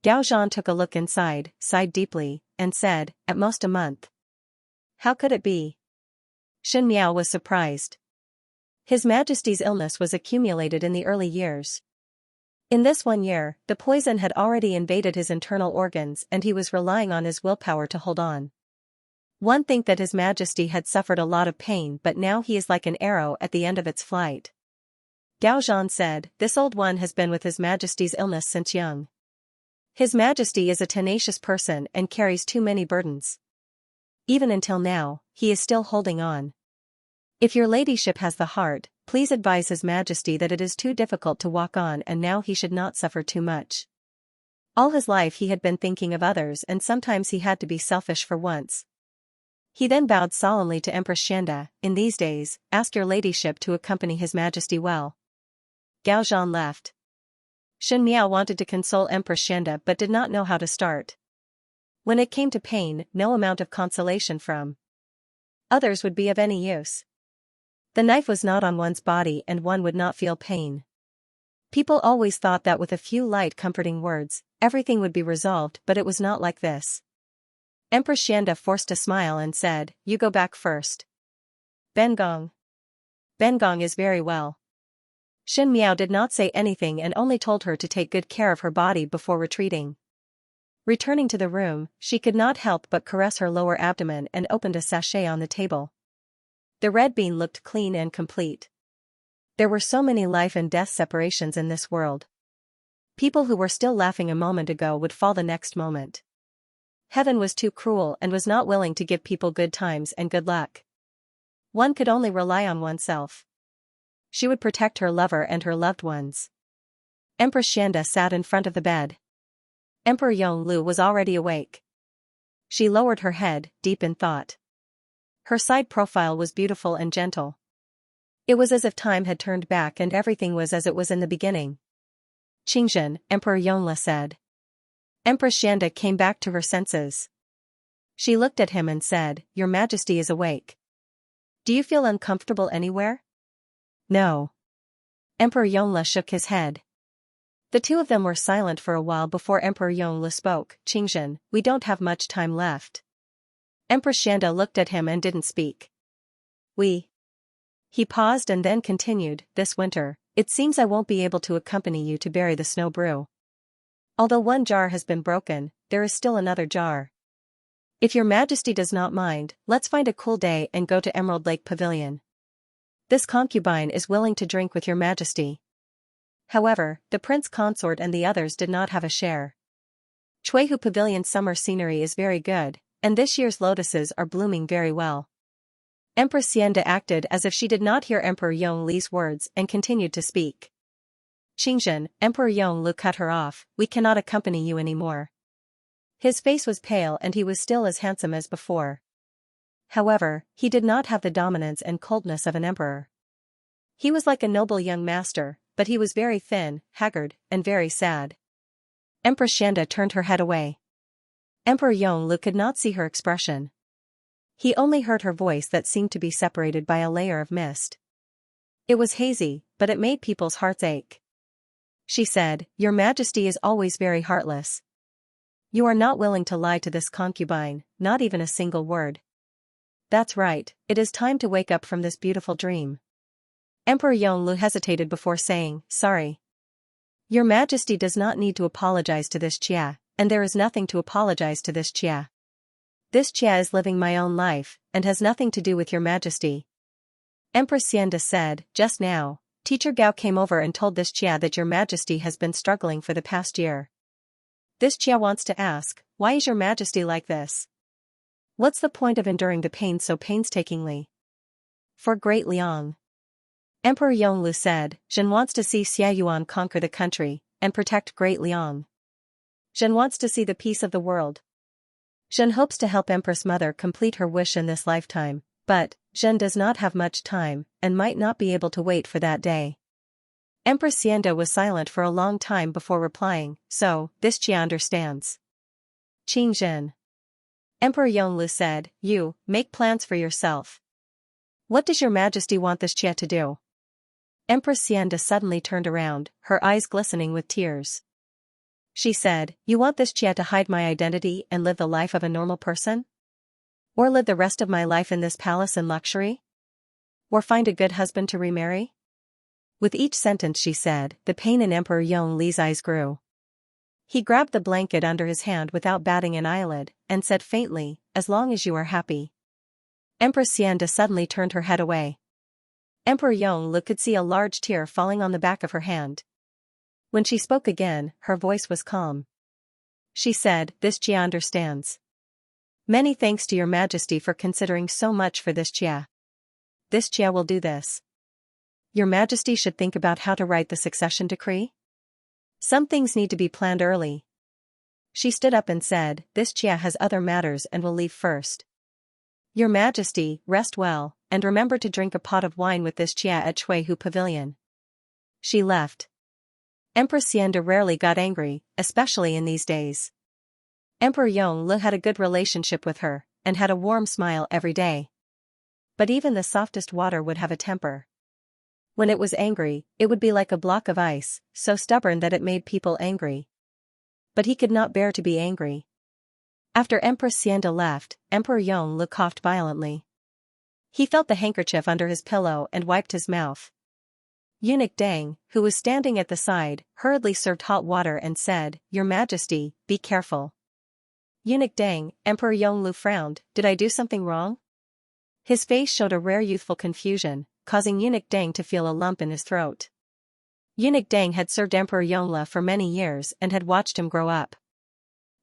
Gao Zhan took a look inside, sighed deeply, and said, At most a month. How could it be? Shen Miao was surprised. His Majesty's illness was accumulated in the early years. In this 1 year, the poison had already invaded his internal organs and he was relying on his willpower to hold on. One think that His Majesty had suffered a lot of pain, but now he is like an arrow at the end of its flight. Gao Zhan said, This old one has been with His Majesty's illness since young. His Majesty is a tenacious person and carries too many burdens. Even until now, he is still holding on. If your ladyship has the heart, please advise His Majesty that it is too difficult to walk on and now he should not suffer too much. All his life he had been thinking of others and sometimes he had to be selfish for once. He then bowed solemnly to Empress Xianda, In these days, ask your ladyship to accompany His Majesty well. Gao Zhan left. Shen Miao wanted to console Empress Xianda but did not know how to start. When it came to pain, no amount of consolation from others would be of any use. The knife was not on one's body and one would not feel pain. People always thought that with a few light comforting words, everything would be resolved, but it was not like this. Empress Xianda forced a smile and said, You go back first. Bengong. Bengong is very well. Shen Miao did not say anything and only told her to take good care of her body before retreating. Returning to the room, she could not help but caress her lower abdomen and opened a sachet on the table. The red bean looked clean and complete. There were so many life and death separations in this world. People who were still laughing a moment ago would fall the next moment. Heaven was too cruel and was not willing to give people good times and good luck. One could only rely on oneself. She would protect her lover and her loved ones. Empress Xianda sat in front of the bed. Emperor Yonglu was already awake. She lowered her head, deep in thought. Her side profile was beautiful and gentle. It was as if time had turned back and everything was as it was in the beginning. Qingzhen, Emperor Yongla said. Empress Xianda came back to her senses. She looked at him and said, Your Majesty is awake. Do you feel uncomfortable anywhere? No. Emperor Yongla shook his head. The two of them were silent for a while before Emperor Yongla spoke. Qingzhen, we don't have much time left. Empress Xianda looked at him and didn't speak. He paused and then continued, This winter, it seems I won't be able to accompany you to bury the snow brew. Although one jar has been broken, there is still another jar. If your Majesty does not mind, let's find a cool day and go to Emerald Lake Pavilion. This concubine is willing to drink with your Majesty. However, the prince consort and the others did not have a share. Chuihu Pavilion's summer scenery is very good, and this year's lotuses are blooming very well. Empress Xianda acted as if she did not hear Emperor Yongli's words and continued to speak. Qingzhen, Emperor Yonglu cut her off, we cannot accompany you anymore. His face was pale and he was still as handsome as before. However, he did not have the dominance and coldness of an emperor. He was like a noble young master, but he was very thin, haggard, and very sad. Empress Xianda turned her head away. Emperor Yonglu could not see her expression. He only heard her voice that seemed to be separated by a layer of mist. It was hazy, but it made people's hearts ache. She said, Your Majesty is always very heartless. You are not willing to lie to this concubine, not even a single word. That's right, it is time to wake up from this beautiful dream. Emperor Yonglu hesitated before saying, Sorry. Your Majesty does not need to apologize to this Chia, and there is nothing to apologize to this Chia. This Chia is living my own life, and has nothing to do with your Majesty. Empress Xianda said, Just now, Teacher Gao came over and told this Chia that your Majesty has been struggling for the past year. This Chia wants to ask, why is your Majesty like this? What's the point of enduring the pain so painstakingly? For Great Liang. Emperor Yonglu said, Zhen wants to see Xiaoyuan conquer the country, and protect Great Liang. Zhen wants to see the peace of the world. Zhen hopes to help Empress Mother complete her wish in this lifetime, but Zhen does not have much time, and might not be able to wait for that day. Empress Xianxia was silent for a long time before replying, so, this Jia understands. Qing Zhen. Emperor Yonglu said, you, make plans for yourself. What does your majesty want this Jia to do? Empress Xianxia suddenly turned around, her eyes glistening with tears. She said, you want this Jia to hide my identity and live the life of a normal person? Or live the rest of my life in this palace in luxury? Or find a good husband to remarry? With each sentence she said, the pain in Emperor Yongli's eyes grew. He grabbed the blanket under his hand without batting an eyelid, and said faintly, as long as you are happy. Empress Xianxia suddenly turned her head away. Emperor Yonglu could see a large tear falling on the back of her hand. When she spoke again, her voice was calm. She said, this Jia understands. Many thanks to your majesty for considering so much for this Jia. This Jia will do this. Your majesty should think about how to write the succession decree. Some things need to be planned early. She stood up and said, this Jia has other matters and will leave first. Your majesty, rest well, and remember to drink a pot of wine with this Jia at Chuihu Pavilion. She left. Empress Xianxia rarely got angry, especially in these days. Emperor Yonglu had a good relationship with her, and had a warm smile every day. But even the softest water would have a temper. When it was angry, it would be like a block of ice, so stubborn that it made people angry. But he could not bear to be angry. After Empress Xianxia left, Emperor Yonglu coughed violently. He felt the handkerchief under his pillow and wiped his mouth. Eunuch Deng, who was standing at the side, hurriedly served hot water and said, Your Majesty, be careful. Eunuch Deng, Emperor Yonglu frowned, did I do something wrong? His face showed a rare youthful confusion, causing Eunuch Deng to feel a lump in his throat. Eunuch Deng had served Emperor Yonglu for many years and had watched him grow up.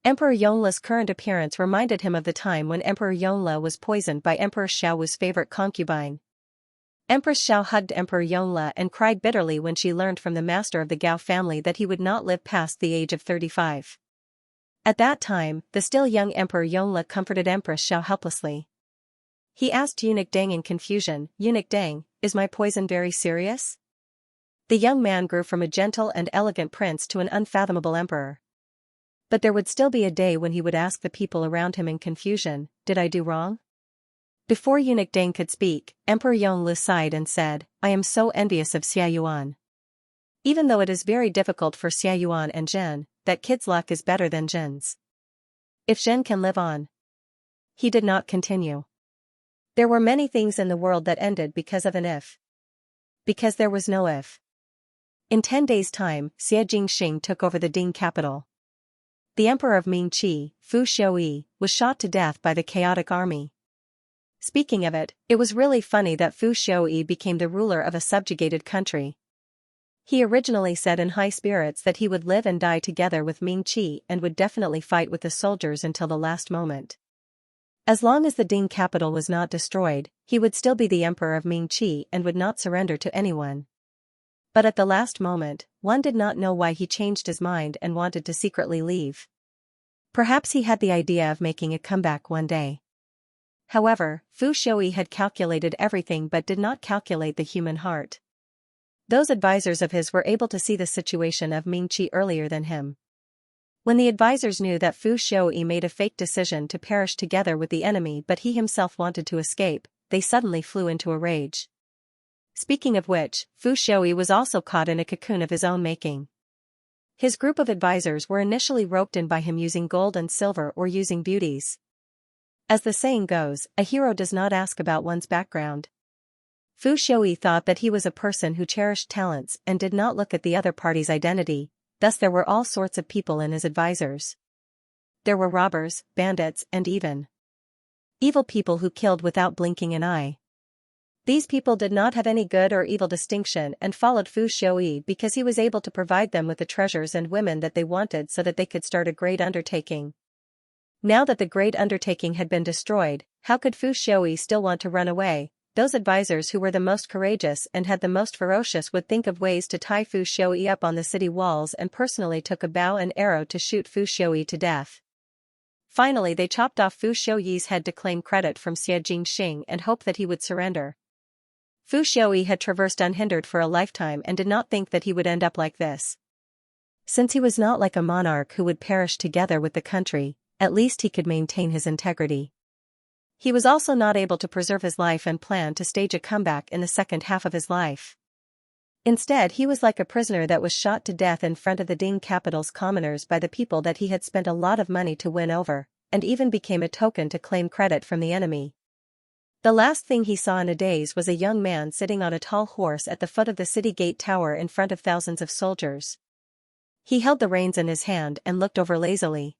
Emperor Yonglu's current appearance reminded him of the time when Emperor Yonglu was poisoned by Emperor Xiaowu's favorite concubine. Empress Xiao hugged Emperor Yonglu and cried bitterly when she learned from the master of the Gao family that he would not live past the age of 35. At that time, the still young Emperor Yonglu comforted Empress Xiao helplessly. He asked Eunuch Deng in confusion, Eunuch Deng, is my poison very serious? The young man grew from a gentle and elegant prince to an unfathomable emperor. But there would still be a day when he would ask the people around him in confusion, did I do wrong? Before Eunuch Deng could speak, Emperor Yonglu sighed and said, I am so envious of Xiaoyuan. Even though it is very difficult for Xiaoyuan and Zhen, that kid's luck is better than Zhen's. If Zhen can live on. He did not continue. There were many things in the world that ended because of an if. Because there was no if. In 10 days' time, Xie Jingxing took over the Ding capital. The emperor of Mingqi, Fu Xiuyi, was shot to death by the chaotic army. Speaking of it, it was really funny that Fu Xiuyi became the ruler of a subjugated country. He originally said in high spirits that he would live and die together with Mingqi and would definitely fight with the soldiers until the last moment. As long as the Ding capital was not destroyed, he would still be the emperor of Mingqi and would not surrender to anyone. But at the last moment, one did not know why he changed his mind and wanted to secretly leave. Perhaps he had the idea of making a comeback one day. However, Fu Xiuyi had calculated everything but did not calculate the human heart. Those advisors of his were able to see the situation of Mingqi earlier than him. When the advisors knew that Fu Xiuyi made a fake decision to perish together with the enemy but he himself wanted to escape, they suddenly flew into a rage. Speaking of which, Fu Xiuyi was also caught in a cocoon of his own making. His group of advisors were initially roped in by him using gold and silver or using beauties. As the saying goes, a hero does not ask about one's background. Fu Xiuyi thought that he was a person who cherished talents and did not look at the other party's identity, thus there were all sorts of people in his advisors. There were robbers, bandits, and even evil people who killed without blinking an eye. These people did not have any good or evil distinction and followed Fu Xiuyi because he was able to provide them with the treasures and women that they wanted so that they could start a great undertaking. Now that the great undertaking had been destroyed, how could Fu Xiuyi still want to run away, those advisors who were the most courageous and had the most ferocious would think of ways to tie Fu Xiaoyi up on the city walls and personally took a bow and arrow to shoot Fu Xiaoyi to death. Finally they chopped off Fu Xiaoyi's head to claim credit from Xie Jingxing and hope that he would surrender. Fu Xiaoyi had traversed unhindered for a lifetime and did not think that he would end up like this. Since he was not like a monarch who would perish together with the country, at least he could maintain his integrity. He was also not able to preserve his life and planned to stage a comeback in the second half of his life. Instead he was like a prisoner that was shot to death in front of the Ding capital's commoners by the people that he had spent a lot of money to win over, and even became a token to claim credit from the enemy. The last thing he saw in a daze was a young man sitting on a tall horse at the foot of the city gate tower in front of thousands of soldiers. He held the reins in his hand and looked over lazily.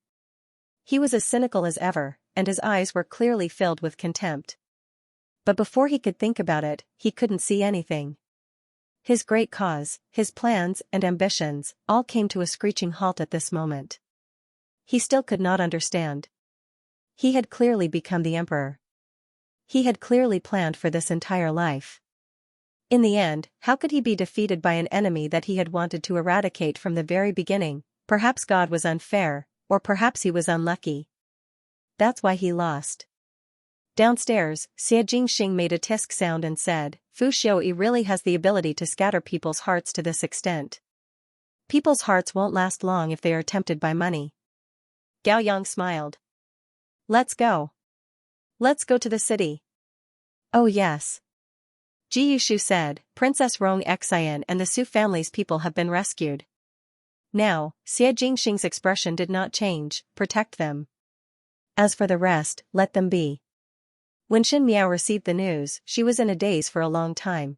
He was as cynical as ever, and his eyes were clearly filled with contempt. But before he could think about it, he couldn't see anything. His great cause, his plans and ambitions, all came to a screeching halt at this moment. He still could not understand. He had clearly become the emperor. He had clearly planned for this entire life. In the end, how could he be defeated by an enemy that he had wanted to eradicate from the very beginning? Perhaps God was unfair, or perhaps he was unlucky. That's why he lost. Downstairs, Xie Jingxing made a tisk sound and said, Fu Xiaoyi really has the ability to scatter people's hearts to this extent. People's hearts won't last long if they are tempted by money. Gao Yang smiled. Let's go. Let's go to the city. Oh yes. Ji Yushu said, Princess Rong Xian and the Su family's people have been rescued. Now, Xie Jingxing's expression did not change, protect them. As for the rest, let them be. When Xin Miao received the news, she was in a daze for a long time.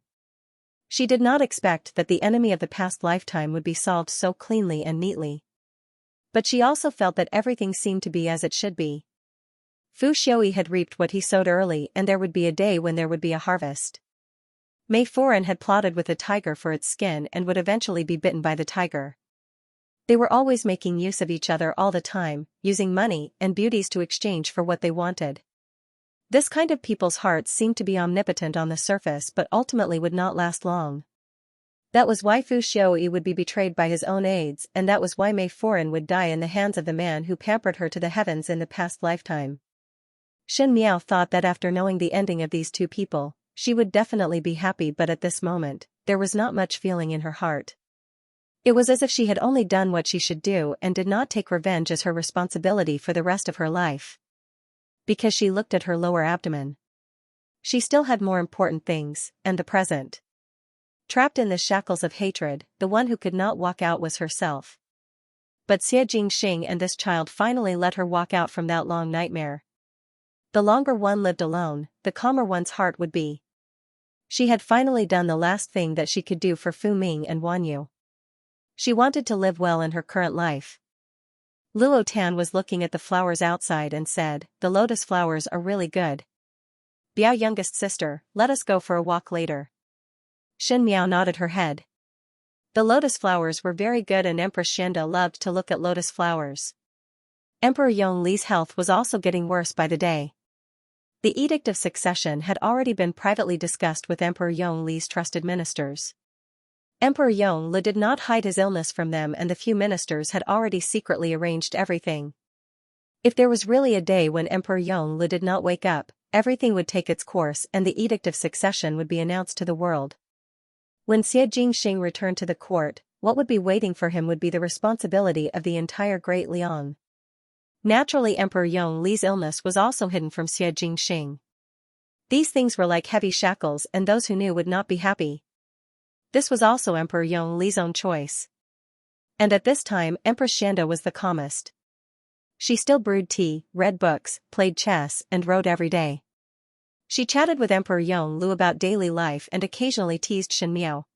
She did not expect that the enemy of the past lifetime would be solved so cleanly and neatly. But she also felt that everything seemed to be as it should be. Fu Xiaoyi had reaped what he sowed early and there would be a day when there would be a harvest. Mei Foran had plotted with a tiger for its skin and would eventually be bitten by the tiger. They were always making use of each other all the time, using money and beauties to exchange for what they wanted. This kind of people's hearts seemed to be omnipotent on the surface but ultimately would not last long. That was why Fu Xiaoyi would be betrayed by his own aides, and that was why Mei Foran would die in the hands of the man who pampered her to the heavens in the past lifetime. Xin Miao thought that after knowing the ending of these two people, she would definitely be happy, but at this moment, there was not much feeling in her heart. It was as if she had only done what she should do and did not take revenge as her responsibility for the rest of her life. Because she looked at her lower abdomen. She still had more important things, and the present. Trapped in the shackles of hatred, the one who could not walk out was herself. But Xie Jingxing and this child finally let her walk out from that long nightmare. The longer one lived alone, the calmer one's heart would be. She had finally done the last thing that she could do for Fu Ming and Wan Yu. She wanted to live well in her current life. Luo Tan was looking at the flowers outside and said, the lotus flowers are really good. Biao youngest sister, let us go for a walk later. Xin Miao nodded her head. The lotus flowers were very good and Empress Xianxia loved to look at lotus flowers. Emperor Yongli's health was also getting worse by the day. The Edict of Succession had already been privately discussed with Emperor Yongli's trusted ministers. Emperor Yongle did not hide his illness from them, and the few ministers had already secretly arranged everything. If there was really a day when Emperor Yongle did not wake up, everything would take its course and the Edict of Succession would be announced to the world. When Xie Jingxing returned to the court, what would be waiting for him would be the responsibility of the entire Great Liang. Naturally, Emperor Yongli's illness was also hidden from Xie Jingxing. These things were like heavy shackles, and those who knew would not be happy. This was also Emperor Yongli's own choice. And at this time, Empress Xianxia was the calmest. She still brewed tea, read books, played chess, and wrote every day. She chatted with Emperor Yongle about daily life and occasionally teased Xin Miao.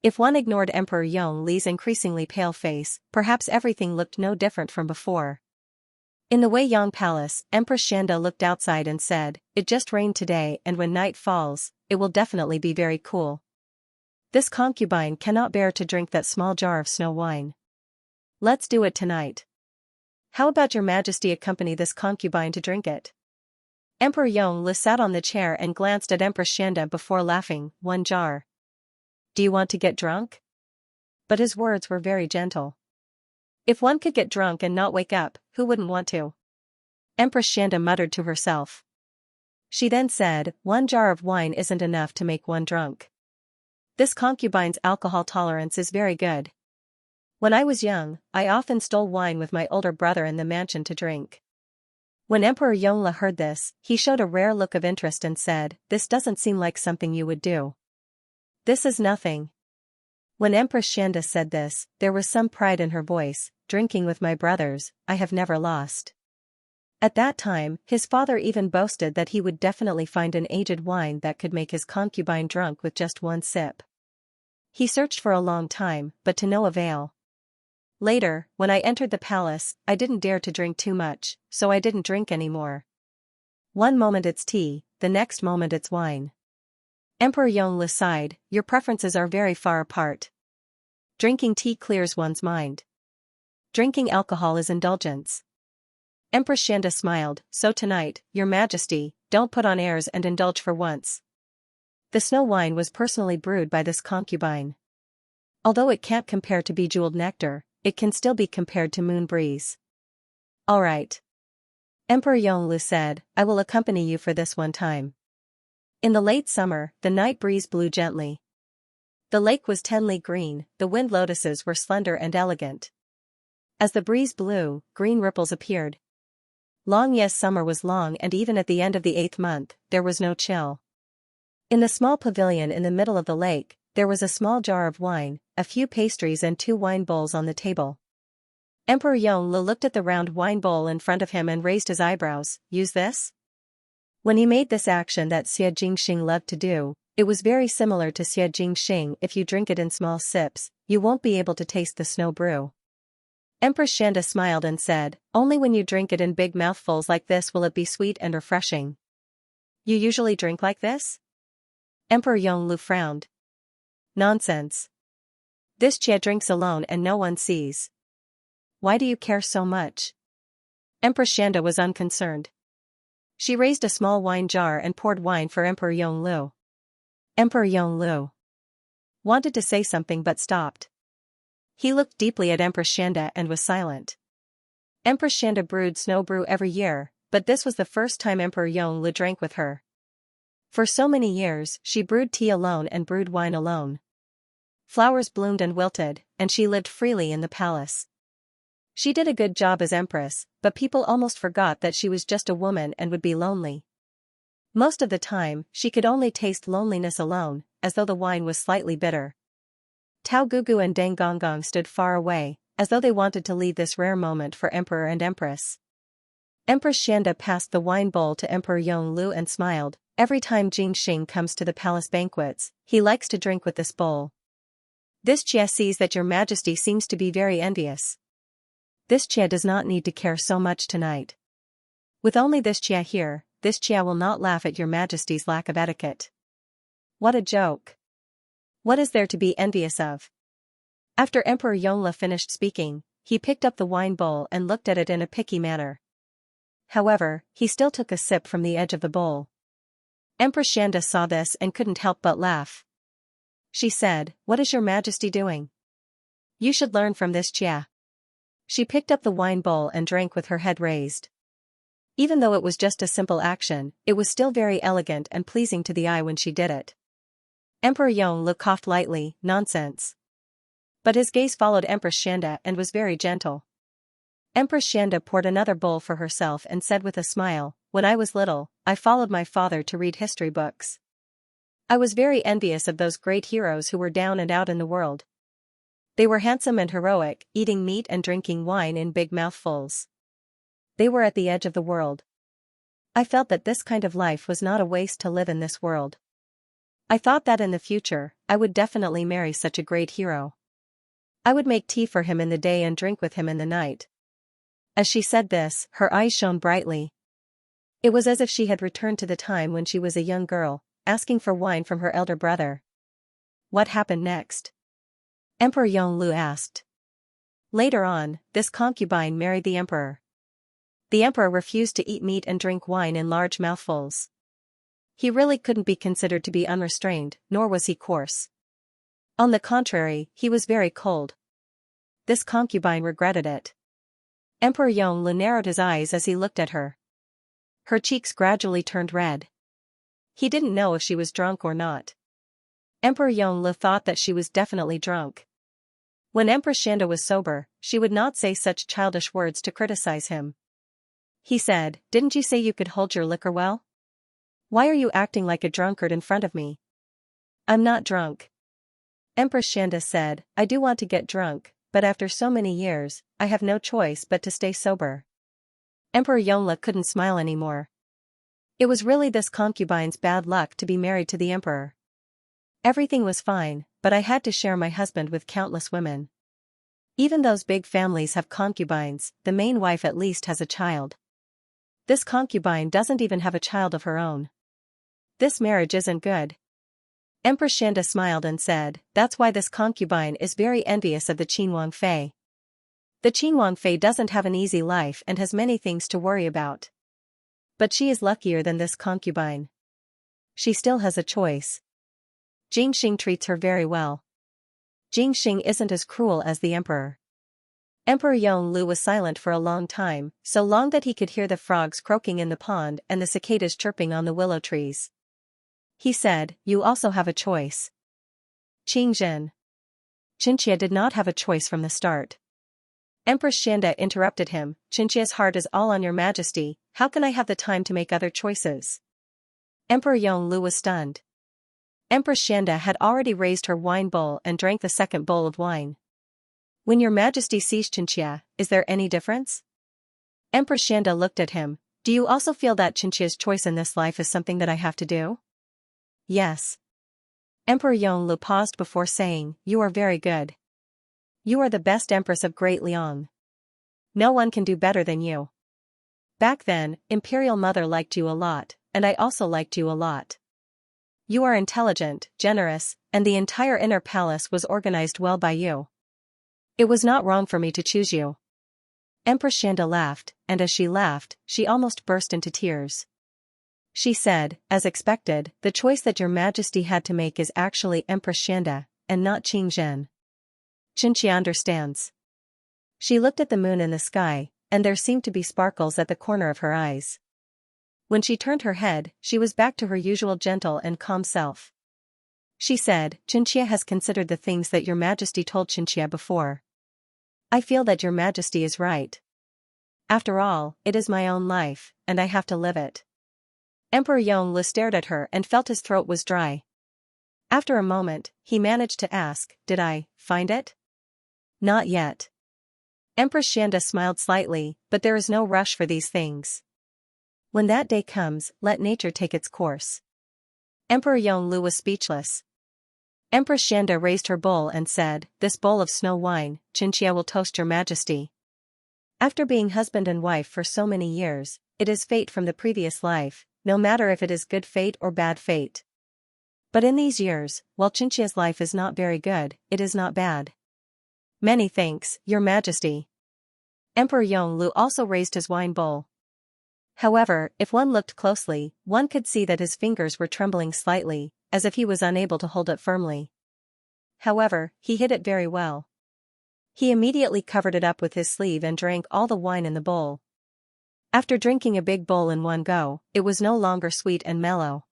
If one ignored Emperor Yongli's increasingly pale face, perhaps everything looked no different from before. In the Wei Yang Palace, Empress Xianxia looked outside and said, it just rained today, and when night falls, it will definitely be very cool. This concubine cannot bear to drink that small jar of snow wine. Let's do it tonight. How about your majesty accompany this concubine to drink it? Emperor Yongle sat on the chair and glanced at Empress Xianxia before laughing. 1 jar. Do you want to get drunk? But his words were very gentle. If one could get drunk and not wake up, who wouldn't want to? Empress Xianxia muttered to herself. She then said, 1 jar of wine isn't enough to make one drunk. This concubine's alcohol tolerance is very good. When I was young, I often stole wine with my older brother in the mansion to drink. When Emperor Yongle heard this, he showed a rare look of interest and said, this doesn't seem like something you would do. This is nothing. When Empress Xianxia said this, there was some pride in her voice. Drinking with my brothers, I have never lost. At that time, his father even boasted that he would definitely find an aged wine that could make his concubine drunk with just 1 sip. He searched for a long time, but to no avail. Later, when I entered the palace, I didn't dare to drink too much, so I didn't drink anymore. One moment it's tea, the next moment it's wine. Emperor Yongle sighed, your preferences are very far apart. Drinking tea clears one's mind. Drinking alcohol is indulgence. Empress Xianxia smiled, so tonight, your majesty, don't put on airs and indulge for once. The snow wine was personally brewed by this concubine. Although it can't compare to bejeweled nectar, it can still be compared to moon breeze. All right. Emperor Yongle said, I will accompany you for this one time. In the late summer, the night breeze blew gently. The lake was tenly green, the wind lotuses were slender and elegant. As the breeze blew, green ripples appeared. Long yes, summer was long, and even at the end of the 8th month, there was no chill. In the small pavilion in the middle of the lake, there was a small jar of wine, a few pastries and 2 wine bowls on the table. Emperor Yongle looked at the round wine bowl in front of him and raised his eyebrows. Use this? When he made this action that Xianxia loved to do, it was very similar to Xianxia. If you drink it in small sips, you won't be able to taste the snow brew. Empress Xianxia smiled and said, only when you drink it in big mouthfuls like this will it be sweet and refreshing. You usually drink like this? Emperor Yongle frowned. Nonsense. This Xia drinks alone and no one sees. Why do you care so much? Empress Xianxia was unconcerned. She raised a small wine jar and poured wine for Emperor Yongle. Emperor Yongle wanted to say something but stopped. He looked deeply at Empress Xianxia and was silent. Empress Xianxia brewed snow brew every year, but this was the first time Emperor Yongle drank with her. For so many years, she brewed tea alone and brewed wine alone. Flowers bloomed and wilted, and she lived freely in the palace. She did a good job as empress, but people almost forgot that she was just a woman and would be lonely. Most of the time, she could only taste loneliness alone, as though the wine was slightly bitter. Tao Gugu and Deng Gonggong stood far away, as though they wanted to leave this rare moment for Emperor and Empress. Empress Xianxia passed the wine bowl to Emperor Yongle and smiled. Every time Jingxing comes to the palace banquets, he likes to drink with this bowl. This Xia sees that your majesty seems to be very envious. This Xia does not need to care so much tonight. With only this Xia here, this Xia will not laugh at your majesty's lack of etiquette. What a joke. What is there to be envious of? After Emperor Yongle finished speaking, he picked up the wine bowl and looked at it in a picky manner. However, he still took a sip from the edge of the bowl. Empress Xianxia saw this and couldn't help but laugh. She said, "What is your majesty doing? You should learn from this Xia." She picked up the wine bowl and drank with her head raised. Even though it was just a simple action, it was still very elegant and pleasing to the eye when she did it. Emperor Yongle coughed lightly, "Nonsense." But his gaze followed Empress Xianxia and was very gentle. Empress Xianxia poured another bowl for herself and said with a smile, "When I was little, I followed my father to read history books. I was very envious of those great heroes who were down and out in the world. They were handsome and heroic, eating meat and drinking wine in big mouthfuls. They were at the edge of the world. I felt that this kind of life was not a waste to live in this world. I thought that in the future, I would definitely marry such a great hero. I would make tea for him in the day and drink with him in the night." As she said this, her eyes shone brightly. It was as if she had returned to the time when she was a young girl, asking for wine from her elder brother. What happened next? Emperor Yongle asked. Later on, this concubine married the emperor. The emperor refused to eat meat and drink wine in large mouthfuls. He really couldn't be considered to be unrestrained, nor was he coarse. On the contrary, he was very cold. This concubine regretted it. Emperor Yongle narrowed his eyes as he looked at her. Her cheeks gradually turned red. He didn't know if she was drunk or not. Emperor Yongle thought that she was definitely drunk. When Empress Xianxia was sober, she would not say such childish words to criticize him. He said, "Didn't you say you could hold your liquor well? Why are you acting like a drunkard in front of me?" "I'm not drunk." Empress Xianxia said, "I do want to get drunk, but after so many years, I have no choice but to stay sober." Emperor Yongle couldn't smile anymore. It was really this concubine's bad luck to be married to the emperor. Everything was fine, but I had to share my husband with countless women. Even those big families have concubines, the main wife at least has a child. This concubine doesn't even have a child of her own. This marriage isn't good. Empress Xianxia smiled and said, "That's why this concubine is very envious of the Qinhuang Fei. The Qinhuang Fei doesn't have an easy life and has many things to worry about. But she is luckier than this concubine. She still has a choice. Jingxing treats her very well. Jingxing isn't as cruel as the emperor." Emperor Yongle was silent for a long time, so long that he could hear the frogs croaking in the pond and the cicadas chirping on the willow trees. He said, "You also have a choice." Qingzhen. Xianxia did not have a choice from the start. Empress Xianxia interrupted him, "Xianxia's heart is all on your majesty, how can I have the time to make other choices?" Emperor Yongle was stunned. Empress Xianxia had already raised her wine bowl and drank the second bowl of wine. "When your majesty sees Xianxia, is there any difference?" Empress Xianxia looked at him, "Do you also feel that Xianxia's choice in this life is something that I have to do?" "Yes." Emperor Yongle paused before saying, "You are very good. You are the best empress of Great Liang. No one can do better than you. Back then, Imperial Mother liked you a lot, and I also liked you a lot. You are intelligent, generous, and the entire inner palace was organized well by you. It was not wrong for me to choose you." Empress Xianxia laughed, and as she laughed, she almost burst into tears. She said, "As expected, the choice that your majesty had to make is actually Empress Xianxia, and not Qingzhen. Xianxia understands." She looked at the moon in the sky, and there seemed to be sparkles at the corner of her eyes. When she turned her head, she was back to her usual gentle and calm self. She said, "Xianxia has considered the things that your majesty told Xianxia before. I feel that your majesty is right. After all, it is my own life, and I have to live it." Emperor Yongle stared at her and felt his throat was dry. After a moment, he managed to ask, "Did I find it?" "Not yet." Empress Xianxia smiled slightly, "But there is no rush for these things. When that day comes, let nature take its course." Emperor Yongle was speechless. Empress Xianxia raised her bowl and said, "This bowl of snow wine, Xianxia will toast your majesty. After being husband and wife for so many years, it is fate from the previous life, no matter if it is good fate or bad fate. But in these years, while Xianxia's life is not very good, it is not bad. Many thanks, your majesty." Emperor Yongle also raised his wine bowl. However, if one looked closely, one could see that his fingers were trembling slightly, as if he was unable to hold it firmly. However, he hid it very well. He immediately covered it up with his sleeve and drank all the wine in the bowl. After drinking a big bowl in one go, it was no longer sweet and mellow.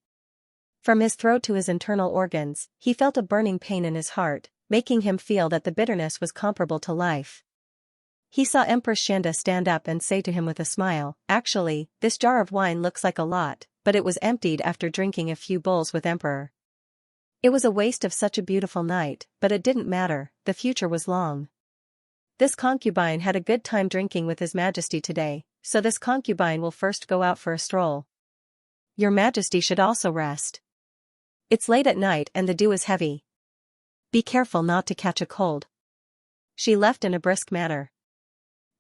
From his throat to his internal organs, he felt a burning pain in his heart, making him feel that the bitterness was comparable to life. He saw Empress Xianxia stand up and say to him with a smile, "Actually, this jar of wine looks like a lot, but it was emptied after drinking a few bowls with Emperor. It was a waste of such a beautiful night, but it didn't matter, the future was long. This concubine had a good time drinking with His Majesty today, so this concubine will first go out for a stroll. Your Majesty should also rest. It's late at night and the dew is heavy. Be careful not to catch a cold." She left in a brisk manner.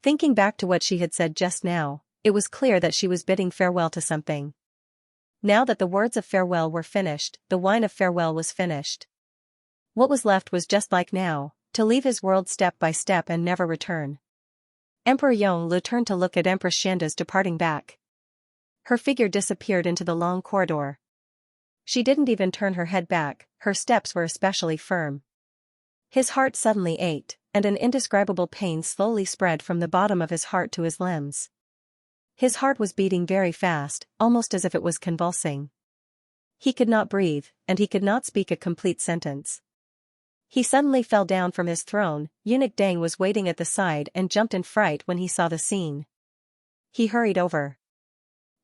Thinking back to what she had said just now, it was clear that she was bidding farewell to something. Now that the words of farewell were finished, the wine of farewell was finished. What was left was just like now, to leave his world step by step and never return. Emperor Yongle turned to look at Empress Xianxia's departing back. Her figure disappeared into the long corridor. She didn't even turn her head back, her steps were especially firm. His heart suddenly ached, and an indescribable pain slowly spread from the bottom of his heart to his limbs. His heart was beating very fast, almost as if it was convulsing. He could not breathe, and he could not speak a complete sentence. He suddenly fell down from his throne. Eunuch Deng was waiting at the side and jumped in fright when he saw the scene. He hurried over.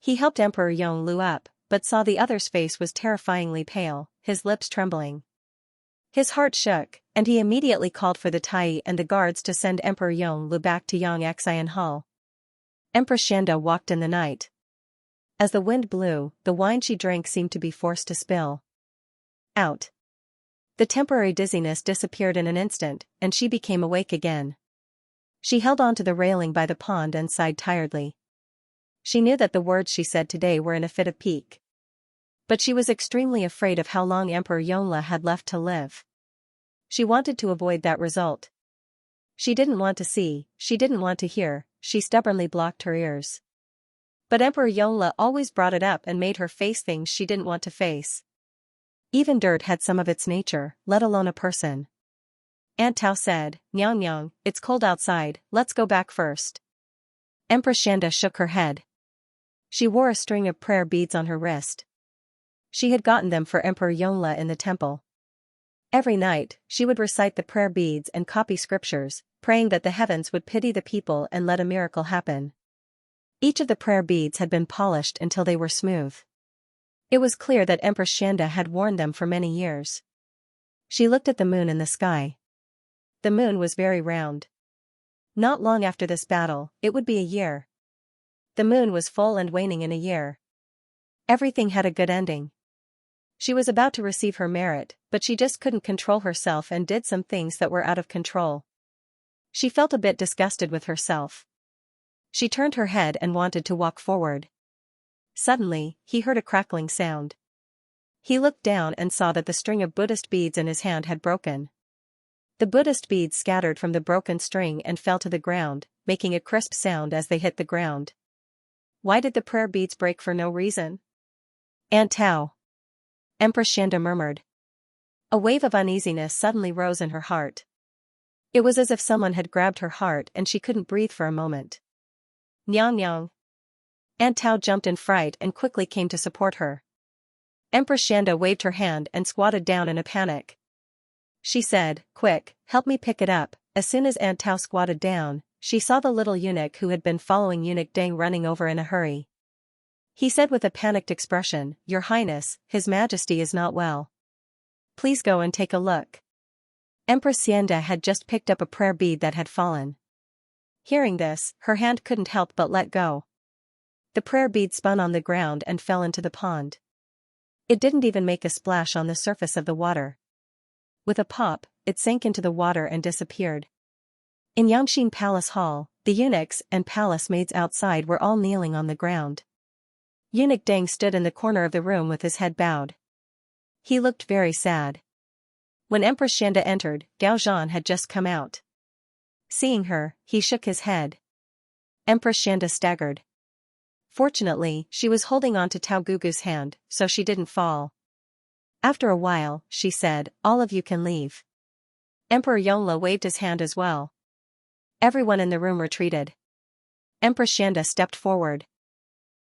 He helped Emperor Yongle up, but saw the other's face was terrifyingly pale, his lips trembling. His heart shook, and he immediately called for the Tai and the guards to send Emperor Yongle back to Xianxia Hall. Empress Xianxia walked in the night. As the wind blew, the wine she drank seemed to be forced to spill out. The temporary dizziness disappeared in an instant, and she became awake again. She held on to the railing by the pond and sighed tiredly. She knew that the words she said today were in a fit of pique. But she was extremely afraid of how long Emperor Yongle had left to live. She wanted to avoid that result. She didn't want to see, she didn't want to hear, she stubbornly blocked her ears. But Emperor Yongle always brought it up and made her face things she didn't want to face. Even dirt had some of its nature, let alone a person. Aunt Tao said, "Nyang Nyang, it's cold outside, let's go back first." Empress Xianxia shook her head. She wore a string of prayer beads on her wrist. She had gotten them for Emperor Yongle in the temple. Every night, she would recite the prayer beads and copy scriptures, praying that the heavens would pity the people and let a miracle happen. Each of the prayer beads had been polished until they were smooth. It was clear that Empress Xianxia had worn them for many years. She looked at the moon in the sky. The moon was very round. Not long after this battle, it would be a year. The moon was full and waning in a year. Everything had a good ending. She was about to receive her merit, but she just couldn't control herself and did some things that were out of control. She felt a bit disgusted with herself. She turned her head and wanted to walk forward. Suddenly, he heard a crackling sound. He looked down and saw that the string of Buddhist beads in his hand had broken. The Buddhist beads scattered from the broken string and fell to the ground, making a crisp sound as they hit the ground. Why did the prayer beads break for no reason? Aunt Tao. Empress Xianxia murmured. A wave of uneasiness suddenly rose in her heart. It was as if someone had grabbed her heart and she couldn't breathe for a moment. Nyang Nyang. Aunt Tao jumped in fright and quickly came to support her. Empress Xianxia waved her hand and squatted down in a panic. She said, "Quick, help me pick it up." As soon as Aunt Tao squatted down, she saw the little eunuch who had been following Eunuch Deng running over in a hurry. He said with a panicked expression, "Your Highness, His Majesty is not well. Please go and take a look." Empress Xianxia had just picked up a prayer bead that had fallen. Hearing this, her hand couldn't help but let go. The prayer bead spun on the ground and fell into the pond. It didn't even make a splash on the surface of the water. With a pop, it sank into the water and disappeared. In Yangxin Palace Hall, the eunuchs and palace maids outside were all kneeling on the ground. Eunuch Deng stood in the corner of the room with his head bowed. He looked very sad. When Empress Xianxia entered, Gao Zhan had just come out. Seeing her, he shook his head. Empress Xianxia staggered. Fortunately, she was holding on to Tao Gugu's hand, so she didn't fall. After a while, she said, "All of you can leave." Emperor Yongle waved his hand as well. Everyone in the room retreated. Empress Xianxia stepped forward.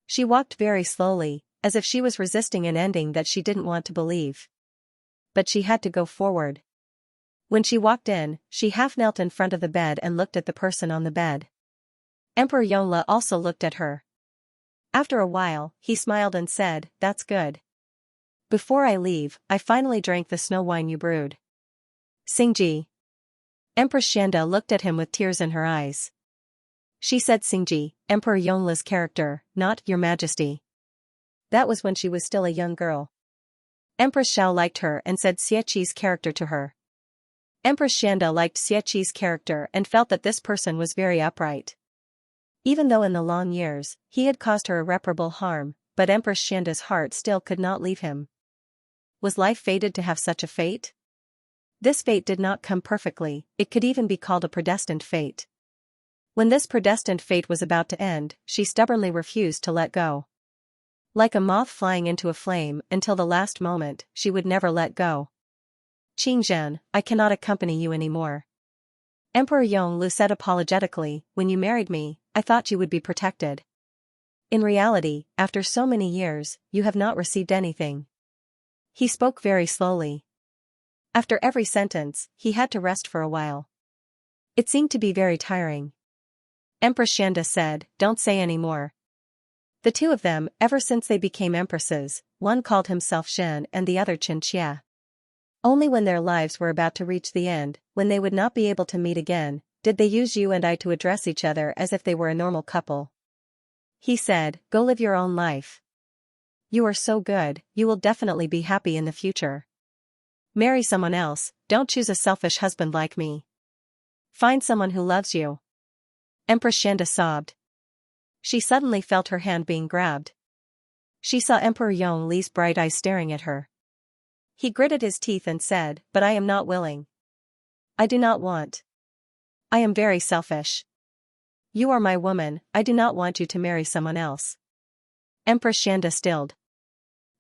She walked very slowly, as if she was resisting an ending that she didn't want to believe. But she had to go forward. When she walked in, she half knelt in front of the bed and looked at the person on the bed. Emperor Yongle also looked at her. After a while, he smiled and said, "That's good. Before I leave, I finally drank the snow wine you brewed." Xingji. Empress Xianxia looked at him with tears in her eyes. She said Xingji, Emperor Yongle's character, not Your Majesty. That was when she was still a young girl. Empress Xiao liked her and said Xieqi's character to her. Empress Xianxia liked Xieqi's character and felt that this person was very upright. Even though in the long years, he had caused her irreparable harm, but Empress Xianxia's heart still could not leave him. Was life fated to have such a fate? This fate did not come perfectly, it could even be called a predestined fate. When this predestined fate was about to end, she stubbornly refused to let go. Like a moth flying into a flame until the last moment, she would never let go. Qingzhen, I cannot accompany you anymore. Emperor Yonglu said apologetically, when you married me, I thought you would be protected. In reality, after so many years, you have not received anything. He spoke very slowly. After every sentence, he had to rest for a while. It seemed to be very tiring. Empress Xianxia said, don't say any more. The two of them, ever since they became empresses, one called himself Shen and the other Xianxia. Only when their lives were about to reach the end, when they would not be able to meet again, did they use you and I to address each other as if they were a normal couple. He said, go live your own life. You are so good, you will definitely be happy in the future. Marry someone else, don't choose a selfish husband like me. Find someone who loves you. Empress Xianxia sobbed. She suddenly felt her hand being grabbed. She saw Emperor Yongli's bright eyes staring at her. He gritted his teeth and said, but I am not willing. I do not want. I am very selfish. You are my woman, I do not want you to marry someone else. Empress Xianxia stilled.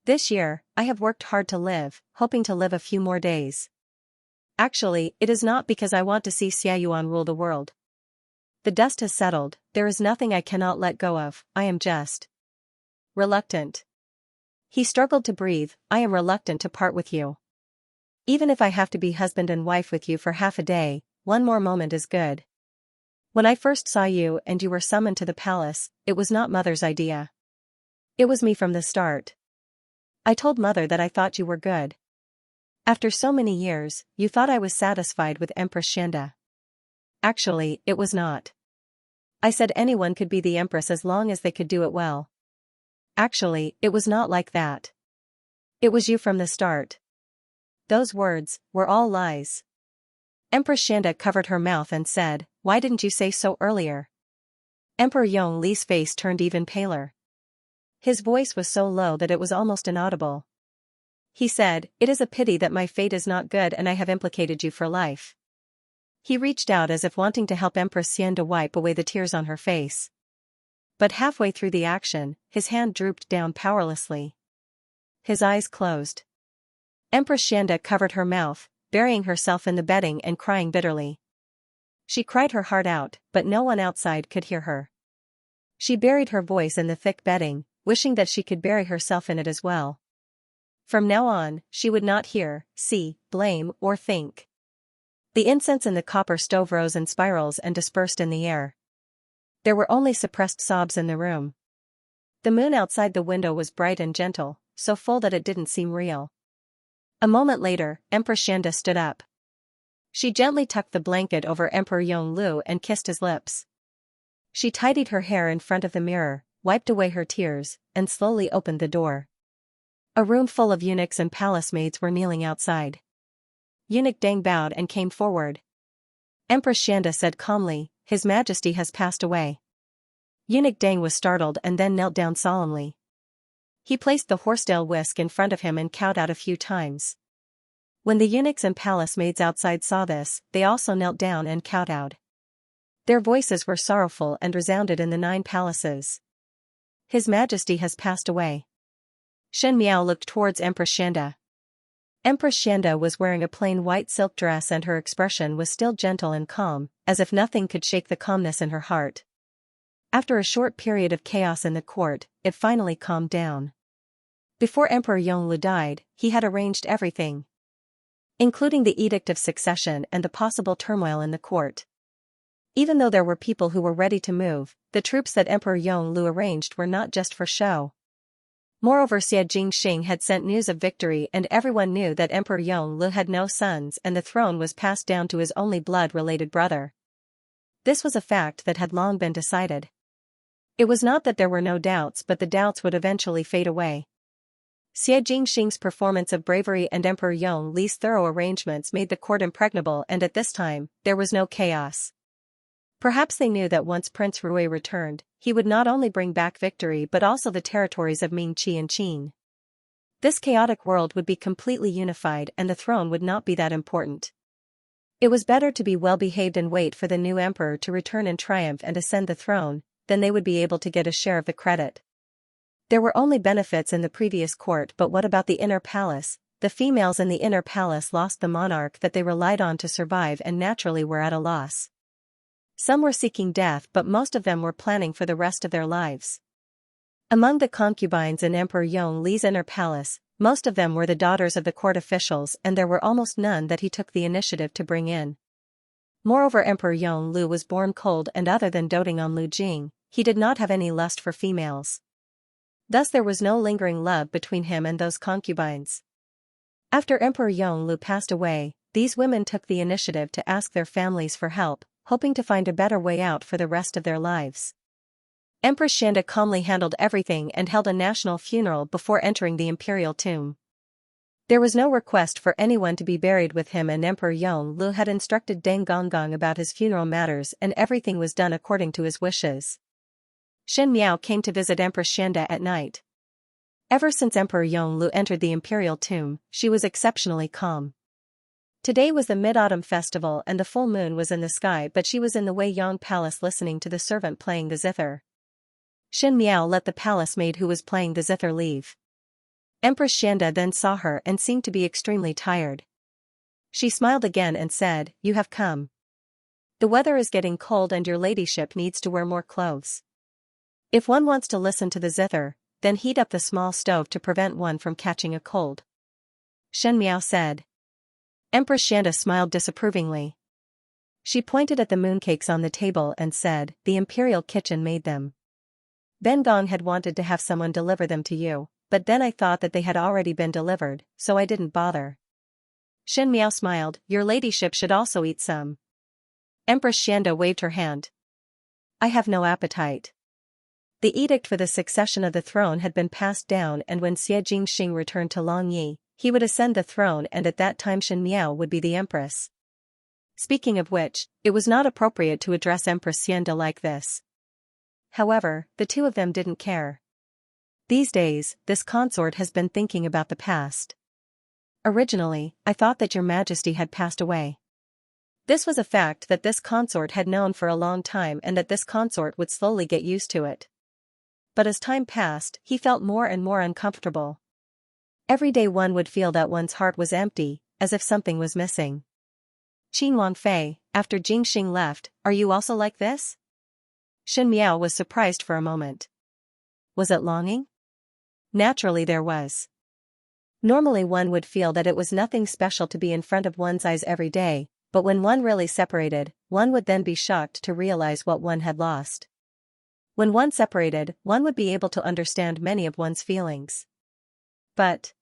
This year, I have worked hard to live, hoping to live a few more days. Actually, it is not because I want to see Xia Yuan rule the world. The dust has settled, there is nothing I cannot let go of, I am just reluctant. He struggled to breathe, I am reluctant to part with you. Even if I have to be husband and wife with you for half a day, one more moment is good. When I first saw you and you were summoned to the palace, it was not Mother's idea. It was me from the start. I told Mother that I thought you were good. After so many years, you thought I was satisfied with Empress Xianxia. Actually, it was not. I said anyone could be the Empress as long as they could do it well. Actually, it was not like that. It was you from the start. Those words were all lies. Empress Xianxia covered her mouth and said, why didn't you say so earlier? Emperor Yongli's face turned even paler. His voice was so low that it was almost inaudible. He said, it is a pity that my fate is not good and I have implicated you for life. He reached out as if wanting to help Empress Xianxia wipe away the tears on her face. But halfway through the action, his hand drooped down powerlessly. His eyes closed. Empress Xianxia covered her mouth, burying herself in the bedding and crying bitterly. She cried her heart out, but no one outside could hear her. She buried her voice in the thick bedding, wishing that she could bury herself in it as well. From now on, she would not hear, see, blame, or think. The incense in the copper stove rose in spirals and dispersed in the air. There were only suppressed sobs in the room. The moon outside the window was bright and gentle, so full that it didn't seem real. A moment later, Empress Xianxia stood up. She gently tucked the blanket over Emperor Yonglu and kissed his lips. She tidied her hair in front of the mirror, wiped away her tears, and slowly opened the door. A room full of eunuchs and palace maids were kneeling outside. Eunuch Deng bowed and came forward. Empress Xianxia said calmly, His Majesty has passed away. Eunuch Deng was startled and then knelt down solemnly. He placed the horsetail whisk in front of him and cowed out a few times. When the eunuchs and palace maids outside saw this, they also knelt down and cowed out. Their voices were sorrowful and resounded in the 9 palaces. His Majesty has passed away. Shen Miao looked towards Empress Xianxia. Empress Xianxia was wearing a plain white silk dress and her expression was still gentle and calm, as if nothing could shake the calmness in her heart. After a short period of chaos in the court, it finally calmed down. Before Emperor Yonglu died, he had arranged everything, including the Edict of Succession and the possible turmoil in the court. Even though there were people who were ready to move, the troops that Emperor Yonglu arranged were not just for show. Moreover, Xie Jingxing had sent news of victory and everyone knew that Emperor Yonglu had no sons and the throne was passed down to his only blood-related brother. This was a fact that had long been decided. It was not that there were no doubts, but the doubts would eventually fade away. Xie Jingxing's performance of bravery and Emperor Yongli's thorough arrangements made the court impregnable, and at this time, there was no chaos. Perhaps they knew that once Prince Rui returned, he would not only bring back victory but also the territories of Mingqi and Qin. This chaotic world would be completely unified and the throne would not be that important. It was better to be well-behaved and wait for the new emperor to return in triumph and ascend the throne, then they would be able to get a share of the credit. There were only benefits in the previous court, but what about the inner palace? The females in the inner palace lost the monarch that they relied on to survive and naturally were at a loss. Some were seeking death, but most of them were planning for the rest of their lives. Among the concubines in Emperor Yongli's inner palace, most of them were the daughters of the court officials, and there were almost none that he took the initiative to bring in. Moreover, Emperor Yonglu was born cold, and other than doting on Lu Jing, he did not have any lust for females. Thus there was no lingering love between him and those concubines. After Emperor Yonglu passed away, these women took the initiative to ask their families for help, hoping to find a better way out for the rest of their lives. Empress Xianxia calmly handled everything and held a national funeral before entering the imperial tomb. There was no request for anyone to be buried with him, and Emperor Yonglu had instructed Deng Gonggong about his funeral matters, and everything was done according to his wishes. Shen Miao came to visit Empress Xianxia at night. Ever since Emperor Yonglu entered the imperial tomb, she was exceptionally calm. Today was the Mid-Autumn Festival and the full moon was in the sky, but she was in the Wei Yong Palace listening to the servant playing the zither. Shen Miao let the palace maid who was playing the zither leave. Empress Xianxia then saw her and seemed to be extremely tired. She smiled again and said, "You have come. The weather is getting cold and your ladyship needs to wear more clothes. If one wants to listen to the zither, then heat up the small stove to prevent one from catching a cold," Shen Miao said. Empress Xianxia smiled disapprovingly. She pointed at the mooncakes on the table and said, "The imperial kitchen made them. Ben Gong had wanted to have someone deliver them to you, but then I thought that they had already been delivered, so I didn't bother." Shen Miao smiled, "Your ladyship should also eat some." Empress Xianxia waved her hand. "I have no appetite." The edict for the succession of the throne had been passed down, and when Xie Jingxing returned to Longyi, he would ascend the throne, and at that time Shen Miao would be the empress. Speaking of which, it was not appropriate to address Empress Xianxia like this. However, the two of them didn't care. These days, this consort has been thinking about the past. "Originally, I thought that your majesty had passed away." This was a fact that this consort had known for a long time, and that this consort would slowly get used to it. But as time passed, he felt more and more uncomfortable. Every day one would feel that one's heart was empty, as if something was missing. "Qin Wangfei, after Jingxing left, are you also like this?" Shen Miao was surprised for a moment. Was it longing? Naturally there was. Normally one would feel that it was nothing special to be in front of one's eyes every day, but when one really separated, one would then be shocked to realize what one had lost. When one separated, one would be able to understand many of one's feelings. But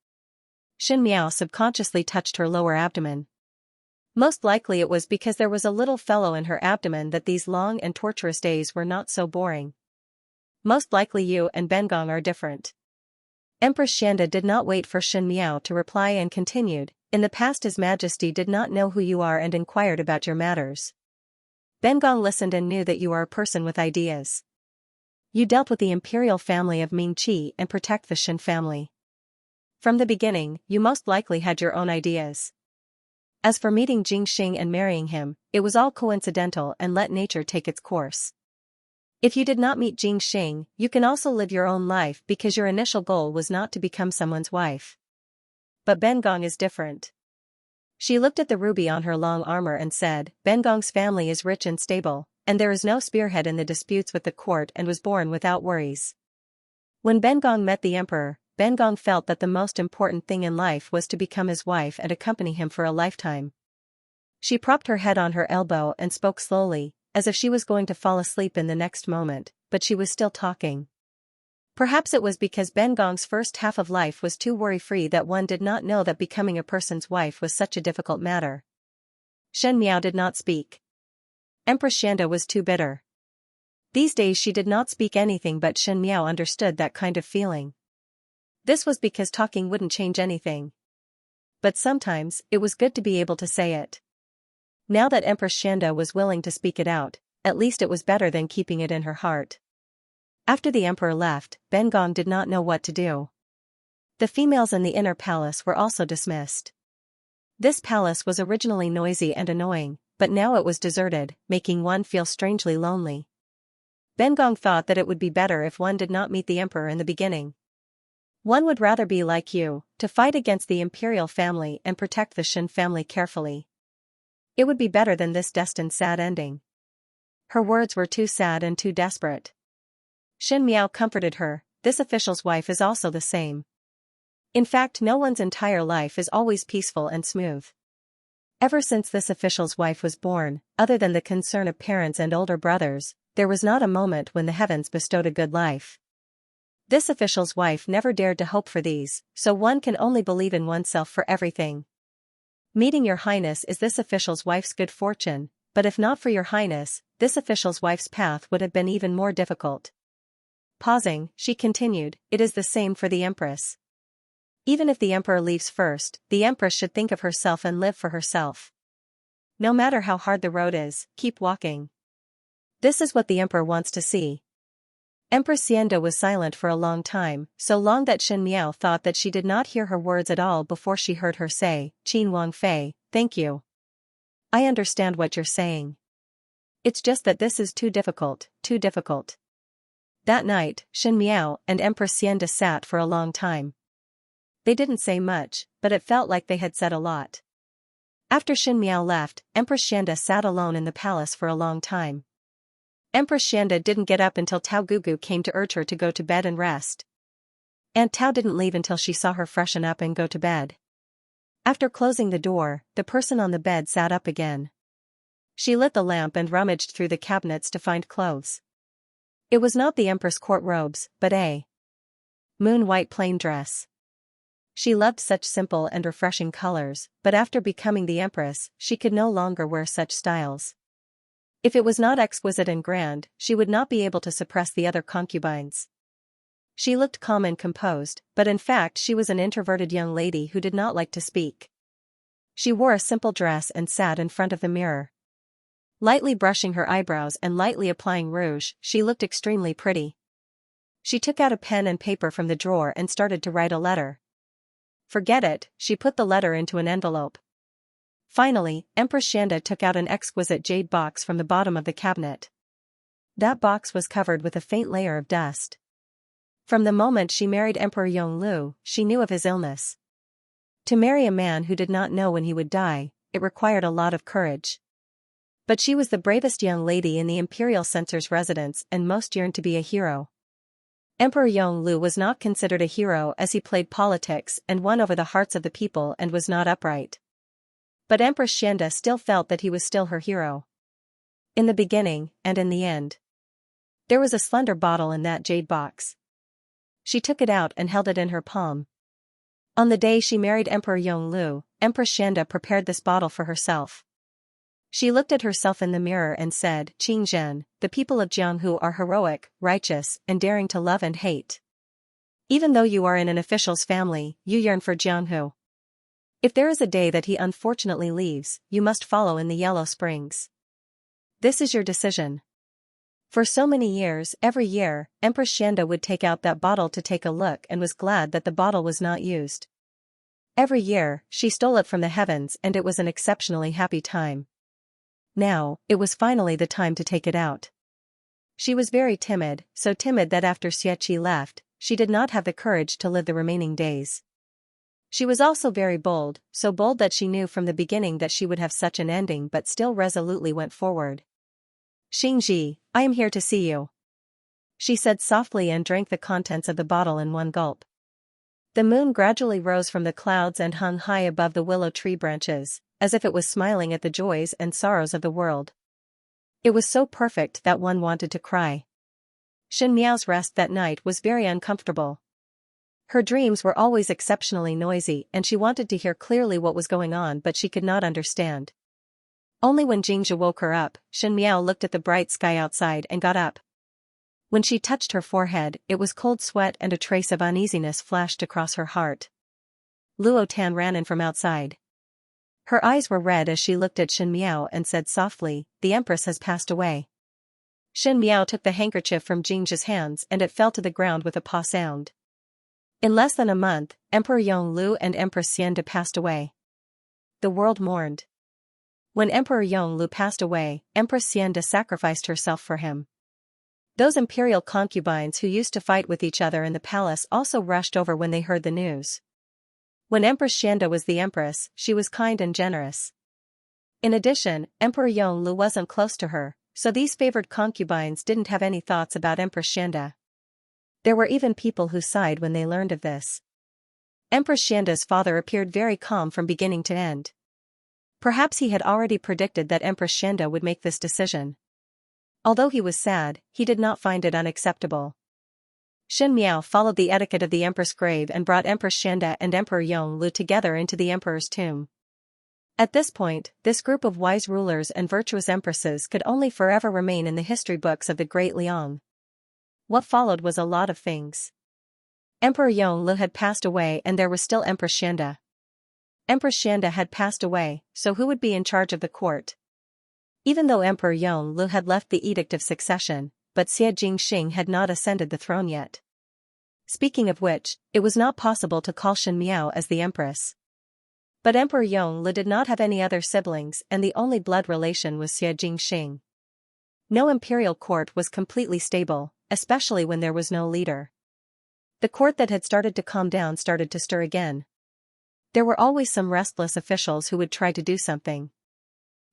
Shen Miao subconsciously touched her lower abdomen. Most likely it was because there was a little fellow in her abdomen that these long and torturous days were not so boring. Most likely you and Ben Gong are different. Empress Xianxia did not wait for Shen Miao to reply and continued, "In the past His Majesty did not know who you are and inquired about your matters. Ben Gong listened and knew that you are a person with ideas. You dealt with the imperial family of Ming Qi and protect the Shen family. From the beginning, you most likely had your own ideas. As for meeting Jingxing and marrying him, it was all coincidental and let nature take its course. If you did not meet Jingxing, you can also live your own life because your initial goal was not to become someone's wife. But Ben Gong is different." She looked at the ruby on her long armor and said, "Ben Gong's family is rich and stable, and there is no spearhead in the disputes with the court and was born without worries." When Ben Gong met the emperor, Ben Gong felt that the most important thing in life was to become his wife and accompany him for a lifetime. She propped her head on her elbow and spoke slowly, as if she was going to fall asleep in the next moment, but she was still talking. Perhaps it was because Ben Gong's first half of life was too worry-free that one did not know that becoming a person's wife was such a difficult matter. Shen Miao did not speak. Empress Xianxia was too bitter. These days she did not speak anything, but Shen Miao understood that kind of feeling. This was because talking wouldn't change anything. But sometimes, it was good to be able to say it. Now that Empress Xianxia was willing to speak it out, at least it was better than keeping it in her heart. After the emperor left, Ben Gong did not know what to do. The females in the inner palace were also dismissed. This palace was originally noisy and annoying, but now it was deserted, making one feel strangely lonely. Bengong thought that it would be better if one did not meet the emperor in the beginning. One would rather be like you, to fight against the imperial family and protect the Shin family carefully. It would be better than this destined sad ending. Her words were too sad and too desperate. Shin Miao comforted her, this official's wife is also the same. In fact, no one's entire life is always peaceful and smooth. Ever since this official's wife was born, other than the concern of parents and older brothers, there was not a moment when the heavens bestowed a good life. This official's wife never dared to hope for these, so one can only believe in oneself for everything. Meeting your highness is this official's wife's good fortune, but if not for your highness, this official's wife's path would have been even more difficult. Pausing, she continued, it is the same for the Empress. Even if the emperor leaves first, the Empress should think of herself and live for herself. No matter how hard the road is, keep walking. This is what the emperor wants to see. Empress Xianxia was silent for a long time, so long that Shin Miao thought that she did not hear her words at all before she heard her say, Qin Wang Fei, thank you. I understand what you're saying. It's just that this is too difficult, too difficult. That night, Shin Miao and Empress Xianxia sat for a long time. They didn't say much, but it felt like they had said a lot. After Shin Miao left, Empress Xianxia sat alone in the palace for a long time. Empress Xianxia didn't get up until Tao Gugu came to urge her to go to bed and rest. Aunt Tao didn't leave until she saw her freshen up and go to bed. After closing the door, the person on the bed sat up again. She lit the lamp and rummaged through the cabinets to find clothes. It was not the Empress court robes, but a moon-white plain dress. She loved such simple and refreshing colors, but after becoming the Empress, she could no longer wear such styles. If it was not exquisite and grand, she would not be able to suppress the other concubines. She looked calm and composed, but in fact she was an introverted young lady who did not like to speak. She wore a simple dress and sat in front of the mirror. Lightly brushing her eyebrows and lightly applying rouge, she looked extremely pretty. She took out a pen and paper from the drawer and started to write a letter. Forget it, she put the letter into an envelope. Finally, Empress Xianxia took out an exquisite jade box from the bottom of the cabinet. That box was covered with a faint layer of dust. From the moment she married Emperor Yonglu, she knew of his illness. To marry a man who did not know when he would die, it required a lot of courage. But she was the bravest young lady in the imperial censor's residence and most yearned to be a hero. Emperor Yonglu was not considered a hero as he played politics and won over the hearts of the people and was not upright. But Empress Xianxia still felt that he was still her hero. In the beginning, and in the end. There was a slender bottle in that jade box. She took it out and held it in her palm. On the day she married Emperor Yonglu, Empress Xianxia prepared this bottle for herself. She looked at herself in the mirror and said, Qingzhen, the people of Jianghu are heroic, righteous, and daring to love and hate. Even though you are in an official's family, you yearn for Jianghu. If there is a day that he unfortunately leaves, you must follow in the Yellow Springs. This is your decision. For so many years, every year, Empress Xianxia would take out that bottle to take a look and was glad that the bottle was not used. Every year, she stole it from the heavens and it was an exceptionally happy time. Now, it was finally the time to take it out. She was very timid, so timid that after Xiaqi left, she did not have the courage to live the remaining days. She was also very bold, so bold that she knew from the beginning that she would have such an ending but still resolutely went forward. Xingji, I am here to see you. She said softly and drank the contents of the bottle in one gulp. The moon gradually rose from the clouds and hung high above the willow tree branches, as if it was smiling at the joys and sorrows of the world. It was so perfect that one wanted to cry. Shin Miao's rest that night was very uncomfortable. Her dreams were always exceptionally noisy and she wanted to hear clearly what was going on but she could not understand. Only when Jingzhe woke her up, Shin Miao looked at the bright sky outside and got up. When she touched her forehead, it was cold sweat and a trace of uneasiness flashed across her heart. Luo Tan ran in from outside. Her eyes were red as she looked at Shin Miao and said softly, the Empress has passed away. Shin Miao took the handkerchief from Jingzhe's hands and it fell to the ground with a paw sound. In less than a month, Emperor Yonglu and Empress Xianxia passed away. the world mourned. When Emperor Yonglu passed away, Empress Xianxia sacrificed herself for him. Those imperial concubines who used to fight with each other in the palace also rushed over when they heard the news. When Empress Xianxia was the empress, she was kind and generous. In addition, Emperor Yonglu wasn't close to her, so these favored concubines didn't have any thoughts about Empress Xianxia. There were even people who sighed when they learned of this. Empress Xianxia's father appeared very calm from beginning to end. Perhaps he had already predicted that Empress Xianxia would make this decision. Although he was sad, he did not find it unacceptable. Xin Miao followed the etiquette of the Empress' grave and brought Empress Xianxia and Emperor Yonglu together into the Emperor's tomb. At this point, this group of wise rulers and virtuous empresses could only forever remain in the history books of the Great Liang. What followed was a lot of things. Emperor Yonglu had passed away and there was still Empress Xianxia. Empress Xianxia had passed away, so who would be in charge of the court? Even though Emperor Yonglu had left the Edict of Succession, but Xie Jingxing had not ascended the throne yet. Speaking of which, it was not possible to call Xin Miao as the empress. But Emperor Yonglu did not have any other siblings and the only blood relation was Xie Jingxing. No imperial court was completely stable, especially when there was no leader. The court that had started to calm down started to stir again. There were always some restless officials who would try to do something.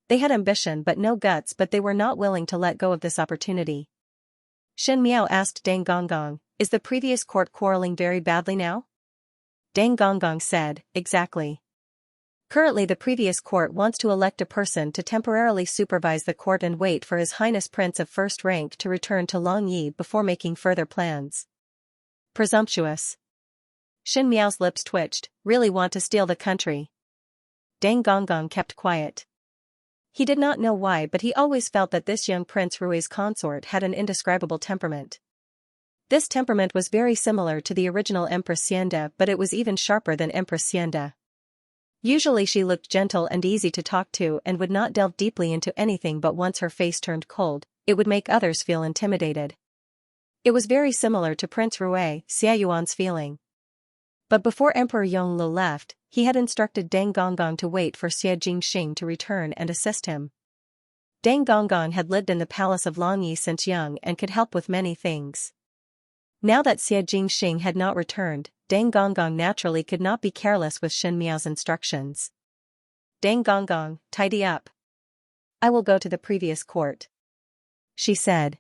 They had ambition but no guts, but they were not willing to let go of this opportunity. Xin Miao asked Deng Gonggong, "Is the previous court quarreling very badly now?" Deng Gonggong said, "Exactly. Currently the previous court wants to elect a person to temporarily supervise the court and wait for His Highness Prince of First Rank to return to Longyi before making further plans." Presumptuous. Xin Miao's lips twitched, "Really want to steal the country?" Deng Gonggong kept quiet. He did not know why, but he always felt that this young Prince Rui's consort had an indescribable temperament. This temperament was very similar to the original Empress Xianxia, but it was even sharper than Empress Xianxia. Usually she looked gentle and easy to talk to and would not delve deeply into anything, but once her face turned cold, it would make others feel intimidated. It was very similar to Prince Rui, Xia Yuan's feeling. But before Emperor Yonglu left, he had instructed Deng Gonggong to wait for Xie Jingxing to return and assist him. Deng Gonggong had lived in the palace of Longyi since young and could help with many things. Now that Xie Jingxing had not returned, Deng Gonggong naturally could not be careless with Xin Miao's instructions. "Deng Gonggong, tidy up. I will go to the previous court," she said.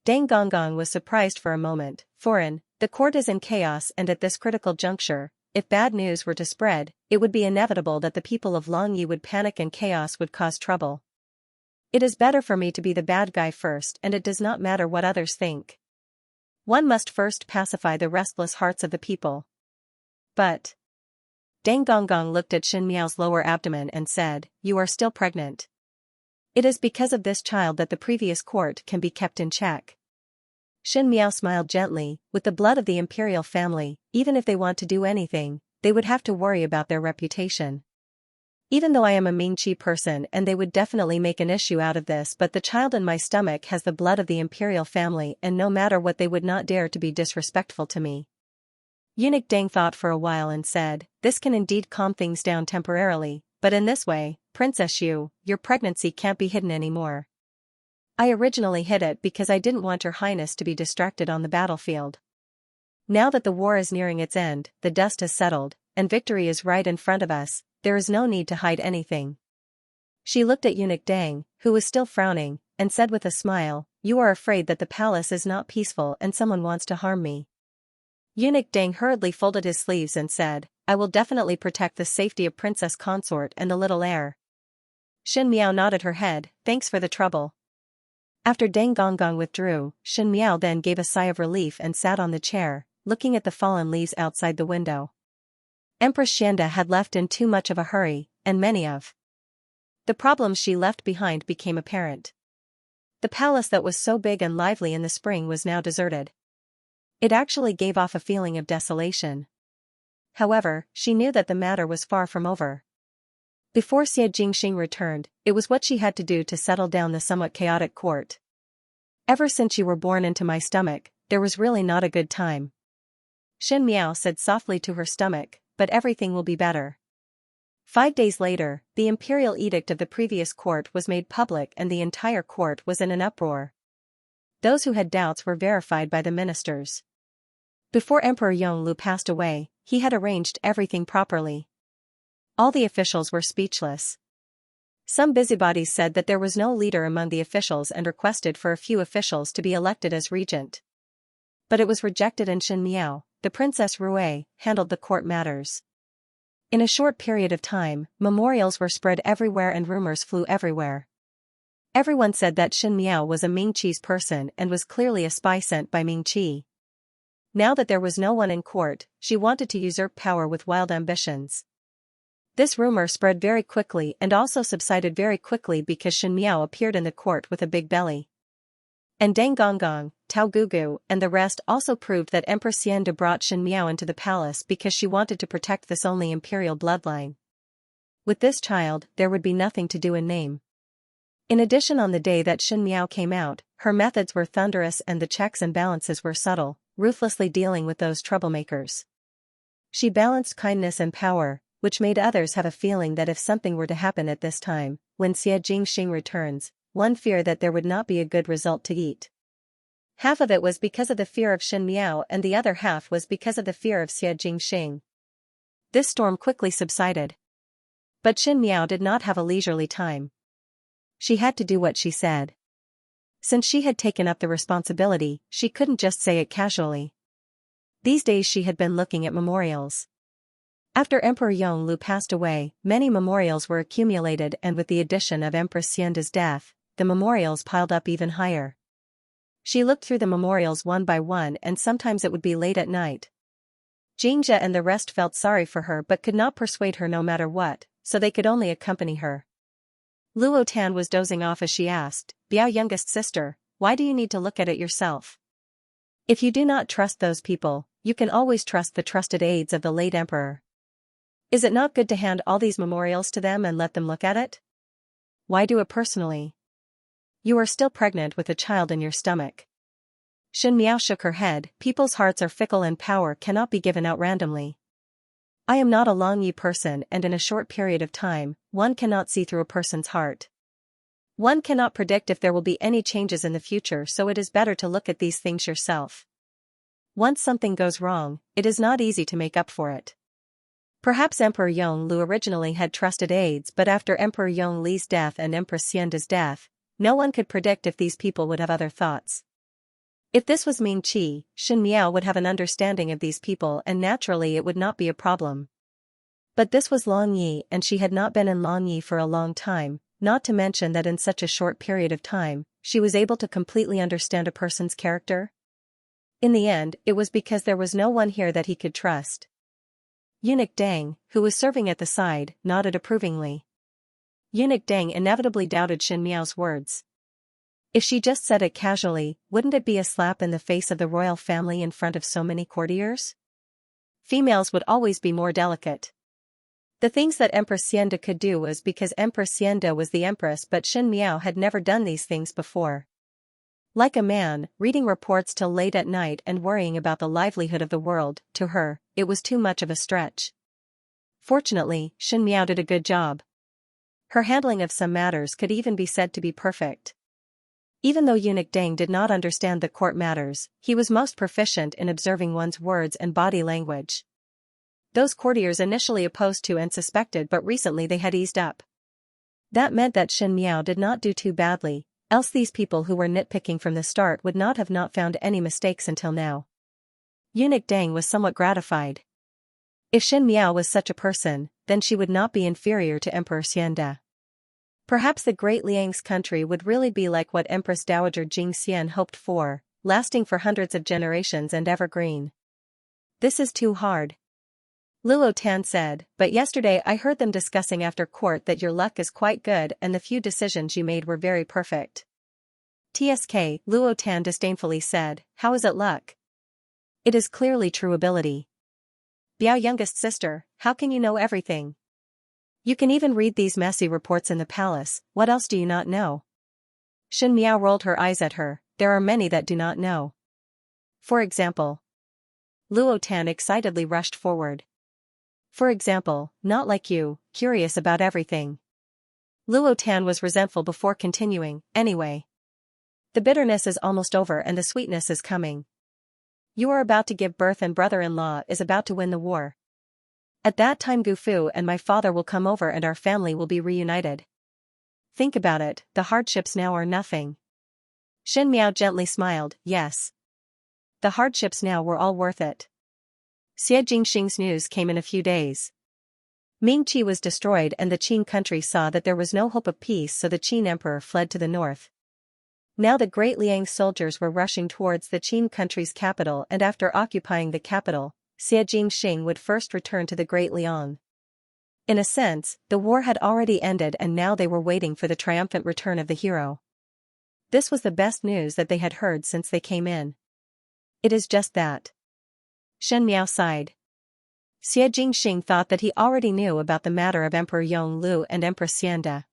Deng Gonggong was surprised for a moment, for the court is in chaos, and at this critical juncture, if bad news were to spread, it would be inevitable that the people of Longyi would panic and chaos would cause trouble. "It is better for me to be the bad guy first, and it does not matter what others think. One must first pacify the restless hearts of the people." "But..." Deng Gonggong looked at Xin Miao's lower abdomen and said, "You are still pregnant. It is because of this child that the previous court can be kept in check." Xin Miao smiled gently, "With the blood of the imperial family, even if they want to do anything, they would have to worry about their reputation. Even though I am a Mingqi person and they would definitely make an issue out of this, but the child in my stomach has the blood of the imperial family, and no matter what they would not dare to be disrespectful to me." Eunuch Deng thought for a while and said, "This can indeed calm things down temporarily, but in this way, Princess Yu, your pregnancy can't be hidden anymore. I originally hid it because I didn't want Your Highness to be distracted on the battlefield. Now that the war is nearing its end, the dust has settled, and victory is right in front of us, there is no need to hide anything." She looked at Eunuch Deng, who was still frowning, and said with a smile, "You are afraid that the palace is not peaceful and someone wants to harm me." Eunuch Deng hurriedly folded his sleeves and said, "I will definitely protect the safety of Princess Consort and the little heir." Xin Miao nodded her head, "Thanks for the trouble." After Deng Gonggong withdrew, Xin Miao then gave a sigh of relief and sat on the chair, looking at the fallen leaves outside the window. Empress Xianxia had left in too much of a hurry, and many of the problems she left behind became apparent. The palace that was so big and lively in the spring was now deserted. It actually gave off a feeling of desolation. However, she knew that the matter was far from over. Before Xie Jingxing returned, it was what she had to do to settle down the somewhat chaotic court. "Ever since you were born into my stomach, there was really not a good time." Xin Miao said softly to her stomach, "But everything will be better." 5 days later, the imperial edict of the previous court was made public and the entire court was in an uproar. Those who had doubts were verified by the ministers. Before Emperor Yongle passed away, he had arranged everything properly. All the officials were speechless. Some busybodies said that there was no leader among the officials and requested for a few officials to be elected as regent. But it was rejected and Xianxia, the Princess Rue, handled the court matters. In a short period of time, memorials were spread everywhere and rumors flew everywhere. Everyone said that Xianxia was a Ming-Chi's person and was clearly a spy sent by Ming-Chi. Now that there was no one in court, she wanted to usurp power with wild ambitions. This rumor spread very quickly and also subsided very quickly because Xianxia appeared in the court with a big belly. And Deng Gonggong, Tao Gugu, and the rest also proved that Empress Xianxia brought Xianxia into the palace because she wanted to protect this only imperial bloodline. With this child, there would be nothing to do in name. In addition, on the day that Xianxia came out, her methods were thunderous and the checks and balances were subtle, ruthlessly dealing with those troublemakers. She balanced kindness and power, which made others have a feeling that if something were to happen at this time, when Xie Jingxing returns, one fear that there would not be a good result to eat. Half of it was because of the fear of Xianxia and the other half was because of the fear of Xie Jingxing. This storm quickly subsided. But Xianxia did not have a leisurely time. She had to do what she said. Since she had taken up the responsibility, she couldn't just say it casually. These days she had been looking at memorials. After Emperor Yongle passed away, many memorials were accumulated and with the addition of Empress Xianxia's death, the memorials piled up even higher. She looked through the memorials one by one and sometimes it would be late at night. Xianxia and the rest felt sorry for her but could not persuade her no matter what, so they could only accompany her. Luo Tan was dozing off as she asked, "Biao, youngest sister, why do you need to look at it yourself? If you do not trust those people, you can always trust the trusted aides of the late emperor. Is it not good to hand all these memorials to them and let them look at it? Why do it personally? You are still pregnant with a child in your stomach." Xianxia shook her head. People's hearts are fickle and power cannot be given out randomly. I am not a Longyi person and in a short period of time, one cannot see through a person's heart. One cannot predict if there will be any changes in the future, so it is better to look at these things yourself. Once something goes wrong, it is not easy to make up for it. Perhaps Emperor Yongle originally had trusted aides, but after Emperor Yongle's death and Empress Xianxia's death, no one could predict if these people would have other thoughts. If this was Ming-Chi, Xianxia would have an understanding of these people and naturally it would not be a problem. But this was Longyi and she had not been in Longyi for a long time, not to mention that in such a short period of time, she was able to completely understand a person's character. In the end, it was because there was no one here that he could trust. Eunuch Deng, who was serving at the side, nodded approvingly. Eunuch Deng inevitably doubted Xianxia's words. If she just said it casually, wouldn't it be a slap in the face of the royal family in front of so many courtiers? Females would always be more delicate. The things that Empress Xianxia could do was because Empress Xianxia was the empress, but Xianxia had never done these things before. Like a man, reading reports till late at night and worrying about the livelihood of the world, to her, it was too much of a stretch. Fortunately, Xianxia did a good job. Her handling of some matters could even be said to be perfect. Even though Eunuch Deng did not understand the court matters, he was most proficient in observing one's words and body language. Those courtiers initially opposed to and suspected, but recently they had eased up. That meant that Xianxia did not do too badly, else these people who were nitpicking from the start would not have found any mistakes until now. Eunuch Deng was somewhat gratified. If Xianxia was such a person, then she would not be inferior to Emperor Xianxia. Perhaps the great Liang's country would really be like what Empress Dowager Jingxian hoped for, lasting for hundreds of generations and evergreen. This is too hard. Luo Tan said, but yesterday I heard them discussing after court that your luck is quite good and the few decisions you made were very perfect. TSK, Luo Tan disdainfully said, how is it luck? It is clearly true ability. Biao, youngest sister, how can you know everything? You can even read these messy reports in the palace, what else do you not know? Xianxia rolled her eyes at her, there are many that do not know. For example. Luo Tan excitedly rushed forward. For example, not like you, curious about everything. Luo Tan was resentful before continuing, anyway. The bitterness is almost over and the sweetness is coming. You are about to give birth and brother-in-law is about to win the war. At that time Gufu and my father will come over and our family will be reunited. Think about it, the hardships now are nothing. Shen Miao gently smiled, yes. The hardships now were all worth it. Xie Jingxing's news came in a few days. Ming Qi was destroyed and the Qin country saw that there was no hope of peace, so the Qin emperor fled to the north. Now the great Liang soldiers were rushing towards the Qin country's capital, and after occupying the capital, Xie Jingxing would first return to the Great Liang. In a sense, the war had already ended and now they were waiting for the triumphant return of the hero. This was the best news that they had heard since they came in. It is just that. Shen Miao sighed. Xie Jingxing thought that he already knew about the matter of Emperor Yong Lu and Empress Xianxia.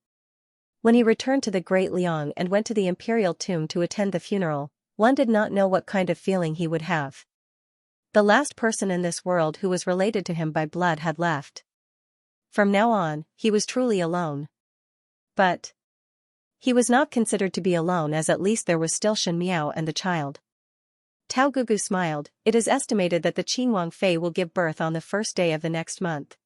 When he returned to the Great Liang and went to the imperial tomb to attend the funeral, one did not know what kind of feeling he would have. The last person in this world who was related to him by blood had left. From now on, he was truly alone. But he was not considered to be alone, as at least there was still Shen Miao and the child. Tao Gugu smiled. It is estimated that the Qin Wang Fei will give birth on the first day of the next month.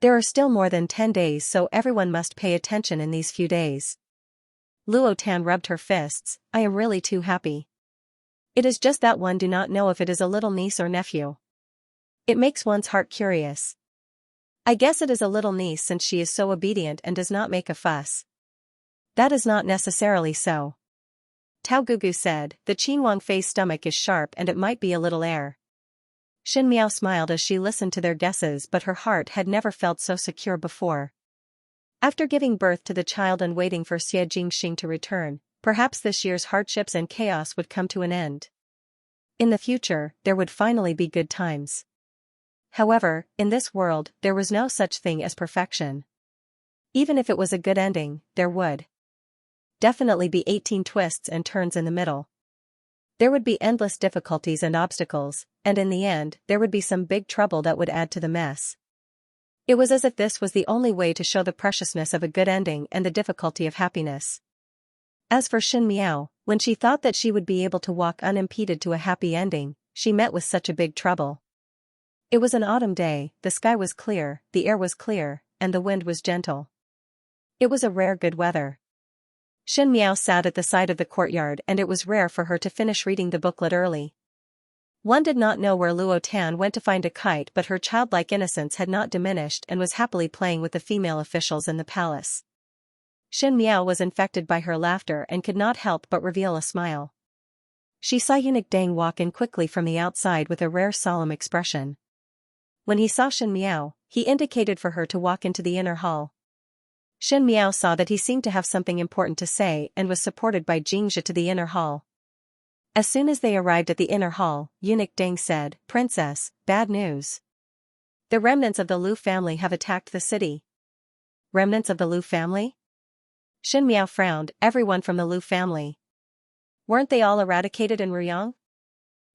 There are still more than 10 days, so everyone must pay attention in these few days. Luo Tan rubbed her fists. I am really too happy. It is just that one do not know if it is a little niece or nephew. It makes one's heart curious. I guess it is a little niece since she is so obedient and does not make a fuss. That is not necessarily so. Tao Gugu said, the Qin Wang Fei's stomach is sharp and it might be a little heir. Shen Miao smiled as she listened to their guesses, but her heart had never felt so secure before. After giving birth to the child and waiting for Xie Jingxing to return, perhaps this year's hardships and chaos would come to an end. In the future, there would finally be good times. However, in this world, there was no such thing as perfection. Even if it was a good ending, there would definitely be 18 twists and turns in the middle. There would be endless difficulties and obstacles, and in the end, there would be some big trouble that would add to the mess. It was as if this was the only way to show the preciousness of a good ending and the difficulty of happiness. As for Shen Miao, when she thought that she would be able to walk unimpeded to a happy ending, she met with such a big trouble. It was an autumn day, the sky was clear, the air was clear, and the wind was gentle. It was a rare good weather. Shen Miao sat at the side of the courtyard, and it was rare for her to finish reading the booklet early. One did not know where Luo Tan went to find a kite, but her childlike innocence had not diminished and was happily playing with the female officials in the palace. Shen Miao was infected by her laughter and could not help but reveal a smile. She saw eunuch Deng walk in quickly from the outside with a rare solemn expression. When he saw Shen Miao, he indicated for her to walk into the inner hall. Shen Miao saw that he seemed to have something important to say and was supported by Xianxia to the inner hall. As soon as they arrived at the inner hall, eunuch Deng said, Princess, bad news. The remnants of the Lu family have attacked the city. Remnants of the Lu family? Shen Miao frowned. Everyone from the Lu family. Weren't they all eradicated in Ruyang?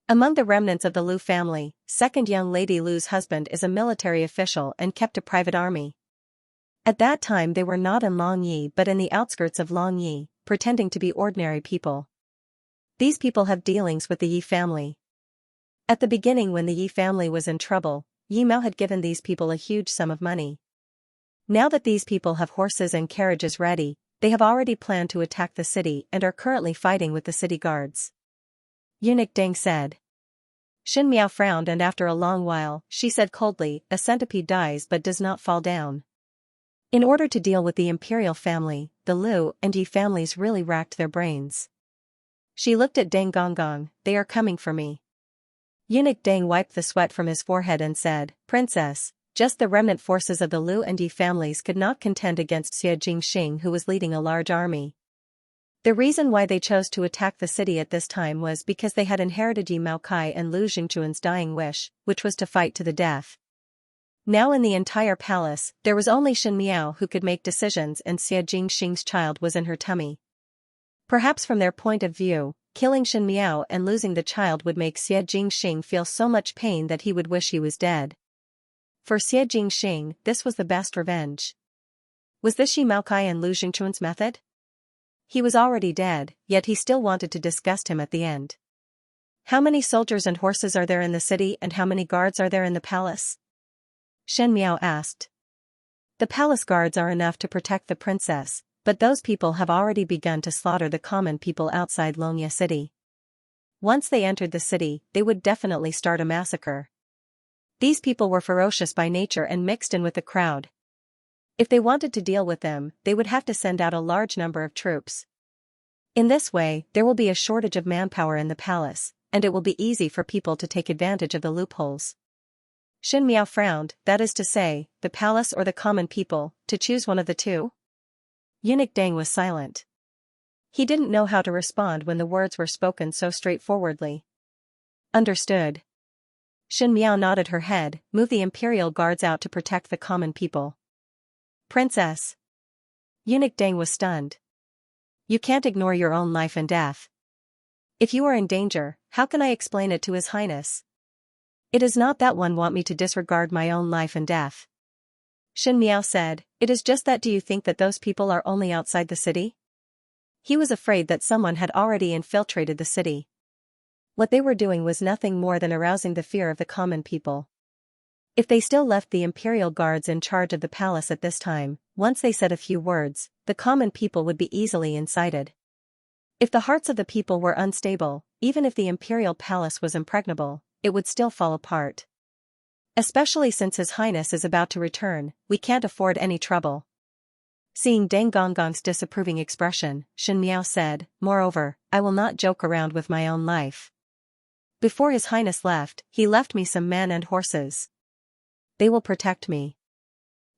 Among the remnants of the Lu family, second young lady Lu's husband is a military official and kept a private army. At that time they were not in Longyi but in the outskirts of Longyi, pretending to be ordinary people. These people have dealings with the Yi family. At the beginning, when the Yi family was in trouble, Yi Mao had given these people a huge sum of money. Now that these people have horses and carriages ready, they have already planned to attack the city and are currently fighting with the city guards. Eunuch Deng said. Shen Miao frowned, and after a long while, she said coldly, a centipede dies but does not fall down. In order to deal with the imperial family, the Lu and Yi families really racked their brains. She looked at Deng Gonggong. They are coming for me. Eunuch Deng wiped the sweat from his forehead and said, Princess, just the remnant forces of the Lu and Yi families could not contend against Xie Jingxing, who was leading a large army. The reason why they chose to attack the city at this time was because they had inherited Yi Maokai and Lu Jingchuan's dying wish, which was to fight to the death. Now in the entire palace, there was only Shen Miao who could make decisions, and Xie Jingxing's child was in her tummy. Perhaps from their point of view, killing Shen Miao and losing the child would make Xie Jingxing feel so much pain that he would wish he was dead. For Xie Jingxing, this was the best revenge. Was this Shi Maokai and Lu Jingchun's method? He was already dead, yet he still wanted to disgust him at the end. How many soldiers and horses are there in the city and how many guards are there in the palace? Shen Miao asked. The palace guards are enough to protect the princess, but those people have already begun to slaughter the common people outside Longye city. Once they entered the city, they would definitely start a massacre. These people were ferocious by nature and mixed in with the crowd. If they wanted to deal with them, they would have to send out a large number of troops. In this way, there will be a shortage of manpower in the palace, and it will be easy for people to take advantage of the loopholes. Shen Miao frowned, that is to say, the palace or the common people, to choose one of the two? Eunuch Deng was silent. He didn't know how to respond when the words were spoken so straightforwardly. Understood. Shen Miao nodded her head, move the imperial guards out to protect the common people. Princess. Eunuch Deng was stunned. You can't ignore your own life and death. If you are in danger, how can I explain it to His Highness? It is not that one want me to disregard my own life and death. Shen Miao said, it is just that do you think that those people are only outside the city? He was afraid that someone had already infiltrated the city. What they were doing was nothing more than arousing the fear of the common people. If they still left the imperial guards in charge of the palace at this time, once they said a few words, the common people would be easily incited. If the hearts of the people were unstable, even if the imperial palace was impregnable, it would still fall apart. Especially since His Highness is about to return, we can't afford any trouble. Seeing Deng Gonggong's disapproving expression, Shen Miao said, moreover, I will not joke around with my own life. Before His Highness left, he left me some men and horses. They will protect me.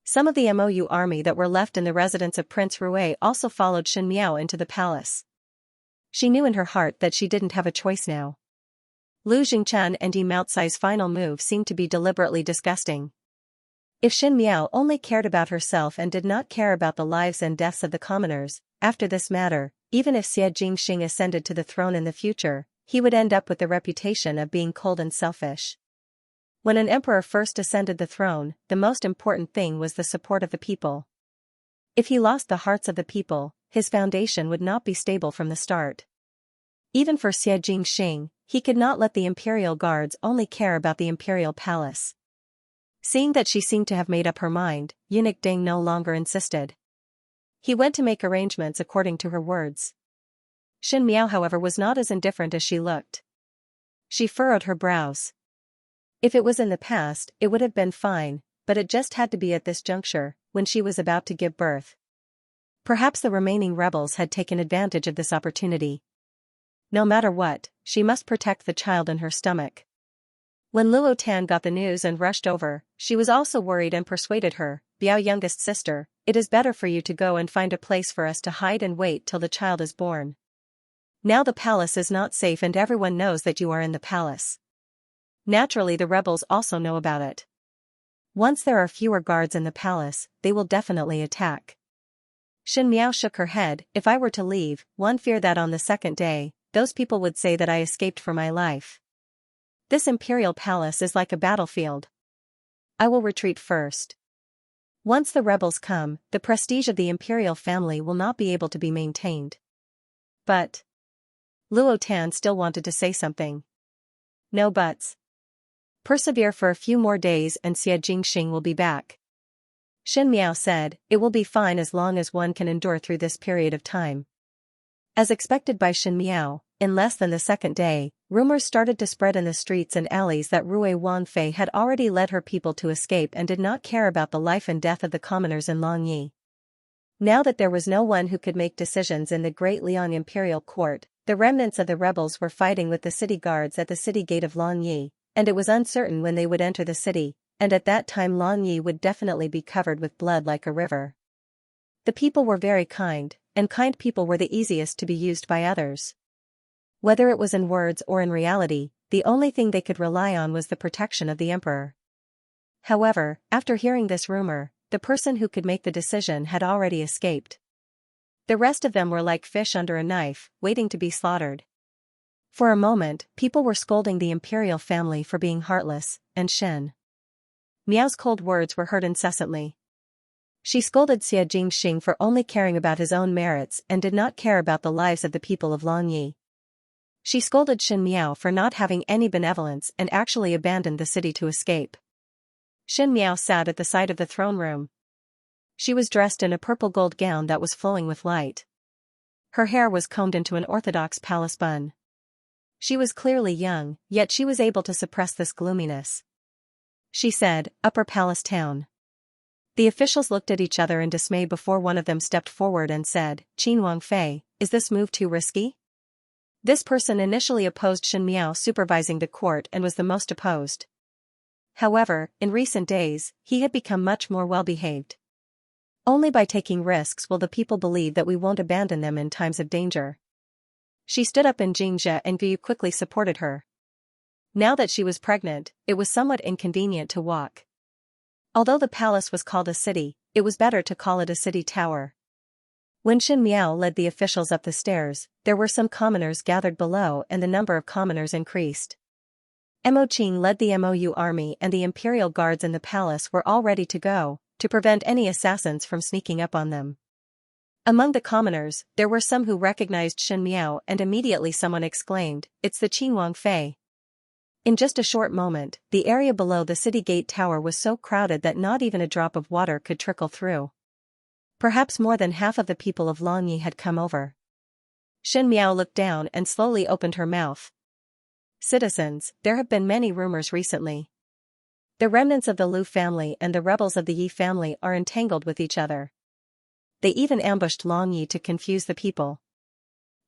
Some of the Mou army that were left in the residence of Prince Rui also followed Shen Miao into the palace. She knew in her heart that she didn't have a choice now. Lu Jingchen and Yi Maocai's final move seemed to be deliberately disgusting. If Shen Miao only cared about herself and did not care about the lives and deaths of the commoners, after this matter, even if Xie Jingxing ascended to the throne in the future, he would end up with the reputation of being cold and selfish. When an emperor first ascended the throne, the most important thing was the support of the people. If he lost the hearts of the people, his foundation would not be stable from the start. Even for Xie Jingxing, he could not let the imperial guards only care about the imperial palace. Seeing that she seemed to have made up her mind, Eunuch Deng no longer insisted. He went to make arrangements according to her words. Shen Miao, however, was not as indifferent as she looked. She furrowed her brows. If it was in the past, it would have been fine, but it just had to be at this juncture, when she was about to give birth. Perhaps the remaining rebels had taken advantage of this opportunity. No matter what, she must protect the child in her stomach. When Luo Tan got the news and rushed over, she was also worried and persuaded her, Biao youngest sister, it is better for you to go and find a place for us to hide and wait till the child is born. Now the palace is not safe and everyone knows that you are in the palace. Naturally the rebels also know about it. Once there are fewer guards in the palace, they will definitely attack. Shen Miao shook her head, if I were to leave, one fear that on the second day, those people would say that I escaped for my life. This imperial palace is like a battlefield. I will retreat first. Once the rebels come, the prestige of the imperial family will not be able to be maintained. But Luo Tan still wanted to say something. No buts. Persevere for a few more days and Xie Jingxing will be back. Shen Miao said, it will be fine as long as one can endure through this period of time. As expected by Shen Miao, in less than the second day, rumors started to spread in the streets and alleys that Rui Wanfei had already led her people to escape and did not care about the life and death of the commoners in Longyi. Now that there was no one who could make decisions in the Great Liang Imperial Court, the remnants of the rebels were fighting with the city guards at the city gate of Longyi, and it was uncertain when they would enter the city, and at that time Longyi would definitely be covered with blood like a river. The people were very kind, and kind people were the easiest to be used by others. Whether it was in words or in reality, the only thing they could rely on was the protection of the emperor. However, after hearing this rumor, the person who could make the decision had already escaped. The rest of them were like fish under a knife, waiting to be slaughtered. For a moment, people were scolding the imperial family for being heartless, and Shen Miao's cold words were heard incessantly. She scolded Xia Jingxing for only caring about his own merits and did not care about the lives of the people of Lineage. She scolded Shen Miao for not having any benevolence and actually abandoned the city to escape. Shen Miao sat at the side of the throne room. She was dressed in a purple gold gown that was flowing with light. Her hair was combed into an orthodox palace bun. She was clearly young, yet she was able to suppress this gloominess. She said, "Upper Palace Town." The officials looked at each other in dismay before one of them stepped forward and said, "Qin Wangfei, is this move too risky?" This person initially opposed Shen Miao supervising the court and was the most opposed. However, in recent days, he had become much more well-behaved. Only by taking risks will the people believe that we won't abandon them in times of danger. She stood up in Xianxia and Gu quickly supported her. Now that she was pregnant, it was somewhat inconvenient to walk. Although the palace was called a city, it was better to call it a city tower. When Shen Miao led the officials up the stairs, there were some commoners gathered below and the number of commoners increased. Mo Qing led the Mou army and the imperial guards in the palace were all ready to go, to prevent any assassins from sneaking up on them. Among the commoners, there were some who recognized Shen Miao and immediately someone exclaimed, "It's the Qin Wangfei." In just a short moment, the area below the city gate tower was so crowded that not even a drop of water could trickle through. Perhaps more than half of the people of Lineage had come over. Shen Miao looked down and slowly opened her mouth. "Citizens, there have been many rumors recently. The remnants of the Lu family and the rebels of the Yi family are entangled with each other. They even ambushed Lineage to confuse the people."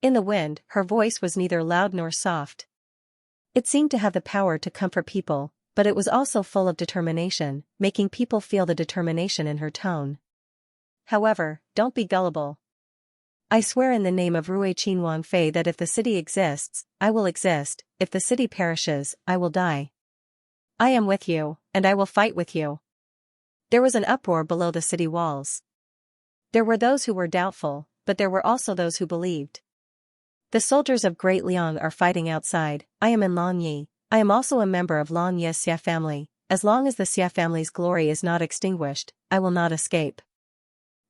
In the wind, her voice was neither loud nor soft. It seemed to have the power to comfort people, but it was also full of determination, making people feel the determination in her tone. "However, don't be gullible. I swear in the name of Rui Qin Wangfei that if the city exists, I will exist, if the city perishes, I will die. I am with you, and I will fight with you." There was an uproar below the city walls. There were those who were doubtful, but there were also those who believed. "The soldiers of Great Liang are fighting outside. I am in Lineage. I am also a member of Lineage's Xia family. As long as the Xia family's glory is not extinguished, I will not escape."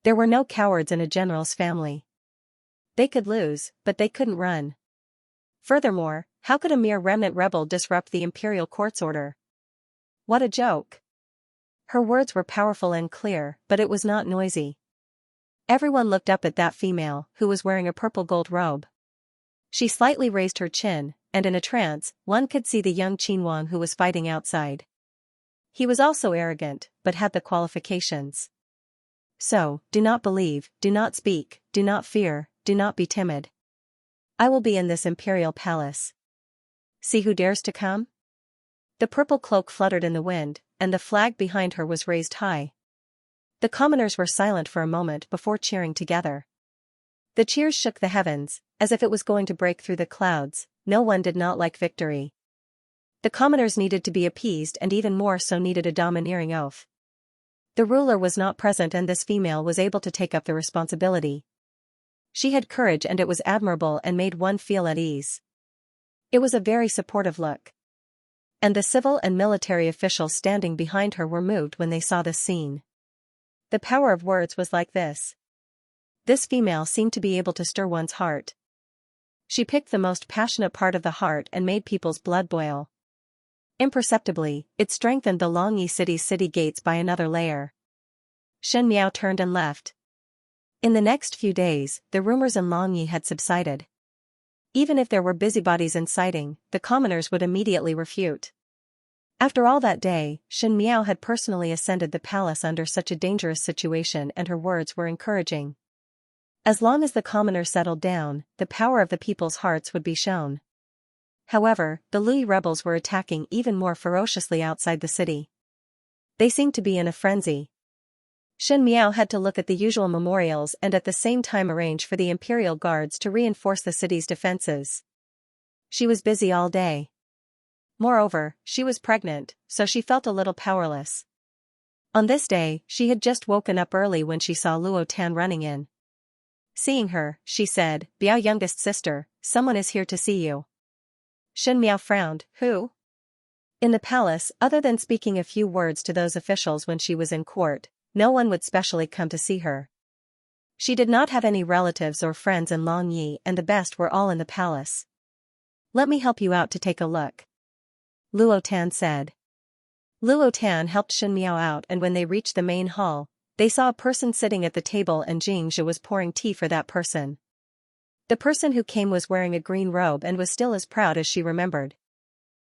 There were no cowards in a general's family. They could lose, but they couldn't run. Furthermore, how could a mere remnant rebel disrupt the imperial court's order? What a joke. Her words were powerful and clear, but it was not noisy. Everyone looked up at that female, who was wearing a purple gold robe. She slightly raised her chin, and in a trance, one could see the young Qinhuang who was fighting outside. He was also arrogant, but had the qualifications. "So, do not believe, do not speak, do not fear, do not be timid. I will be in this imperial palace. See who dares to come?" The purple cloak fluttered in the wind, and the flag behind her was raised high. The commoners were silent for a moment before cheering together. The cheers shook the heavens, as if it was going to break through the clouds. No one did not like victory. The commoners needed to be appeased and even more so needed a domineering oath. The ruler was not present and this female was able to take up the responsibility. She had courage and it was admirable and made one feel at ease. It was a very supportive look. And the civil and military officials standing behind her were moved when they saw this scene. The power of words was like this. This female seemed to be able to stir one's heart. She picked the most passionate part of the heart and made people's blood boil. Imperceptibly, it strengthened the Lineage city's city gates by another layer. Shen Miao turned and left. In the next few days, the rumors in Lineage had subsided. Even if there were busybodies inciting, the commoners would immediately refute. After all that day, Shen Miao had personally ascended the palace under such a dangerous situation and her words were encouraging. As long as the commoners settled down, the power of the people's hearts would be shown. However, the Lui rebels were attacking even more ferociously outside the city. They seemed to be in a frenzy. Shen Miao had to look at the usual memorials and at the same time arrange for the imperial guards to reinforce the city's defenses. She was busy all day. Moreover, she was pregnant, so she felt a little powerless. On this day, she had just woken up early when she saw Luo Tan running in. Seeing her, she said, "Biao youngest sister, someone is here to see you." Shen Miao frowned, "Who?" In the palace, other than speaking a few words to those officials when she was in court, no one would specially come to see her. She did not have any relatives or friends in Longyi, and the best were all in the palace. "Let me help you out to take a look," Luo Tan said. Luo Tan helped Shen Miao out, and when they reached the main hall, they saw a person sitting at the table and Xianxia was pouring tea for that person. The person who came was wearing a green robe and was still as proud as she remembered.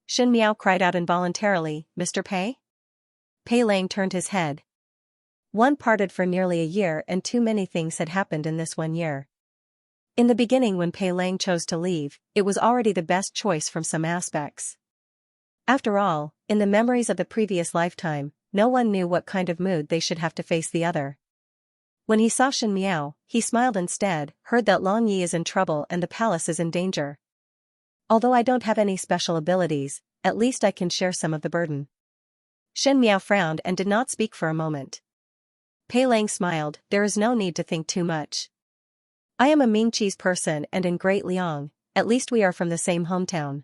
Shen Miao cried out involuntarily, "Mr. Pei?" Pei Lang turned his head. One parted for nearly a year, and too many things had happened in this 1 year. In the beginning, when Pei Lang chose to leave, it was already the best choice from some aspects. After all, in the memories of the previous lifetime, no one knew what kind of mood they should have to face the other. When he saw Shen Miao, he smiled instead, heard that Longyi is in trouble and the palace is in danger. "Although I don't have any special abilities, at least I can share some of the burden." Shen Miao frowned and did not speak for a moment. Pei Lang smiled, "There is no need to think too much. I am a Mingqi's person and in Great Liang, at least we are from the same hometown.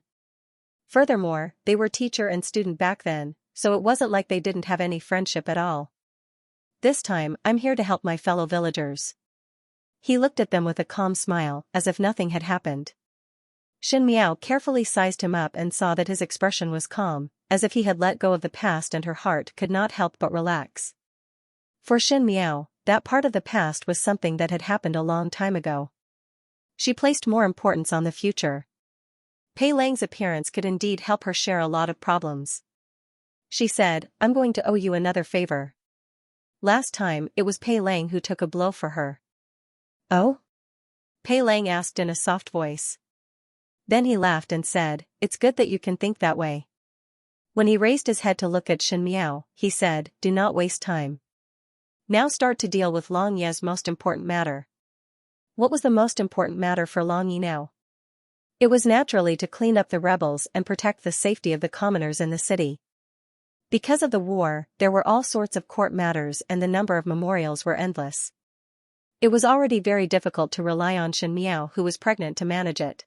Furthermore, they were teacher and student back then, so it wasn't like they didn't have any friendship at all. This time, I'm here to help my fellow villagers." He looked at them with a calm smile, as if nothing had happened. Shen Miao carefully sized him up and saw that his expression was calm, as if he had let go of the past, and her heart could not help but relax. For Shen Miao, that part of the past was something that had happened a long time ago. She placed more importance on the future. Pei Lang's appearance could indeed help her share a lot of problems. She said, "I'm going to owe you another favor." Last time, it was Pei Lang who took a blow for her. "Oh?" Pei Lang asked in a soft voice. Then he laughed and said, "It's good that you can think that way." When he raised his head to look at Shen Miao, he said, "Do not waste time. Now start to deal with Longyi's most important matter." What was the most important matter for Longyi now? It was naturally to clean up the rebels and protect the safety of the commoners in the city. Because of the war, there were all sorts of court matters and the number of memorials were endless. It was already very difficult to rely on Shen Miao, who was pregnant, to manage it.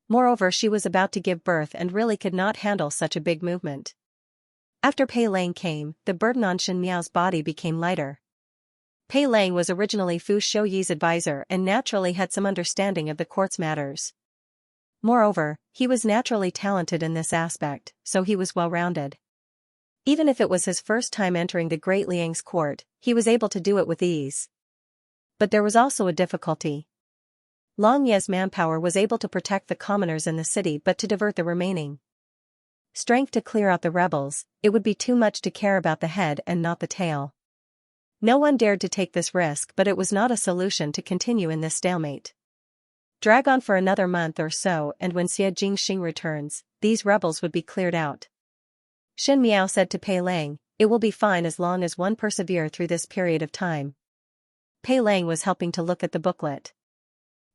Moreover, she was about to give birth and really could not handle such a big movement. After Pei Lang came, the burden on Shen Miao's body became lighter. Pei Lang was originally Fu Shouyi's advisor and naturally had some understanding of the court's matters. Moreover, he was naturally talented in this aspect, so he was well-rounded. Even if it was his first time entering the Great Liang's court, he was able to do it with ease. But there was also a difficulty. Longyi's manpower was able to protect the commoners in the city, but to divert the remaining strength to clear out the rebels, it would be too much to care about the head and not the tail. No one dared to take this risk, but it was not a solution to continue in this stalemate. Drag on for another month or so, and when Xie Jingxing returns, these rebels would be cleared out. Shen Miao said to Pei Lang, "It will be fine as long as one persevere through this period of time." Pei Lang was helping to look at the booklet.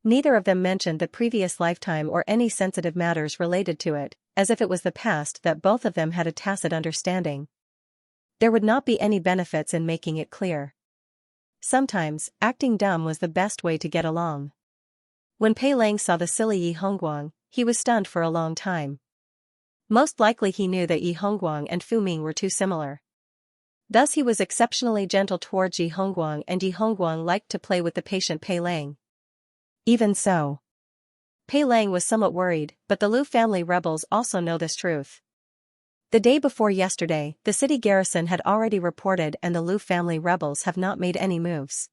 Neither of them mentioned the previous lifetime or any sensitive matters related to it, as if it was the past that both of them had a tacit understanding. There would not be any benefits in making it clear. Sometimes, acting dumb was the best way to get along. When Pei Lang saw the silly Yi Hongguang, he was stunned for a long time. Most likely he knew that Yi Hongguang and Fu Ming were too similar. Thus he was exceptionally gentle towards Yi Hongguang, and Yi Hongguang liked to play with the patient Pei Lang. Even so, Pei Lang was somewhat worried, but the Lu family rebels also know this truth. The day before yesterday, the city garrison had already reported and the Lu family rebels have not made any moves.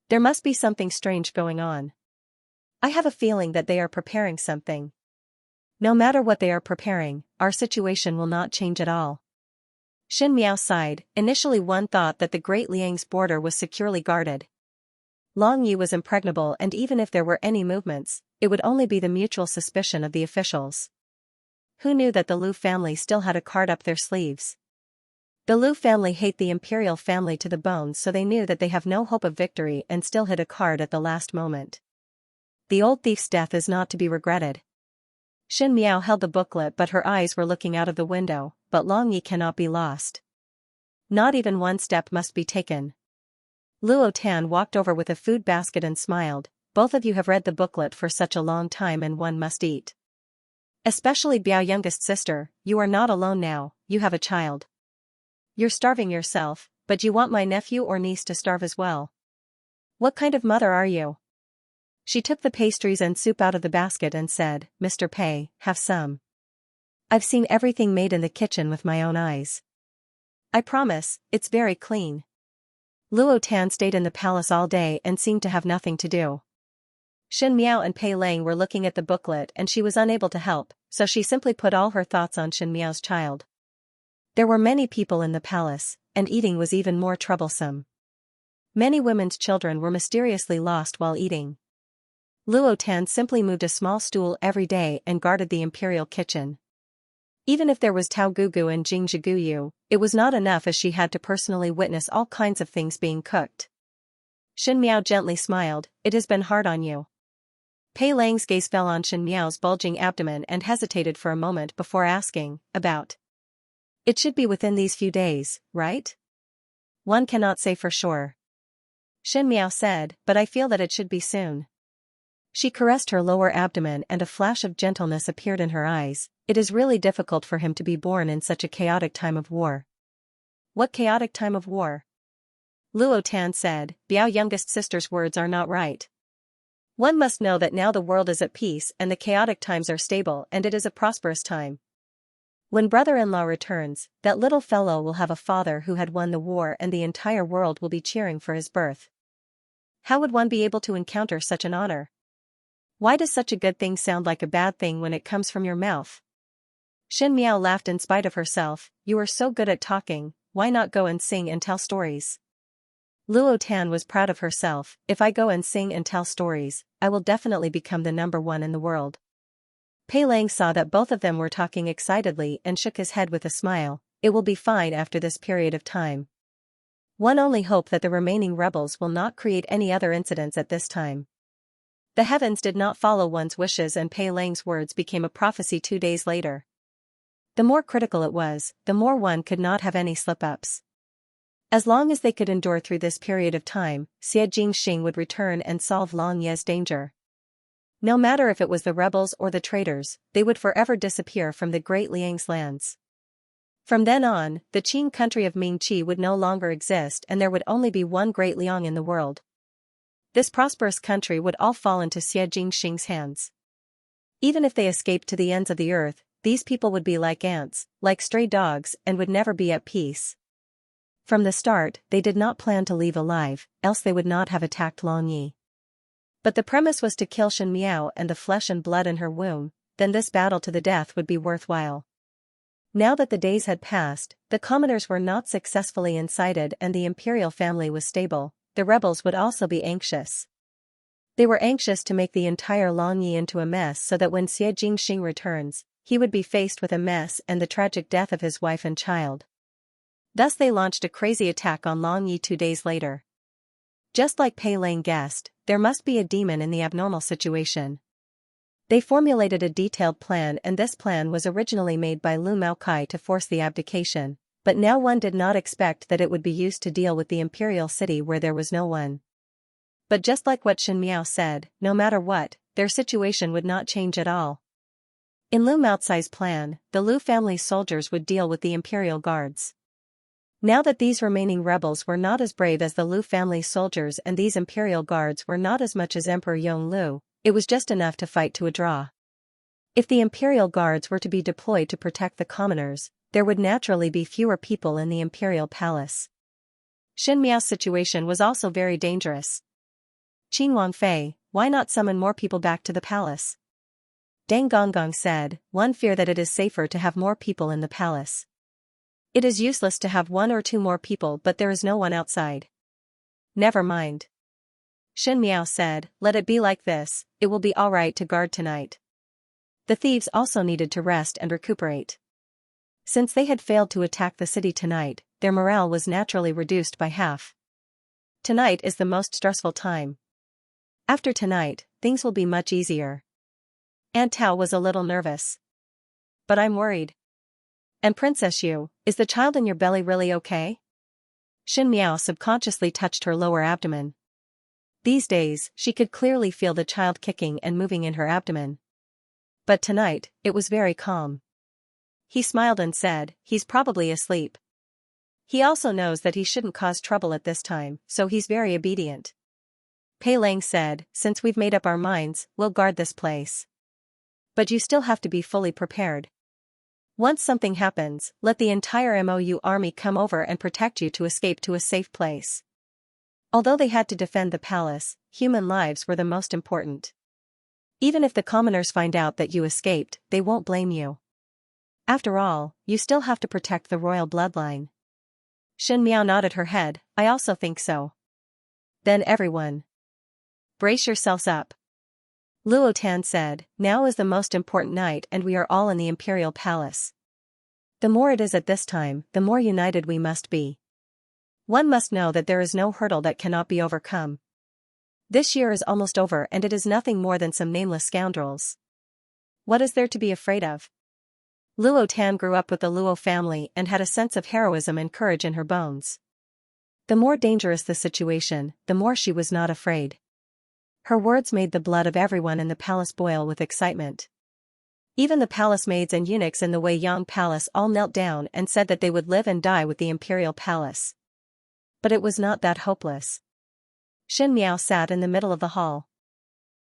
There must be something strange going on. I have a feeling that they are preparing something. No matter what they are preparing, our situation will not change at all. Shen Miao sighed. Initially one thought that the Great Liang's border was securely guarded. Longyi was impregnable, and even if there were any movements, it would only be the mutual suspicion of the officials. Who knew that the Lu family still had a card up their sleeves? The Lu family hate the imperial family to the bone, so they knew that they have no hope of victory and still hit a card at the last moment. The old thief's death is not to be regretted. Shen Miao held the booklet, but her eyes were looking out of the window. But Longyi cannot be lost. Not even one step must be taken. Luo Tan walked over with a food basket and smiled. Both of you have read the booklet for such a long time and one must eat. Especially Biao youngest sister, you are not alone now, you have a child. You're starving yourself, but you want my nephew or niece to starve as well. What kind of mother are you? She took the pastries and soup out of the basket and said, Mr. Pei, have some. I've seen everything made in the kitchen with my own eyes. I promise, it's very clean. Luo Tan stayed in the palace all day and seemed to have nothing to do. Shen Miao and Pei Lang were looking at the booklet and she was unable to help, so she simply put all her thoughts on Shen Miao's child. There were many people in the palace, and eating was even more troublesome. Many women's children were mysteriously lost while eating. Luo Tan simply moved a small stool every day and guarded the imperial kitchen. Even if there was Tao Gugu and Jing Zhiguyu, it was not enough as she had to personally witness all kinds of things being cooked. Shen Miao gently smiled, it has been hard on you. Pei Lang's gaze fell on Shen Miao's bulging abdomen and hesitated for a moment before asking, about. It should be within these few days, right? One cannot say for sure. Shen Miao said, but I feel that it should be soon. She caressed her lower abdomen and a flash of gentleness appeared in her eyes. It is really difficult for him to be born in such a chaotic time of war. What chaotic time of war? Luo Tan said, Biao youngest sister's words are not right. One must know that now the world is at peace and the chaotic times are stable and it is a prosperous time. When brother-in-law returns, that little fellow will have a father who had won the war and the entire world will be cheering for his birth. How would one be able to encounter such an honor? Why does such a good thing sound like a bad thing when it comes from your mouth? Shen Miao laughed in spite of herself, you are so good at talking, why not go and sing and tell stories? Luo Tan was proud of herself, if I go and sing and tell stories, I will definitely become the #1 in the world. Pei Lang saw that both of them were talking excitedly and shook his head with a smile, it will be fine after this period of time. One only hope that the remaining rebels will not create any other incidents at this time. The heavens did not follow one's wishes and Pei Lang's words became a prophecy 2 days later. The more critical it was, the more one could not have any slip-ups. As long as they could endure through this period of time, Xie Jingxing would return and solve Long Ye's danger. No matter if it was the rebels or the traitors, they would forever disappear from the Great Liang's lands. From then on, the Qing country of Mingqi would no longer exist and there would only be one Great Liang in the world. This prosperous country would all fall into Xie Jingxing's hands. Even if they escaped to the ends of the earth, these people would be like ants, like stray dogs, and would never be at peace. From the start, they did not plan to leave alive, else they would not have attacked Long Yi. But the premise was to kill Shen Miao and the flesh and blood in her womb, then this battle to the death would be worthwhile. Now that the days had passed, the commoners were not successfully incited and the imperial family was stable, the rebels would also be anxious. They were anxious to make the entire Long Yi into a mess so that when Xie Jingxing returns, he would be faced with a mess and the tragic death of his wife and child. Thus they launched a crazy attack on Long Yi 2 days later. Just like Pei Lang guessed, there must be a demon in the abnormal situation. They formulated a detailed plan and this plan was originally made by Lu Maokai to force the abdication, but now one did not expect that it would be used to deal with the imperial city where there was no one. But just like what Shen Miao said, no matter what, their situation would not change at all. In Lu Maocai's plan, the Lu family soldiers would deal with the imperial guards. Now that these remaining rebels were not as brave as the Lu family soldiers and these imperial guards were not as much as Emperor Yonglu, it was just enough to fight to a draw. If the imperial guards were to be deployed to protect the commoners, there would naturally be fewer people in the imperial palace. Shen Miao's situation was also very dangerous. Qin Wangfei, why not summon more people back to the palace? Deng Gonggong said, one fear that it is safer to have more people in the palace. It is useless to have 1 or 2 more people but there is no one outside. Never mind. Shen Miao said, let it be like this, it will be alright to guard tonight. The thieves also needed to rest and recuperate. Since they had failed to attack the city tonight, their morale was naturally reduced by half. Tonight is the most stressful time. After tonight, things will be much easier. Aunt Tao was a little nervous. But I'm worried. And Princess Yu, is the child in your belly really okay? Shen Miao subconsciously touched her lower abdomen. These days, she could clearly feel the child kicking and moving in her abdomen. But tonight, it was very calm. He smiled and said, "He's probably asleep. He also knows that he shouldn't cause trouble at this time, so he's very obedient." Pei Lang said, "Since we've made up our minds, we'll guard this place. But you still have to be fully prepared. Once something happens, let the entire MOU army come over and protect you to escape to a safe place." Although they had to defend the palace, human lives were the most important. Even if the commoners find out that you escaped, they won't blame you. After all, you still have to protect the royal bloodline. Shen Miao nodded her head, "I also think so." Then everyone, brace yourselves up. Luo Tan said, "Now is the most important night and we are all in the imperial palace. The more it is at this time, the more united we must be. One must know that there is no hurdle that cannot be overcome. This year is almost over and it is nothing more than some nameless scoundrels. What is there to be afraid of?" Luo Tan grew up with the Luo family and had a sense of heroism and courage in her bones. The more dangerous the situation, the more she was not afraid. Her words made the blood of everyone in the palace boil with excitement. Even the palace maids and eunuchs in the Wei Yang palace all knelt down and said that they would live and die with the imperial palace. But it was not that hopeless. Shen Miao sat in the middle of the hall.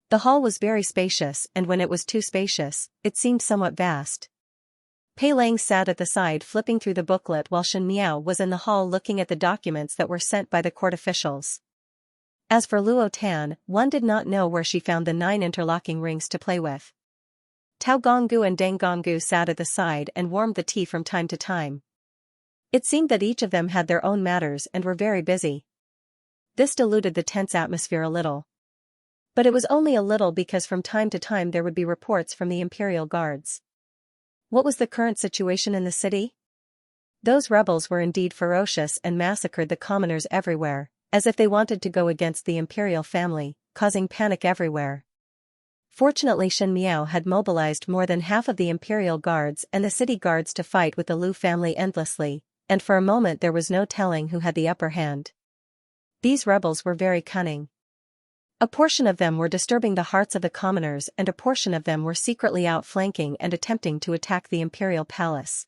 The hall was very spacious, and when it was too spacious, it seemed somewhat vast. Pei Lang sat at the side flipping through the booklet while Shen Miao was in the hall looking at the documents that were sent by the court officials. As for Luo Tan, one did not know where she found the 9 interlocking rings to play with. Tao Gonggu and Deng Gonggu sat at the side and warmed the tea from time to time. It seemed that each of them had their own matters and were very busy. This diluted the tense atmosphere a little. But it was only a little because from time to time there would be reports from the imperial guards. What was the current situation in the city? Those rebels were indeed ferocious and massacred the commoners everywhere, as if they wanted to go against the imperial family, causing panic everywhere. Fortunately Shen Miao had mobilized more than half of the imperial guards and the city guards to fight with the Lu family endlessly, and for a moment there was no telling who had the upper hand. These rebels were very cunning. A portion of them were disturbing the hearts of the commoners and a portion of them were secretly outflanking and attempting to attack the imperial palace.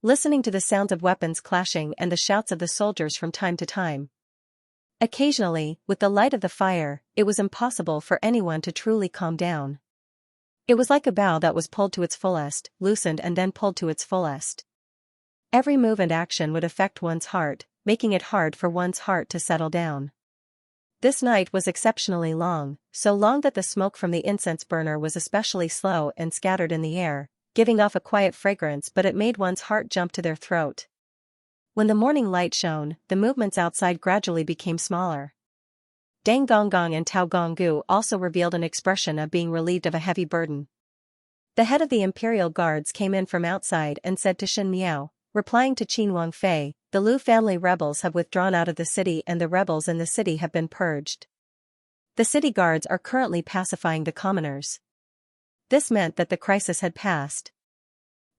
Listening to the sounds of weapons clashing and the shouts of the soldiers from time to time. Occasionally, with the light of the fire, it was impossible for anyone to truly calm down. It was like a bow that was pulled to its fullest, loosened and then pulled to its fullest. Every move and action would affect one's heart, making it hard for one's heart to settle down. This night was exceptionally long, so long that the smoke from the incense burner was especially slow and scattered in the air, giving off a quiet fragrance, but it made one's heart jump to their throat. When the morning light shone, the movements outside gradually became smaller. Deng Gonggong and Tao Gonggu also revealed an expression of being relieved of a heavy burden. The head of the imperial guards came in from outside and said to Shen Miao, replying to Qin Wangfei, "The Lu family rebels have withdrawn out of the city and the rebels in the city have been purged. The city guards are currently pacifying the commoners." This meant that the crisis had passed.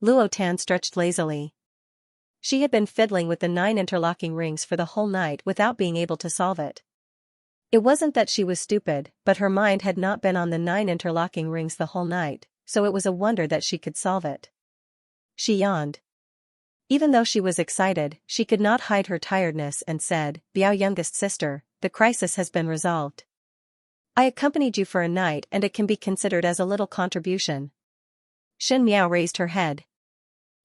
Luo Tan stretched lazily. She had been fiddling with the 9 interlocking rings for the whole night without being able to solve it. It wasn't that she was stupid, but her mind had not been on the 9 interlocking rings the whole night, so it was a wonder that she could solve it. She yawned. Even though she was excited, she could not hide her tiredness and said, "Biao youngest sister, the crisis has been resolved. I accompanied you for a night and it can be considered as a little contribution." Shen Miao raised her head.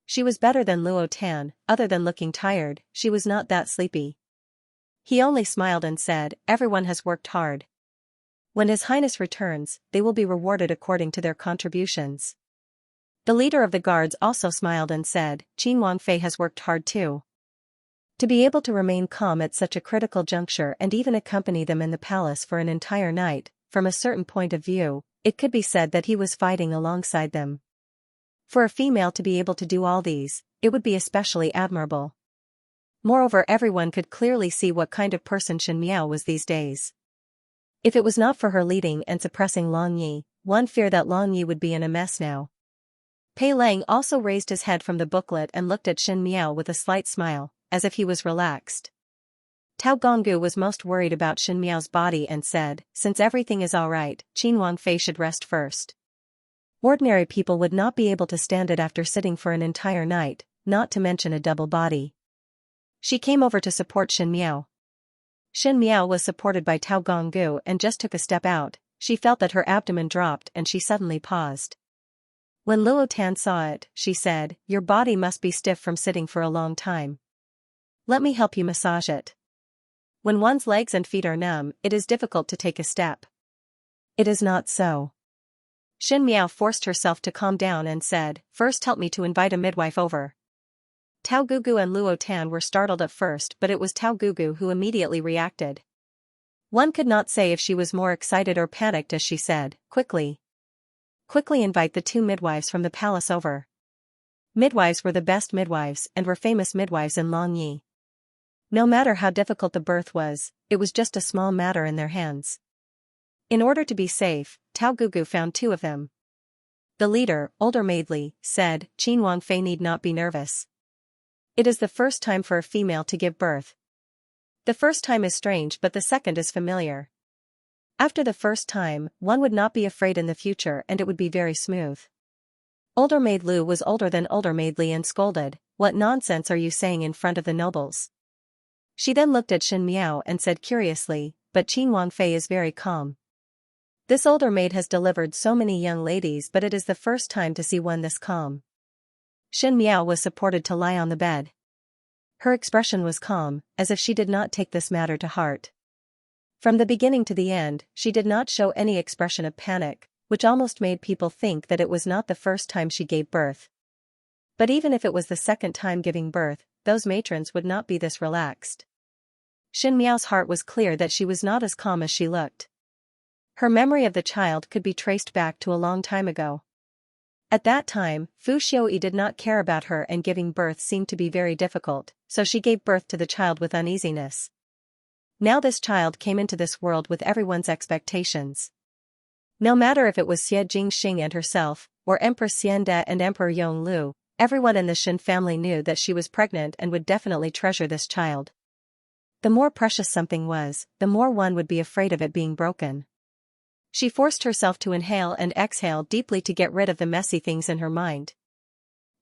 She was better than Luo Tan, other than looking tired, she was not that sleepy. He only smiled and said, "Everyone has worked hard. When His Highness returns, they will be rewarded according to their contributions." The leader of the guards also smiled and said, "Qin Wangfei has worked hard too." To be able to remain calm at such a critical juncture and even accompany them in the palace for an entire night, from a certain point of view, it could be said that he was fighting alongside them. For a female to be able to do all these, it would be especially admirable. Moreover, everyone could clearly see what kind of person Shen Miao was these days. If it was not for her leading and suppressing Long Yi, one feared that Long Yi would be in a mess now. Pei Lang also raised his head from the booklet and looked at Shen Miao with a slight smile, as if he was relaxed. Tao Gonggu was most worried about Shen Miao's body and said, "Since everything is all right, Qin Wangfei should rest first." Ordinary people would not be able to stand it after sitting for an entire night, not to mention a double body. She came over to support Shen Miao. Shen Miao was supported by Tao Gonggu and just took a step out. She felt that her abdomen dropped and she suddenly paused. When Luo Tan saw it, she said, "Your body must be stiff from sitting for a long time. Let me help you massage it." When one's legs and feet are numb, it is difficult to take a step. It is not so. Shen Miao forced herself to calm down and said, "First help me to invite a midwife over." Tao Gugu and Luo Tan were startled at first, but it was Tao Gugu who immediately reacted. One could not say if she was more excited or panicked as she said, "Quickly. Quickly invite the 2 midwives from the palace over." Midwives were the best midwives and were famous midwives in Longyi. No matter how difficult the birth was, it was just a small matter in their hands. In order to be safe, Tao Gugu found 2 of them. The leader, older maid Li, said, "Qin Wangfei need not be nervous. It is the first time for a female to give birth. The first time is strange but the second is familiar. After the first time, one would not be afraid in the future and it would be very smooth." Older maid Lu was older than older maid Li and scolded, "What nonsense are you saying in front of the nobles?" She then looked at Shen Miao and said curiously, "But Qin Wangfei is very calm. This older maid has delivered so many young ladies but it is the first time to see one this calm." Shen Miao was supported to lie on the bed. Her expression was calm, as if she did not take this matter to heart. From the beginning to the end, she did not show any expression of panic, which almost made people think that it was not the first time she gave birth. But even if it was the second time giving birth, those matrons would not be this relaxed. Shen Miao's heart was clear that she was not as calm as she looked. Her memory of the child could be traced back to a long time ago. At that time, Fu Xiuyi did not care about her and giving birth seemed to be very difficult, so she gave birth to the child with uneasiness. Now this child came into this world with everyone's expectations. No matter if it was Xie Jingxing and herself, or Empress Xiande and Emperor Yonglu, everyone in the Shen family knew that she was pregnant and would definitely treasure this child. The more precious something was, the more one would be afraid of it being broken. She forced herself to inhale and exhale deeply to get rid of the messy things in her mind.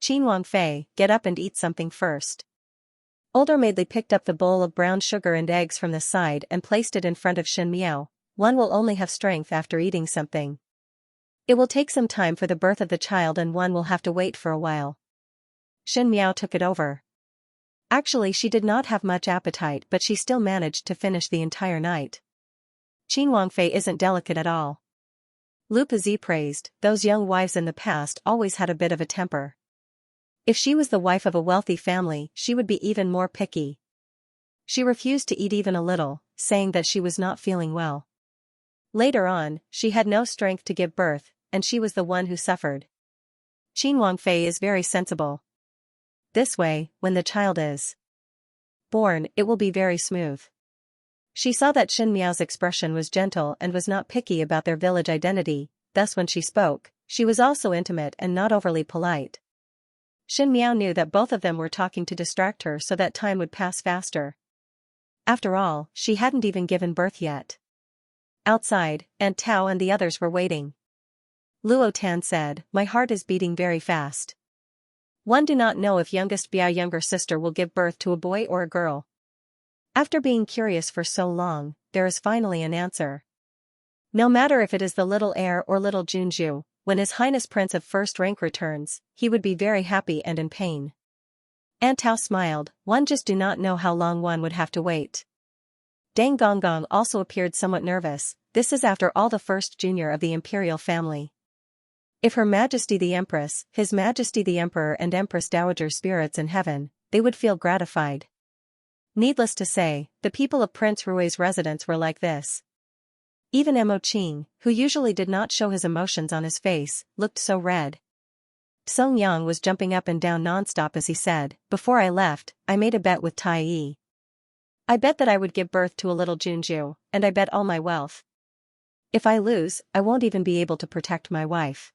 "Qin Wangfei, get up and eat something first." Older maid Li picked up the bowl of brown sugar and eggs from the side and placed it in front of Shen Miao. "One will only have strength after eating something. It will take some time for the birth of the child and one will have to wait for a while." Shen Miao took it over. Actually she did not have much appetite but she still managed to finish the entire night. "Qin Wangfei isn't delicate at all." Lu Pizi praised, "Those young wives in the past always had a bit of a temper. If she was the wife of a wealthy family, she would be even more picky." She refused to eat even a little, saying that she was not feeling well. Later on, she had no strength to give birth, and she was the one who suffered. "Qin Wangfei is very sensible. This way, when the child is born, it will be very smooth." She saw that Shen Miao's expression was gentle and was not picky about their village identity, thus when she spoke, she was also intimate and not overly polite. Shen Miao knew that both of them were talking to distract her so that time would pass faster. After all, she hadn't even given birth yet. Outside, Aunt Tao and the others were waiting. Luo Tan said, "My heart is beating very fast. One do not know if youngest Bia younger sister will give birth to a boy or a girl." After being curious for so long, there is finally an answer. No matter if it is the little heir or little Junju, when His Highness Prince of First Rank returns, he would be very happy and in pain. Aunt Tao smiled, "One just do not know how long one would have to wait." Deng Gonggong also appeared somewhat nervous. This is after all the first junior of the imperial family. If Her Majesty the Empress, His Majesty the Emperor and Empress Dowager spirits in heaven, they would feel gratified. Needless to say, the people of Prince Rui's residence were like this. Even Mo Qing, who usually did not show his emotions on his face, looked so red. Song Yang was jumping up and down non-stop as he said, "Before I left, I made a bet with Tai Yi. I bet that I would give birth to a little Junju, and I bet all my wealth. If I lose, I won't even be able to protect my wife."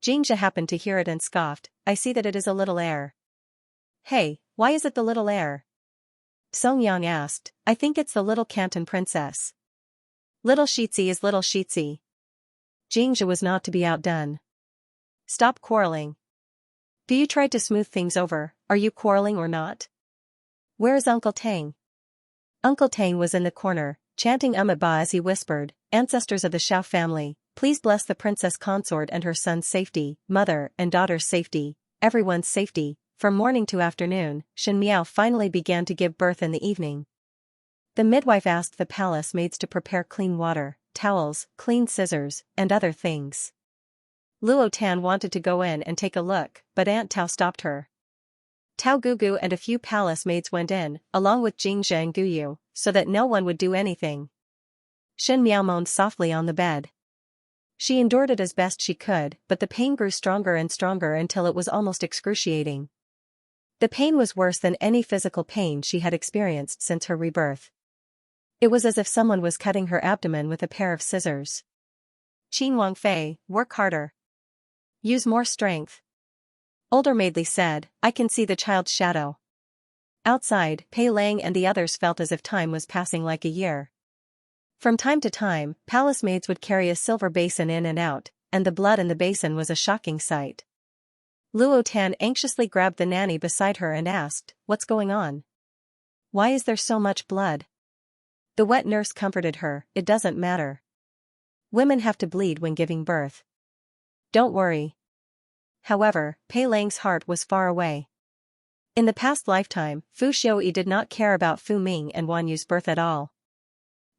Xianxia happened to hear it and scoffed, "I see that it is a little heir." "Hey, why is it the little heir?" Song Yang asked. "I think it's the little Canton princess. Little Shitzi is little Shitzi." Xianxia was not to be outdone. Stop quarreling. Do you try to smooth things over? Are you quarreling or not? Where is Uncle Tang? Uncle Tang was in the corner, chanting Ba as he whispered, "Ancestors of the Xiao family, please bless the princess consort and her son's safety, mother and daughter's safety, everyone's safety." From morning to afternoon, Xianxia finally began to give birth in the evening. The midwife asked the palace maids to prepare clean water, towels, clean scissors, and other things. Luo Tan wanted to go in and take a look, but Aunt Tao stopped her. Tao Gugu and a few palace maids went in, along with Xianxia and Guyu, so that no one would do anything. Xianxia moaned softly on the bed. She endured it as best she could, but the pain grew stronger and stronger until it was almost excruciating. The pain was worse than any physical pain she had experienced since her rebirth. It was as if someone was cutting her abdomen with a pair of scissors. "Qin Wangfei, work harder. Use more strength." Older Maidly said, "I can see the child's shadow." Outside, Pei Lang and the others felt as if time was passing like a year. From time to time, palace maids would carry a silver basin in and out, and the blood in the basin was a shocking sight. Luo Tan anxiously grabbed the nanny beside her and asked, "What's going on? Why is there so much blood?" The wet nurse comforted her, "It doesn't matter. Women have to bleed when giving birth. Don't worry." However, Pei Lang's heart was far away. In the past lifetime, Fu Xiuyi did not care about Fu Ming and Wan Yu's birth at all.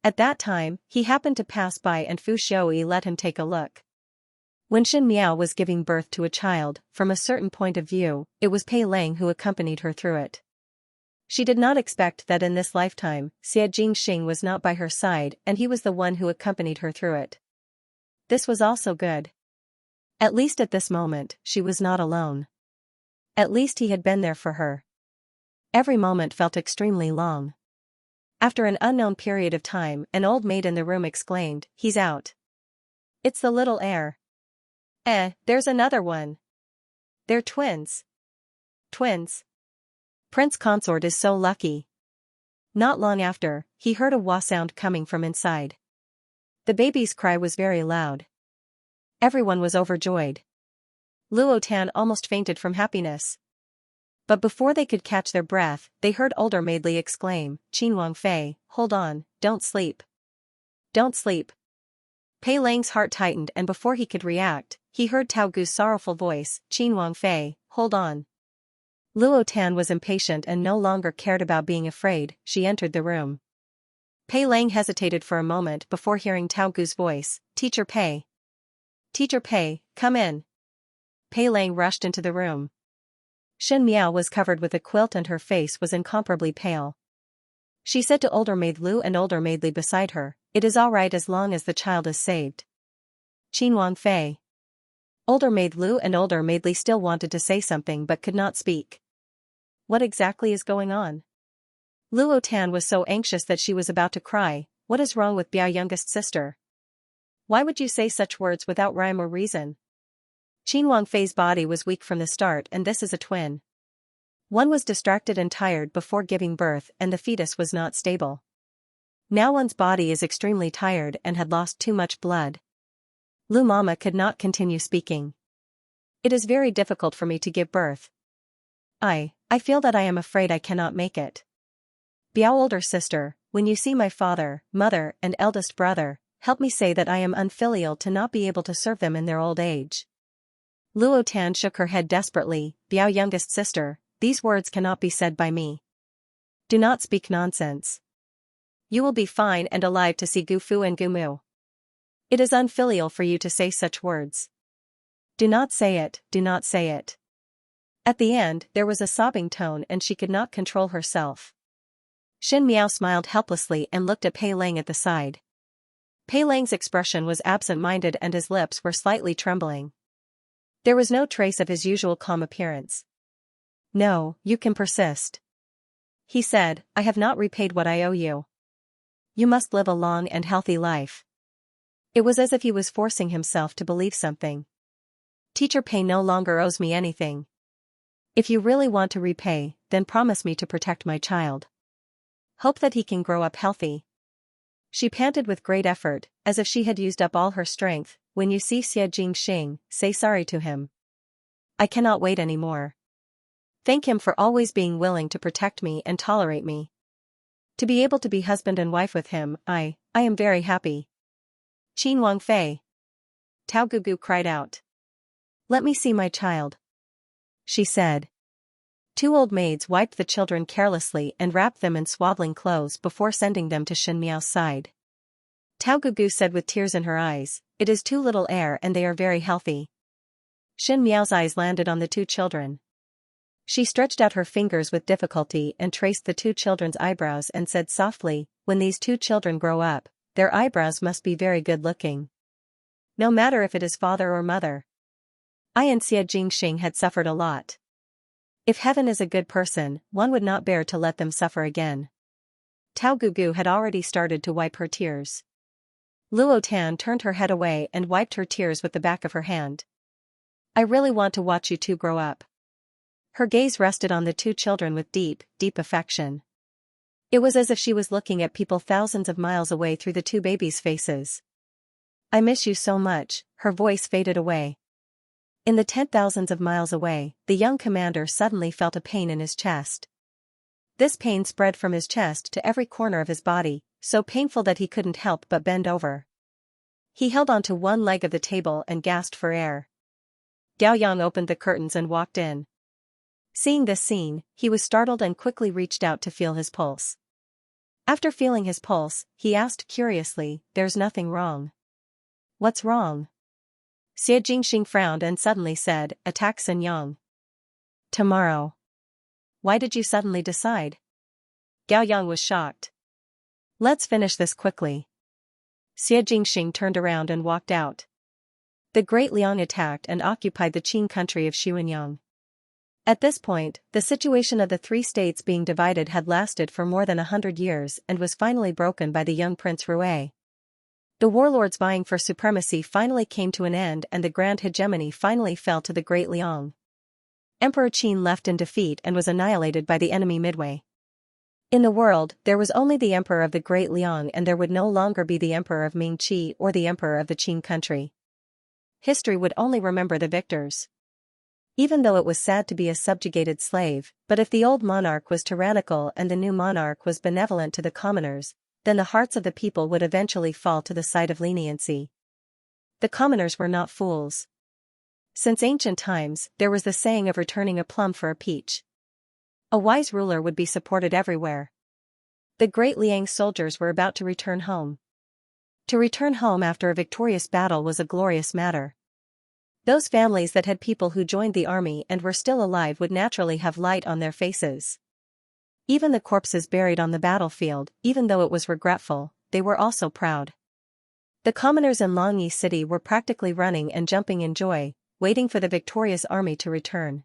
At that time, he happened to pass by and Fu Xiuyi let him take a look. When Xin Miao was giving birth to a child, from a certain point of view, it was Pei Lang who accompanied her through it. She did not expect that in this lifetime, Xie Jingxing was not by her side and he was the one who accompanied her through it. This was also good. At least at this moment, she was not alone. At least he had been there for her. Every moment felt extremely long. After an unknown period of time, an old maid in the room exclaimed, "He's out. It's the little heir. There's another one. They're twins. Twins. Prince Consort is so lucky." Not long after, he heard a wah sound coming from inside. The baby's cry was very loud. Everyone was overjoyed. Luo Tan almost fainted from happiness. But before they could catch their breath, they heard Older Maidly exclaim, "Qin Wangfei, hold on, don't sleep. Don't sleep." Pei Lang's heart tightened and before he could react, he heard Tao Gu's sorrowful voice, "Qin Wangfei, hold on." Luo Tan was impatient and no longer cared about being afraid. She entered the room. Pei Lang hesitated for a moment before hearing Tao Gu's voice, "Teacher Pei. Teacher Pei, come in." Pei Lang rushed into the room. Xin Miao was covered with a quilt and her face was incomparably pale. She said to Older Maid Lu and Older Maidly beside her, "It is all right as long as the child is saved." Qin Wangfei. Older Maid Lu and Older Maidly still wanted to say something but could not speak. What exactly is going on? Luo Tan was so anxious that she was about to cry. What is wrong with Biao youngest sister? Why would you say such words without rhyme or reason? Qin Wangfei's body was weak from the start and this is a twin. One was distracted and tired before giving birth and the fetus was not stable. Now one's body is extremely tired and had lost too much blood. Lu Mama could not continue speaking. "It is very difficult for me to give birth. I feel that I am afraid I cannot make it. Biao older sister, when you see my father, mother and eldest brother, help me say that I am unfilial to not be able to serve them in their old age." Luo Tan shook her head desperately, "Biao youngest sister, these words cannot be said by me. Do not speak nonsense. You will be fine and alive to see Gu Fu and Gu Mu. It is unfilial for you to say such words. Do not say it, do not say it." At the end, there was a sobbing tone and she could not control herself. Xin Miao smiled helplessly and looked at Pei Lang at the side. Pei Lang's expression was absent-minded and his lips were slightly trembling. There was no trace of his usual calm appearance. "No, you can persist," he said, "I have not repaid what I owe you. You must live a long and healthy life." It was as if he was forcing himself to believe something. "Teacher Pei no longer owes me anything. If you really want to repay, then promise me to protect my child. Hope that he can grow up healthy." She panted with great effort, as if she had used up all her strength. "When you see Xie Jingxing, say sorry to him." I cannot wait anymore. Thank him for always being willing to protect me and tolerate me. To be able to be husband and wife with him, I am very happy. Qin Wangfei. Tao Gugu cried out. Let me see my child, she said. Two old maids wiped the children carelessly and wrapped them in swaddling clothes before sending them to Shen Miao's side. Tao Gugu said with tears in her eyes, it is too little air and they are very healthy. Shen Miao's eyes landed on the two children. She stretched out her fingers with difficulty and traced the two children's eyebrows and said softly, when these two children grow up, their eyebrows must be very good looking. No matter if it is father or mother. I and Xia Jingxing had suffered a lot. If heaven is a good person, one would not bear to let them suffer again. Tao Gugu had already started to wipe her tears. Luo Tan turned her head away and wiped her tears with the back of her hand. I really want to watch you two grow up. Her gaze rested on the two children with deep, deep affection. It was as if she was looking at people thousands of miles away through the two babies' faces. I miss you so much, her voice faded away. In the 10,000s of miles away, the young commander suddenly felt a pain in his chest. This pain spread from his chest to every corner of his body, so painful that he couldn't help but bend over. He held onto one leg of the table and gasped for air. Gao Yang opened the curtains and walked in. Seeing this scene, he was startled and quickly reached out to feel his pulse. After feeling his pulse, he asked curiously, there's nothing wrong. What's wrong? Xie Jingxing frowned and suddenly said, attack Sun Yang. Tomorrow. Why did you suddenly decide? Gao Yang was shocked. Let's finish this quickly. Xie Jingxing turned around and walked out. The Great Liang attacked and occupied the Qin country of Xianxia. At this point, the situation of the three states being divided had lasted for more than 100 years and was finally broken by the young Prince Rui. The warlords vying for supremacy finally came to an end and the grand hegemony finally fell to the Great Liang. Emperor Qin left in defeat and was annihilated by the enemy midway. In the world, there was only the Emperor of the Great Liang and there would no longer be the Emperor of Ming Qi or the Emperor of the Qin country. History would only remember the victors. Even though it was sad to be a subjugated slave, but if the old monarch was tyrannical and the new monarch was benevolent to the commoners, then the hearts of the people would eventually fall to the side of leniency. The commoners were not fools. Since ancient times, there was the saying of returning a plum for a peach. A wise ruler would be supported everywhere. The Great Liang soldiers were about to return home. To return home after a victorious battle was a glorious matter. Those families that had people who joined the army and were still alive would naturally have light on their faces. Even the corpses buried on the battlefield, even though it was regretful, they were also proud. The commoners in Longyi City were practically running and jumping in joy, waiting for the victorious army to return.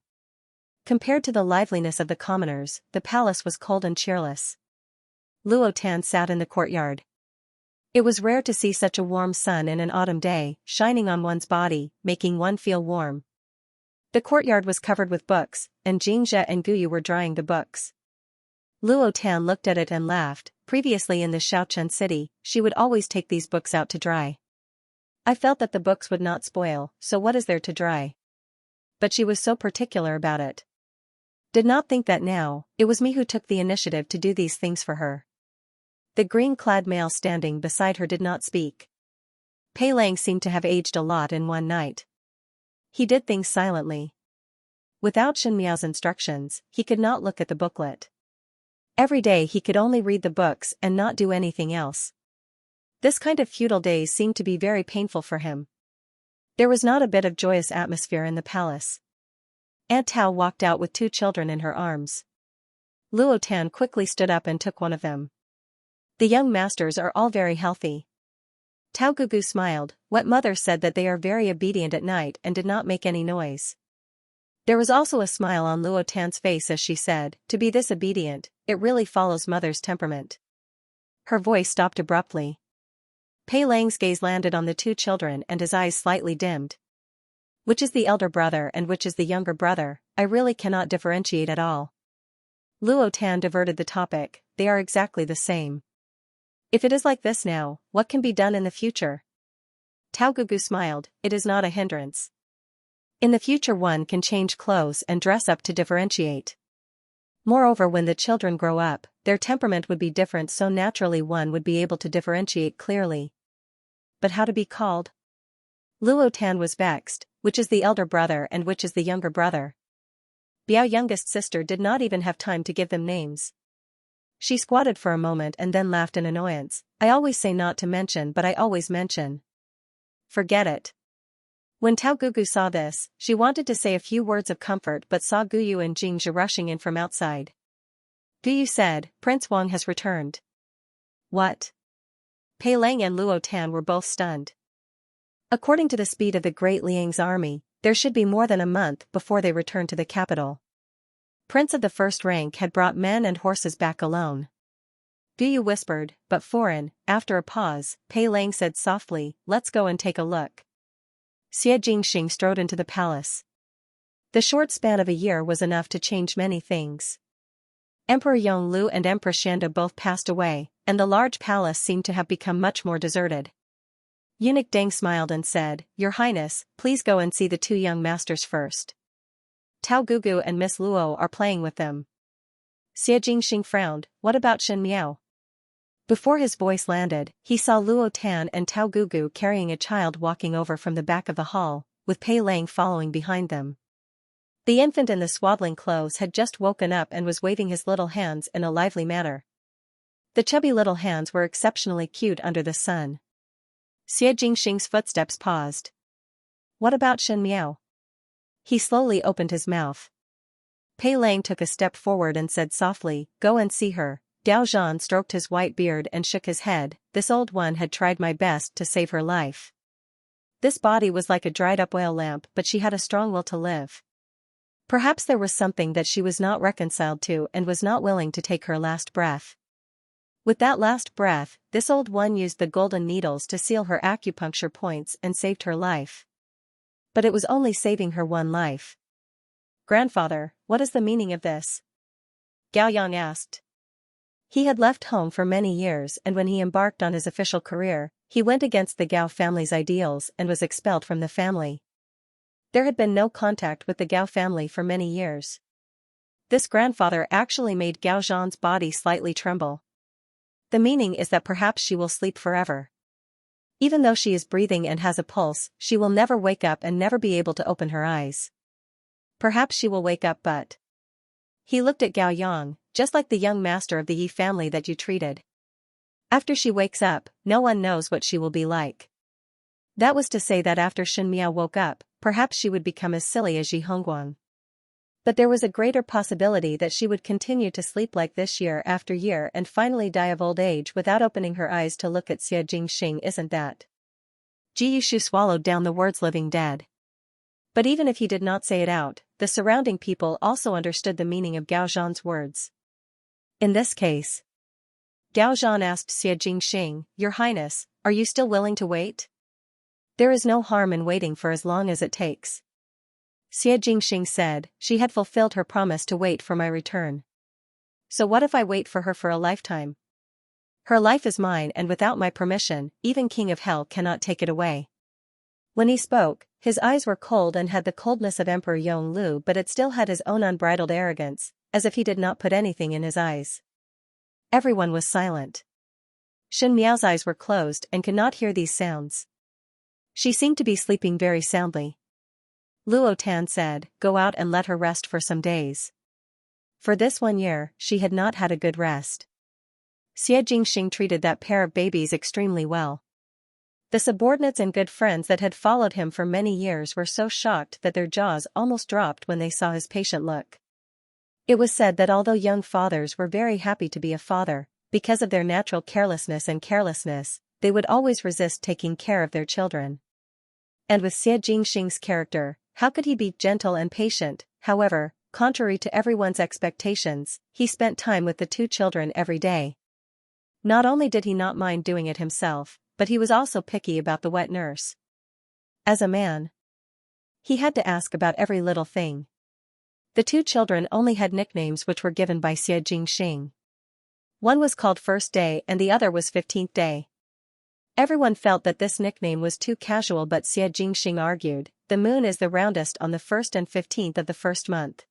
Compared to the liveliness of the commoners, the palace was cold and cheerless. Luo Tan sat in the courtyard. It was rare to see such a warm sun in an autumn day, shining on one's body, making one feel warm. The courtyard was covered with books, and Xianxia and Guyu were drying the books. Luo Tan looked at it and laughed. Previously in the Shaochun city, she would always take these books out to dry. I felt that the books would not spoil, so what is there to dry? But she was so particular about it. Did not think that now, it was me who took the initiative to do these things for her. The green-clad male standing beside her did not speak. Pei Lang seemed to have aged a lot in one night. He did things silently. Without Shen Miao's instructions, he could not look at the booklet. Every day he could only read the books and not do anything else. This kind of feudal days seemed to be very painful for him. There was not a bit of joyous atmosphere in the palace. Aunt Tao walked out with two children in her arms. Luo Tan quickly stood up and took one of them. The young masters are all very healthy. Tao Gugu smiled. Wet Mother said that they are very obedient at night and did not make any noise. There was also a smile on Luo Tan's face as she said, to be this obedient, it really follows Mother's temperament. Her voice stopped abruptly. Pei Lang's gaze landed on the two children and his eyes slightly dimmed. Which is the elder brother and which is the younger brother, I really cannot differentiate at all. Luo Tan diverted the topic, they are exactly the same. If it is like this now, what can be done in the future? Tao Gugu smiled, it is not a hindrance. In the future one can change clothes and dress up to differentiate. Moreover, when the children grow up, their temperament would be different, so naturally one would be able to differentiate clearly. But how to be called? Luo Tan was vexed, which is the elder brother and which is the younger brother? Biao youngest sister did not even have time to give them names. She squatted for a moment and then laughed in annoyance. I always say not to mention, but I always mention. Forget it. When Tao Gugu saw this, she wanted to say a few words of comfort but saw Guyu and Jingzhi rushing in from outside. Guyu said, Prince Wang has returned. What? Pei Lang and Luo Tan were both stunned. According to the speed of the Great Liang's army, there should be more than a month before they return to the capital. Prince of the first rank had brought men and horses back alone. Guyu whispered, but foreign. After a pause, Pei Lang said softly, let's go and take a look. Xie Jingxing strode into the palace. The short span of a year was enough to change many things. Emperor Yonglu and Empress Xianxia both passed away, and the large palace seemed to have become much more deserted. Eunuch Deng smiled and said, Your Highness, please go and see the two young masters first. Tao Gugu and Miss Luo are playing with them. Xie Jingxing frowned, what about Shen Miao? Before his voice landed, he saw Luo Tan and Tao Gugu carrying a child walking over from the back of the hall, with Pei Lang following behind them. The infant in the swaddling clothes had just woken up and was waving his little hands in a lively manner. The chubby little hands were exceptionally cute under the sun. Xie Jingxing's footsteps paused. What about Shen Miao? He slowly opened his mouth. Pei Lang took a step forward and said softly, Go and see her. Gao Zhan stroked his white beard and shook his head. This old one had tried my best to save her life. This body was like a dried-up oil lamp, but she had a strong will to live. Perhaps there was something that she was not reconciled to and was not willing to take her last breath. With that last breath, this old one used the golden needles to seal her acupuncture points and saved her life. But it was only saving her one life. Grandfather, what is the meaning of this? Gao Yang asked. He had left home for many years, and when he embarked on his official career, he went against the Gao family's ideals and was expelled from the family. There had been no contact with the Gao family for many years. This grandfather actually made Gao Zhan's body slightly tremble. The meaning is that perhaps she will sleep forever. Even though she is breathing and has a pulse, she will never wake up and never be able to open her eyes. Perhaps she will wake up, but... He looked at Gao Yang, just like the young master of the Yi family that you treated. After she wakes up, no one knows what she will be like. That was to say that after Shen Miao woke up, perhaps she would become as silly as Yi Hongguang. But there was a greater possibility that she would continue to sleep like this year after year and finally die of old age without opening her eyes to look at Xie Jingxing, isn't that? Ji Yushu swallowed down the words living dead. But even if he did not say it out, the surrounding people also understood the meaning of Gao Zhan's words. In this case, Gao Zhan asked Xie Jingxing, Your Highness, are you still willing to wait? There is no harm in waiting for as long as it takes. Xie Jingxing said, she had fulfilled her promise to wait for my return. So what if I wait for her for a lifetime? Her life is mine, and without my permission, even King of Hell cannot take it away. When he spoke, his eyes were cold and had the coldness of Emperor Yonglu, but it still had his own unbridled arrogance, as if he did not put anything in his eyes. Everyone was silent. Shen Miao's eyes were closed and could not hear these sounds. She seemed to be sleeping very soundly. Luo Tan said, Go out and let her rest for some days. For this 1 year, she had not had a good rest. Xie Jingxing treated that pair of babies extremely well. The subordinates and good friends that had followed him for many years were so shocked that their jaws almost dropped when they saw his patient look. It was said that although young fathers were very happy to be a father, because of their natural carelessness and carelessness, they would always resist taking care of their children. And with Xie Jingxing's character, how could he be gentle and patient? However, contrary to everyone's expectations, he spent time with the two children every day. Not only did he not mind doing it himself, but he was also picky about the wet nurse. As a man, he had to ask about every little thing. The two children only had nicknames which were given by Xie Jingxing. One was called First Day and the other was 15th Day. Everyone felt that this nickname was too casual, but Xie Jingxing argued, the moon is the roundest on the 1st and 15th of the first month.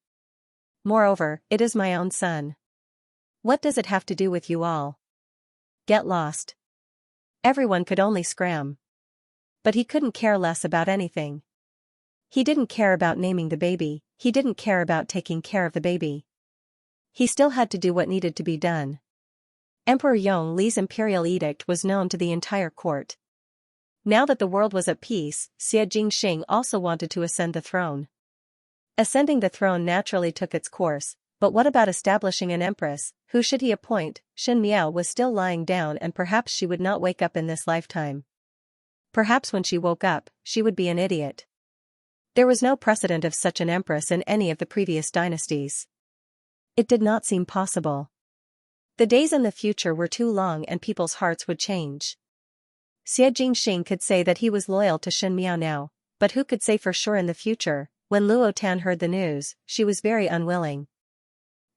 Moreover, it is my own son. What does it have to do with you all? Get lost. Everyone could only scram. But he couldn't care less about anything. He didn't care about naming the baby, he didn't care about taking care of the baby. He still had to do what needed to be done. Emperor Yong Li's imperial edict was known to the entire court. Now that the world was at peace, Xie Jingxing also wanted to ascend the throne. Ascending the throne naturally took its course, but what about establishing an empress? Who should he appoint? Xin Miao was still lying down, and perhaps she would not wake up in this lifetime. Perhaps when she woke up, she would be an idiot. There was no precedent of such an empress in any of the previous dynasties. It did not seem possible. The days in the future were too long and people's hearts would change. Xie Jingxing could say that he was loyal to Xin Miao now, but who could say for sure in the future? When Luo Tan heard the news, she was very unwilling.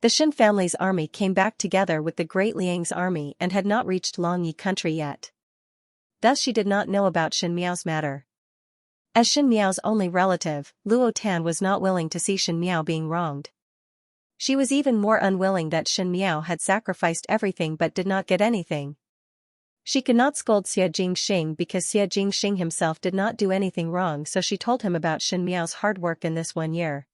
The Xin family's army came back together with the great Liang's army and had not reached Longyi country yet. Thus she did not know about Xin Miao's matter. As Xin Miao's only relative, Luo Tan was not willing to see Xin Miao being wronged. She was even more unwilling that Xin Miao had sacrificed everything but did not get anything. She could not scold Xie Jingxing because Xie Jingxing himself did not do anything wrong, so she told him about Xin Miao's hard work in this 1 year.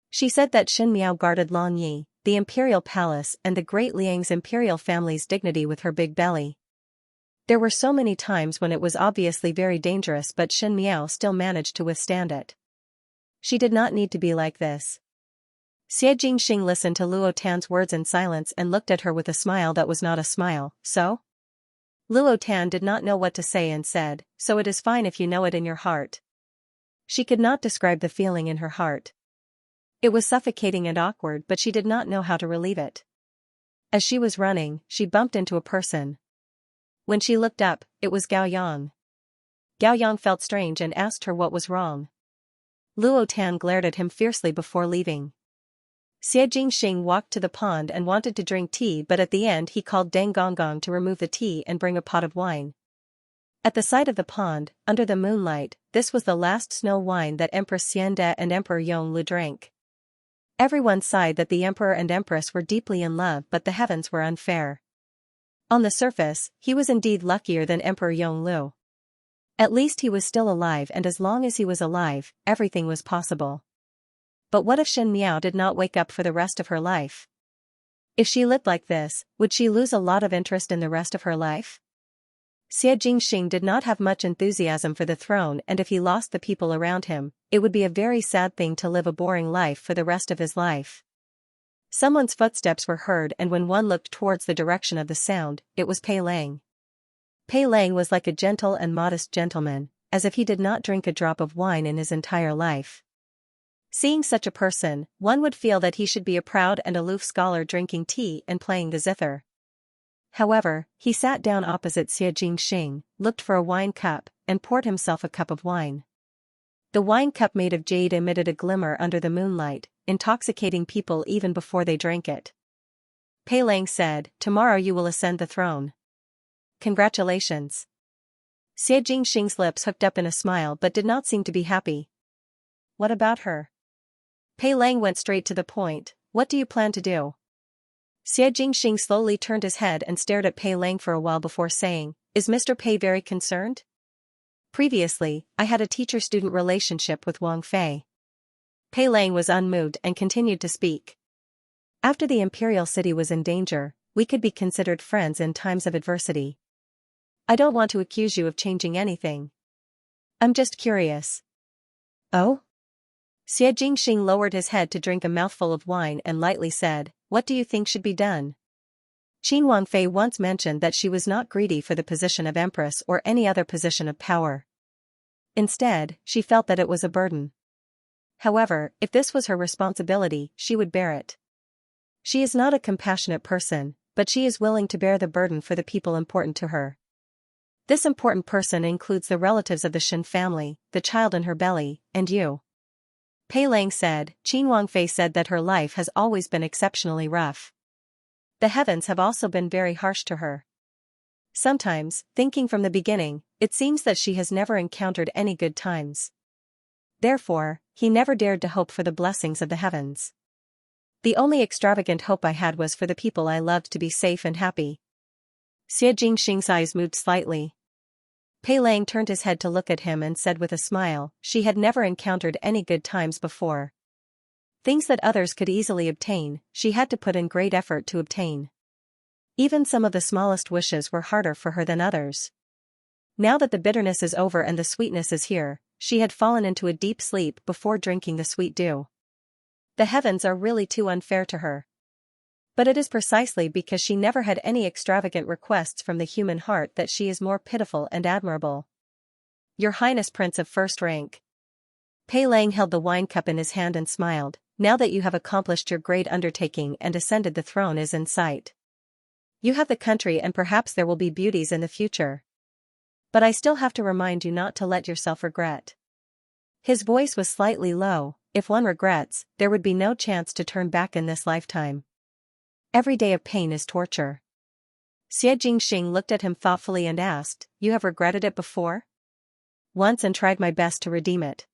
She said that Xin Miao guarded Longyi, the imperial palace, and the great Liang's imperial family's dignity with her big belly. There were so many times when it was obviously very dangerous, but Xin Miao still managed to withstand it. She did not need to be like this. Xie Jingxing listened to Luo Tan's words in silence and looked at her with a smile that was not a smile. So? Luo Tan did not know what to say and said, so it is fine if you know it in your heart. She could not describe the feeling in her heart. It was suffocating and awkward, but she did not know how to relieve it. As she was running, she bumped into a person. When she looked up, it was Gao Yang. Gao Yang felt strange and asked her what was wrong. Luo Tan glared at him fiercely before leaving. Xie Jingxing walked to the pond and wanted to drink tea, but at the end he called Deng Gonggong to remove the tea and bring a pot of wine. At the side of the pond, under the moonlight, this was the last snow wine that Empress Xiande and Emperor Yonglu drank. Everyone sighed that the Emperor and Empress were deeply in love, but the heavens were unfair. On the surface, he was indeed luckier than Emperor Yonglu. At least he was still alive, and as long as he was alive, everything was possible. But what if Xin Miao did not wake up for the rest of her life? If she lived like this, would she lose a lot of interest in the rest of her life? Xie Jingxing did not have much enthusiasm for the throne, and if he lost the people around him, it would be a very sad thing to live a boring life for the rest of his life. Someone's footsteps were heard, and when one looked towards the direction of the sound, it was Pei Lang. Pei Lang was like a gentle and modest gentleman, as if he did not drink a drop of wine in his entire life. Seeing such a person, one would feel that he should be a proud and aloof scholar drinking tea and playing the zither. However, he sat down opposite Xie Jingxing, looked for a wine cup, and poured himself a cup of wine. The wine cup made of jade emitted a glimmer under the moonlight, intoxicating people even before they drank it. Pei Lang said, "Tomorrow you will ascend the throne. Congratulations." Xie Jingxing's lips hooked up in a smile but did not seem to be happy. What about her? Pei Lang went straight to the point. What do you plan to do? Xie Jingxing slowly turned his head and stared at Pei Lang for a while before saying, "Is Mr. Pei very concerned? Previously, I had a teacher-student relationship with Wang Fei." Pei Lang was unmoved and continued to speak. "After the imperial city was in danger, we could be considered friends in times of adversity. I don't want to accuse you of changing anything. I'm just curious." "Oh?" Xie Jingxing lowered his head to drink a mouthful of wine and lightly said, "What do you think should be done?" Qin Wangfei once mentioned that she was not greedy for the position of Empress or any other position of power. Instead, she felt that it was a burden. However, if this was her responsibility, she would bear it. She is not a compassionate person, but she is willing to bear the burden for the people important to her. This important person includes the relatives of the Xin family, the child in her belly, and you. Pei Lang said. Qin Wangfei said that her life has always been exceptionally rough. The heavens have also been very harsh to her. Sometimes, thinking from the beginning, it seems that she has never encountered any good times. Therefore, he never dared to hope for the blessings of the heavens. The only extravagant hope I had was for the people I loved to be safe and happy. Xie Jingxing's eyes moved slightly. Pei Lang turned his head to look at him and said with a smile, she had never encountered any good times before. Things that others could easily obtain, she had to put in great effort to obtain. Even some of the smallest wishes were harder for her than others. Now that the bitterness is over and the sweetness is here, she had fallen into a deep sleep before drinking the sweet dew. The heavens are really too unfair to her. But it is precisely because she never had any extravagant requests from the human heart that she is more pitiful and admirable. Your Highness, Prince of first rank. Pei Lang held the wine cup in his hand and smiled. Now that you have accomplished your great undertaking and ascended the throne is in sight. You have the country and perhaps there will be beauties in the future. But I still have to remind you not to let yourself regret. His voice was slightly low. If one regrets, there would be no chance to turn back in this lifetime. Every day of pain is torture. Xie Jingxing looked at him thoughtfully and asked, you have regretted it before? Once, and tried my best to redeem it.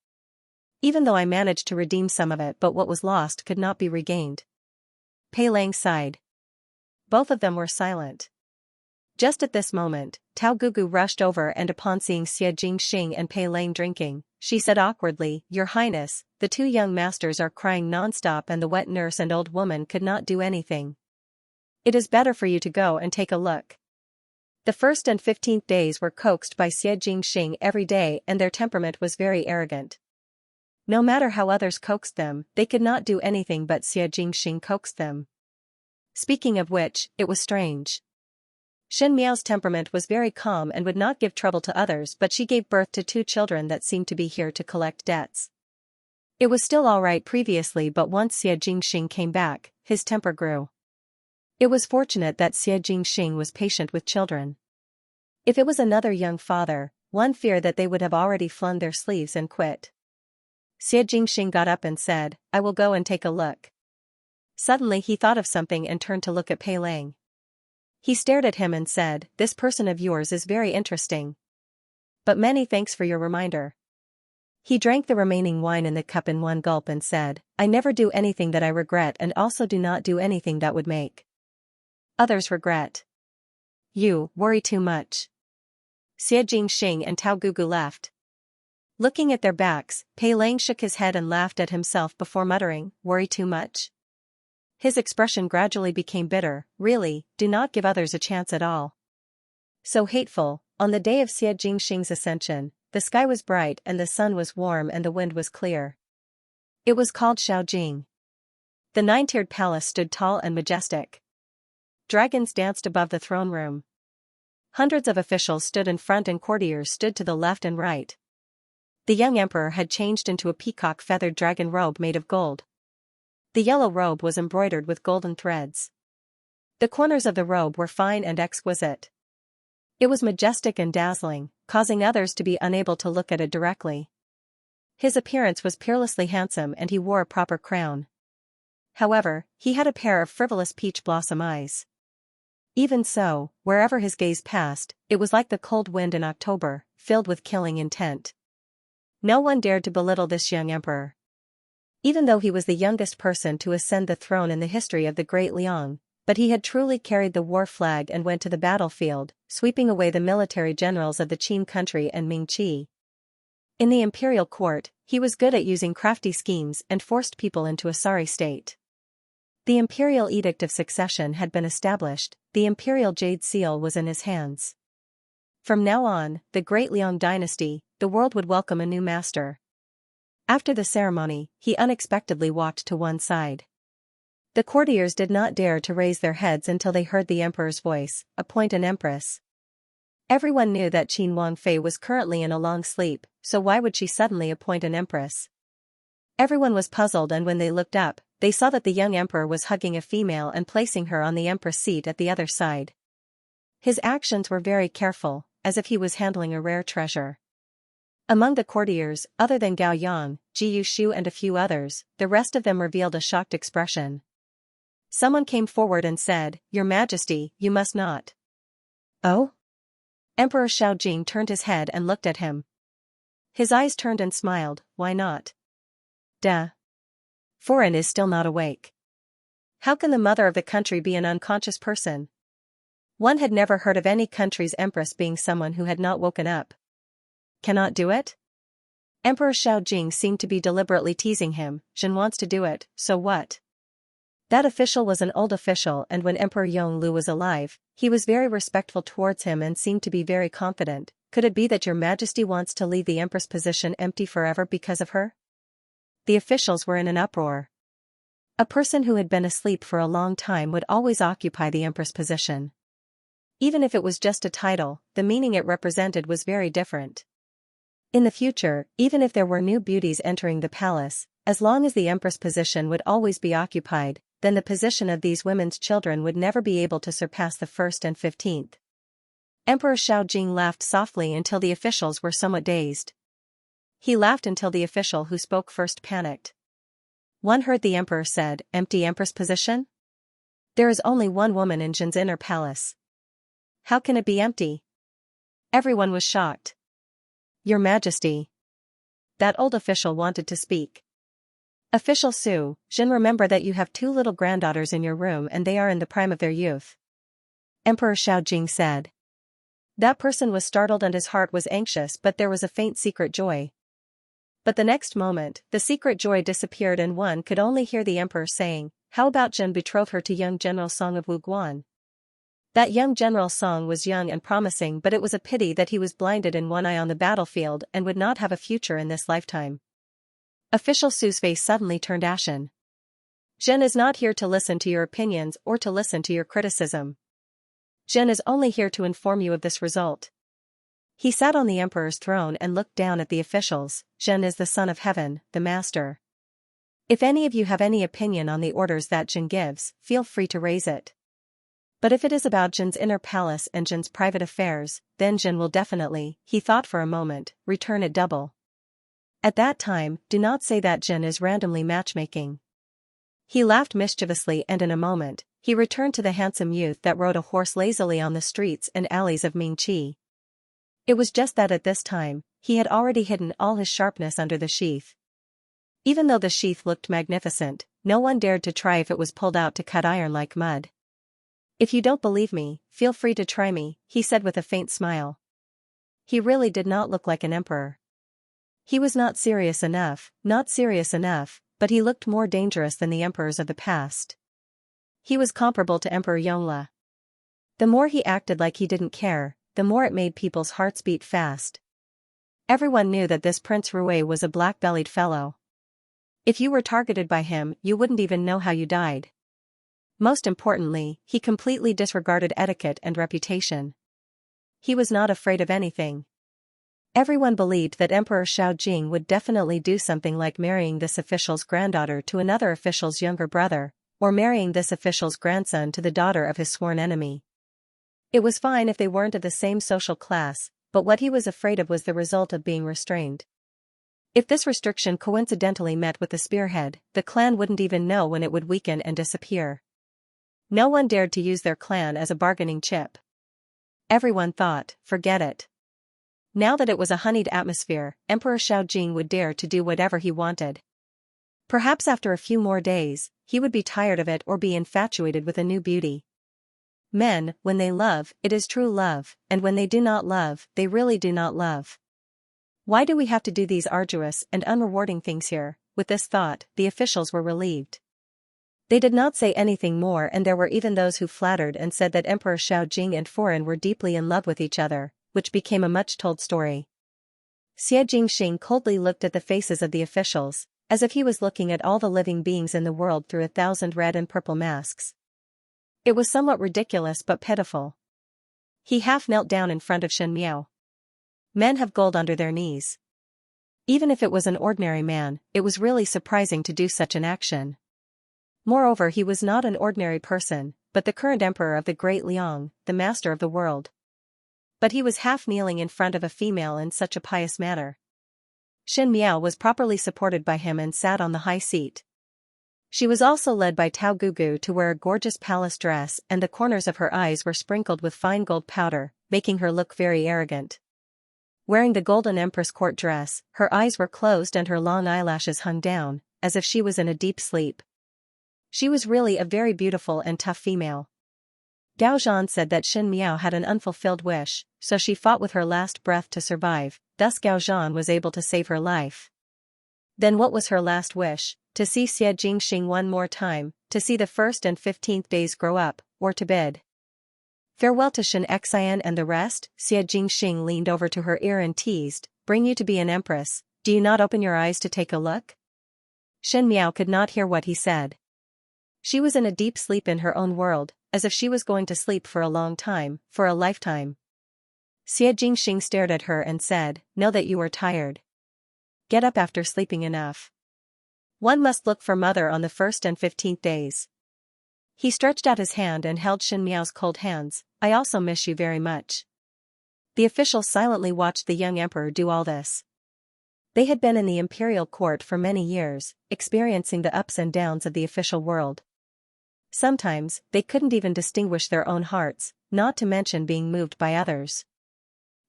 Even though I managed to redeem some of it, but what was lost could not be regained. Pei Lang sighed. Both of them were silent. Just at this moment, Tao Gugu rushed over and upon seeing Xie Jingxing and Pei Lang drinking, she said awkwardly, Your Highness, the two young masters are crying non-stop and the wet nurse and old woman could not do anything. It is better for you to go and take a look. The 1st and 15th days were coaxed by Xie Jingxing every day and their temperament was very arrogant. No matter how others coaxed them, they could not do anything but Xie Jingxing coaxed them. Speaking of which, it was strange. Shen Miao's temperament was very calm and would not give trouble to others, but she gave birth to 2 children that seemed to be here to collect debts. It was still alright previously, but once Xie Jingxing came back, his temper grew. It was fortunate that Xie Jingxing was patient with children. If it was another young father, one feared that they would have already flung their sleeves and quit. Xie Jingxing got up and said, I will go and take a look. Suddenly he thought of something and turned to look at Pei Lang. He stared at him and said, This person of yours is very interesting. But many thanks for your reminder. He drank the remaining wine in the cup in one gulp and said, I never do anything that I regret and also do not do anything that would make others regret. You worry too much. Xie Jingxing and Tao Gugu left. Looking at their backs, Pei Lang shook his head and laughed at himself before muttering, Worry too much? His expression gradually became bitter. Really, do not give others a chance at all. So hateful. On the day of Xie Jingxing's ascension, the sky was bright and the sun was warm and the wind was clear. It was called Shaojing. The 9-tiered palace stood tall and majestic. Dragons danced above the throne room. Hundreds of officials stood in front and courtiers stood to the left and right. The young emperor had changed into a peacock-feathered dragon robe made of gold. The yellow robe was embroidered with golden threads. The corners of the robe were fine and exquisite. It was majestic and dazzling, causing others to be unable to look at it directly. His appearance was peerlessly handsome and he wore a proper crown. However, he had a pair of frivolous peach blossom eyes. Even so, wherever his gaze passed, it was like the cold wind in October, filled with killing intent. No one dared to belittle this young emperor. Even though he was the youngest person to ascend the throne in the history of the Great Liang, but he had truly carried the war flag and went to the battlefield, sweeping away the military generals of the Qin country and Ming Qi. In the imperial court, he was good at using crafty schemes and forced people into a sorry state. The imperial edict of succession had been established, the imperial jade seal was in his hands. From now on, the Great Liang dynasty, the world would welcome a new master. After the ceremony, he unexpectedly walked to one side. The courtiers did not dare to raise their heads until they heard the emperor's voice, appoint an empress. Everyone knew that Qin Wangfei was currently in a long sleep, so why would she suddenly appoint an empress? Everyone was puzzled, and when they looked up, they saw that the young emperor was hugging a female and placing her on the empress seat at the other side. His actions were very careful, as if he was handling a rare treasure. Among the courtiers, other than Gao Yang, Ji Yushu and a few others, the rest of them revealed a shocked expression. Someone came forward and said, Your Majesty, you must not. Oh? Emperor Shaojing turned his head and looked at him. His eyes turned and smiled, why not? Duh. Foreign is still not awake. How can the mother of the country be an unconscious person? One had never heard of any country's empress being someone who had not woken up. Cannot do it? Emperor Xiaojing seemed to be deliberately teasing him. Jin wants to do it, so what? That official was an old official, and when Emperor Yonglu was alive, he was very respectful towards him and seemed to be very confident. Could it be that your majesty wants to leave the empress position empty forever because of her? The officials were in an uproar. A person who had been asleep for a long time would always occupy the empress position. Even if it was just a title, the meaning it represented was very different. In the future, even if there were new beauties entering the palace, as long as the empress position would always be occupied, then the position of these women's children would never be able to surpass the 1st and 15th. Emperor Xiaojing laughed softly until the officials were somewhat dazed. He laughed until the official who spoke first panicked. One heard the emperor said, empty empress position? There is only one woman in Jin's inner palace. How can it be empty? Everyone was shocked. Your Majesty. That old official wanted to speak. Official Su, Jin, remember that you have 2 little granddaughters in your room and they are in the prime of their youth. Emperor Xiaojing said. That person was startled and his heart was anxious, but there was a faint secret joy. But the next moment, the secret joy disappeared and one could only hear the emperor saying, how about Jin betroth her to young General Song of Wuguan? That young General Song was young and promising, but it was a pity that he was blinded in one eye on the battlefield and would not have a future in this lifetime. Official Su's face suddenly turned ashen. Jin is not here to listen to your opinions or to listen to your criticism. Jin is only here to inform you of this result. He sat on the emperor's throne and looked down at the officials. Jin is the son of heaven, the master. If any of you have any opinion on the orders that Jin gives, feel free to raise it. But if it is about Jin's inner palace and Jin's private affairs, then Jin will definitely, he thought for a moment, return it double. At that time, do not say that Jin is randomly matchmaking. He laughed mischievously and in a moment, he returned to the handsome youth that rode a horse lazily on the streets and alleys of Mingqi. It was just that at this time, he had already hidden all his sharpness under the sheath. Even though the sheath looked magnificent, no one dared to try if it was pulled out to cut iron like mud. If you don't believe me, feel free to try me, he said with a faint smile. He really did not look like an emperor. He was not serious enough, but he looked more dangerous than the emperors of the past. He was comparable to Emperor Yongla. The more he acted like he didn't care, the more it made people's hearts beat fast. Everyone knew that this Prince Rui was a black-bellied fellow. If you were targeted by him, you wouldn't even know how you died. Most importantly, he completely disregarded etiquette and reputation. He was not afraid of anything. Everyone believed that Emperor Xiaojing would definitely do something like marrying this official's granddaughter to another official's younger brother, or marrying this official's grandson to the daughter of his sworn enemy. It was fine if they weren't of the same social class, but what he was afraid of was the result of being restrained. If this restriction coincidentally met with the spearhead, the clan wouldn't even know when it would weaken and disappear. No one dared to use their clan as a bargaining chip. Everyone thought, forget it. Now that it was a honeyed atmosphere, Emperor Xiaojing would dare to do whatever he wanted. Perhaps after a few more days, he would be tired of it or be infatuated with a new beauty. Men, when they love, it is true love, and when they do not love, they really do not love. Why do we have to do these arduous and unrewarding things here? With this thought, the officials were relieved. They did not say anything more, and there were even those who flattered and said that Emperor Xiaojing and Foreign were deeply in love with each other, which became a much-told story. Xie Jingxing coldly looked at the faces of the officials, as if he was looking at all the living beings in the world through 1,000 red and purple masks. It was somewhat ridiculous but pitiful. He half knelt down in front of Shen Miao. Men have gold under their knees. Even if it was an ordinary man, it was really surprising to do such an action. Moreover, he was not an ordinary person, but the current emperor of the Great Liang, the master of the world. But he was half kneeling in front of a female in such a pious manner. Shen Miao was properly supported by him and sat on the high seat. She was also led by Tao Gugu to wear a gorgeous palace dress, and the corners of her eyes were sprinkled with fine gold powder, making her look very arrogant. Wearing the golden Empress court dress, her eyes were closed and her long eyelashes hung down, as if she was in a deep sleep. She was really a very beautiful and tough female. Gao Zhan said that Xin Miao had an unfulfilled wish, so she fought with her last breath to survive, thus Gao Zhan was able to save her life. Then what was her last wish? To see Xie Jingxing one more time, to see the 1st and 15th days grow up, or to bid farewell to Xianxia and the rest. Xie Jingxing leaned over to her ear and teased, bring you to be an empress, do you not open your eyes to take a look? Xin Miao could not hear what he said. She was in a deep sleep in her own world, as if she was going to sleep for a long time, for a lifetime. Xie Jingxing stared at her and said, know that you are tired. Get up after sleeping enough. One must look for mother on the 1st and 15th days. He stretched out his hand and held Xin Miao's cold hands. I also miss you very much. The officials silently watched the young emperor do all this. They had been in the imperial court for many years, experiencing the ups and downs of the official world. Sometimes, they couldn't even distinguish their own hearts, not to mention being moved by others.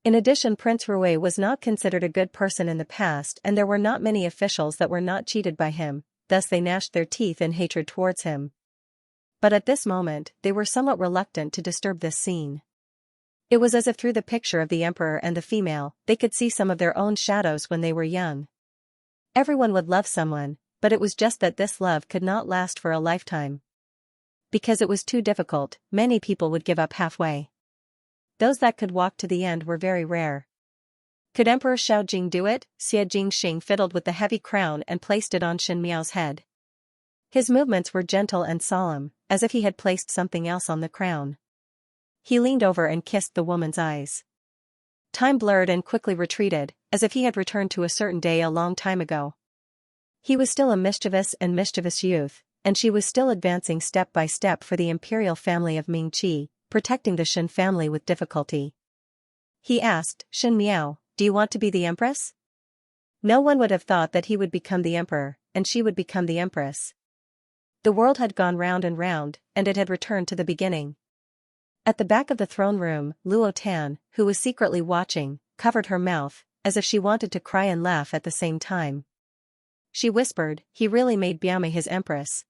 In addition, Prince Rui was not considered a good person in the past, and there were not many officials that were not cheated by him, thus they gnashed their teeth in hatred towards him. But at this moment, they were somewhat reluctant to disturb this scene. It was as if through the picture of the emperor and the female, they could see some of their own shadows when they were young. Everyone would love someone, but it was just that this love could not last for a lifetime. Because it was too difficult, many people would give up halfway. Those that could walk to the end were very rare. Could Emperor Xiaojing do it? Xie Jingxing fiddled with the heavy crown and placed it on Xin Miao's head. His movements were gentle and solemn, as if he had placed something else on the crown. He leaned over and kissed the woman's eyes. Time blurred and quickly retreated, as if he had returned to a certain day a long time ago. He was still a mischievous youth, and she was still advancing step by step for the imperial family of Mingqi, protecting the Xin family with difficulty. He asked, Xin Miao, do you want to be the empress? No one would have thought that he would become the emperor, and she would become the empress. The world had gone round and round, and it had returned to the beginning. At the back of the throne room, Luo Tan, who was secretly watching, covered her mouth, as if she wanted to cry and laugh at the same time. She whispered, he really made Biaomei his empress.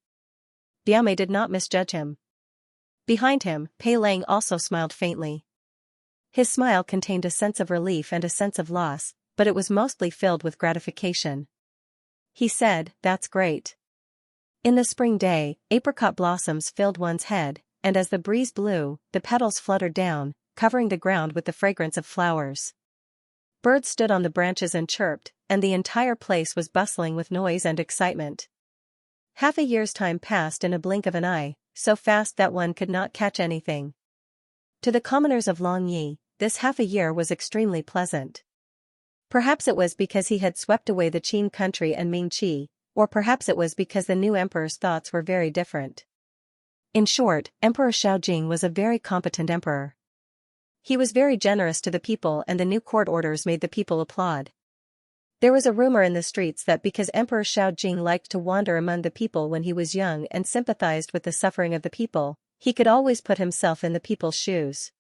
Biaomei did not misjudge him. Behind him, Pei Lang also smiled faintly. His smile contained a sense of relief and a sense of loss, but it was mostly filled with gratification. He said, that's great. In the spring day, apricot blossoms filled one's head, and as the breeze blew, the petals fluttered down, covering the ground with the fragrance of flowers. Birds stood on the branches and chirped, and the entire place was bustling with noise and excitement. Half a year's time passed in a blink of an eye, so fast that one could not catch anything. To the commoners of Longyi, this half a year was extremely pleasant. Perhaps it was because he had swept away the Qin country and Mingqi, or perhaps it was because the new emperor's thoughts were very different. In short, Emperor Xiaojing was a very competent emperor. He was very generous to the people, and the new court orders made the people applaud. There was a rumor in the streets that because Emperor Xiaojing liked to wander among the people when he was young and sympathized with the suffering of the people, he could always put himself in the people's shoes.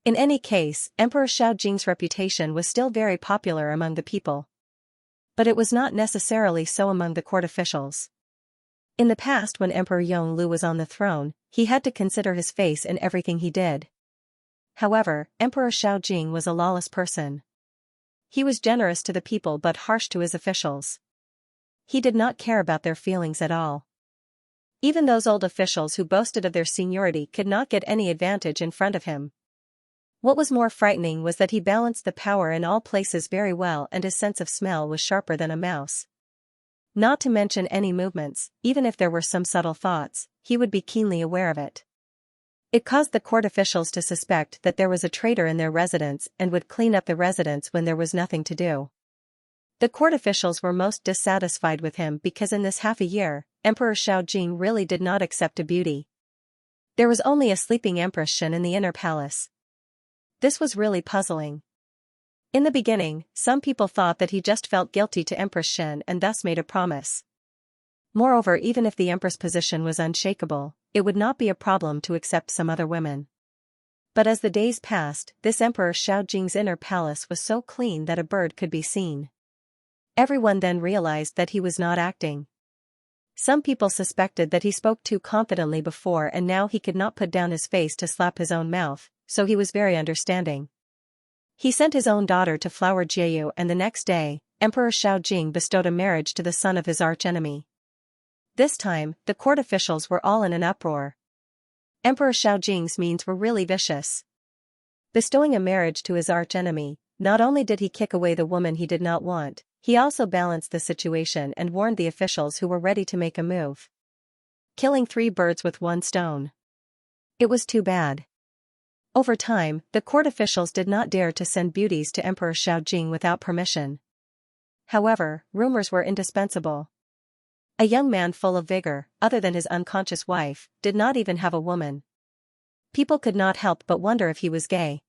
In any case, Emperor Xiaojing's reputation was still very popular among the people. But it was not necessarily so among the court officials. In the past, when Emperor Yonglu was on the throne, he had to consider his face in everything he did. However, Emperor Xiaojing was a lawless person. He was generous to the people but harsh to his officials. He did not care about their feelings at all. Even those old officials who boasted of their seniority could not get any advantage in front of him. What was more frightening was that he balanced the power in all places very well, and his sense of smell was sharper than a mouse. Not to mention any movements, even if there were some subtle thoughts, he would be keenly aware of it. It caused the court officials to suspect that there was a traitor in their residence and would clean up the residence when there was nothing to do. The court officials were most dissatisfied with him because in this half a year, Emperor Xiaojing really did not accept a beauty. There was only a sleeping Empress Xin in the inner palace. This was really puzzling. In the beginning, some people thought that he just felt guilty to Empress Xin and thus made a promise. Moreover, even if the Empress position was unshakable, it would not be a problem to accept some other women. But as the days passed, this Emperor Xiaojing's inner palace was so clean that a bird could be seen. Everyone then realized that he was not acting. Some people suspected that he spoke too confidently before and now he could not put down his face to slap his own mouth, so he was very understanding. He sent his own daughter to Flower Jieyu, and the next day, Emperor Xiaojing bestowed a marriage to the son of his archenemy. This time, the court officials were all in an uproar. Emperor Xiaojing's means were really vicious. Bestowing a marriage to his archenemy, not only did he kick away the woman he did not want, he also balanced the situation and warned the officials who were ready to make a move. Killing 3 birds with 1 stone. It was too bad. Over time, the court officials did not dare to send beauties to Emperor Xiaojing without permission. However, rumors were indispensable. A young man full of vigor, other than his unconscious wife, did not even have a woman. People could not help but wonder if he was gay.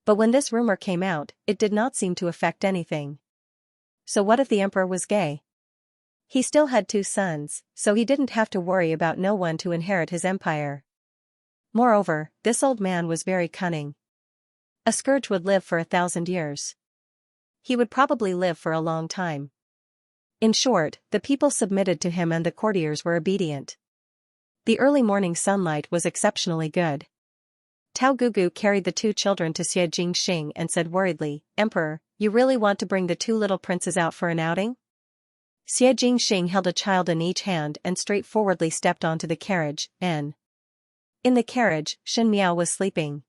But when this rumor came out, it did not seem to affect anything. So what if the emperor was gay? He still had 2 sons, so he didn't have to worry about no one to inherit his empire. Moreover, this old man was very cunning. A scourge would live for 1,000 years. He would probably live for a long time. In short, the people submitted to him and the courtiers were obedient. The early morning sunlight was exceptionally good. Tao Gugu carried the 2 children to Xie Jingxing and said worriedly, "Emperor, you really want to bring the 2 little princes out for an outing?" Xie Jingxing held a child in each hand and straightforwardly stepped onto the carriage, and in the carriage, Xianxia was sleeping.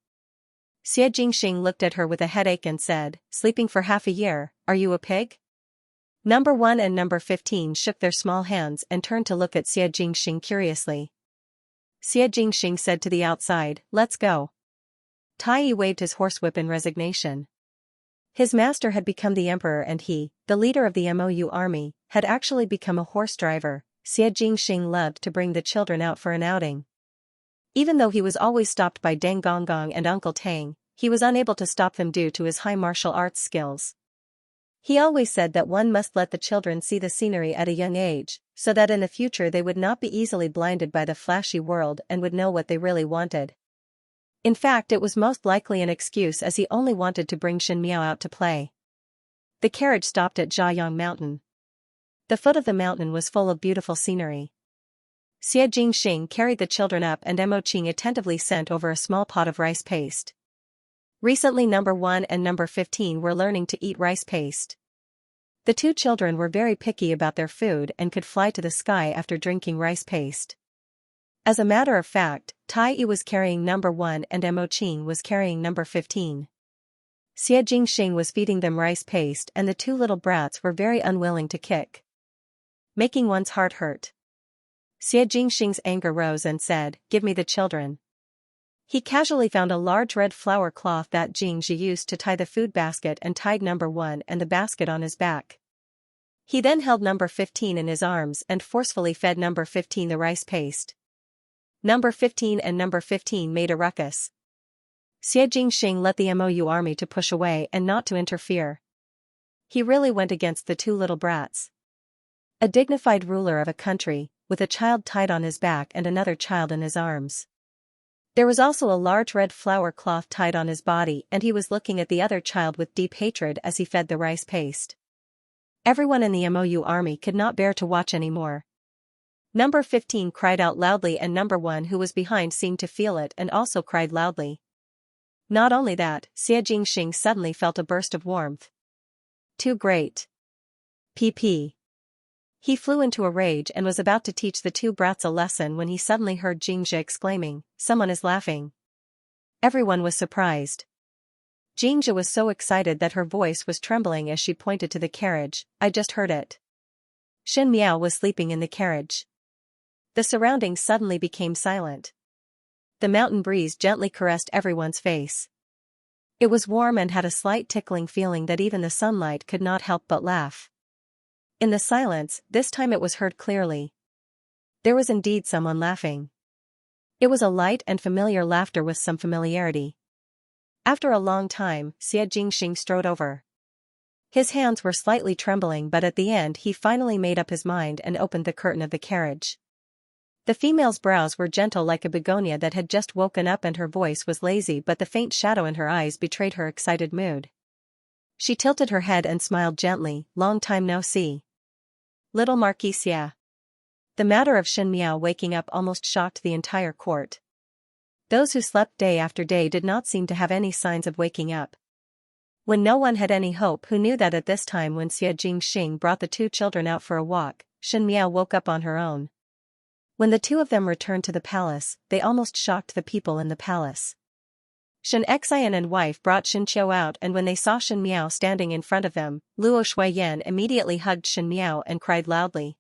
Xie Jingxing looked at her with a headache and said, "Sleeping for half a year, are you a pig?" Number 1 and number 15 shook their small hands and turned to look at Xie Jingxing curiously. Xie Jingxing said to the outside, "Let's go." Tai Yi waved his horsewhip in resignation. His master had become the emperor and he, the leader of the Mou army, had actually become a horse driver. Xie Jingxing loved to bring the children out for an outing. Even though he was always stopped by Deng Gonggong and Uncle Tang, he was unable to stop them due to his high martial arts skills. He always said that one must let the children see the scenery at a young age, so that in the future they would not be easily blinded by the flashy world and would know what they really wanted. In fact, it was most likely an excuse as he only wanted to bring Xianxia out to play. The carriage stopped at Jiayang Mountain. The foot of the mountain was full of beautiful scenery. Xie Jingxing carried the children up and Mo Qing attentively sent over a small pot of rice paste. Recently number 1 and number 15 were learning to eat rice paste. The 2 children were very picky about their food and could fly to the sky after drinking rice paste. As a matter of fact, Tai Yi was carrying number 1 and Mo Qing was carrying number 15. Xie Jingxing was feeding them rice paste and the 2 little brats were very unwilling to kick, making one's heart hurt. Xie Jingxing's anger rose and said, "Give me the children." He casually found a large red flower cloth that Jingxi used to tie the food basket and tied number 1 and the basket on his back. He then held number 15 in his arms and forcefully fed number 15 the rice paste. Number 15 and number 15 made a ruckus. Xie Jingxing let the Mou army to push away and not to interfere. He really went against the 2 little brats. A dignified ruler of a country, with a child tied on his back and another child in his arms. There was also a large red flower cloth tied on his body and he was looking at the other child with deep hatred as he fed the rice paste. Everyone in the Mou army could not bear to watch anymore. Number 15 cried out loudly and number 1 who was behind seemed to feel it and also cried loudly. Not only that, Xie Jingxing suddenly felt a burst of warmth. Too great. pp. He flew into a rage and was about to teach the 2 brats a lesson when he suddenly heard Jingxi exclaiming, "Someone is laughing." Everyone was surprised. Jingxi was so excited that her voice was trembling as she pointed to the carriage. "I just heard it." Xianxia was sleeping in the carriage. The surroundings suddenly became silent. The mountain breeze gently caressed everyone's face. It was warm and had a slight tickling feeling that even the sunlight could not help but laugh. In the silence, this time it was heard clearly. There was indeed someone laughing. It was a light and familiar laughter with some familiarity. After a long time, Xie Jingxing strode over. His hands were slightly trembling but at the end he finally made up his mind and opened the curtain of the carriage. The female's brows were gentle like a begonia that had just woken up, and her voice was lazy, but the faint shadow in her eyes betrayed her excited mood. She tilted her head and smiled gently. Long time no see. Little Marquisia. The matter of Shen Miao waking up almost shocked the entire court. Those who slept day after day did not seem to have any signs of waking up. When no one had any hope, who knew that at this time when Xianxia brought the two children out for a walk, Shen Miao woke up on her own. When the two of them returned to the palace, they almost shocked the people in the palace. Xianxia and wife brought Xianqiu out, and when they saw Shen Miao standing in front of them, Luo Shuiyan immediately hugged Shen Miao and cried loudly.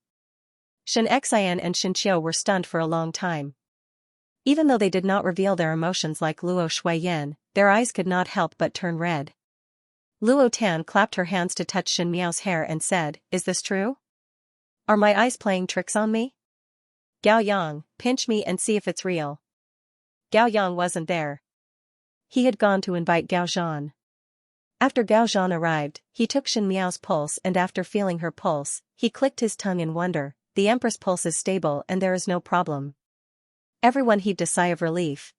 Xianxia and Xianqiu were stunned for a long time. Even though they did not reveal their emotions like Luo Shuiyan, their eyes could not help but turn red. Luo Tan clapped her hands to touch Shen Miao's hair and said, "Is this true? Are my eyes playing tricks on me? Gao Yang, pinch me and see if it's real." Gao Yang wasn't there. He had gone to invite Gao Zhan. After Gao Zhan arrived, he took Shen Miao's pulse, and after feeling her pulse, he clicked his tongue in wonder. The Empress pulse is stable and there is no problem. Everyone heaved a sigh of relief.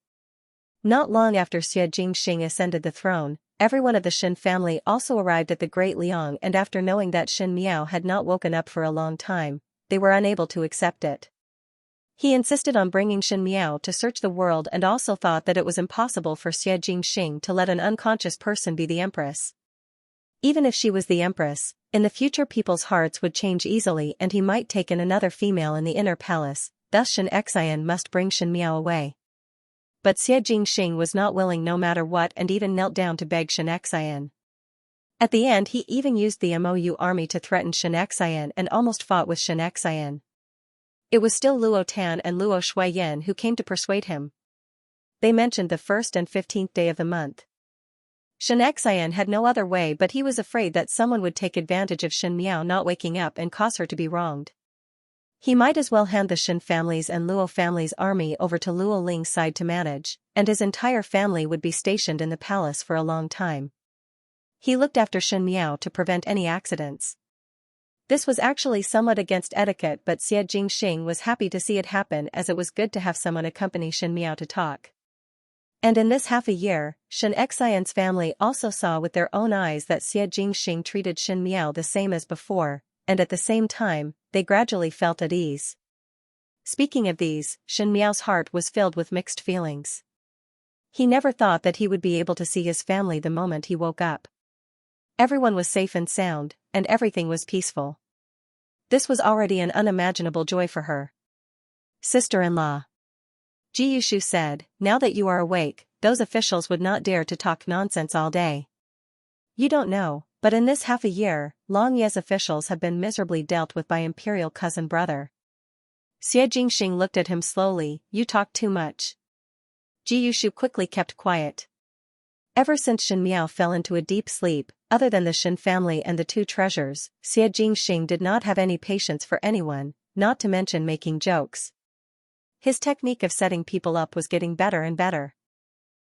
Not long after Xie Jingxing ascended the throne, everyone of the Shen family also arrived at the Great Liang, and after knowing that Shen Miao had not woken up for a long time, they were unable to accept it. He insisted on bringing Shen Miao to search the world, and also thought that it was impossible for Xie Jingxing to let an unconscious person be the Empress. Even if she was the Empress, in the future people's hearts would change easily and he might take in another female in the inner palace, thus Xianxia must bring Shen Miao away. But Xie Jingxing was not willing no matter what, and even knelt down to beg Xianxia. At the end he even used the Mou army to threaten Xianxia and almost fought with Xianxia. It was still Luo Tan and Luo Shuiyan who came to persuade him. They mentioned the 1st and 15th day of the month. Xianxia had no other way, but he was afraid that someone would take advantage of Shen Miao not waking up and cause her to be wronged. He might as well hand the Shen family's and Luo family's army over to Luo Ling's side to manage, and his entire family would be stationed in the palace for a long time. He looked after Shen Miao to prevent any accidents. This was actually somewhat against etiquette, but Xie Jingxing was happy to see it happen, as it was good to have someone accompany Shen Miao to talk. And in this half a year, Xianxia's family also saw with their own eyes that Xie Jingxing treated Shen Miao the same as before, and at the same time, they gradually felt at ease. Speaking of these, Shen Miao's heart was filled with mixed feelings. He never thought that he would be able to see his family the moment he woke up. Everyone was safe and sound, and everything was peaceful. This was already an unimaginable joy for her. Sister-in-law. Jiyushu said, "Now that you are awake, those officials would not dare to talk nonsense all day. You don't know, but in this half a year, Long Ye's officials have been miserably dealt with by imperial cousin brother." Xie Jingxing looked at him slowly. "You talk too much." Jiyushu quickly kept quiet. Ever since Shen Miao fell into a deep sleep, other than the Shen family and the two treasures, Xie Jingxing did not have any patience for anyone, not to mention making jokes. His technique of setting people up was getting better and better.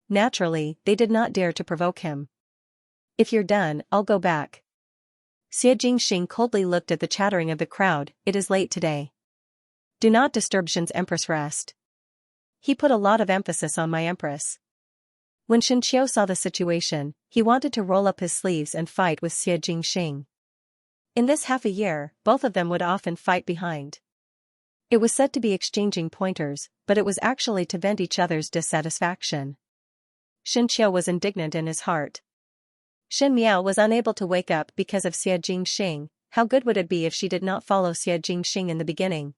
Naturally, they did not dare to provoke him. "If you're done, I'll go back." Xie Jingxing coldly looked at the chattering of the crowd. "It is late today. Do not disturb Shen's Empress rest." He put a lot of emphasis on my Empress. When Xianqiu saw the situation, he wanted to roll up his sleeves and fight with Xie Jingxing. In this half a year, both of them would often fight behind. It was said to be exchanging pointers, but it was actually to vent each other's dissatisfaction. Xianqiu was indignant in his heart. Shen Miao was unable to wake up because of Xie Jingxing. How good would it be if she did not follow Xie Jingxing in the beginning?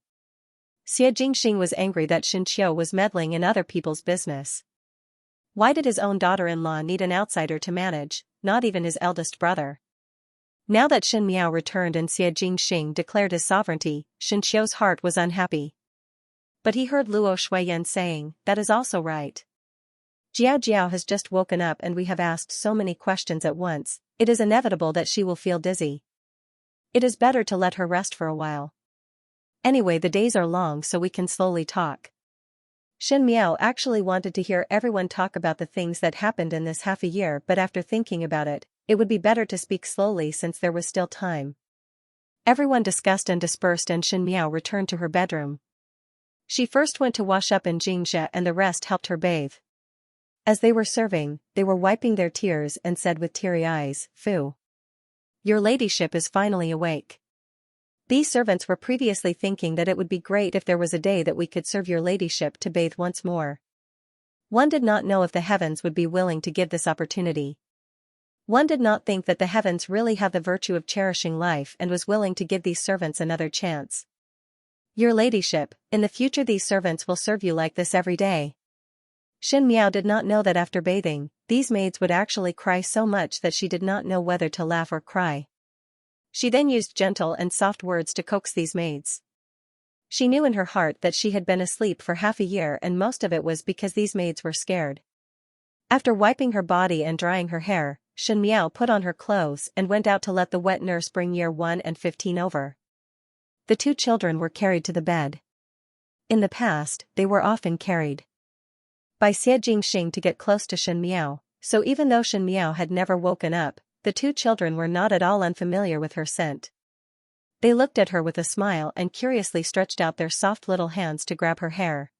Xie Jingxing was angry that Xianqiu was meddling in other people's business. Why did his own daughter-in-law need an outsider to manage, not even his eldest brother? Now that Shen Miao returned and Xie Jingxing declared his sovereignty, Xianqiu's heart was unhappy. But he heard Luo Shuiyan saying, "That is also right. Jiao Jiao has just woken up and we have asked so many questions at once, it is inevitable that she will feel dizzy. It is better to let her rest for a while. Anyway, the days are long, so we can slowly talk." Shen Miao actually wanted to hear everyone talk about the things that happened in this half a year, but after thinking about it, it would be better to speak slowly since there was still time. Everyone discussed and dispersed and Shen Miao returned to her bedroom. She first went to wash up in Xianxia and the rest helped her bathe. As they were serving, they were wiping their tears and said with teary eyes, "Fu. Your ladyship is finally awake." These servants were previously thinking that it would be great if there was a day that we could serve your ladyship to bathe once more. One did not know if the heavens would be willing to give this opportunity. One did not think that the heavens really have the virtue of cherishing life and was willing to give these servants another chance. Your ladyship, in the future these servants will serve you like this every day. Xianxia did not know that after bathing, these maids would actually cry so much that she did not know whether to laugh or cry. She then used gentle and soft words to coax these maids. She knew in her heart that she had been asleep for half a year and most of it was because these maids were scared. After wiping her body and drying her hair, Xianxia put on her clothes and went out to let the wet nurse bring year 1 and 15 over. The 2 children were carried to the bed. In the past, they were often carried by Xianxia to get close to Xianxia, so even though Xianxia had never woken up, the 2 children were not at all unfamiliar with her scent. They looked at her with a smile and curiously stretched out their soft little hands to grab her hair.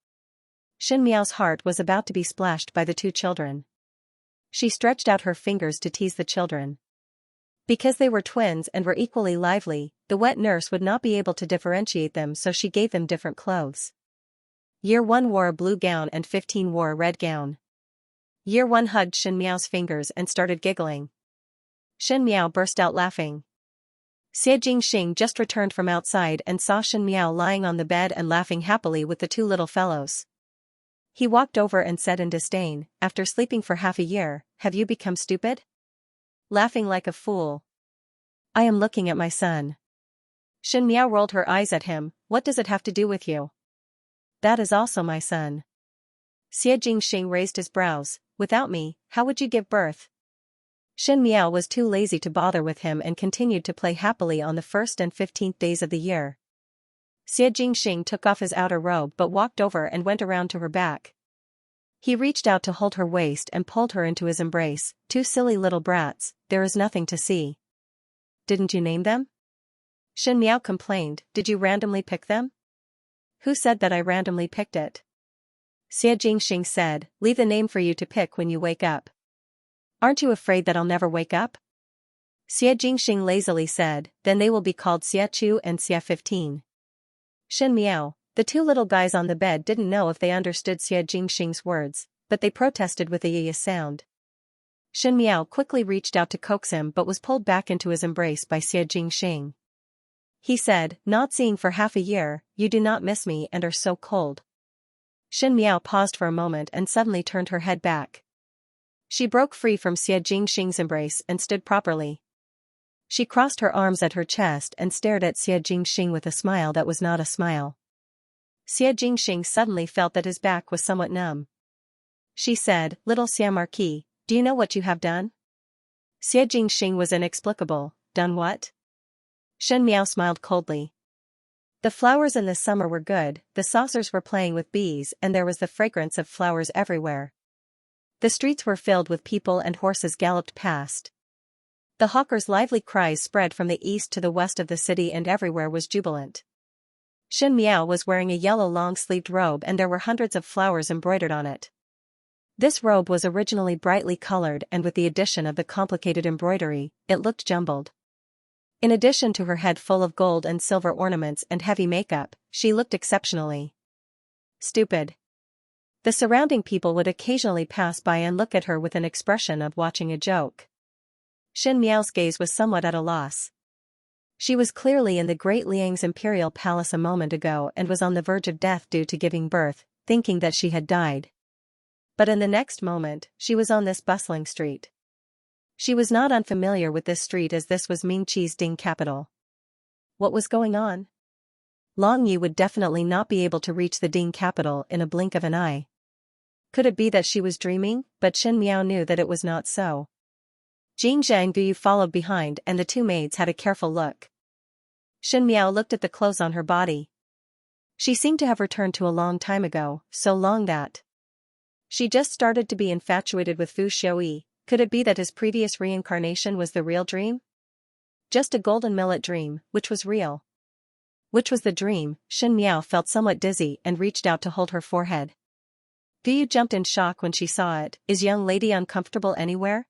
Xianxia's heart was about to be splashed by the 2 children. She stretched out her fingers to tease the children. Because they were twins and were equally lively, the wet nurse would not be able to differentiate them, so she gave them different clothes. Year 1 wore a blue gown and 15 wore a red gown. Year 1 hugged Xianxia's fingers and started giggling. Xianxia burst out laughing. Xianxia just returned from outside and saw Xianxia lying on the bed and laughing happily with the 2 little fellows. He walked over and said in disdain, "After sleeping for half a year, have you become stupid? Laughing like a fool. I am looking at my son." Xianxia rolled her eyes at him. "What does it have to do with you?" "That is also my son." Xianxia raised his brows. "Without me, how would you give birth?" Xianxia was too lazy to bother with him and continued to play happily on the 1st and 15th days of the year. Xianxia took off his outer robe but walked over and went around to her back. He reached out to hold her waist and pulled her into his embrace. "2 silly little brats, there is nothing to see." "Didn't you name them?" Xianxia complained. "Did you randomly pick them?" "Who said that I randomly picked it?" Xianxia said, "Leave the name for you to pick when you wake up." "Aren't you afraid that I'll never wake up?" Xianxia lazily said, "Then they will be called Xia and Xia15. Xianxia, the 2 little guys on the bed didn't know if they understood Xianxia's words, but they protested with a yi sound. Xianxia quickly reached out to coax him but was pulled back into his embrace by Xianxia. He said, "Not seeing for half a year, you do not miss me and are so cold." Xianxia paused for a moment and suddenly turned her head back. She broke free from Xianxing's embrace and stood properly. She crossed her arms at her chest and stared at Xianxing with a smile that was not a smile. Xianxing suddenly felt that his back was somewhat numb. She said, "Little Xia Marquis, do you know what you have done?" Xianxing was inexplicable. "Done what?" Xianxia smiled coldly. The flowers in the summer were good, the saucers were playing with bees and there was the fragrance of flowers everywhere. The streets were filled with people and horses galloped past. The hawkers' lively cries spread from the east to the west of the city and everywhere was jubilant. Xianxia was wearing a yellow long-sleeved robe and there were hundreds of flowers embroidered on it. This robe was originally brightly colored and with the addition of the complicated embroidery, it looked jumbled. In addition to her head full of gold and silver ornaments and heavy makeup, she looked exceptionally stupid. The surrounding people would occasionally pass by and look at her with an expression of watching a joke. Xianxia's gaze was somewhat at a loss. She was clearly in the Great Liang's imperial palace a moment ago and was on the verge of death due to giving birth, thinking that she had died. But in the next moment, she was on this bustling street. She was not unfamiliar with this street as this was Mingqi's Ding capital. What was going on? Long Yi would definitely not be able to reach the Ding capital in a blink of an eye. Could it be that she was dreaming? But Xianxia knew that it was not so. Xianxia and Guyu followed behind and the 2 maids had a careful look. Xianxia looked at the clothes on her body. She seemed to have returned to a long time ago, so long that she just started to be infatuated with Fu Xiaoyi. Could it be that his previous reincarnation was the real dream? Just a golden millet dream, which was real. Which was the dream? Xianxia felt somewhat dizzy and reached out to hold her forehead. Guyu jumped in shock when she saw it. Is young lady uncomfortable anywhere?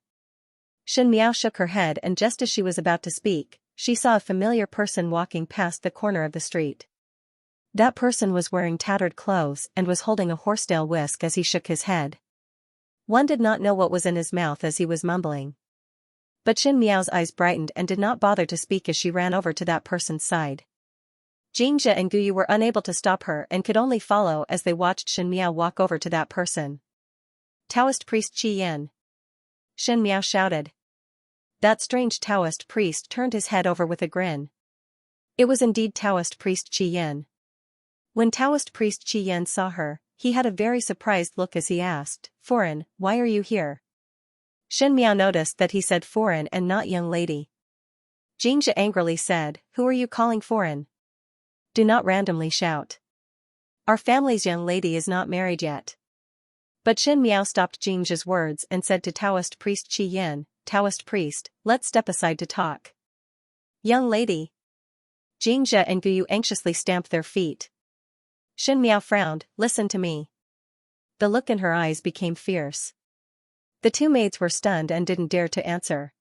Xianxia shook her head, and just as she was about to speak, she saw a familiar person walking past the corner of the street. That person was wearing tattered clothes and was holding a horsetail whisk as he shook his head. One did not know what was in his mouth as he was mumbling. But Xianxia's eyes brightened and did not bother to speak as she ran over to that person's side. Xianxia and Guyu were unable to stop her and could only follow as they watched Xianxia walk over to that person. Taoist priest Qi Yan. Xianxia shouted. That strange Taoist priest turned his head over with a grin. It was indeed Taoist priest Qi Yan. When Taoist priest Qi Yan saw her, he had a very surprised look as he asked, "Foreign, why are you here?" Xianxia noticed that he said foreign and not young lady. Xianxia angrily said, "Who are you calling foreign? Do not randomly shout. Our family's young lady is not married yet." But Xianxia stopped Xianxia's words and said to Taoist priest Qi Yan, "Taoist priest, let's step aside to talk." "Young lady." Xianxia and Guyu anxiously stamped their feet. Xianxia frowned. "Listen to me." The look in her eyes became fierce. The two maids were stunned and didn't dare to answer.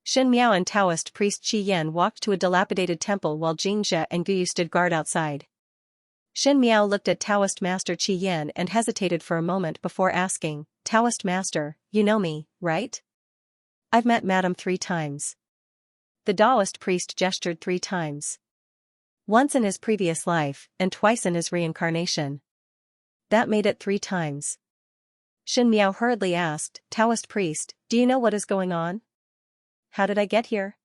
Xianxia and Taoist priest Qi Yan walked to a dilapidated temple while Xianxia and Guyu stood guard outside. Xianxia looked at Taoist master Qi Yan and hesitated for a moment before asking, "Taoist master, you know me, right? I've met Madam 3 times." The Taoist priest gestured 3 times. Once in his previous life, and twice in his reincarnation. That made it 3 times. Xianxia hurriedly asked, "Taoist priest, do you know what is going on? How did I get here?"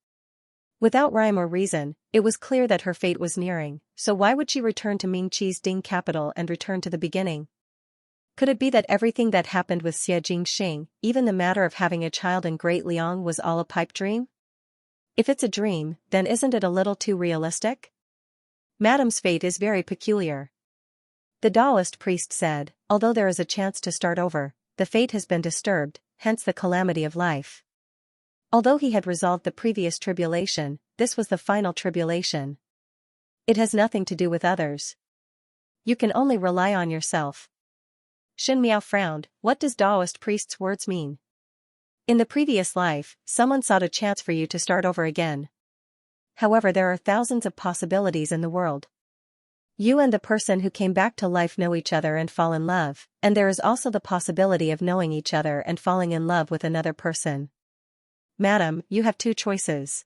Without rhyme or reason, it was clear that her fate was nearing, so why would she return to Mingqi's Ding capital and return to the beginning? Could it be that everything that happened with Xie Jingxing, even the matter of having a child in Great Liang, was all a pipe dream? If it's a dream, then isn't it a little too realistic? Madam's fate is very peculiar. The Taoist priest said, although there is a chance to start over, the fate has been disturbed, hence the calamity of life. Although he had resolved the previous tribulation, this was the final tribulation. It has nothing to do with others. You can only rely on yourself. Xianxia frowned. What does Taoist priest's words mean? In the previous life, someone sought a chance for you to start over again. However, there are thousands of possibilities in the world. You and the person who came back to life know each other and fall in love, and there is also the possibility of knowing each other and falling in love with another person. Madam, you have 2 choices.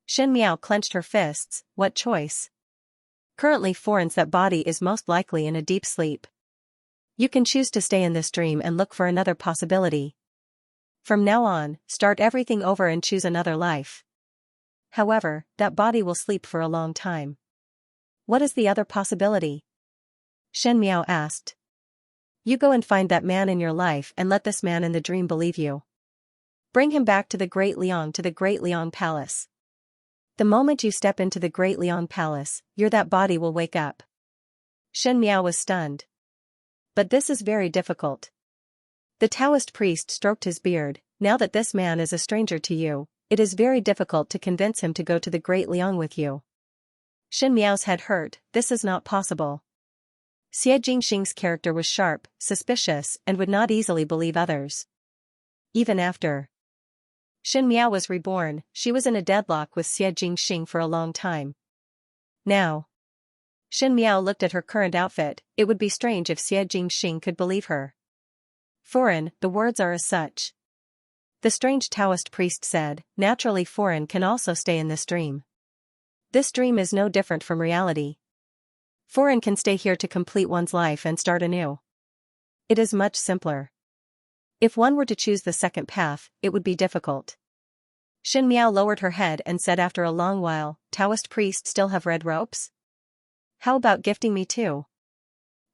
Xianxia clenched her fists. What choice? Currently foreign's that body is most likely in a deep sleep. You can choose to stay in this dream and look for another possibility. From now on, start everything over and choose another life. However, that body will sleep for a long time. What is the other possibility? Xianxia asked. You go and find that man in your life and let this man in the dream believe you. Bring him back to the Great Liang Palace. The moment you step into the Great Liang Palace, that body will wake up. Xianxia was stunned. But this is very difficult. The Taoist priest stroked his beard. Now that this man is a stranger to you, it is very difficult to convince him to go to the Great Liang with you. Xianxia's head hurt. This is not possible. Xie Jingxing's character was sharp, suspicious, and would not easily believe others. Even after Xianxia was reborn, she was in a deadlock with Xie Jingxing for a long time. Now Xianxia looked at her current outfit. It would be strange if Xie Jingxing could believe her. Foreign, the words are as such. The strange Taoist priest said, naturally foreign can also stay in this dream. This dream is no different from reality. Foreign can stay here to complete one's life and start anew. It is much simpler. If one were to choose the second path, it would be difficult. Xianxia lowered her head and said after a long while, Taoist priest still have red ropes? How about gifting me too?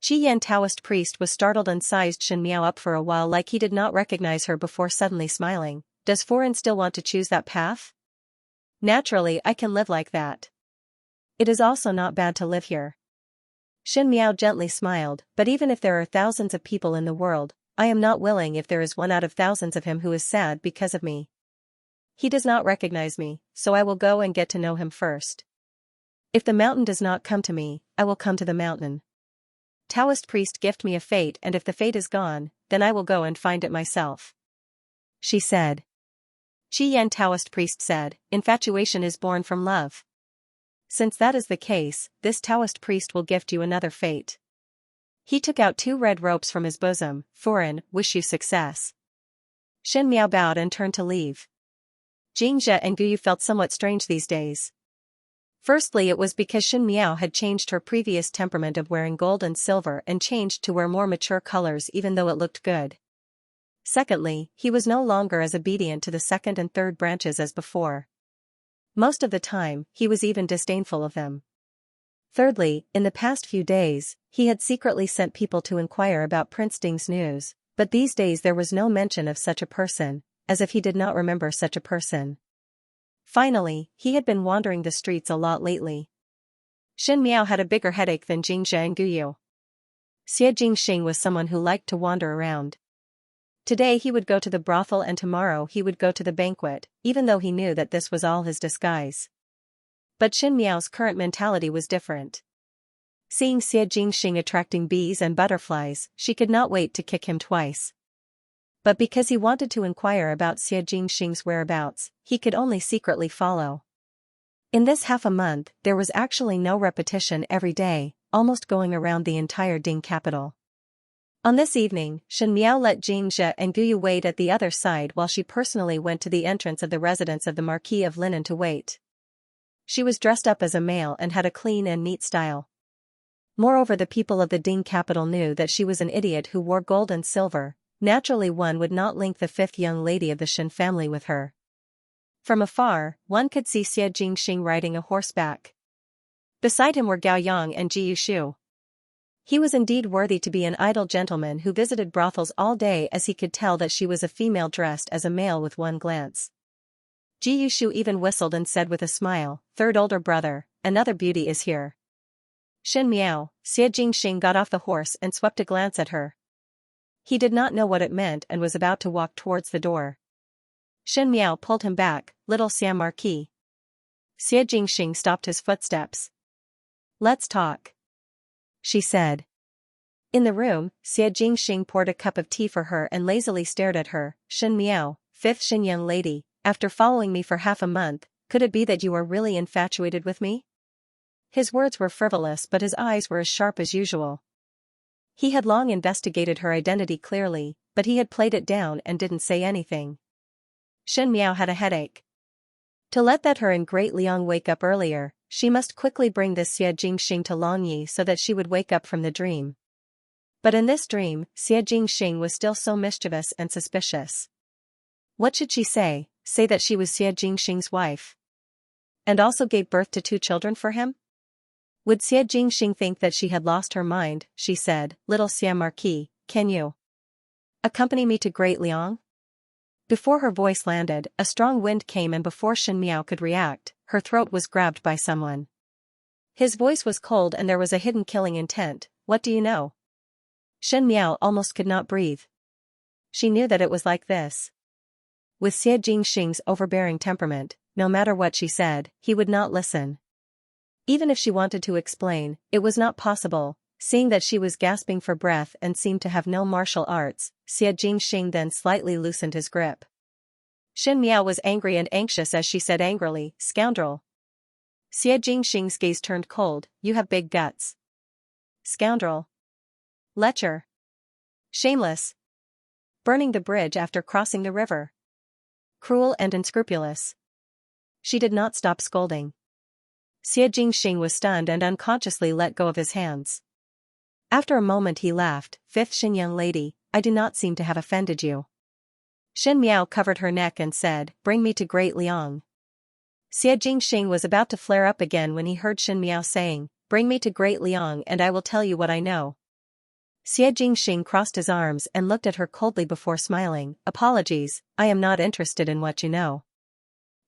Qi Yan Taoist priest was startled and sized Xianxia up for a while like he did not recognize her before suddenly smiling. Does foreign still want to choose that path? Naturally, I can live like that. It is also not bad to live here. Xianxia gently smiled, but even if there are thousands of people in the world, I am not willing if there is one out of thousands of him who is sad because of me. He does not recognize me, so I will go and get to know him first. If the mountain does not come to me, I will come to the mountain. Taoist priest gift me a fate, and if the fate is gone, then I will go and find it myself. She said. Qi Yan Taoist priest said, infatuation is born from love. Since that is the case, this Taoist priest will gift you another fate. He took out 2 red ropes from his bosom. Foreign, wish you success. Shen Miao bowed and turned to leave. Xianxia and Guyu felt somewhat strange these days. Firstly, it was because Shen Miao had changed her previous temperament of wearing gold and silver and changed to wear more mature colors even though it looked good. Secondly, he was no longer as obedient to the second and third branches as before. Most of the time, he was even disdainful of them. Thirdly, in the past few days, he had secretly sent people to inquire about Prince Ding's news, but these days there was no mention of such a person, as if he did not remember such a person. Finally, he had been wandering the streets a lot lately. Shen Miao had a bigger headache than Xianxia and Guyu. Xie Jingxing was someone who liked to wander around. Today he would go to the brothel and tomorrow he would go to the banquet, even though he knew that this was all his disguise. But Shen Miao's current mentality was different. Seeing Xie Jingxing attracting bees and butterflies, she could not wait to kick him twice. But because he wanted to inquire about Xie Jingxing's whereabouts, he could only secretly follow. In this half a month, there was actually no repetition every day, almost going around the entire Ding capital. On this evening, Shen Miao let Xianxia and Guyu wait at the other side while she personally went to the entrance of the residence of the Marquis of Linan to wait. She was dressed up as a male and had a clean and neat style. Moreover, the people of the Ding capital knew that she was an idiot who wore gold and silver. Naturally, one would not link the 5th young lady of the Shen family with her. From afar, one could see Xie Jingxing riding a horseback. Beside him were Gao Yang and Ji Yushu. He was indeed worthy to be an idle gentleman who visited brothels all day, as he could tell that she was a female dressed as a male with one glance. Ji Yushu even whistled and said with a smile, "Third older brother, another beauty is here." Shen Miao, Xie Jingxing got off the horse and swept a glance at her. He did not know what it meant and was about to walk towards the door. Shen Miao pulled him back, "Little Siam Marquis." Xie Jingxing stopped his footsteps. "Let's talk," she said. In the room, Xie Jingxing poured a cup of tea for her and lazily stared at her. "Shen Miao, 5th Shen young lady, after following me for half a month, could it be that you are really infatuated with me?" His words were frivolous, but his eyes were as sharp as usual. He had long investigated her identity clearly, but he had played it down and didn't say anything. Shen Miao had a headache. To let that her and Great Liang wake up earlier, she must quickly bring this Xie Jingxing to Longyi so that she would wake up from the dream. But in this dream, Xie Jingxing was still so mischievous and suspicious. What should she say? Say that she was Xie Jingxing's wife? And also gave birth to 2 children for him? Would Xie Jingxing think that she had lost her mind? She said, "Little Siam Marquis, can you accompany me to Great Liang?" Before her voice landed, a strong wind came, and before Shen Miao could react, her throat was grabbed by someone. His voice was cold and there was a hidden killing intent. "What do you know?" Shen Miao almost could not breathe. She knew that it was like this. With Xie Jingxing's overbearing temperament, no matter what she said, he would not listen. Even if she wanted to explain, it was not possible, seeing that she was gasping for breath and seemed to have no martial arts. Xie Jingxing then slightly loosened his grip. Shen Miao was angry and anxious as she said angrily, "Scoundrel." Xie Jingxing's gaze turned cold. "You have big guts." "Scoundrel." "Lecher." "Shameless." "Burning the bridge after crossing the river." "Cruel and unscrupulous." She did not stop scolding. Xie Jingxing was stunned and unconsciously let go of his hands. After a moment he laughed, "5th Shen young lady, I do not seem to have offended you." Shen Miao covered her neck and said, "Bring me to Great Liang." Xie Jingxing was about to flare up again when he heard Shen Miao saying, "Bring me to Great Liang and I will tell you what I know." Xie Jingxing crossed his arms and looked at her coldly before smiling. "Apologies, I am not interested in what you know."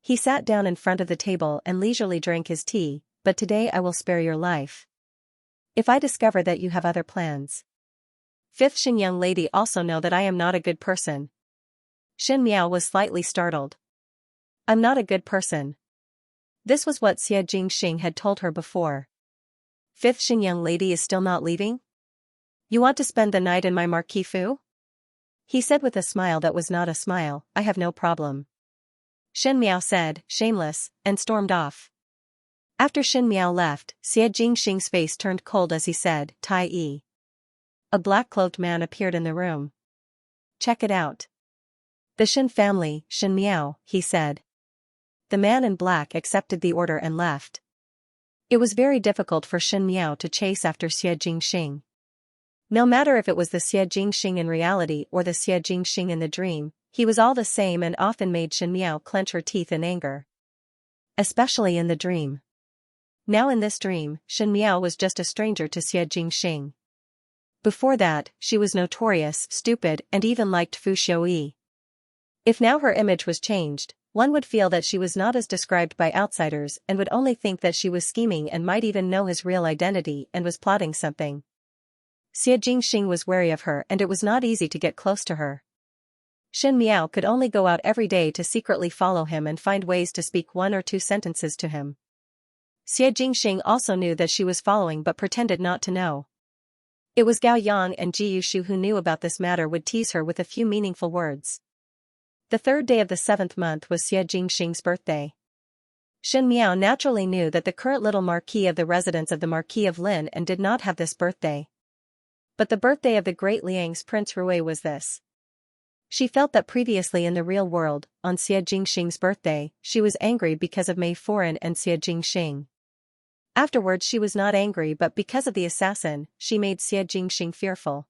He sat down in front of the table and leisurely drank his tea. "But today I will spare your life if I discover that you have other plans. 5th Shen young lady also know that I am not a good person." Shen Miao was slightly startled. "I'm not a good person." This was what Xie Jingxing had told her before. Fifth Xin young lady is still not leaving? You want to spend the night in my marquee fu? He said with a smile that was not a smile, I have no problem. Shen Miao said, shameless, and stormed off. After Shen Miao left, Xie Jingxing's face turned cold as he said, Tai Yi. A black-cloaked man appeared in the room. Check it out. The Shen family, Shen Miao, he said. The man in black accepted the order and left. It was very difficult for Shen Miao to chase after Xie Jingxing. No matter if it was the Xie Jingxing in reality or the Xie Jingxing in the dream, he was all the same and often made Shen Miao clench her teeth in anger. Especially in the dream. Now in this dream, Shen Miao was just a stranger to Xie Jingxing. Before that, she was notorious, stupid, and even liked Fu Xiuyi. If now her image was changed, one would feel that she was not as described by outsiders and would only think that she was scheming and might even know his real identity and was plotting something. Xie Jingxing was wary of her and it was not easy to get close to her. Shen Miao could only go out every day to secretly follow him and find ways to speak 1 or 2 sentences to him. Xie Jingxing also knew that she was following but pretended not to know. It was Gao Yang and Ji Yushu who knew about this matter would tease her with a few meaningful words. The 3rd day of the 7th month was Xie Jingxing's birthday. Shen Miao naturally knew that the current little marquis of the residence of the Marquis of Lin and did not have this birthday. But the birthday of the great Liang's Prince Rui was this. She felt that previously in the real world, on Xie Jingxing's birthday, she was angry because of Mei Foran and Xie Jingxing. Afterwards she was not angry but because of the assassin, she made Xie Jingxing fearful.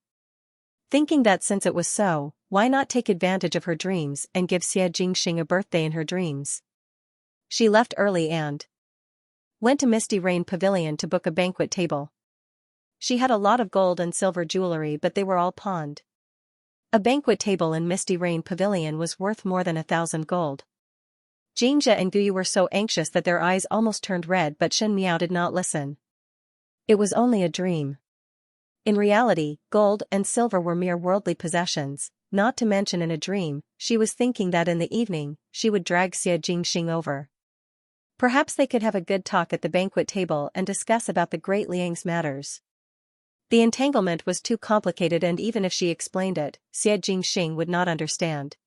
Thinking that since it was so, why not take advantage of her dreams and give Xie Jingxing a birthday in her dreams? She left early and went to Misty Rain Pavilion to book a banquet table. She had a lot of gold and silver jewelry but they were all pawned. A banquet table in Misty Rain Pavilion was worth more than 1,000 gold. Xianxia and Guyu were so anxious that their eyes almost turned red but Shen Miao did not listen. It was only a dream. In reality, gold and silver were mere worldly possessions, not to mention in a dream, she was thinking that in the evening, she would drag Xie Jingxing over. Perhaps they could have a good talk at the banquet table and discuss about the great Liang's matters. The entanglement was too complicated and even if she explained it, Xie Jingxing would not understand.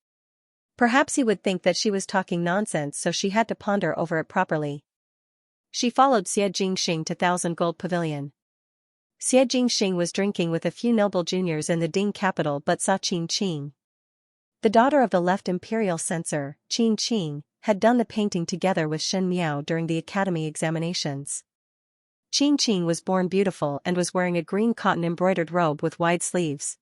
Perhaps he would think that she was talking nonsense so she had to ponder over it properly. She followed Xie Jingxing to 1,000 Gold Pavilion. Xie Jingxing was drinking with a few noble juniors in the Ding capital but saw Qin Qing. The daughter of the left imperial censor, Qin Qing, had done the painting together with Shen Miao during the academy examinations. Qin Qing was born beautiful and was wearing a green cotton embroidered robe with wide sleeves.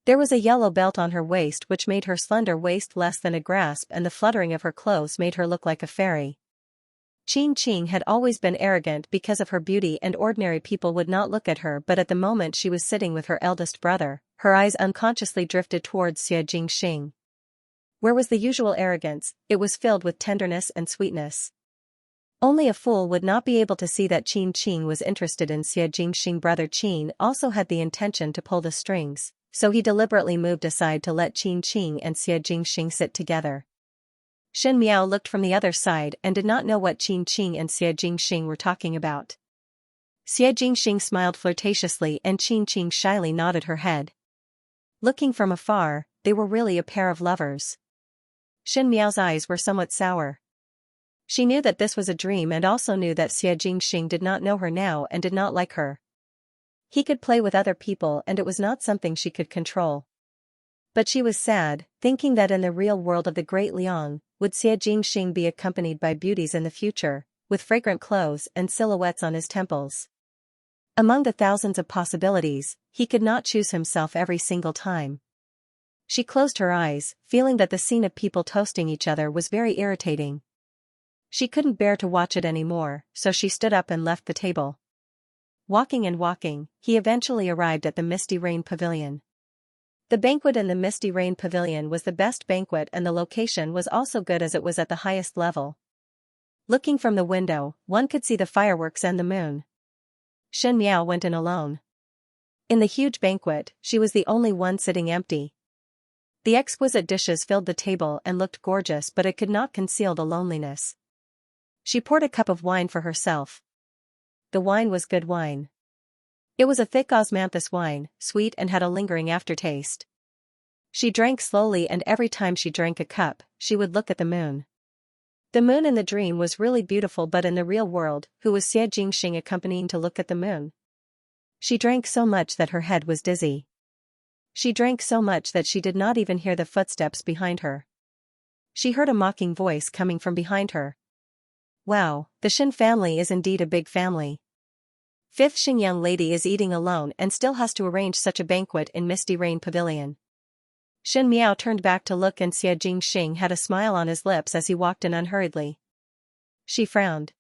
There was a yellow belt on her waist which made her slender waist less than a grasp and the fluttering of her clothes made her look like a fairy. Qin Qing had always been arrogant because of her beauty and ordinary people would not look at her but at the moment she was sitting with her eldest brother, her eyes unconsciously drifted towards Xie Jingxing. Where was the usual arrogance, it was filled with tenderness and sweetness. Only a fool would not be able to see that Qin Qing was interested in Xie Jingxing. Brother Qin also had the intention to pull the strings, so he deliberately moved aside to let Qin Qing and Xie Jingxing sit together. Shen Miao looked from the other side and did not know what Qin Qing and Xie Jingxing were talking about. Xie Jingxing smiled flirtatiously and Qin Qing shyly nodded her head. Looking from afar, they were really a pair of lovers. Shen Miao's eyes were somewhat sour. She knew that this was a dream and also knew that Xie Jingxing did not know her now and did not like her. He could play with other people and it was not something she could control. But she was sad, thinking that in the real world of the Great Liang, would Xie Jingxing be accompanied by beauties in the future, with fragrant clothes and silhouettes on his temples. Among the thousands of possibilities, he could not choose himself every single time. She closed her eyes, feeling that the scene of people toasting each other was very irritating. She couldn't bear to watch it anymore, so she stood up and left the table. Walking and walking, he eventually arrived at the Misty Rain Pavilion. The banquet in the Misty Rain Pavilion was the best banquet and the location was also good as it was at the highest level. Looking from the window, one could see the fireworks and the moon. Shen Miao went in alone. In the huge banquet, she was the only one sitting empty. The exquisite dishes filled the table and looked gorgeous but it could not conceal the loneliness. She poured a cup of wine for herself. The wine was good wine. It was a thick osmanthus wine, sweet and had a lingering aftertaste. She drank slowly, and every time she drank a cup, she would look at the moon. The moon in the dream was really beautiful, but in the real world, who was Xianxia accompanying to look at the moon? She drank so much that her head was dizzy. She drank so much that she did not even hear the footsteps behind her. She heard a mocking voice coming from behind her. Wow, the Xin family is indeed a big family. Fifth Xin young lady is eating alone and still has to arrange such a banquet in Misty Rain Pavilion. Xin Miao turned back to look, and Xianxia had a smile on his lips as he walked in unhurriedly. She frowned.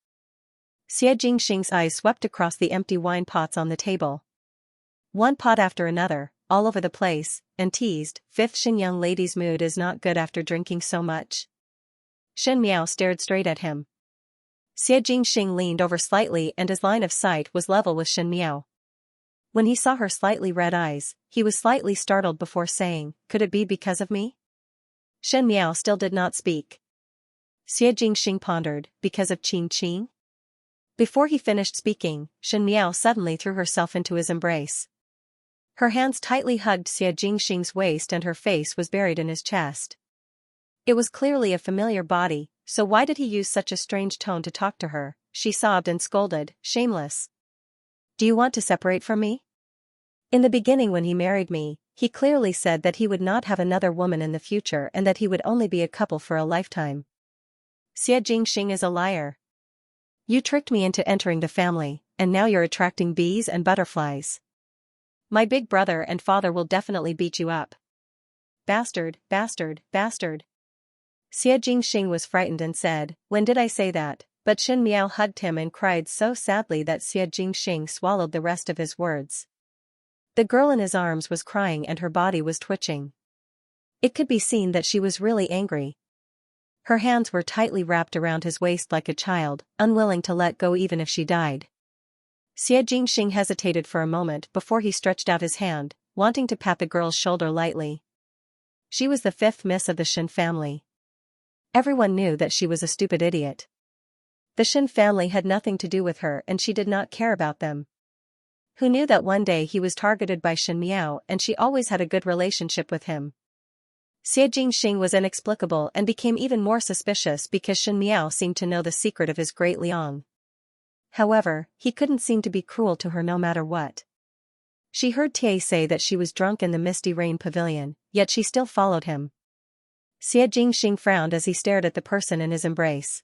Xianxia's eyes swept across the empty wine pots on the table. One pot after another, all over the place, and teased, Fifth Xin young lady's mood is not good after drinking so much. Xin Miao stared straight at him. Xianxia leaned over slightly, and his line of sight was level with Xin Miao. When he saw her slightly red eyes, he was slightly startled before saying, "Could it be because of me?" Xin Miao still did not speak. Xianxia pondered, because of Qing Qing? Before he finished speaking, Xin Miao suddenly threw herself into his embrace. Her hands tightly hugged Xianxia's waist, and her face was buried in his chest. It was clearly a familiar body, so why did he use such a strange tone to talk to her? She sobbed and scolded, "Shameless. Do you want to separate from me? In the beginning, when he married me, he clearly said that he would not have another woman in the future and that he would only be a couple for a lifetime. Xianxia is a liar. You tricked me into entering the family, and now you're attracting bees and butterflies. My big brother and father will definitely beat you up. Bastard, bastard, bastard." Xianxia was frightened and said, "When did I say that?" But Xin Miao hugged him and cried so sadly that Xianxia swallowed the rest of his words. The girl in his arms was crying and her body was twitching. It could be seen that she was really angry. Her hands were tightly wrapped around his waist like a child, unwilling to let go even if she died. Xianxia hesitated for a moment before he stretched out his hand, wanting to pat the girl's shoulder lightly. She was the fifth miss of the Xin family. Everyone knew that she was a stupid idiot. The Xin family had nothing to do with her, and she did not care about them. Who knew that one day he was targeted by Xin Miao, and she always had a good relationship with him? Xianxia was inexplicable and became even more suspicious because Xin Miao seemed to know the secret of his great Liang. However, he couldn't seem to be cruel to her no matter what. She heard Tie say that she was drunk in the Misty Rain Pavilion, yet she still followed him. Xianxia frowned as he stared at the person in his embrace.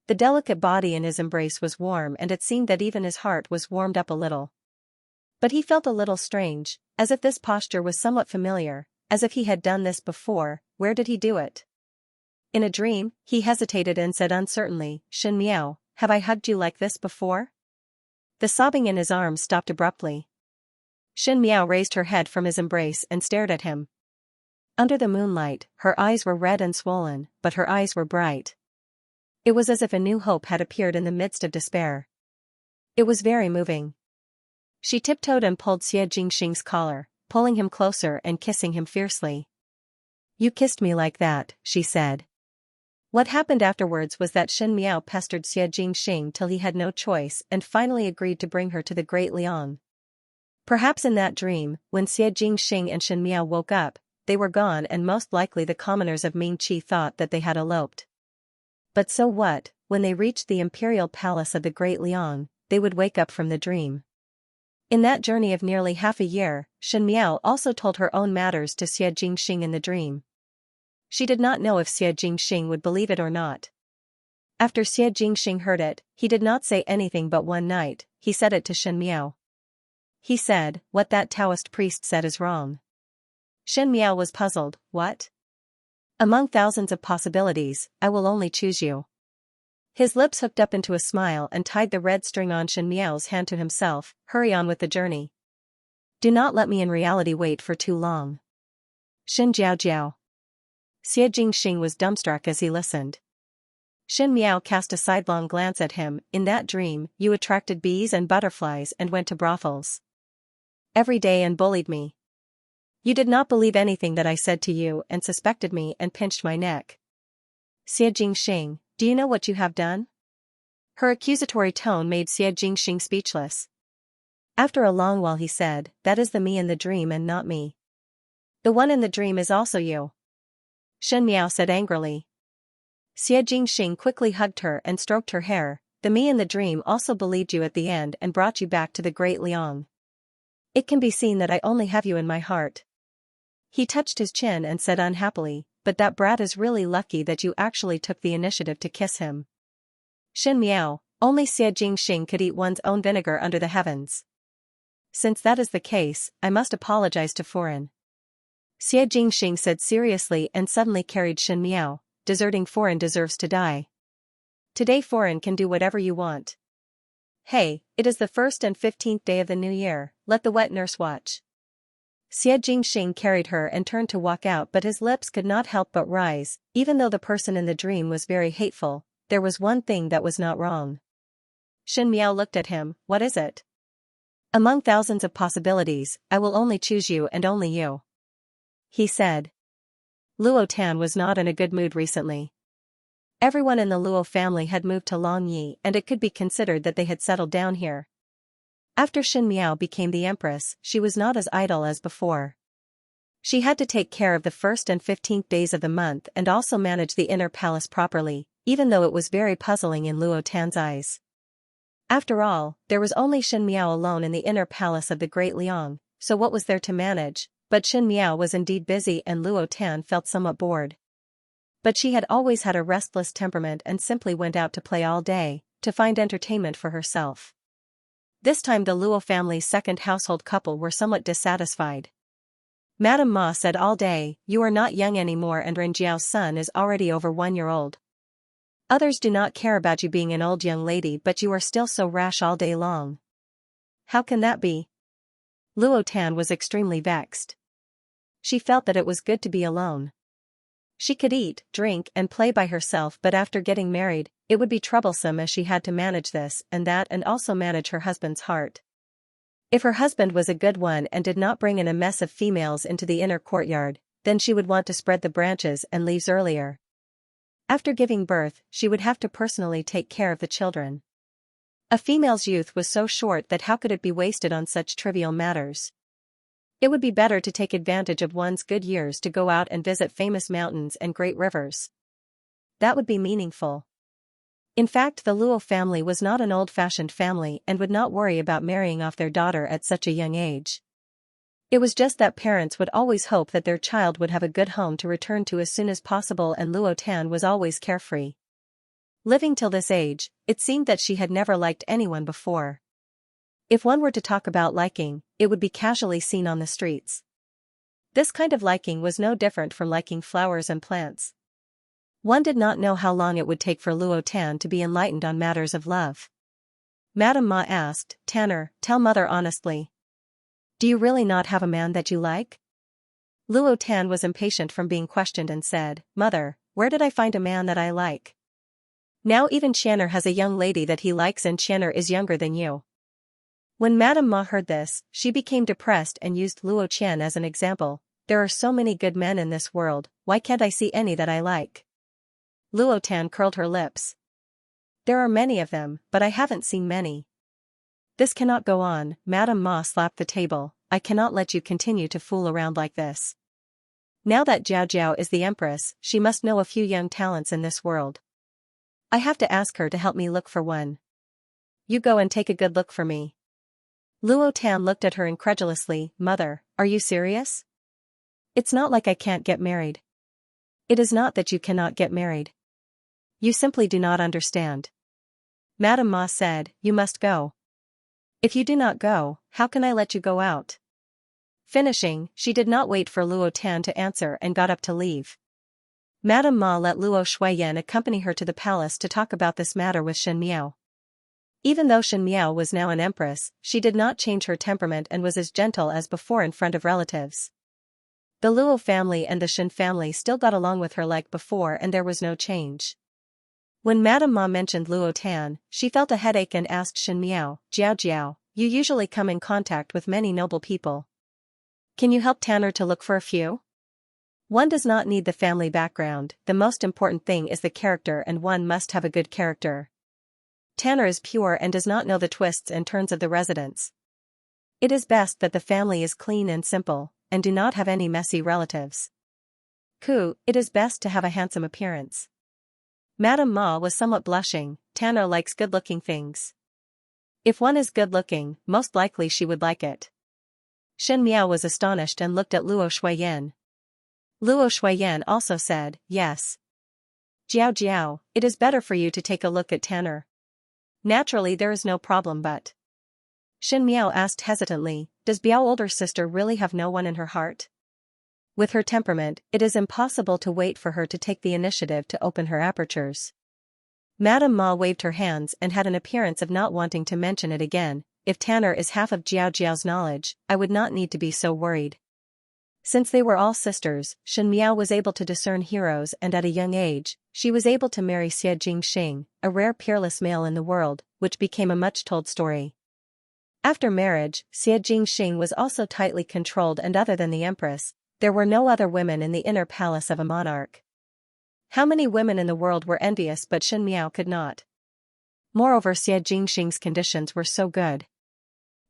The delicate body in his embrace was warm, and it seemed that even his heart was warmed up a little. But he felt a little strange, as if this posture was somewhat familiar, as if he had done this before. Where did he do it? In a dream, he hesitated and said uncertainly, "Xin Miao, have I hugged you like this before?" The sobbing in his arms stopped abruptly. Xin Miao raised her head from his embrace and stared at him. Under the moonlight, her eyes were red and swollen, but her eyes were bright. It was as if a new hope had appeared in the midst of despair. It was very moving. She tiptoed and pulled Xianxing's collar, pulling him closer and kissing him fiercely. "You kissed me like that," she said. What happened afterwards was that Xin Miao pestered Xianxing till he had no choice and finally agreed to bring her to the Great Liang. Perhaps in that dream, when Xianxing and Xin Miao woke up, they were gone, and most likely the commoners of Mingqi thought that they had eloped. But so what? When they reached the imperial palace of the Great Liang, they would wake up from the dream. In that journey of nearly half a year, Xin Miao also told her own matters to Xianxing in the dream. She did not know if Xianxing would believe it or not. After Xianxing heard it, he did not say anything, but one night, he said it to Xin Miao. He said, "What that Taoist priest said is wrong." Xin Miao was puzzled. "What? Among thousands of possibilities, I will only choose you." His lips hooked up into a smile and tied the red string on Xin Miao's hand to himself. "Hurry on with the journey. Do not let me in reality wait for too long." Xin Jiao Jiao. Xianxing was dumbstruck as he listened. Xin Miao cast a sidelong glance at him. "In that dream, you attracted bees and butterflies and went to brothels every day and bullied me. You did not believe anything that I said to you and suspected me and pinched my neck. Xianxing, do you know what you have done?" Her accusatory tone made Xianxia speechless. After a long while he said, "That is the me in the dream and not me." "The one in the dream is also you," Shen Miao said angrily. Xianxia quickly hugged her and stroked her hair. "The me in the dream also believed you at the end and brought you back to the Great Liang. It can be seen that I only have you in my heart." He touched his chin and said unhappily, "But that brat is really lucky that you actually took the initiative to kiss him." Shen Miao, only Xianxia could eat one's own vinegar under the heavens. "Since that is the case, I must apologize to Foreign," Xianxia said seriously and suddenly carried Shen Miao. "Deserting Foreign deserves to die. Today Foreign can do whatever you want. Hey, it is the 1st and 15th day of the new year, let the wet nurse watch." Xianxia carried her and turned to walk out, but his lips could not help but rise. Even though the person in the dream was very hateful, there was one thing that was not wrong. Shen Miao looked at him. "What is it?" "Among thousands of possibilities, I will only choose you and only you," he said. Luo Tan was not in a good mood recently. Everyone in the Luo family had moved to Longyi and it could be considered that they had settled down here. After Shen Miao became the Empress, she was not as idle as before. She had to take care of the 1st and 15th days of the month and also manage the inner palace properly, even though it was very puzzling in Luo Tan's eyes. After all, there was only Shen Miao alone in the inner palace of the Great Liang, so what was there to manage? But Shen Miao was indeed busy and Luo Tan felt somewhat bored. But she had always had a restless temperament and simply went out to play all day, to find entertainment for herself. This time the Luo family's second household couple were somewhat dissatisfied. Madame Ma said all day, "You are not young anymore and Renjiao's son is already over 1 year old. Others do not care about you being an old young lady but you are still so rash all day long. How can that be?" Luo Tan was extremely vexed. She felt that it was good to be alone. She could eat, drink and play by herself, but after getting married, it would be troublesome as she had to manage this and that and also manage her husband's heart. If her husband was a good one and did not bring in a mess of females into the inner courtyard, then she would want to spread the branches and leaves earlier. After giving birth, she would have to personally take care of the children. A female's youth was so short that how could it be wasted on such trivial matters? It would be better to take advantage of one's good years to go out and visit famous mountains and great rivers. That would be meaningful. In fact, the Luo family was not an old-fashioned family and would not worry about marrying off their daughter at such a young age. It was just that parents would always hope that their child would have a good home to return to as soon as possible, and Luo Tan was always carefree. Living till this age, it seemed that she had never liked anyone before. If one were to talk about liking, it would be casually seen on the streets. This kind of liking was no different from liking flowers and plants. One did not know how long it would take for Luo Tan to be enlightened on matters of love. Madame Ma asked, "Tanner, tell mother honestly. Do you really not have a man that you like?" Luo Tan was impatient from being questioned and said, "Mother, where did I find a man that I like? Now even Xian'er has a young lady that he likes and Xian'er is younger than you." When Madame Ma heard this, she became depressed and used Luo Qian as an example. "There are so many good men in this world, why can't I see any that I like?" Luo Tan curled her lips. "There are many of them, but I haven't seen many. This cannot go on." Madame Ma slapped the table. "I cannot let you continue to fool around like this. Now that Jiao Jiao is the Empress, she must know a few young talents in this world. I have to ask her to help me look for one. You go and take a good look for me." Luo Tan looked at her incredulously. "Mother, are you serious? It's not like I can't get married." "It is not that you cannot get married. You simply do not understand." Madame Ma said, "You must go. If you do not go, how can I let you go out?" Finishing, she did not wait for Luo Tan to answer and got up to leave. Madame Ma let Luo Shuiyan accompany her to the palace to talk about this matter with Shen Miao. Even though Shen Miao was now an empress, she did not change her temperament and was as gentle as before in front of relatives. The Luo family and the Shen family still got along with her like before and there was no change. When Madame Ma mentioned Luo Tan, she felt a headache and asked Shen Miao, "Jiao Jiao, you usually come in contact with many noble people. Can you help Tanner to look for a few? One does not need the family background, the most important thing is the character and one must have a good character." Tanner is pure and does not know the twists and turns of the residence. It is best that the family is clean and simple, and do not have any messy relatives. It is best to have a handsome appearance. Madame Ma was somewhat blushing. Tanner likes good-looking things. If one is good-looking, most likely she would like it. Shen Miao was astonished and looked at Luo Shuiyan. Luo Shuiyan also said, yes. Jiao Jiao, it is better for you to take a look at Tanner. Naturally there is no problem but. Shen Miao asked hesitantly, does Biao older sister really have no one in her heart? With her temperament, it is impossible to wait for her to take the initiative to open her apertures. Madame Ma waved her hands and had an appearance of not wanting to mention it again. If Tanner is half of Jiao Jiao's knowledge, I would not need to be so worried. Since they were all sisters, Shen Miao was able to discern heroes, and at a young age, she was able to marry Xie Jingxing, a rare peerless male in the world, which became a much-told story. After marriage, Xie Jingxing was also tightly controlled, and other than the Empress, there were no other women in the inner palace of a monarch. How many women in the world were envious, but Shen Miao could not. Moreover, Xie Jingxing's conditions were so good.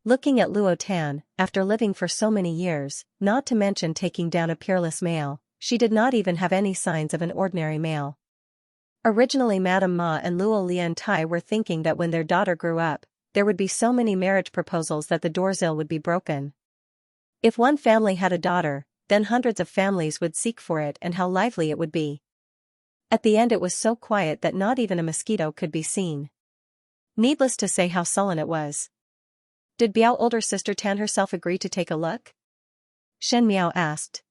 Looking at Luo Tan, after living for so many years, not to mention taking down a peerless male, she did not even have any signs of an ordinary male. Originally Madame Ma and Luo Lian Tai were thinking that when their daughter grew up, there would be so many marriage proposals that the doorsill would be broken. If one family had a daughter, then hundreds of families would seek for it, and how lively it would be. At the end it was so quiet that not even a mosquito could be seen. Needless to say how sullen it was. Did Biao older sister Tan herself agree to take a look? Shen Miao asked.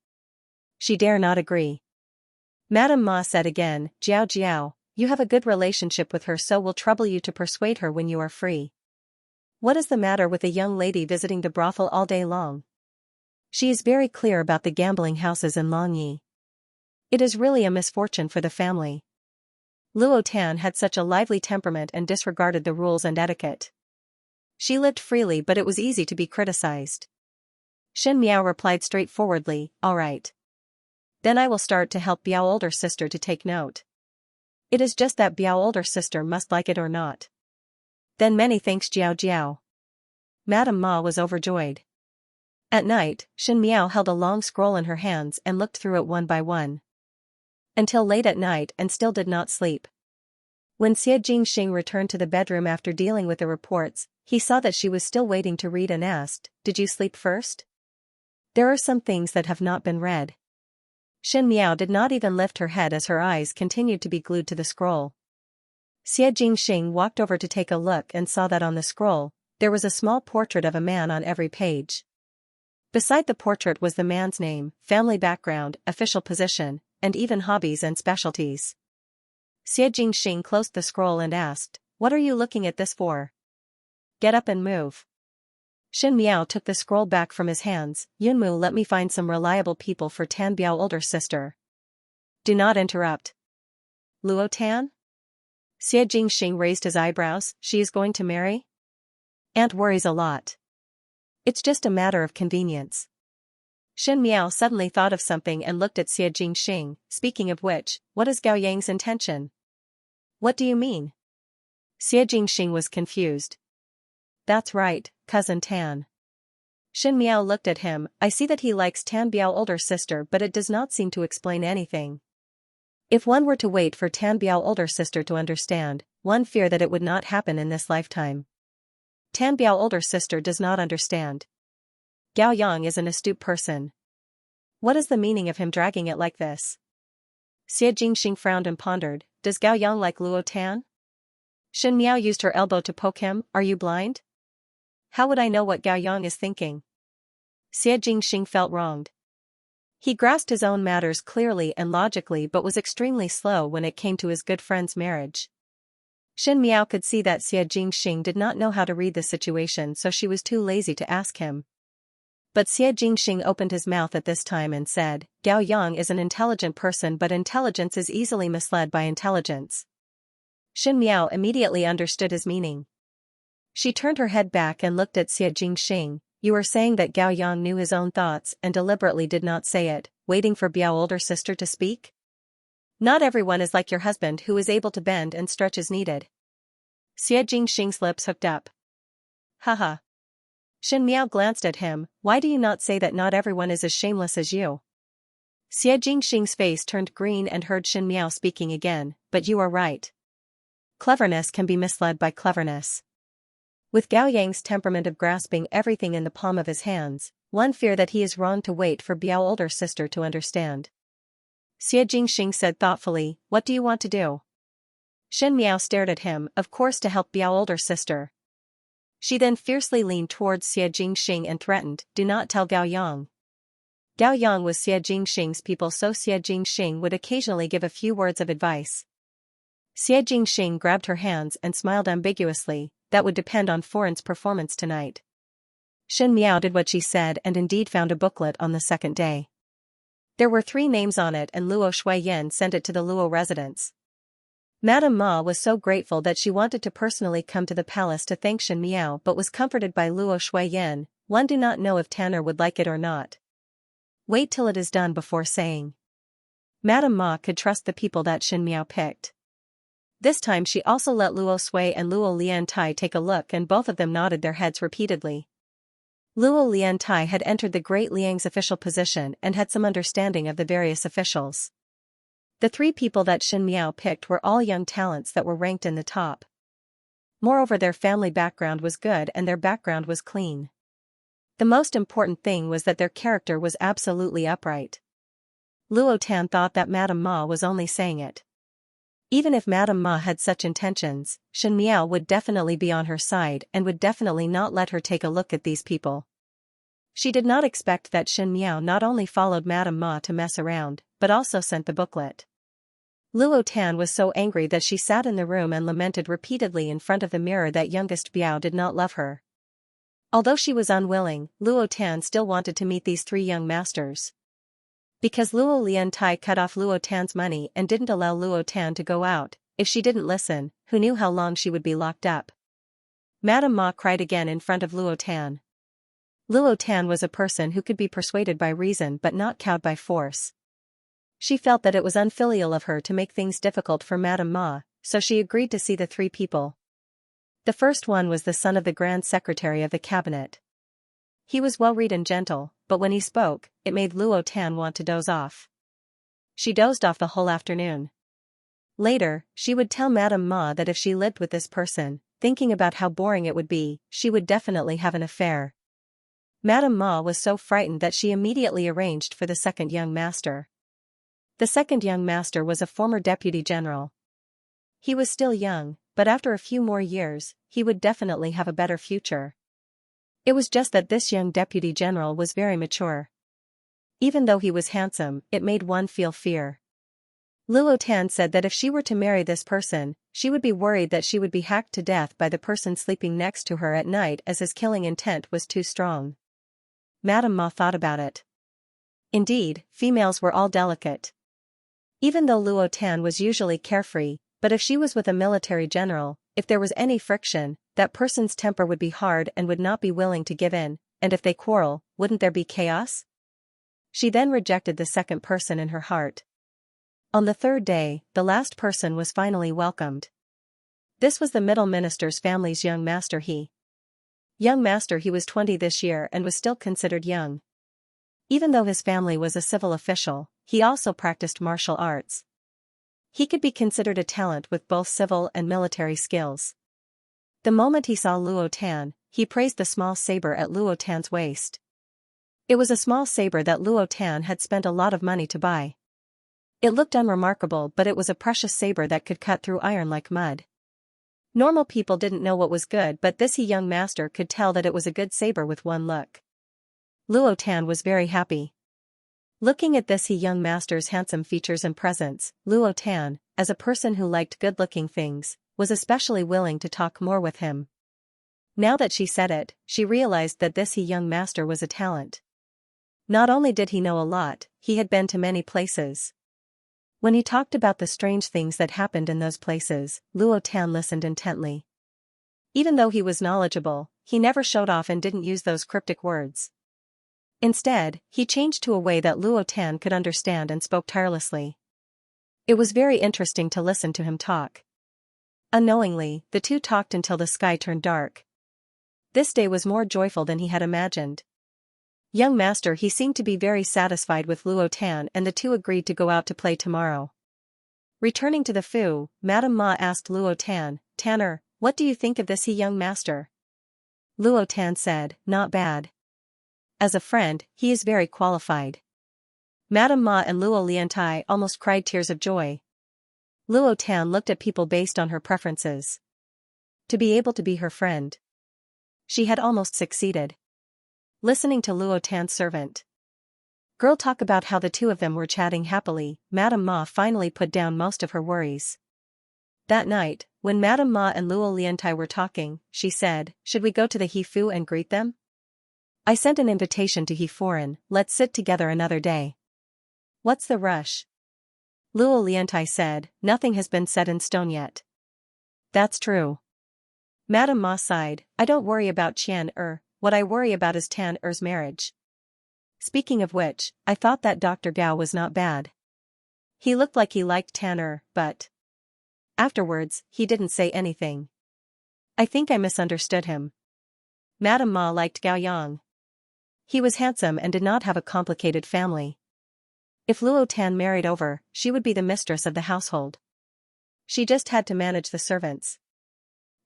She dare not agree. Madame Ma said again, Jiao Jiao, you have a good relationship with her, so we'll trouble you to persuade her when you are free. What is the matter with a young lady visiting the brothel all day long? She is very clear about the gambling houses in Longyi. It is really a misfortune for the family. Luo Tan had such a lively temperament and disregarded the rules and etiquette. She lived freely, but it was easy to be criticized. Shen Miao replied straightforwardly, all right. Then I will start to help Biao older sister to take note. It is just that Biao older sister must like it or not. Then many thanks Jiao Jiao. Madame Ma was overjoyed. At night, Shen Miao held a long scroll in her hands and looked through it one by one. Until late at night, and still did not sleep. When Xie Jingxing returned to the bedroom after dealing with the reports, he saw that she was still waiting to read and asked, did you sleep first? There are some things that have not been read. Shen Miao did not even lift her head as her eyes continued to be glued to the scroll. Xie Jingxing walked over to take a look and saw that on the scroll, there was a small portrait of a man on every page. Beside the portrait was the man's name, family background, official position, and even hobbies and specialties. Xie Jingxing closed the scroll and asked, what are you looking at this for? Get up and move. Shen Miao took the scroll back from his hands. Yunmu, let me find some reliable people for Tan Biao older sister. Do not interrupt. Luo Tan? Xie Jingxing raised his eyebrows. She is going to marry? Aunt worries a lot. It's just a matter of convenience. Shen Miao suddenly thought of something and looked at Xie Jingxing. Speaking of which, what is Gao Yang's intention? What do you mean? Xie Jingxing was confused. That's right, cousin Tan. Shen Miao looked at him. I see that he likes Tan Biao older sister, but it does not seem to explain anything. If one were to wait for Tan Biao older sister to understand, one fear that it would not happen in this lifetime. Tan Biao older sister does not understand. Gao Yang is an astute person. What is the meaning of him dragging it like this? Xie Jingxing frowned and pondered. Does Gao Yang like Luo Tan? Shen Miao used her elbow to poke him. Are you blind? How would I know what Gao Yang is thinking? Xie Jingxing felt wronged. He grasped his own matters clearly and logically, but was extremely slow when it came to his good friend's marriage. Shen Miao could see that Xie Jingxing did not know how to read the situation, so she was too lazy to ask him. But Xie Jingxing opened his mouth at this time and said, Gao Yang is an intelligent person, but intelligence is easily misled by intelligence. Shen Miao immediately understood his meaning. She turned her head back and looked at Xie Jingxing. You are saying that Gao Yang knew his own thoughts and deliberately did not say it, waiting for Biao older sister to speak? Not everyone is like your husband, who is able to bend and stretch as needed. Xie Jingxing's lips hooked up. Haha. Shen Miao glanced at him, why do you not say that not everyone is as shameless as you? Xie Jingxing's face turned green and heard Shen Miao speaking again, but you are right. Cleverness can be misled by cleverness. With Gao Yang's temperament of grasping everything in the palm of his hands, one fear that he is wrong to wait for Biao older sister to understand. Xie Jingxing said thoughtfully, what do you want to do? Shen Miao stared at him, of course to help Biao older sister. She then fiercely leaned towards Xie Jingxing and threatened, do not tell Gao Yang. Gao Yang was Xie Jingxing's people, so Xie Jingxing would occasionally give a few words of advice. Xie Jingxing grabbed her hands and smiled ambiguously, that would depend on Foreign's performance tonight. Shen Miao did what she said and indeed found a booklet on the second day. There were 3 names on it and Luo Shuiyan sent it to the Luo residence. Madame Ma was so grateful that she wanted to personally come to the palace to thank Shen Miao but was comforted by Luo Shuiyan, one do not know if Tanner would like it or not. Wait till it is done before saying. Madame Ma could trust the people that Shen Miao picked. This time she also let Luo Sui and Luo Liantai take a look and both of them nodded their heads repeatedly. Luo Liantai had entered the Great Liang's official position and had some understanding of the various officials. The 3 people that Shen Miao picked were all young talents that were ranked in the top. Moreover, their family background was good and their background was clean. The most important thing was that their character was absolutely upright. Luo Tan thought that Madame Ma was only saying it. Even if Madame Ma had such intentions, Shen Miao would definitely be on her side and would definitely not let her take a look at these people. She did not expect that Shen Miao not only followed Madame Ma to mess around, but also sent the booklet. Luo Tan was so angry that she sat in the room and lamented repeatedly in front of the mirror that youngest Biao did not love her. Although she was unwilling, Luo Tan still wanted to meet these 3 young masters. Because Luo Liantai cut off Luo Tan's money and didn't allow Luo Tan to go out, if she didn't listen, who knew how long she would be locked up. Madame Ma cried again in front of Luo Tan. Luo Tan was a person who could be persuaded by reason but not cowed by force. She felt that it was unfilial of her to make things difficult for Madame Ma, so she agreed to see the 3 people. The first one was the son of the Grand Secretary of the Cabinet. He was well-read and gentle, but when he spoke, it made Luo Tan want to doze off. She dozed off the whole afternoon. Later, she would tell Madame Ma that if she lived with this person, thinking about how boring it would be, she would definitely have an affair. Madame Ma was so frightened that she immediately arranged for the second young master. The second young master was a former deputy general. He was still young, but after a few more years, he would definitely have a better future. It was just that this young deputy general was very mature. Even though he was handsome, it made one feel fear. Luo Tan said that if she were to marry this person, she would be worried that she would be hacked to death by the person sleeping next to her at night as his killing intent was too strong. Madame Ma thought about it. Indeed, females were all delicate. Even though Luo Tan was usually carefree, but if she was with a military general, if there was any friction, that person's temper would be hard and would not be willing to give in, and if they quarrel, wouldn't there be chaos? She then rejected the second person in her heart. On the 3rd day, the last person was finally welcomed. This was the middle minister's family's young master he. He was 20 this year and was still considered young. Even though his family was a civil official, he also practiced martial arts. He could be considered a talent with both civil and military skills. The moment he saw Luo Tan, he praised the small saber at Luo Tan's waist. It was a small saber that Luo Tan had spent a lot of money to buy. It looked unremarkable, but it was a precious saber that could cut through iron like mud. Normal people didn't know what was good, but this young master could tell that it was a good saber with one look. Luo Tan was very happy. Looking at this young master's handsome features and presence, Luo Tan, as a person who liked good-looking things, was especially willing to talk more with him. Now that she said it, she realized that this young master was a talent. Not only did he know a lot, he had been to many places. When he talked about the strange things that happened in those places, Luo Tan listened intently. Even though he was knowledgeable, he never showed off and didn't use those cryptic words. Instead, he changed to a way that Luo Tan could understand and spoke tirelessly. It was very interesting to listen to him talk. Unknowingly, the two talked until the sky turned dark. This day was more joyful than he had imagined. Young master he seemed to be very satisfied with Luo Tan and the two agreed to go out to play tomorrow. Returning to the Fu, Madame Ma asked Luo Tan, Tanner, what do you think of this young master? Luo Tan said, not bad. As a friend, he is very qualified. Madame Ma and Luo Liantai almost cried tears of joy. Luo Tan looked at people based on her preferences. To be able to be her friend. She had almost succeeded. Listening to Luo Tan's servant girl talk about how the two of them were chatting happily, Madame Ma finally put down most of her worries. That night, when Madame Ma and Luo Liantai were talking, she said, should we go to the He Fu and greet them? I sent an invitation to He Foreign, let's sit together another day. What's the rush? Luo Liantai said, nothing has been set in stone yet. That's true. Madame Ma sighed, I don't worry about what I worry about is Tan-er's marriage. Speaking of which, I thought that Dr. Gao was not bad. He looked like he liked Tan-er, but afterwards, he didn't say anything. I think I misunderstood him. Madame Ma liked Gao Yang. He was handsome and did not have a complicated family. If Luo Tan married over, she would be the mistress of the household. She just had to manage the servants.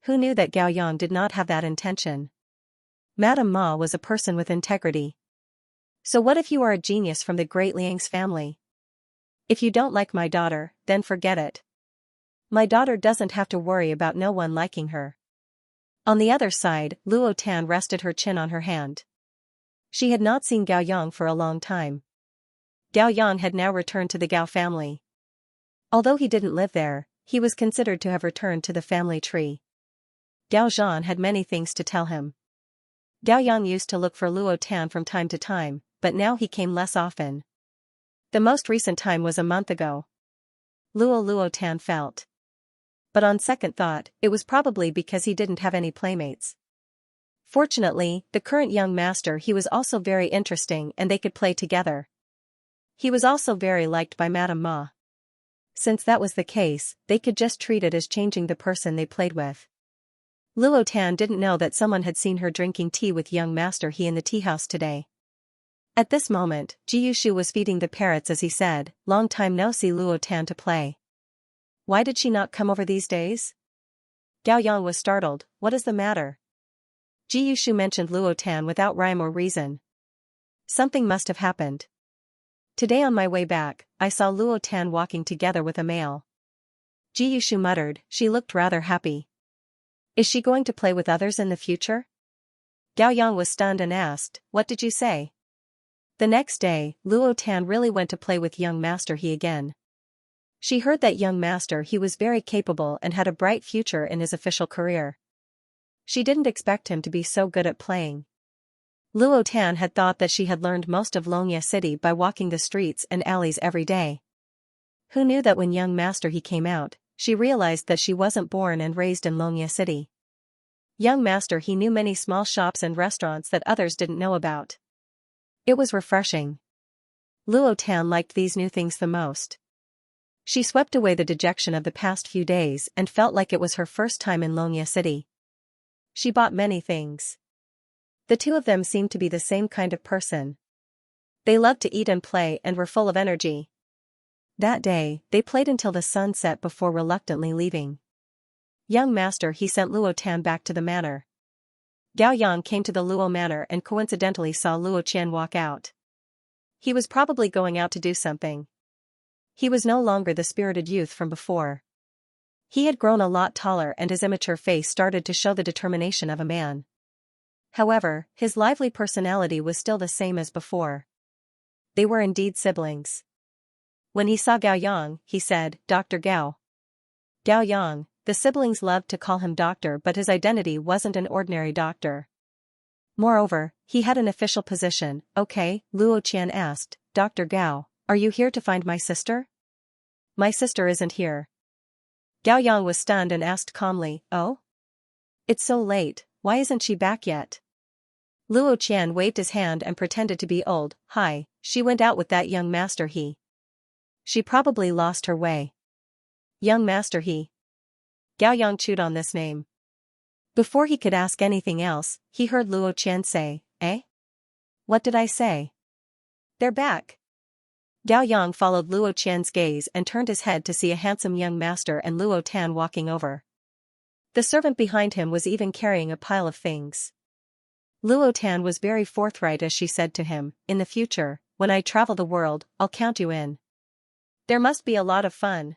Who knew that Gao Yang did not have that intention? Madame Ma was a person with integrity. So what if you are a genius from the great Liang's family? If you don't like my daughter, then forget it. My daughter doesn't have to worry about no one liking her. On the other side, Luo Tan rested her chin on her hand. She had not seen Gao Yang for a long time. Gao Yang had now returned to the Gao family. Although he didn't live there, he was considered to have returned to the family tree. Gao Zhan had many things to tell him. Gao Yang used to look for Luo Tan from time to time, but now he came less often. The most recent time was a month ago. Luo Tan felt. But on second thought, it was probably because he didn't have any playmates. Fortunately, the current young master he was also very interesting and they could play together. He was also very liked by Madame Ma. Since that was the case, they could just treat it as changing the person they played with. Luo Tan didn't know that someone had seen her drinking tea with young master he in the tea house today. At this moment, Ji Yushu was feeding the parrots as he said, long time no see Luo Tan to play. Why did she not come over these days? Gao Yang was startled, what is the matter? Ji Yushu mentioned Luo Tan without rhyme or reason. Something must have happened. Today on my way back, I saw Luo Tan walking together with a male. Ji Yushu muttered, she looked rather happy. Is she going to play with others in the future? Gao Yang was stunned and asked, what did you say? The next day, Luo Tan really went to play with young master he again. She heard that young master he was very capable and had a bright future in his official career. She didn't expect him to be so good at playing. Luo Tan had thought that she had learned most of Lineage city by walking the streets and alleys every day. Who knew that when young master he came out, she realized that she wasn't born and raised in Lineage city. Young master he knew many small shops and restaurants that others didn't know about. It was refreshing. Luo Tan liked these new things the most. She swept away the dejection of the past few days and felt like it was her first time in Lineage city. She bought many things. The two of them seemed to be the same kind of person. They loved to eat and play and were full of energy. That day, they played until the sun set before reluctantly leaving. Young master he sent Luo Tan back to the manor. Gao Yang came to the Luo manor and coincidentally saw Luo Qian walk out. He was probably going out to do something. He was no longer the spirited youth from before. He had grown a lot taller and his immature face started to show the determination of a man. However, his lively personality was still the same as before. They were indeed siblings. When he saw Gao Yang, he said, Dr. Gao. Gao Yang, the siblings loved to call him doctor but his identity wasn't an ordinary doctor. Moreover, he had an official position. Okay, Luo Qian asked, Dr. Gao, are you here to find my sister? My sister isn't here. Gao Yang was stunned and asked calmly, oh? It's so late, why isn't she back yet? Luo Qian waved his hand and pretended to be old. Hi, she went out with that young master he. She probably lost her way. Young master he. Gao Yang chewed on this name. Before he could ask anything else, he heard Luo Qian say, "Eh? What did I say?" "They're back." Gao Yang followed Luo Qian's gaze and turned his head to see a handsome young master and Luo Tan walking over. The servant behind him was even carrying a pile of things. Luo Tan was very forthright as she said to him, "In the future, when I travel the world, I'll count you in. There must be a lot of fun."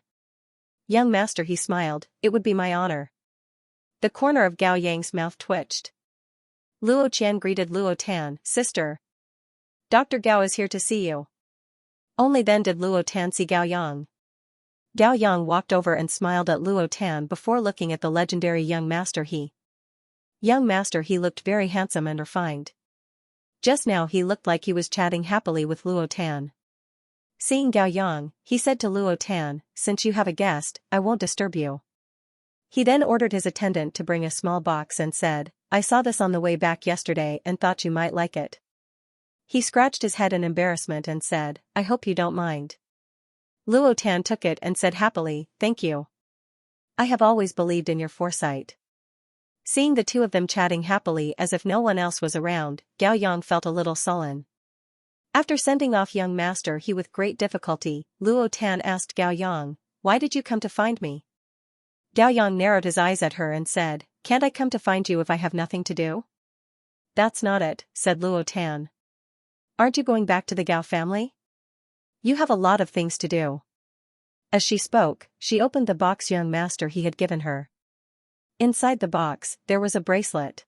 "Young master," he smiled, "it would be my honor." The corner of Gao Yang's mouth twitched. Luo Qian greeted Luo Tan, "Sister. Dr. Gao is here to see you." Only then did Luo Tan see Gao Yang. Gao Yang walked over and smiled at Luo Tan before looking at the legendary young master he. Young master he looked very handsome and refined. Just now he looked like he was chatting happily with Luo Tan. Seeing Gao Yang, he said to Luo Tan, "Since you have a guest, I won't disturb you." He then ordered his attendant to bring a small box and said, "I saw this on the way back yesterday and thought you might like it." He scratched his head in embarrassment and said, "I hope you don't mind." Luo Tan took it and said happily, "Thank you. I have always believed in your foresight." Seeing the two of them chatting happily as if no one else was around, Gao Yang felt a little sullen. After sending off young master he with great difficulty, Luo Tan asked Gao Yang, "Why did you come to find me?" Gao Yang narrowed his eyes at her and said, "Can't I come to find you if I have nothing to do?" "That's not it," said Luo Tan. "Aren't you going back to the Gao family? You have a lot of things to do." As she spoke, she opened the box young master he had given her. Inside the box, there was a bracelet.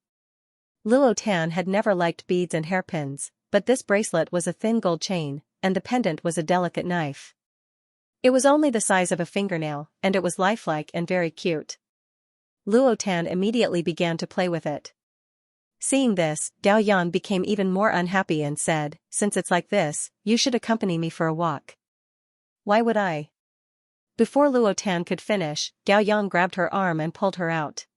Luo Tan had never liked beads and hairpins, but this bracelet was a thin gold chain, and the pendant was a delicate knife. It was only the size of a fingernail, and it was lifelike and very cute. Luo Tan immediately began to play with it. Seeing this, Gao Yang became even more unhappy and said, "Since it's like this, you should accompany me for a walk." "Why would I?" Before Luo Tan could finish, Gao Yang grabbed her arm and pulled her out.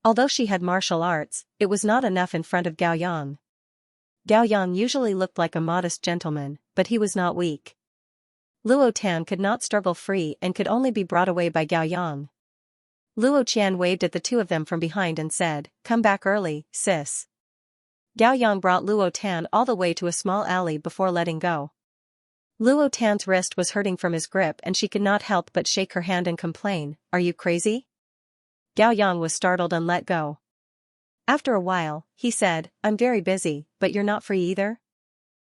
Although she had martial arts, it was not enough in front of Gao Yang. Gao Yang usually looked like a modest gentleman, but he was not weak. Luo Tan could not struggle free and could only be brought away by Gao Yang. Luo Qian waved at the two of them from behind and said, "Come back early, sis." Gao Yang brought Luo Tan all the way to a small alley before letting go. Luo Tan's wrist was hurting from his grip and she could not help but shake her hand and complain, "Are you crazy?" Gao Yang was startled and let go. After a while, he said, "I'm very busy, but you're not free either?"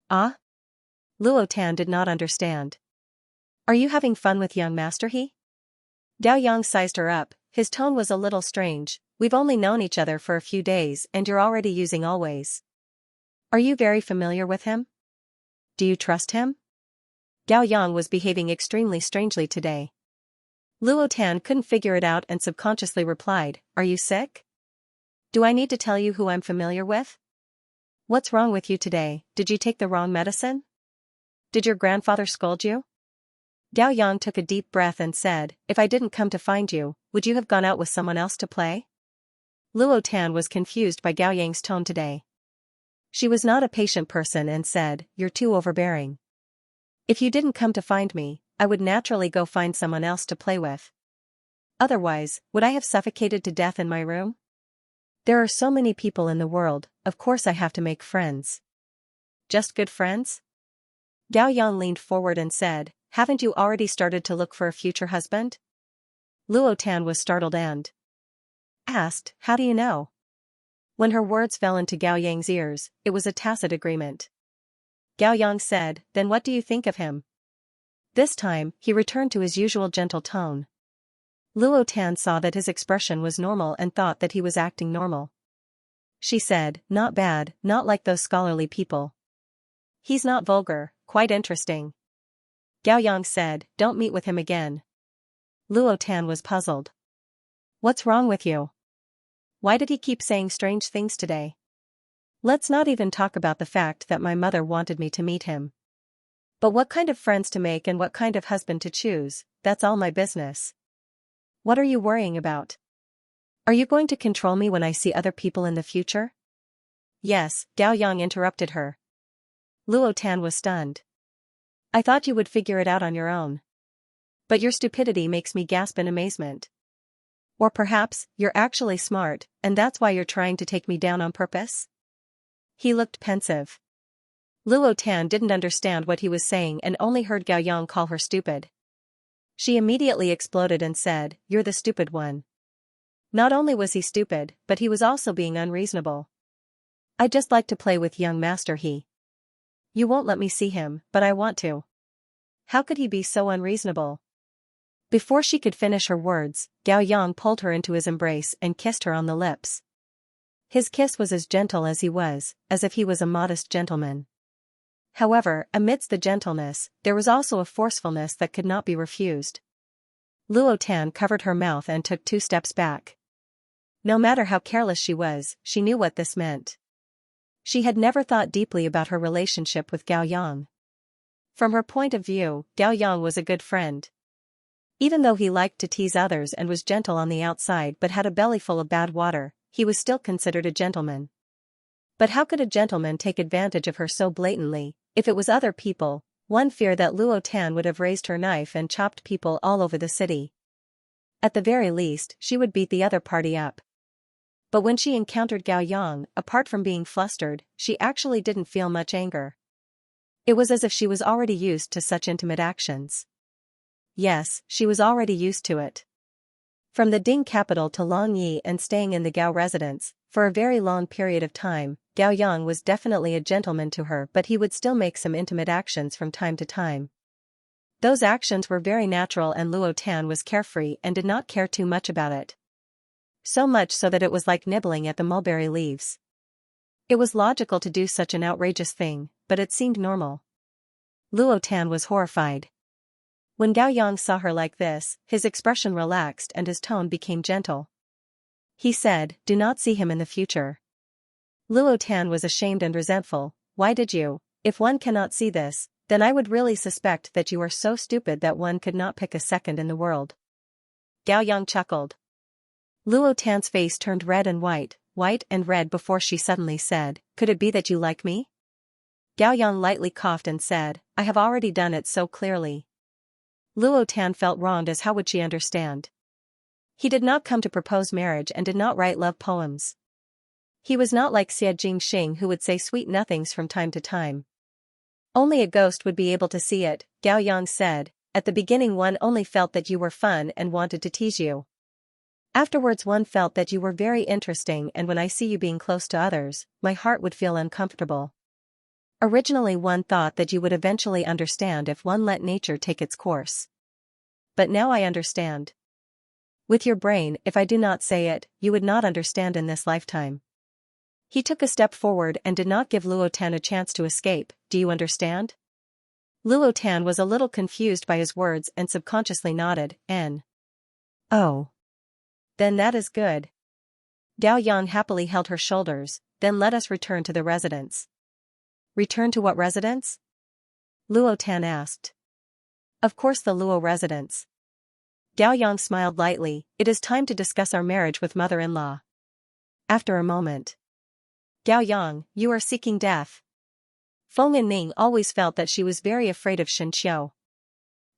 "Ah?" Luo Tan did not understand. "Are you having fun with young master he?" Gao Yang sized her up, his tone was a little strange, "We've only known each other for a few days and you're already using always. Are you very familiar with him? Do you trust him?" Gao Yang was behaving extremely strangely today. Luo Tan couldn't figure it out and subconsciously replied, "Are you sick? Do I need to tell you who I'm familiar with? What's wrong with you today? Did you take the wrong medicine? Did your grandfather scold you?" Gao Yang took a deep breath and said, "If I didn't come to find you, would you have gone out with someone else to play?" Luo Tan was confused by Gao Yang's tone today. She was not a patient person and said, "You're too overbearing. If you didn't come to find me, I would naturally go find someone else to play with. Otherwise, would I have suffocated to death in my room? There are so many people in the world, of course I have to make friends." "Just good friends?" Gao Yang leaned forward and said, "Haven't you already started to look for a future husband?" Luo Tan was startled and asked, "How do you know?" When her words fell into Gao Yang's ears, it was a tacit agreement. Gao Yang said, "Then what do you think of him?" This time, he returned to his usual gentle tone. Luo Tan saw that his expression was normal and thought that he was acting normal. She said, "Not bad, not like those scholarly people. He's not vulgar, quite interesting." Gao Yang said, "Don't meet with him again." Luo Tan was puzzled. "What's wrong with you? Why did he keep saying strange things today? Let's not even talk about the fact that my mother wanted me to meet him. But what kind of friends to make and what kind of husband to choose, that's all my business. What are you worrying about? Are you going to control me when I see other people in the future?" "Yes," Gao Yang interrupted her. Luo Tan was stunned. "I thought you would figure it out on your own. But your stupidity makes me gasp in amazement. Or perhaps, you're actually smart, and that's why you're trying to take me down on purpose? He looked pensive. Luo Tan didn't understand what he was saying and only heard Gao Yang call her stupid. She immediately exploded and said, "You're the stupid one." Not only was he stupid, but he was also being unreasonable. "I'd just like to play with young master he. You won't let me see him, but I want to." How could he be so unreasonable? Before she could finish her words, Gao Yang pulled her into his embrace and kissed her on the lips. His kiss was as gentle as he was, as if he was a modest gentleman. However, amidst the gentleness, there was also a forcefulness that could not be refused. Luo Tan covered her mouth and took 2 steps back. No matter how careless she was, she knew what this meant. She had never thought deeply about her relationship with Gao Yang. From her point of view, Gao Yang was a good friend. Even though he liked to tease others and was gentle on the outside but had a belly full of bad water, he was still considered a gentleman. But how could a gentleman take advantage of her so blatantly? If it was other people, one feared that Luo Tan would have raised her knife and chopped people all over the city. At the very least, she would beat the other party up. But when she encountered Gao Yang, apart from being flustered, she actually didn't feel much anger. It was as if she was already used to such intimate actions. Yes, she was already used to it. From the Ding capital to Longyi and staying in the Gao residence, for a very long period of time, Gao Yang was definitely a gentleman to her, but he would still make some intimate actions from time to time. Those actions were very natural and Luo Tan was carefree and did not care too much about it. So much so that it was like nibbling at the mulberry leaves. It was logical to do such an outrageous thing, but it seemed normal. Luo Tan was horrified. When Gao Yang saw her like this, his expression relaxed and his tone became gentle. He said, "Do not see him in the future." Luo Tan was ashamed and resentful. "Why did you? If one cannot see this, then I would really suspect that you are so stupid that one could not pick a second in the world." Gao Yang chuckled. Luo Tan's face turned red and white and red before she suddenly said, "Could it be that you like me?" Gao Yang lightly coughed and said, "I have already done it so clearly." Luo Tan felt wronged, as how would she understand? He did not come to propose marriage and did not write love poems. He was not like Xie Jingxing, who would say sweet nothings from time to time. Only a ghost would be able to see it, Gao Yang said. "At the beginning one only felt that you were fun and wanted to tease you. Afterwards one felt that you were very interesting, and when I see you being close to others, my heart would feel uncomfortable. Originally one thought that you would eventually understand if one let nature take its course. But now I understand. With your brain, if I do not say it, you would not understand in this lifetime." He took a step forward and did not give Luo Tan a chance to escape. "Do you understand?" Luo Tan was a little confused by his words and subconsciously nodded. "Oh. Then that is good." Gao Yang happily held her shoulders. "Then let us return to the residence." "Return to what residence?" Luo Tan asked. "Of course, the Luo residence." Gao Yang smiled lightly. "It is time to discuss our marriage with mother-in-law." After a moment. "Gao Yang, you are seeking death." Feng Ning always felt that she was very afraid of Xianxia.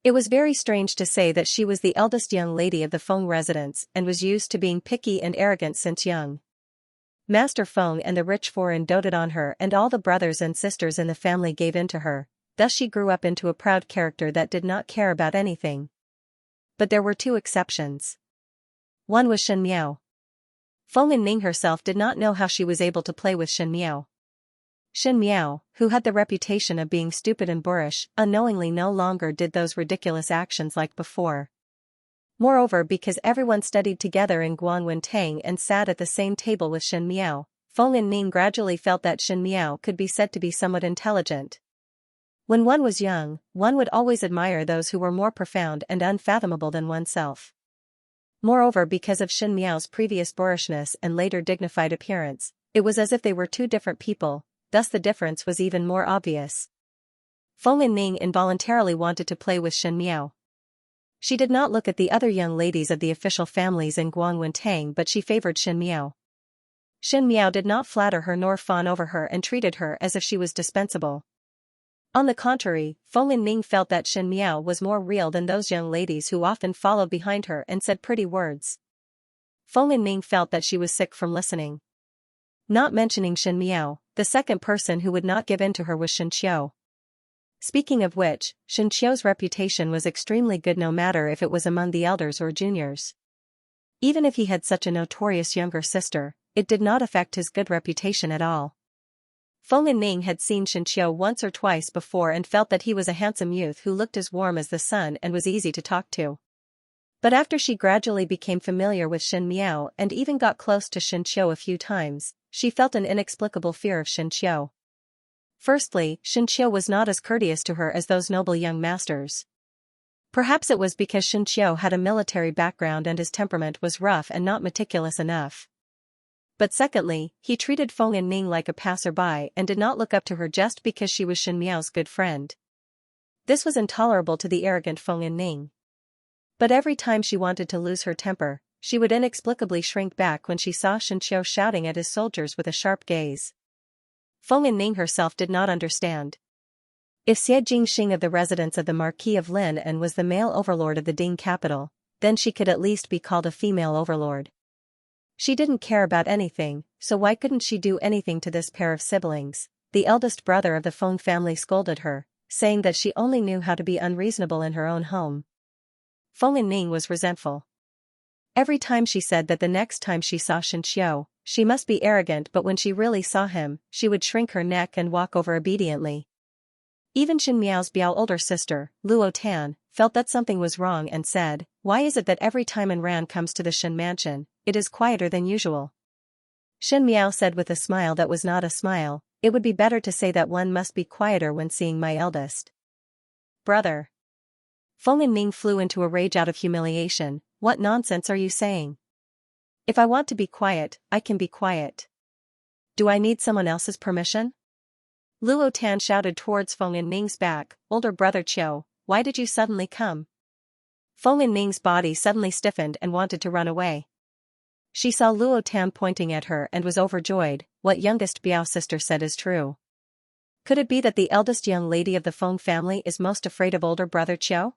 It was very strange to say that she was the eldest young lady of the Feng residence and was used to being picky and arrogant since young. Master Feng and the rich foreign doted on her, and all the brothers and sisters in the family gave in to her. Thus she grew up into a proud character that did not care about anything. But there were 2 exceptions. One was Shen Miao. Feng Ning herself did not know how she was able to play with Shen Miao. Shen Miao, who had the reputation of being stupid and boorish, unknowingly no longer did those ridiculous actions like before. Moreover, because everyone studied together in Guangwentang and sat at the same table with Shen Miao, Feng Ning gradually felt that Shen Miao could be said to be somewhat intelligent. When one was young, one would always admire those who were more profound and unfathomable than oneself. Moreover, because of Shen Miao's previous boorishness and later dignified appearance, it was as if they were 2 different people, thus the difference was even more obvious. Feng Ning involuntarily wanted to play with Shen Miao. She did not look at the other young ladies of the official families in Guangwentang, but she favored Shen Miao. Shen Miao did not flatter her nor fawn over her and treated her as if she was dispensable. On the contrary, Feng Ning felt that Shen Miao was more real than those young ladies who often followed behind her and said pretty words. Feng Linning felt that she was sick from listening. Not mentioning Shen Miao, the second person who would not give in to her was Xianxia. Speaking of which, Xianxia's reputation was extremely good no matter if it was among the elders or juniors. Even if he had such a notorious younger sister, it did not affect his good reputation at all. Feng Linning had seen Xianxia once or twice before and felt that he was a handsome youth who looked as warm as the sun and was easy to talk to. But after she gradually became familiar with Shen Miao and even got close to Xianxia a few times, she felt an inexplicable fear of Xianxia. Firstly, Xianxia was not as courteous to her as those noble young masters. Perhaps it was because Xianxia had a military background and his temperament was rough and not meticulous enough. But secondly, he treated Feng Linning like a passerby and did not look up to her just because she was Shen Miao's good friend. This was intolerable to the arrogant Feng Linning. But every time she wanted to lose her temper, she would inexplicably shrink back when she saw Xianxia shouting at his soldiers with a sharp gaze. Feng Linning herself did not understand. If Xie Jingxing of the residence of the Marquis of Lin and was the male overlord of the Ding capital, then she could at least be called a female overlord. She didn't care about anything, so why couldn't she do anything to this pair of siblings? The eldest brother of the Feng family scolded her, saying that she only knew how to be unreasonable in her own home. Feng Linning was resentful. Every time she said that the next time she saw Xianxia, she must be arrogant, but when she really saw him, she would shrink her neck and walk over obediently. Even Shen Miao's Biao older sister, Luo Tan, felt that something was wrong and said, "Why is it that every time Enran comes to the Shen mansion, it is quieter than usual?" Shen Miao said with a smile that was not a smile, "It would be better to say that one must be quieter when seeing my eldest brother." Feng Linning flew into a rage out of humiliation. "What nonsense are you saying? If I want to be quiet, I can be quiet. Do I need someone else's permission?" Luo Tan shouted towards Feng Linning's back, "Older brother Qiu, why did you suddenly come?" Feng Linning's body suddenly stiffened and wanted to run away. She saw Luo Tan pointing at her and was overjoyed. What youngest Biao sister said is true. Could it be that the eldest young lady of the Feng family is most afraid of older brother Qiu?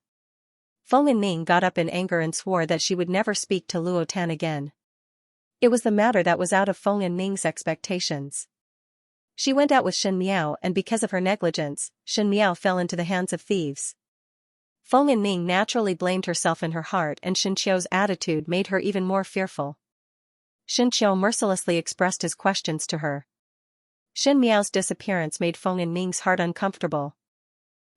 Feng Linning got up in anger and swore that she would never speak to Luo Tan again. It was the matter that was out of Feng Linning's expectations. She went out with Shen Miao and because of her negligence, Shen Miao fell into the hands of thieves. Feng Linning naturally blamed herself in her heart and Xianxia's attitude made her even more fearful. Xianxia mercilessly expressed his questions to her. Shen Miao's disappearance made Feng Linning's heart uncomfortable.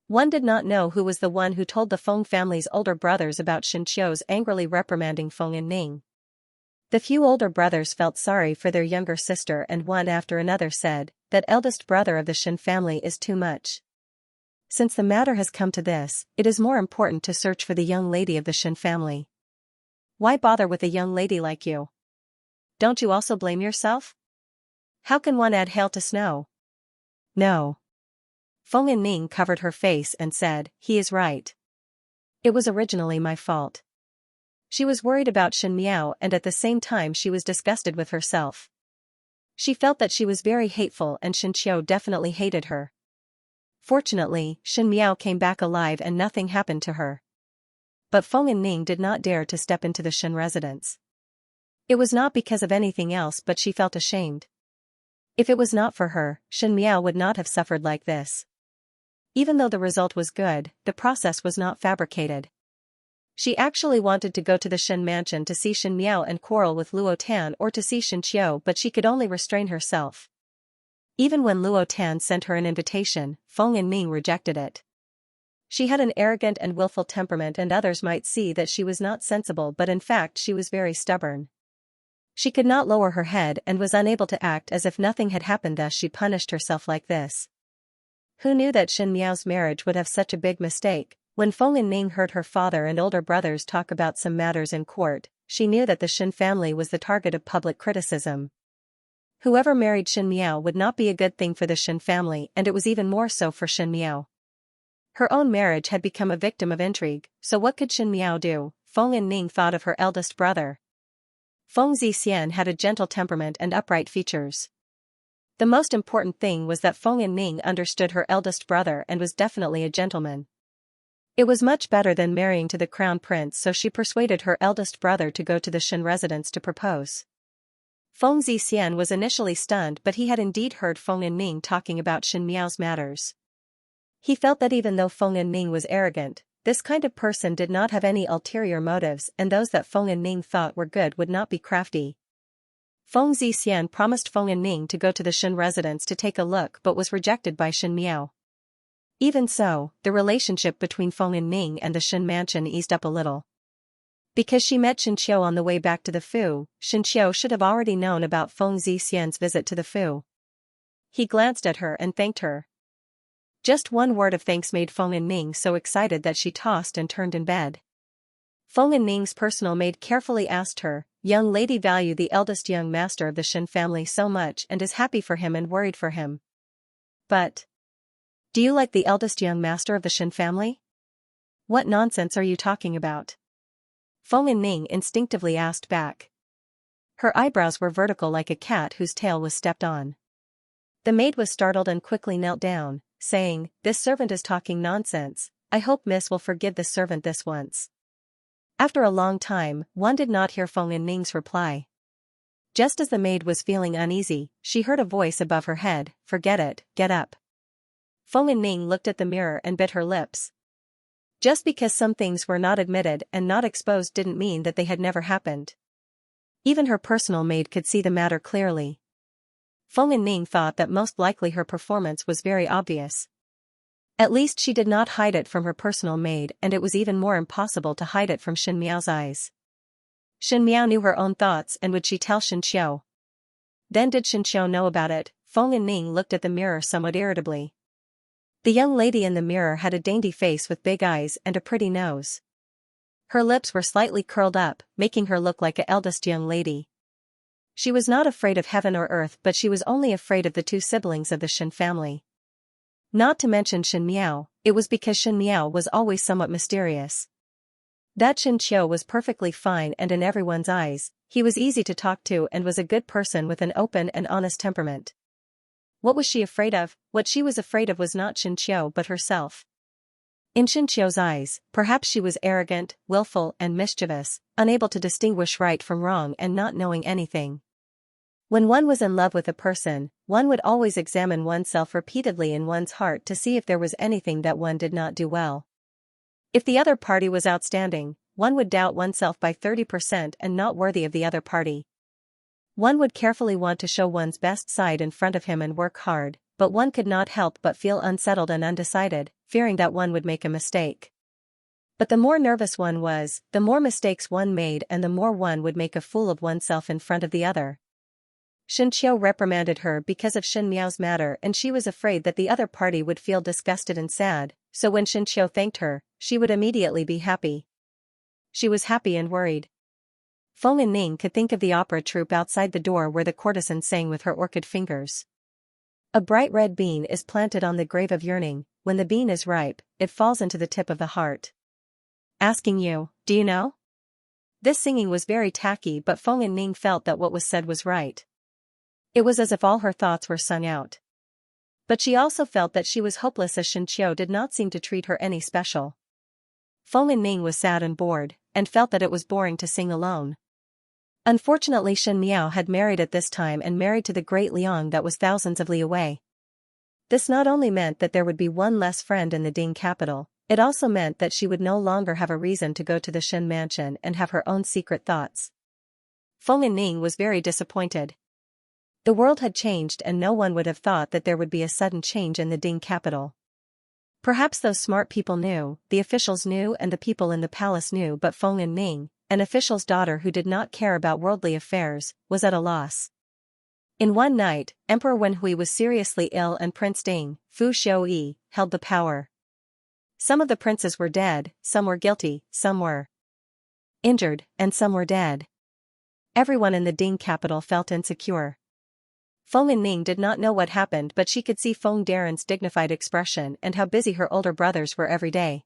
One did not know who was the one who told the Feng family's older brothers about Xianxia's angrily reprimanding Feng Linning. The few older brothers felt sorry for their younger sister and one after another said, "That eldest brother of the Shen family is too much. Since the matter has come to this, it is more important to search for the young lady of the Shen family. Why bother with a young lady like you? Don't you also blame yourself? How can one add hail to snow?" "No." Feng Linning covered her face and said, "He is right. It was originally my fault." She was worried about Shen Miao and at the same time she was disgusted with herself. She felt that she was very hateful and Xianxia definitely hated her. Fortunately, Shen Miao came back alive and nothing happened to her. But Feng Linning did not dare to step into the Shen residence. It was not because of anything else but she felt ashamed. If it was not for her, Shen Miao would not have suffered like this. Even though the result was good, the process was not fabricated. She actually wanted to go to the Shen mansion to see Shen Miao and quarrel with Luo Tan or to see Xianxia, but she could only restrain herself. Even when Luo Tan sent her an invitation, Feng Linning rejected it. She had an arrogant and willful temperament and others might see that she was not sensible, but in fact she was very stubborn. She could not lower her head and was unable to act as if nothing had happened, thus she punished herself like this. Who knew that Shen Miao's marriage would have such a big mistake? When Feng Linning heard her father and older brothers talk about some matters in court, she knew that the Shen family was the target of public criticism. Whoever married Shen Miao would not be a good thing for the Shen family, and it was even more so for Shen Miao. Her own marriage had become a victim of intrigue, so what could Shen Miao do? Feng Linning thought of her eldest brother. Feng Zixian had a gentle temperament and upright features. The most important thing was that Feng Linning understood her eldest brother and was definitely a gentleman. It was much better than marrying to the crown prince, so she persuaded her eldest brother to go to the Shen residence to propose. Feng Zixian was initially stunned, but he had indeed heard Feng Yinming talking about Shen Miao's matters. He felt that even though Feng Yinming was arrogant, this kind of person did not have any ulterior motives, and those that Feng Yinming thought were good would not be crafty. Feng Zixian promised Feng Yinming to go to the Shen residence to take a look, but was rejected by Shen Miao. Even so, the relationship between Feng Yinming and the Shen mansion eased up a little. Because she met Xianxia on the way back to the Fu, Xianxia should have already known about Feng Zixian's visit to the Fu. He glanced at her and thanked her. Just one word of thanks made Feng Yinming so excited that she tossed and turned in bed. Feng Yinming's personal maid carefully asked her, "Young lady value the eldest young master of the Shen family so much and is happy for him and worried for him. But do you like the eldest young master of the Shen family? What nonsense are you talking about?" Feng Yinming instinctively asked back. Her eyebrows were vertical like a cat whose tail was stepped on. The maid was startled and quickly knelt down, saying, "This servant is talking nonsense. I hope Miss will forgive the servant this once." After a long time, one did not hear Feng Yinming's reply. Just as the maid was feeling uneasy, she heard a voice above her head, "Forget it, get up." Feng Yinming looked at the mirror and bit her lips. Just because some things were not admitted and not exposed didn't mean that they had never happened. Even her personal maid could see the matter clearly. Feng Yinming thought that most likely her performance was very obvious. At least she did not hide it from her personal maid, and it was even more impossible to hide it from Shen Miao's eyes. Shen Miao knew her own thoughts, and would she tell Xianxia? Then did Xianxia know about it? Feng Yinming looked at the mirror somewhat irritably. The young lady in the mirror had a dainty face with big eyes and a pretty nose. Her lips were slightly curled up, making her look like a eldest young lady. She was not afraid of heaven or earth, but she was only afraid of the two siblings of the Shen family. Not to mention Shen Miao, it was because Shen Miao was always somewhat mysterious. That Xianxia was perfectly fine, and in everyone's eyes, he was easy to talk to and was a good person with an open and honest temperament. What was she afraid of? What she was afraid of was not Xianxia but herself. In Xianxia's eyes, perhaps she was arrogant, willful and mischievous, unable to distinguish right from wrong and not knowing anything. When one was in love with a person, one would always examine oneself repeatedly in one's heart to see if there was anything that one did not do well. If the other party was outstanding, one would doubt oneself by 30% and not worthy of the other party. One would carefully want to show one's best side in front of him and work hard, but one could not help but feel unsettled and undecided, fearing that one would make a mistake. But the more nervous one was, the more mistakes one made and the more one would make a fool of oneself in front of the other. Xianxia reprimanded her because of Shen Miao's matter, and she was afraid that the other party would feel disgusted and sad, so when Xianxia thanked her, she would immediately be happy. She was happy and worried. Feng Yinming could think of the opera troupe outside the door where the courtesan sang with her orchid fingers. A bright red bean is planted on the grave of yearning. When the bean is ripe, it falls into the tip of the heart. Asking you, do you know? This singing was very tacky, but Feng Yinming felt that what was said was right. It was as if all her thoughts were sung out. But she also felt that she was hopeless, as Xianxia did not seem to treat her any special. Feng Yinming was sad and bored, and felt that it was boring to sing alone. Unfortunately, Shen Miao had married at this time and married to the great Liang that was thousands of li away. This not only meant that there would be one less friend in the Ding capital, it also meant that she would no longer have a reason to go to the Shen mansion and have her own secret thoughts. Feng Yinming was very disappointed. The world had changed, and no one would have thought that there would be a sudden change in the Ding capital. Perhaps those smart people knew, the officials knew, and the people in the palace knew, but Feng Yinming, an official's daughter who did not care about worldly affairs, was at a loss. In one night, Emperor Wenhui was seriously ill and Prince Ding, Fu Xiuyi, held the power. Some of the princes were dead, some were guilty, some were injured, and some were dead. Everyone in the Ding capital felt insecure. Feng Yinming did not know what happened, but she could see Feng Daren's dignified expression and how busy her older brothers were every day.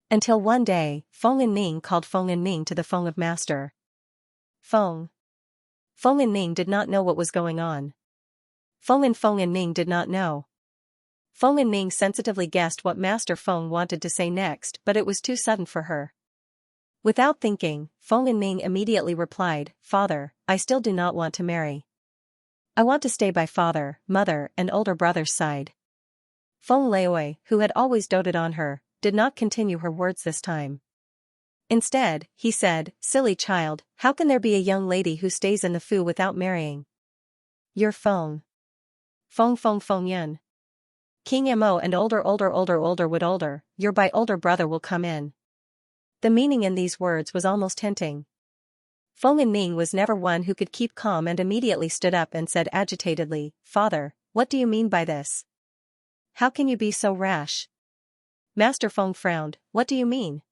Until one day, Feng Yinming called Feng Yinming to the Feng of Master. Feng Yinming did not know what was going on. Feng Yinming did not know. Feng Ning sensitively guessed what Master Feng wanted to say next, but it was too sudden for her. Without thinking, Feng Ning immediately replied, "Father, I still do not want to marry. I want to stay by father, mother, and older brother's side." Feng Leoi, who had always doted on her, did not continue her words this time. Instead, he said, "Silly child, how can there be a young lady who stays in the Fu without marrying? You're Feng. Feng Yun. King Mo and older would older, your by older brother will come in." The meaning in these words was almost hinting. Feng Ning was never one who could keep calm and immediately stood up and said agitatedly, "Father, what do you mean by this? How can you be so rash?" Master Feng frowned, "What do you mean?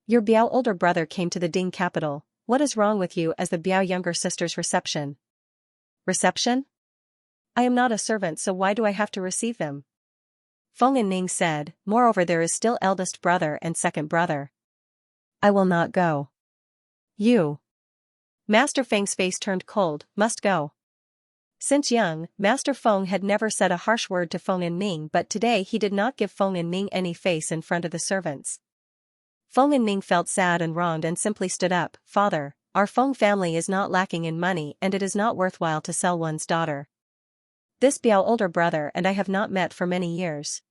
Your Biao older brother came to the Ding capital, what is wrong with you as the Biao younger sister's reception?" "Reception? I am not a servant, so why do I have to receive them?" Feng Ning said, "Moreover there is still eldest brother and second brother. I will not go." "You." Master Feng's face turned cold, "Must go." Since young, Master Feng had never said a harsh word to Feng Ning, but today he did not give Feng Ning any face in front of the servants. Feng Ning felt sad and wronged and simply stood up, "Father, our Feng family is not lacking in money and it is not worthwhile to sell one's daughter. This Biao older brother and I have not met for many years.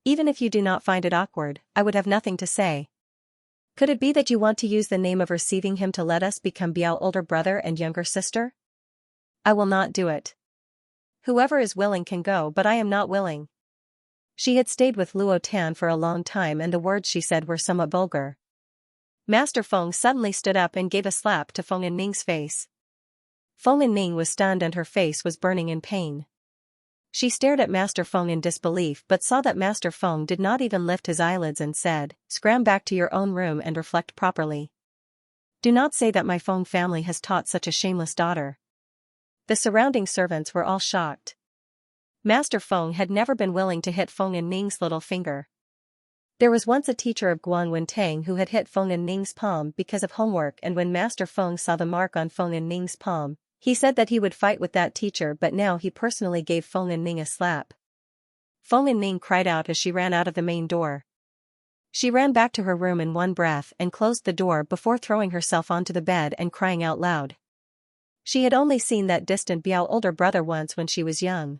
Even if you do not find it awkward, I would have nothing to say. Could it be that you want to use the name of receiving him to let us become Biao older brother and younger sister? I will not do it. Whoever is willing can go, but I am not willing." She had stayed with Luo Tan for a long time and the words she said were somewhat vulgar. Master Feng suddenly stood up and gave a slap to Feng Ning's face. Feng Ning was stunned and her face was burning in pain. She stared at Master Feng in disbelief but saw that Master Feng did not even lift his eyelids and said, "Scram back to your own room and reflect properly. Do not say that my Feng family has taught such a shameless daughter." The surrounding servants were all shocked. Master Feng had never been willing to hit Feng Ning's little finger. There was once a teacher of Guan Wentang who had hit Feng Ning's palm because of homework, and when Master Feng saw the mark on Feng Ning's palm, he said that he would fight with that teacher, but now he personally gave Feng Ning a slap. Feng Ning cried out as she ran out of the main door. She ran back to her room in one breath and closed the door before throwing herself onto the bed and crying out loud. She had only seen that distant Biao older brother once when she was young.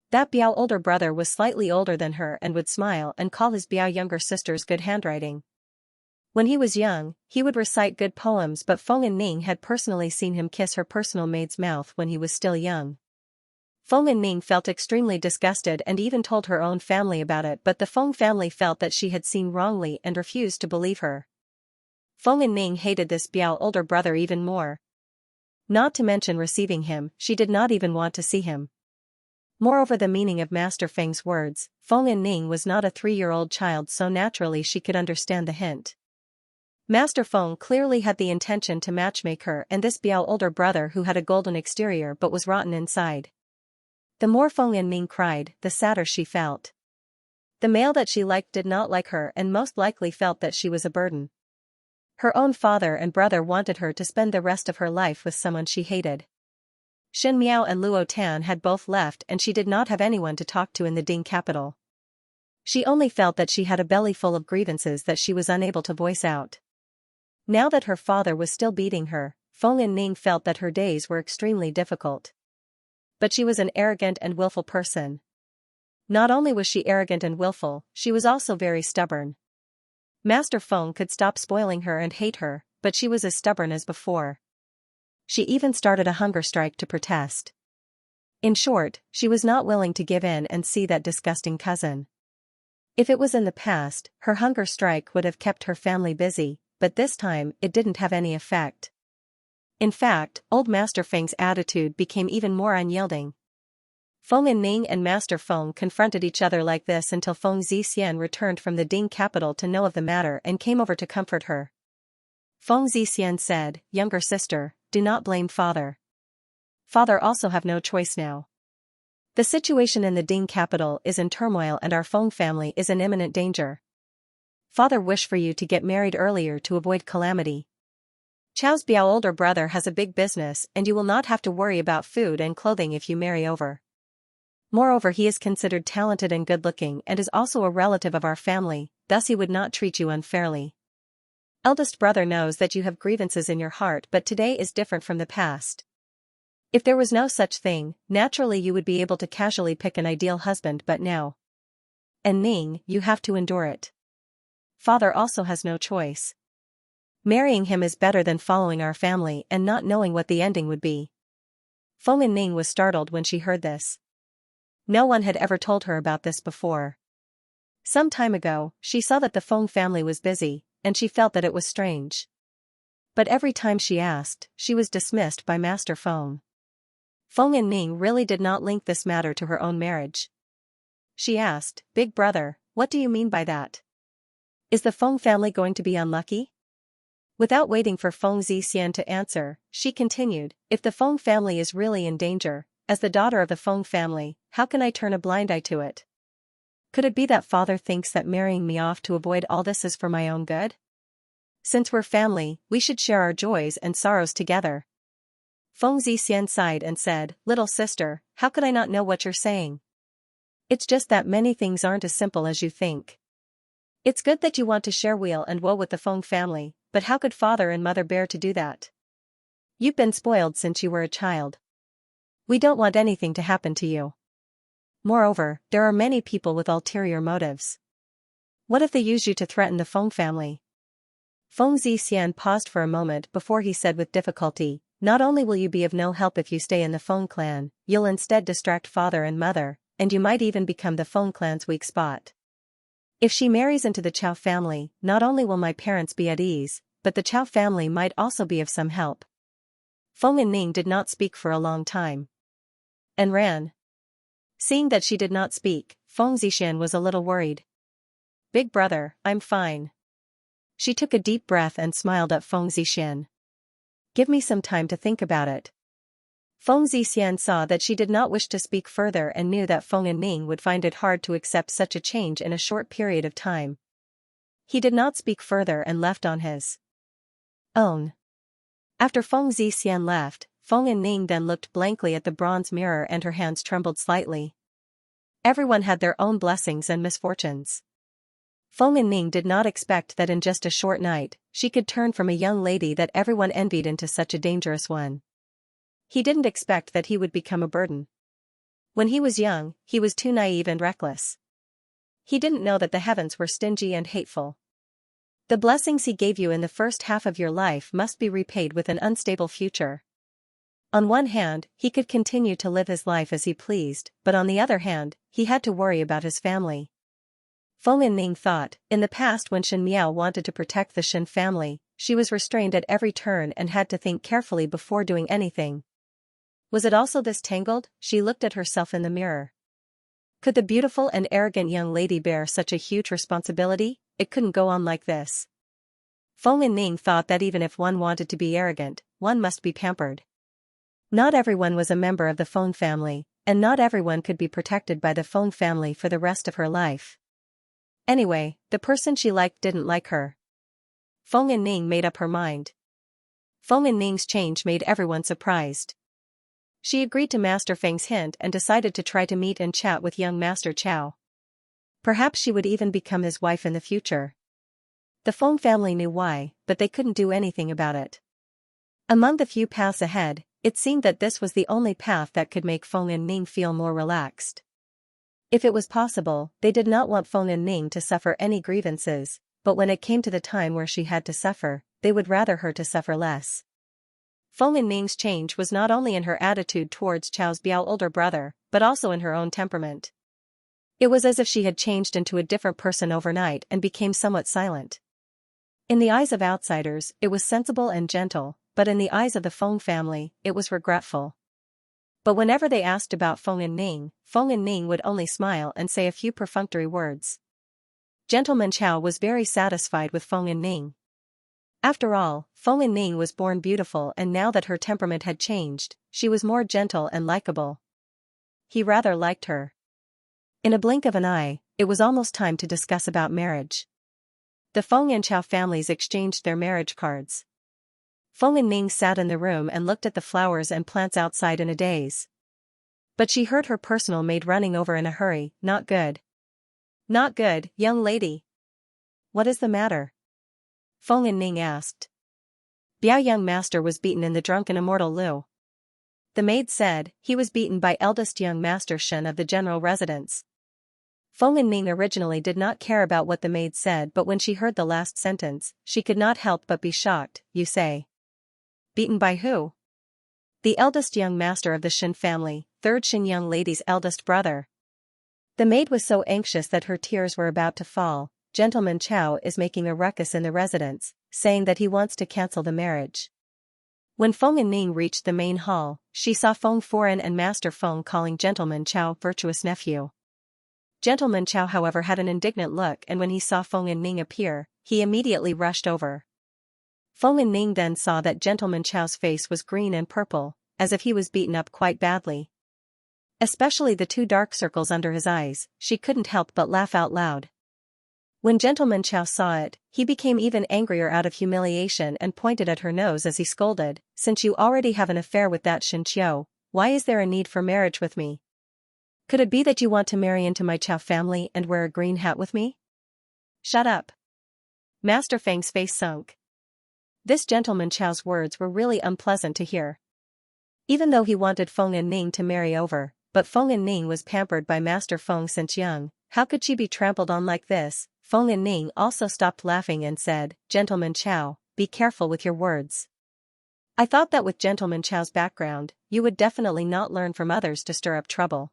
That Biao older brother was slightly older than her and would smile and call his Biao younger sister's good handwriting. When he was young, he would recite good poems, but Feng Ning had personally seen him kiss her personal maid's mouth when he was still young. Feng Ning felt extremely disgusted and even told her own family about it, but the Feng family felt that she had seen wrongly and refused to believe her. Feng Ning hated this Biao older brother even more. Not to mention receiving him, she did not even want to see him. Moreover, the meaning of Master Feng's words, Feng Ning was not a 3-year-old child, so naturally she could understand the hint. Master Feng clearly had the intention to matchmake her and this Biao older brother who had a golden exterior but was rotten inside. The more Feng Ning cried, the sadder she felt. The male that she liked did not like her and most likely felt that she was a burden. Her own father and brother wanted her to spend the rest of her life with someone she hated. Shen Miao and Luo Tan had both left and she did not have anyone to talk to in the Ding capital. She only felt that she had a belly full of grievances that she was unable to voice out. Now that her father was still beating her, Feng Ning felt that her days were extremely difficult. But she was an arrogant and willful person. Not only was she arrogant and willful, she was also very stubborn. Master Feng could stop spoiling her and hate her, but she was as stubborn as before. She even started a hunger strike to protest. In short, she was not willing to give in and see that disgusting cousin. If it was in the past, her hunger strike would have kept her family busy, but this time it didn't have any effect. In fact, old Master Feng's attitude became even more unyielding. Feng Ning and Master Feng confronted each other like this until Feng Zixian returned from the Ding capital to know of the matter and came over to comfort her. Feng Zixian said, "Younger sister, do not blame father. Father also have no choice now. The situation in the Ding capital is in turmoil and our Feng family is in imminent danger. Father wished for you to get married earlier to avoid calamity. Chao's Biao older brother has a big business and you will not have to worry about food and clothing if you marry over. Moreover, he is considered talented and good-looking and is also a relative of our family, thus he would not treat you unfairly. Eldest brother knows that you have grievances in your heart, but today is different from the past. If there was no such thing, naturally you would be able to casually pick an ideal husband, but now. And Ning, you have to endure it. Father also has no choice. Marrying him is better than following our family and not knowing what the ending would be. Feng Ning was startled when she heard this. No one had ever told her about this before. Some time ago, she saw that the Feng family was busy, and she felt that it was strange. But every time she asked, she was dismissed by Master Feng. Feng Ning really did not link this matter to her own marriage. She asked, "Big brother, what do you mean by that? Is the Feng family going to be unlucky?" Without waiting for Feng Zixian to answer, she continued, "If the Feng family is really in danger, as the daughter of the Feng family, how can I turn a blind eye to it? Could it be that father thinks that marrying me off to avoid all this is for my own good? Since we're family, we should share our joys and sorrows together." Feng Zixian sighed and said, "Little sister, how could I not know what you're saying? It's just that many things aren't as simple as you think. It's good that you want to share weal and woe with the Feng family, but how could father and mother bear to do that? You've been spoiled since you were a child. We don't want anything to happen to you. Moreover, there are many people with ulterior motives. What if they use you to threaten the Feng family?" Feng Zixian paused for a moment before he said with difficulty, "Not only will you be of no help if you stay in the Feng clan, you'll instead distract father and mother, and you might even become the Feng clan's weak spot. If she marries into the Chao family, not only will my parents be at ease, but the Chao family might also be of some help." Feng Ning did not speak for a long time. And ran. Seeing that she did not speak, Feng Zixian was a little worried. "Big brother, I'm fine." She took a deep breath and smiled at Feng Zixian. "Give me some time to think about it." Feng Zixian saw that she did not wish to speak further and knew that Feng Ning would find it hard to accept such a change in a short period of time. He did not speak further and left on his own. After Feng Zixian left, Feng Ning then looked blankly at the bronze mirror and her hands trembled slightly. Everyone had their own blessings and misfortunes. Feng Ning did not expect that in just a short night, she could turn from a young lady that everyone envied into such a dangerous one. He didn't expect that he would become a burden. When he was young, he was too naive and reckless. He didn't know that the heavens were stingy and hateful. The blessings he gave you in the first half of your life must be repaid with an unstable future. On one hand, he could continue to live his life as he pleased, but on the other hand, he had to worry about his family. Feng Ning thought, in the past when Shen Miao wanted to protect the Shen family, she was restrained at every turn and had to think carefully before doing anything. Was it also this tangled? She looked at herself in the mirror. Could the beautiful and arrogant young lady bear such a huge responsibility? It couldn't go on like this. Feng Ning thought that even if one wanted to be arrogant, one must be pampered. Not everyone was a member of the Feng family, and not everyone could be protected by the Feng family for the rest of her life. Anyway, the person she liked didn't like her. Feng Ning made up her mind. Feng Ning's change made everyone surprised. She agreed to Master Feng's hint and decided to try to meet and chat with young Master Chao. Perhaps she would even become his wife in the future. The Feng family knew why, but they couldn't do anything about it. Among the few paths ahead, it seemed that this was the only path that could make Feng Ning feel more relaxed. If it was possible, they did not want Feng Ning to suffer any grievances, but when it came to the time where she had to suffer, they would rather her to suffer less. Feng Ning's change was not only in her attitude towards Chao's Biao older brother, but also in her own temperament. It was as if she had changed into a different person overnight and became somewhat silent. In the eyes of outsiders, it was sensible and gentle, but in the eyes of the Feng family, it was regretful. But whenever they asked about Feng Ning would only smile and say a few perfunctory words. Gentleman Chao was very satisfied with Feng Ning. After all, Feng Ning was born beautiful, and now that her temperament had changed, she was more gentle and likable. He rather liked her. In a blink of an eye, it was almost time to discuss about marriage. The Feng and Chao families exchanged their marriage cards. Feng Ning sat in the room and looked at the flowers and plants outside in a daze. But she heard her personal maid running over in a hurry. Not good. Not good, young lady. What is the matter? Feng and Ning asked. Biao young master was beaten in the drunken immortal Lu. The maid said, he was beaten by eldest young master Shen of the general residence. Feng and Ning originally did not care about what the maid said, but when she heard the last sentence, she could not help but be shocked. You say? Beaten by who? The eldest young master of the Shen family, third Shen young lady's eldest brother. The maid was so anxious that her tears were about to fall. Gentleman Chao is making a ruckus in the residence, saying that he wants to cancel the marriage. When Feng and Ning reached the main hall, she saw Feng Foreign and Master Feng calling Gentleman Chao virtuous nephew. Gentleman Chao however had an indignant look, and when he saw Feng and Ning appear, he immediately rushed over. Feng and Ning then saw that Gentleman Chao's face was green and purple, as if he was beaten up quite badly. Especially the two dark circles under his eyes, she couldn't help but laugh out loud. When Gentleman Chao saw it, he became even angrier out of humiliation and pointed at her nose as he scolded, since you already have an affair with that Xianxia, why is there a need for marriage with me? Could it be that you want to marry into my Chao family and wear a green hat with me? Shut up. Master Feng's face sunk. This Gentleman Chao's words were really unpleasant to hear. Even though he wanted Feng and Ning to marry over, but Feng and Ning was pampered by Master Feng since young, how could she be trampled on like this? Feng and Ning also stopped laughing and said, Gentleman Chao, be careful with your words. I thought that with Gentleman Chao's background, you would definitely not learn from others to stir up trouble.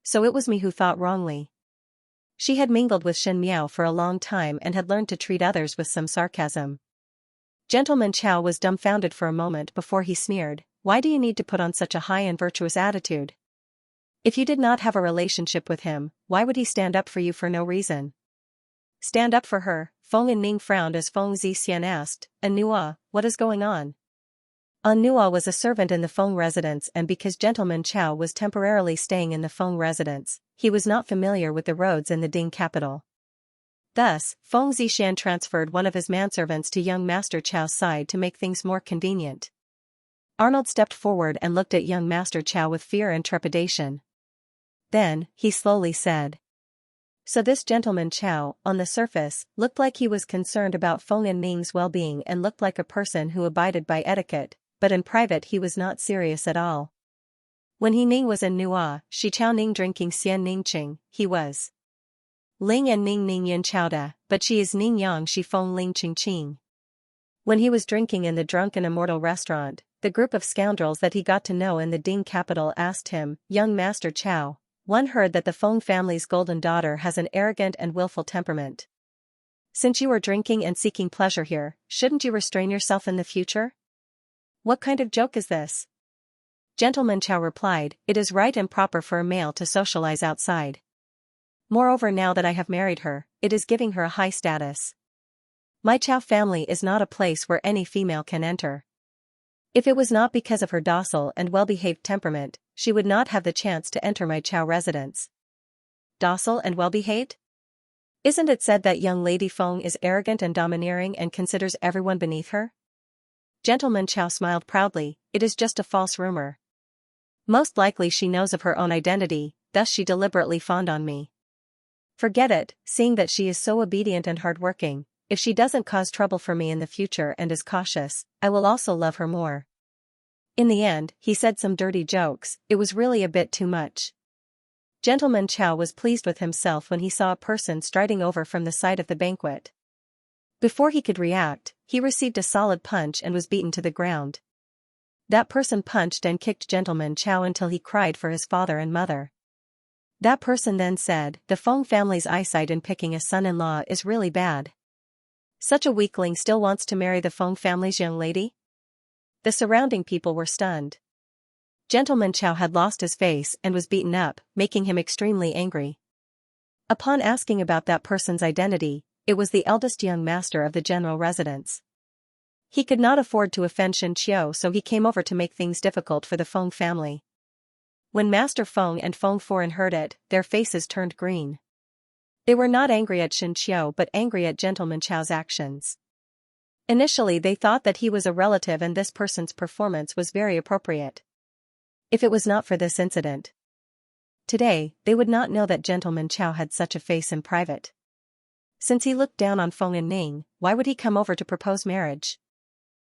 So it was me who thought wrongly. She had mingled with Shen Miao for a long time and had learned to treat others with some sarcasm. Gentleman Chao was dumbfounded for a moment before he sneered, why do you need to put on such a high and virtuous attitude? If you did not have a relationship with him, why would he stand up for you for no reason? Stand up for her? Feng and Ning frowned as Feng Zixian asked, Anua, what is going on? Anua was a servant in the Feng residence, and because Gentleman Chao was temporarily staying in the Feng residence, he was not familiar with the roads in the Ding capital. Thus, Feng Zixian transferred one of his manservants to young Master Chao's side to make things more convenient. Arnold stepped forward and looked at young Master Chao with fear and trepidation. Then, he slowly said. So this Gentleman Chao, on the surface, looked like he was concerned about Feng and Ning's well-being and looked like a person who abided by etiquette, but in private he was not serious at all. When Ning was in Nua, Shi Chao Ning drinking Xian Ning Qing, he was Ling and Ning Ning Yin Chao Da, but she is Ning Yang Shi Feng Ling Qing Qing. When he was drinking in the drunken immortal restaurant, the group of scoundrels that he got to know in the Ding capital asked him, Young Master Chao, one heard that the Feng family's golden daughter has an arrogant and willful temperament. Since you are drinking and seeking pleasure here, shouldn't you restrain yourself in the future? What kind of joke is this? Gentleman Chao replied, it is right and proper for a male to socialize outside. Moreover, now that I have married her, it is giving her a high status. My Chao family is not a place where any female can enter. If it was not because of her docile and well-behaved temperament, she would not have the chance to enter my Chao residence. Docile and well-behaved? Isn't it said that young Lady Feng is arrogant and domineering and considers everyone beneath her? Gentleman Chao smiled proudly, it is just a false rumor. Most likely she knows of her own identity, thus she deliberately fawned on me. Forget it, seeing that she is so obedient and hardworking. If she doesn't cause trouble for me in the future and is cautious, I will also love her more. In the end, he said some dirty jokes, it was really a bit too much. Gentleman Chao was pleased with himself when he saw a person striding over from the side of the banquet. Before he could react, he received a solid punch and was beaten to the ground. That person punched and kicked Gentleman Chao until he cried for his father and mother. That person then said, the Feng family's eyesight in picking a son-in-law is really bad. Such a weakling still wants to marry the Feng family's young lady? The surrounding people were stunned. Gentleman Chao had lost his face and was beaten up, making him extremely angry. Upon asking about that person's identity, it was the eldest young master of the general residence. He could not afford to offend Xianxia, so he came over to make things difficult for the Feng family. When Master Feng and Feng Foreign heard it, their faces turned green. They were not angry at Xianxia but angry at Gentleman Chao's actions. Initially they thought that he was a relative and this person's performance was very appropriate. If it was not for this incident, today, they would not know that Gentleman Chow had such a face in private. Since he looked down on Feng and Ning, why would he come over to propose marriage?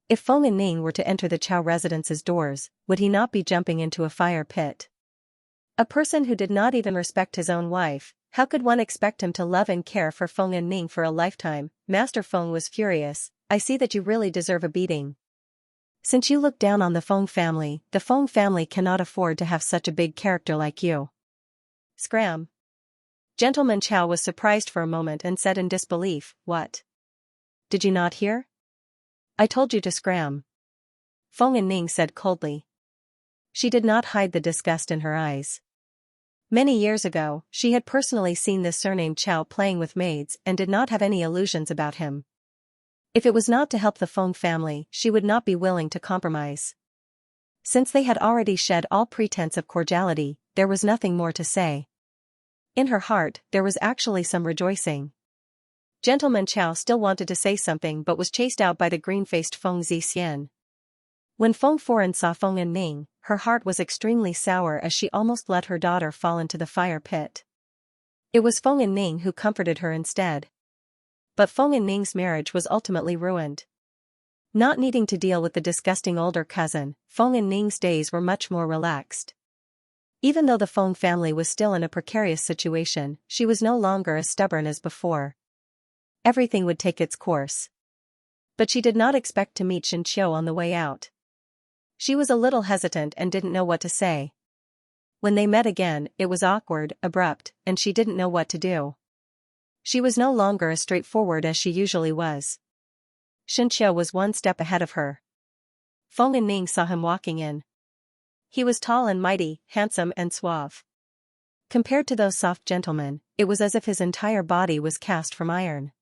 If Feng and Ning were to enter the Chow residence's doors, would he not be jumping into a fire pit? A person who did not even respect his own wife, how could one expect him to love and care for Feng and Ning for a lifetime? Master Feng was furious. I see that you really deserve a beating. Since you look down on the Feng family cannot afford to have such a big character like you. Scram. Gentleman Chow was surprised for a moment and said in disbelief, what? Did you not hear? I told you to scram. Feng and Ning said coldly. She did not hide the disgust in her eyes. Many years ago, she had personally seen this surnamed Chow playing with maids and did not have any illusions about him. If it was not to help the Feng family, she would not be willing to compromise. Since they had already shed all pretense of cordiality, there was nothing more to say. In her heart, there was actually some rejoicing. Gentleman Chow still wanted to say something but was chased out by the green-faced Feng Zixian. When Feng Foran saw Feng and Ning, her heart was extremely sour as she almost let her daughter fall into the fire pit. It was Feng and Ning who comforted her instead. But Feng and Ning's marriage was ultimately ruined. Not needing to deal with the disgusting older cousin, Feng and Ning's days were much more relaxed. Even though the Feng family was still in a precarious situation, she was no longer as stubborn as before. Everything would take its course. But she did not expect to meet Xianxia on the way out. She was a little hesitant and didn't know what to say. When they met again, it was awkward, abrupt, and she didn't know what to do. She was no longer as straightforward as she usually was. Xianxia was one step ahead of her. Feng and Ning saw him walking in. He was tall and mighty, handsome and suave. Compared to those soft gentlemen, it was as if his entire body was cast from iron.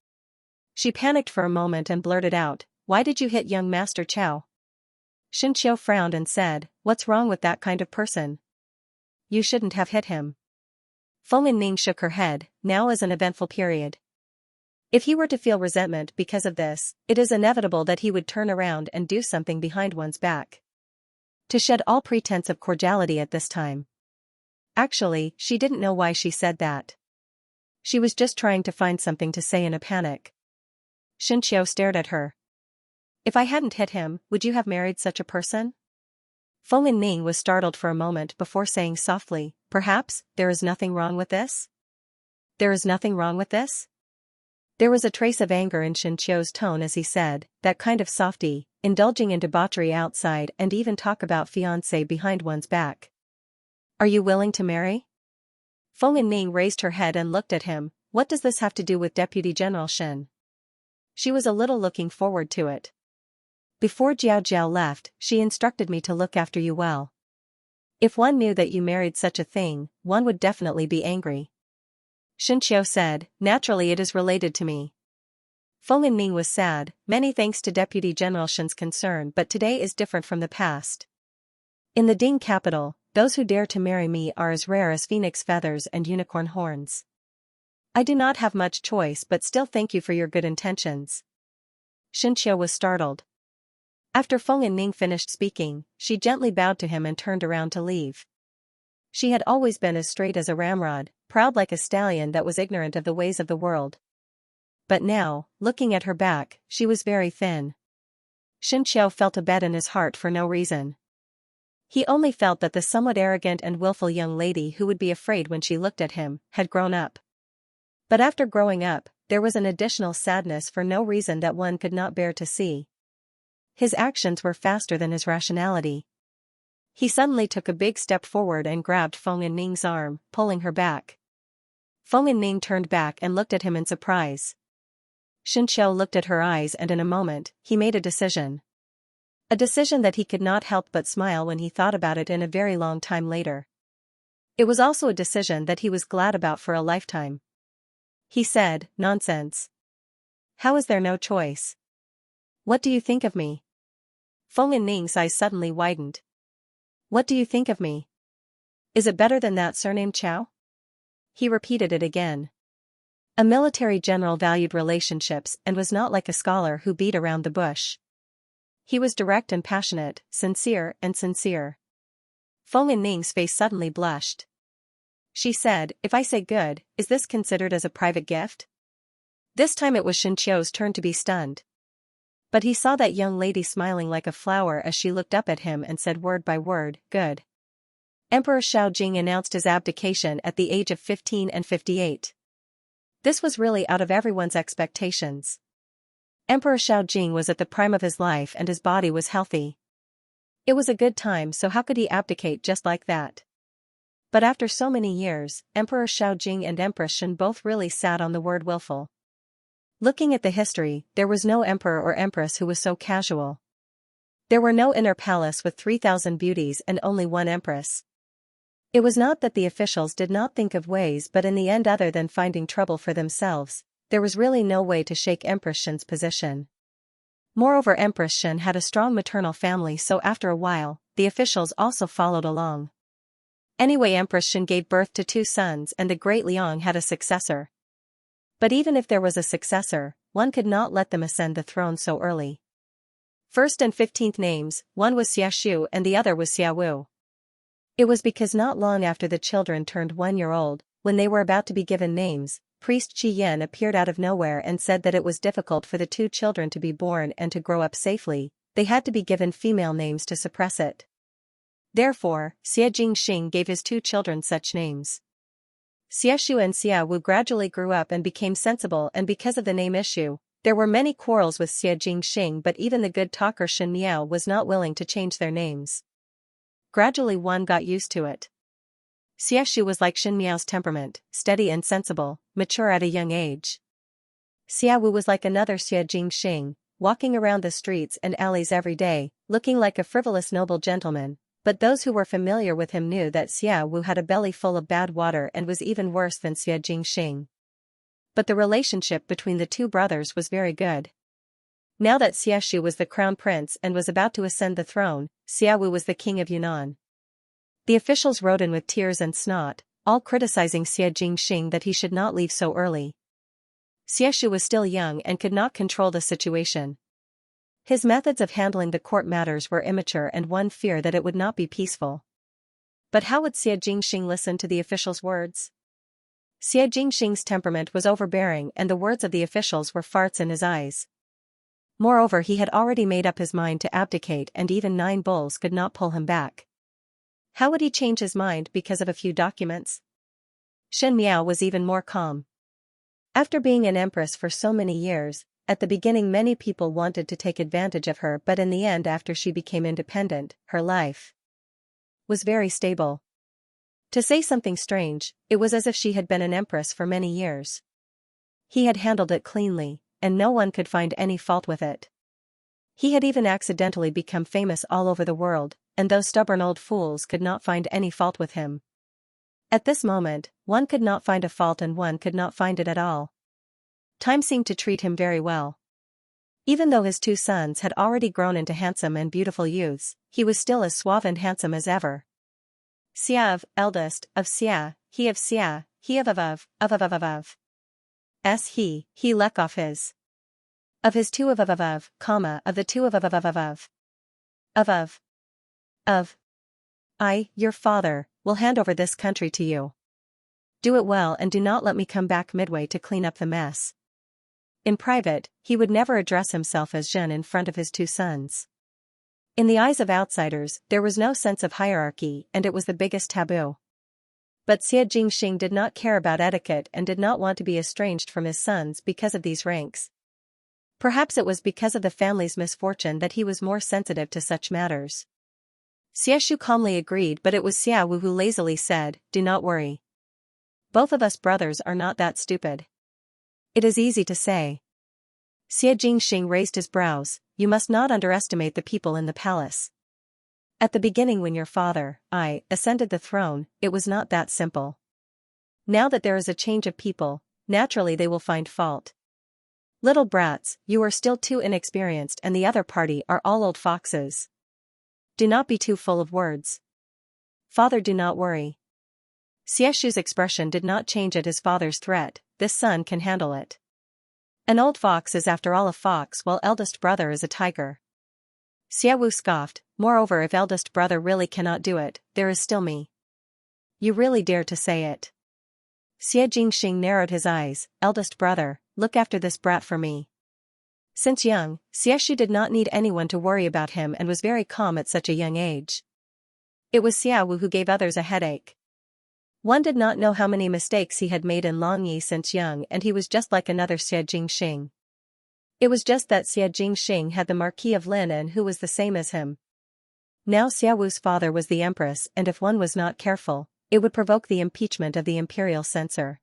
She panicked for a moment and blurted out, "Why did you hit young Master Chow?" Xianxia frowned and said, "What's wrong with that kind of person? You shouldn't have hit him." Feng and Ning shook her head. Now is an eventful period. If he were to feel resentment because of this, it is inevitable that he would turn around and do something behind one's back. To shed all pretense of cordiality at this time. Actually, she didn't know why she said that. She was just trying to find something to say in a panic. Xianxia stared at her. "If I hadn't hit him, would you have married such a person?" Feng and Ning was startled for a moment before saying softly, "Perhaps, there is nothing wrong with this?" "There is nothing wrong with this?" There was a trace of anger in Xianxia's tone as he said, "That kind of softy, indulging in debauchery outside and even talk about fiancé behind one's back. Are you willing to marry?" Feng and Ning raised her head and looked at him. What does this have to do with Deputy General Shen? She was a little looking forward to it. Before Jiao Jiao left, she instructed me to look after you well. If one knew that you married such a thing, one would definitely be angry. Xianxia said, "Naturally it is related to me." Feng and Ning was sad. Many thanks to Deputy General Shen's concern, but today is different from the past. In the Ding capital, those who dare to marry me are as rare as phoenix feathers and unicorn horns. I do not have much choice but still thank you for your good intentions. Xianxia was startled. After Feng and Ning finished speaking, she gently bowed to him and turned around to leave. She had always been as straight as a ramrod, proud like a stallion that was ignorant of the ways of the world. But now, looking at her back, she was very thin. Xianxia felt a bed in his heart for no reason. He only felt that the somewhat arrogant and willful young lady who would be afraid when she looked at him, had grown up. But after growing up, there was an additional sadness for no reason that one could not bear to see. His actions were faster than his rationality. He suddenly took a big step forward and grabbed Feng and Ning's arm, pulling her back. Feng and Ning turned back and looked at him in surprise. Xianxia looked at her eyes and in a moment, he made a decision. A decision that he could not help but smile when he thought about it in a very long time later. It was also a decision that he was glad about for a lifetime. He said, "Nonsense. How is there no choice? What do you think of me?" Feng and Ning's eyes suddenly widened. "What do you think of me? Is it better than that surname Chow?" He repeated it again. A military general valued relationships and was not like a scholar who beat around the bush. He was direct and passionate, sincere and sincere. Feng Ning's face suddenly blushed. She said, if I say good, is this considered as a private gift? This time it was Xianxia's turn to be stunned. But he saw that young lady smiling like a flower as she looked up at him and said word by word, good. Emperor Xiaojing announced his abdication at the age of 15 and 58. This was really out of everyone's expectations. Emperor Xiaojing was at the prime of his life and his body was healthy. It was a good time, so how could he abdicate just like that? But after so many years, Emperor Xiaojing and Empress Shen both really sat on the word willful. Looking at the history, there was no emperor or empress who was so casual. There were no inner palace with 3,000 beauties and only one empress. It was not that the officials did not think of ways, but in the end, other than finding trouble for themselves, there was really no way to shake Empress Shen's position. Moreover, Empress Shen had a strong maternal family, so after a while, the officials also followed along. Anyway, Empress Shen gave birth to 2 sons and the great Liang had a successor. But even if there was a successor, one could not let them ascend the throne so early. First and 15th names, one was Xiaxu and the other was Xiaowu. It was because not long after the children turned 1 year old, when they were about to be given names, priest Qi Yan appeared out of nowhere and said that it was difficult for the 2 children to be born and to grow up safely, they had to be given female names to suppress it. Therefore, Xie Jingxing gave his 2 children such names. Xiaxu and Xiaowu gradually grew up and became sensible, and because of the name issue, there were many quarrels with Xie Jingxing, but even the good talker Shen Miao was not willing to change their names. Gradually one got used to it. Xiaxu was like Shen Miao's temperament, steady and sensible, mature at a young age. Xiaowu was like another Xie Jingxing, walking around the streets and alleys every day, looking like a frivolous noble gentleman, but those who were familiar with him knew that Xiaowu had a belly full of bad water and was even worse than Xie Jingxing. But the relationship between the 2 brothers was very good. Now that Xiaxu was the crown prince and was about to ascend the throne, Xiaowu was the king of Yunnan. The officials rode in with tears and snot, all criticizing Xie Jingxing that he should not leave so early. Xiaxu was still young and could not control the situation. His methods of handling the court matters were immature and one feared that it would not be peaceful. But how would Xie Jingxing listen to the officials' words? Xie Jingxing's temperament was overbearing and the words of the officials were farts in his eyes. Moreover, he had already made up his mind to abdicate and even 9 bulls could not pull him back. How would he change his mind because of a few documents? Shen Miao was even more calm. After being an empress for so many years, at the beginning many people wanted to take advantage of her, but in the end, after she became independent, her life was very stable. To say something strange, it was as if she had been an empress for many years. He had handled it cleanly, and no one could find any fault with it. He had even accidentally become famous all over the world, and those stubborn old fools could not find any fault with him. At this moment, one could not find a fault and one could not find it at all. Time seemed to treat him very well. Even though his 2 sons had already grown into handsome and beautiful youths, he was still as suave and handsome as ever. Xia of, eldest, of Xia, he of Xia, he of. S he lek off his. Of his 2 of, comma, of the 2 of. I, your father, will hand over this country to you. Do it well and do not let me come back midway to clean up the mess. In private, he would never address himself as Zhen in front of his 2 sons. In the eyes of outsiders, there was no sense of hierarchy and it was the biggest taboo. But Xie Jingxing did not care about etiquette and did not want to be estranged from his sons because of these ranks. Perhaps it was because of the family's misfortune that he was more sensitive to such matters. Xiaxu calmly agreed, but it was Xiaowu who lazily said, do not worry. Both of us brothers are not that stupid. It is easy to say. Xie Jingxing raised his brows, you must not underestimate the people in the palace. At the beginning when your father, I, ascended the throne, it was not that simple. Now that there is a change of people, naturally they will find fault. Little brats, you are still too inexperienced and the other party are all old foxes. Do not be too full of words. Father, do not worry. Xiaxu's expression did not change at his father's threat, this son can handle it. An old fox is after all a fox while eldest brother is a tiger. Xia Wu scoffed, moreover if eldest brother really cannot do it, there is still me. You really dare to say it? Xie Jingxing narrowed his eyes, eldest brother, look after this brat for me. Since young, Xiaxu did not need anyone to worry about him and was very calm at such a young age. It was Xia Wu who gave others a headache. One did not know how many mistakes he had made in Longyi since young, and he was just like another Xie Jingxing. It was just that Xie Jingxing had the Marquis of Linan who was the same as him. Now Xia Wu's father was the Empress, and if one was not careful, it would provoke the impeachment of the imperial censor.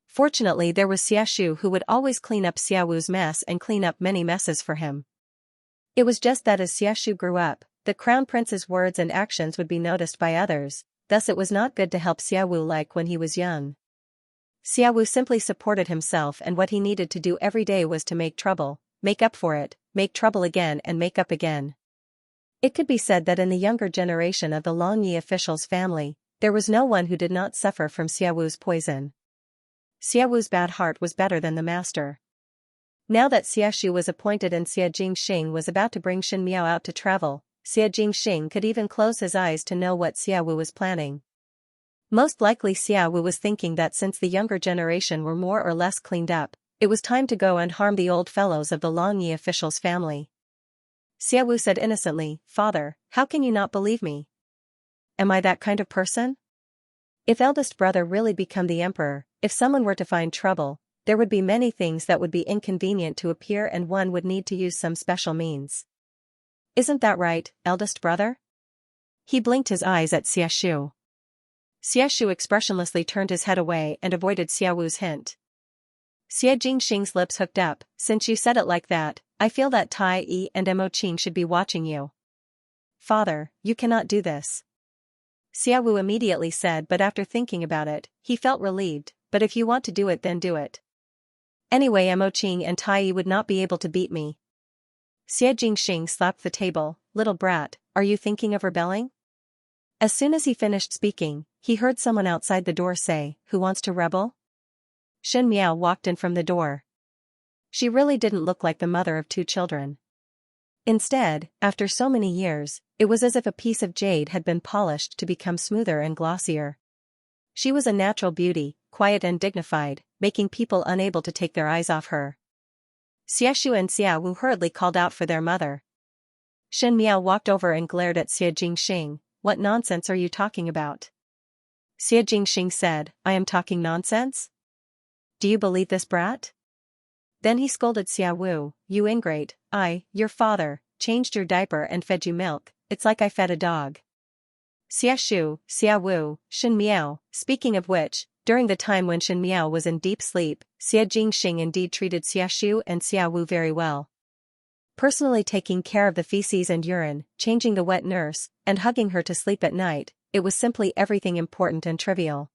Fortunately there was Xiaxu who would always clean up Xia Wu's mess and clean up many messes for him. It was just that as Xiaxu grew up, the crown prince's words and actions would be noticed by others, thus it was not good to help Xia Wu like when he was young. Xia Wu simply supported himself, and what he needed to do every day was to make trouble, make up for it, make trouble again and make up again. It could be said that in the younger generation of the Longyi official's family, there was no one who did not suffer from Xia Wu's poison. Xia Wu's bad heart was better than the master. Now that Xiaxu was appointed and Xie Jingxing was about to bring Shen Miao out to travel, Xie Jingxing could even close his eyes to know what Xia Wu was planning. Most likely Xia Wu was thinking that since the younger generation were more or less cleaned up, it was time to go and harm the old fellows of the Longyi official's family. Xia Wu said innocently, "Father, how can you not believe me? Am I that kind of person? If eldest brother really become the emperor, if someone were to find trouble, there would be many things that would be inconvenient to appear and one would need to use some special means. Isn't that right, eldest brother?" He blinked his eyes at Xiaxu. Xiaxu expressionlessly turned his head away and avoided Xia Wu's hint. Xie Jingxing's lips hooked up, "Since you said it like that, I feel that Tai Yi and Mo Qing should be watching you." "Father, you cannot do this," Xia Wu immediately said, but after thinking about it, he felt relieved, "But if you want to do it then do it. Anyway Mo Qing and Tai Yi would not be able to beat me." Xie Jingxing slapped the table, "Little brat, are you thinking of rebelling?" As soon as he finished speaking, he heard someone outside the door say, "Who wants to rebel?" Shen Miao walked in from the door. She really didn't look like the mother of two children. Instead, after so many years, it was as if a piece of jade had been polished to become smoother and glossier. She was a natural beauty, quiet and dignified, making people unable to take their eyes off her. Xiaxu and Xia Wu hurriedly called out for their mother. Shen Miao walked over and glared at Xie Jingxing. "What nonsense are you talking about?" Xie Jingxing said, "I am talking nonsense? Do you believe this brat?" Then he scolded Xia Wu, "You ingrate, your father, changed your diaper and fed you milk, it's like I fed a dog." Xiaxu, Xia Wu, Shen Miao, speaking of which, during the time when Shen Miao was in deep sleep, Xie Jingxing indeed treated Xiaxu and Xia Wu very well. Personally taking care of the feces and urine, changing the wet nurse, and hugging her to sleep at night, it was simply everything important and trivial.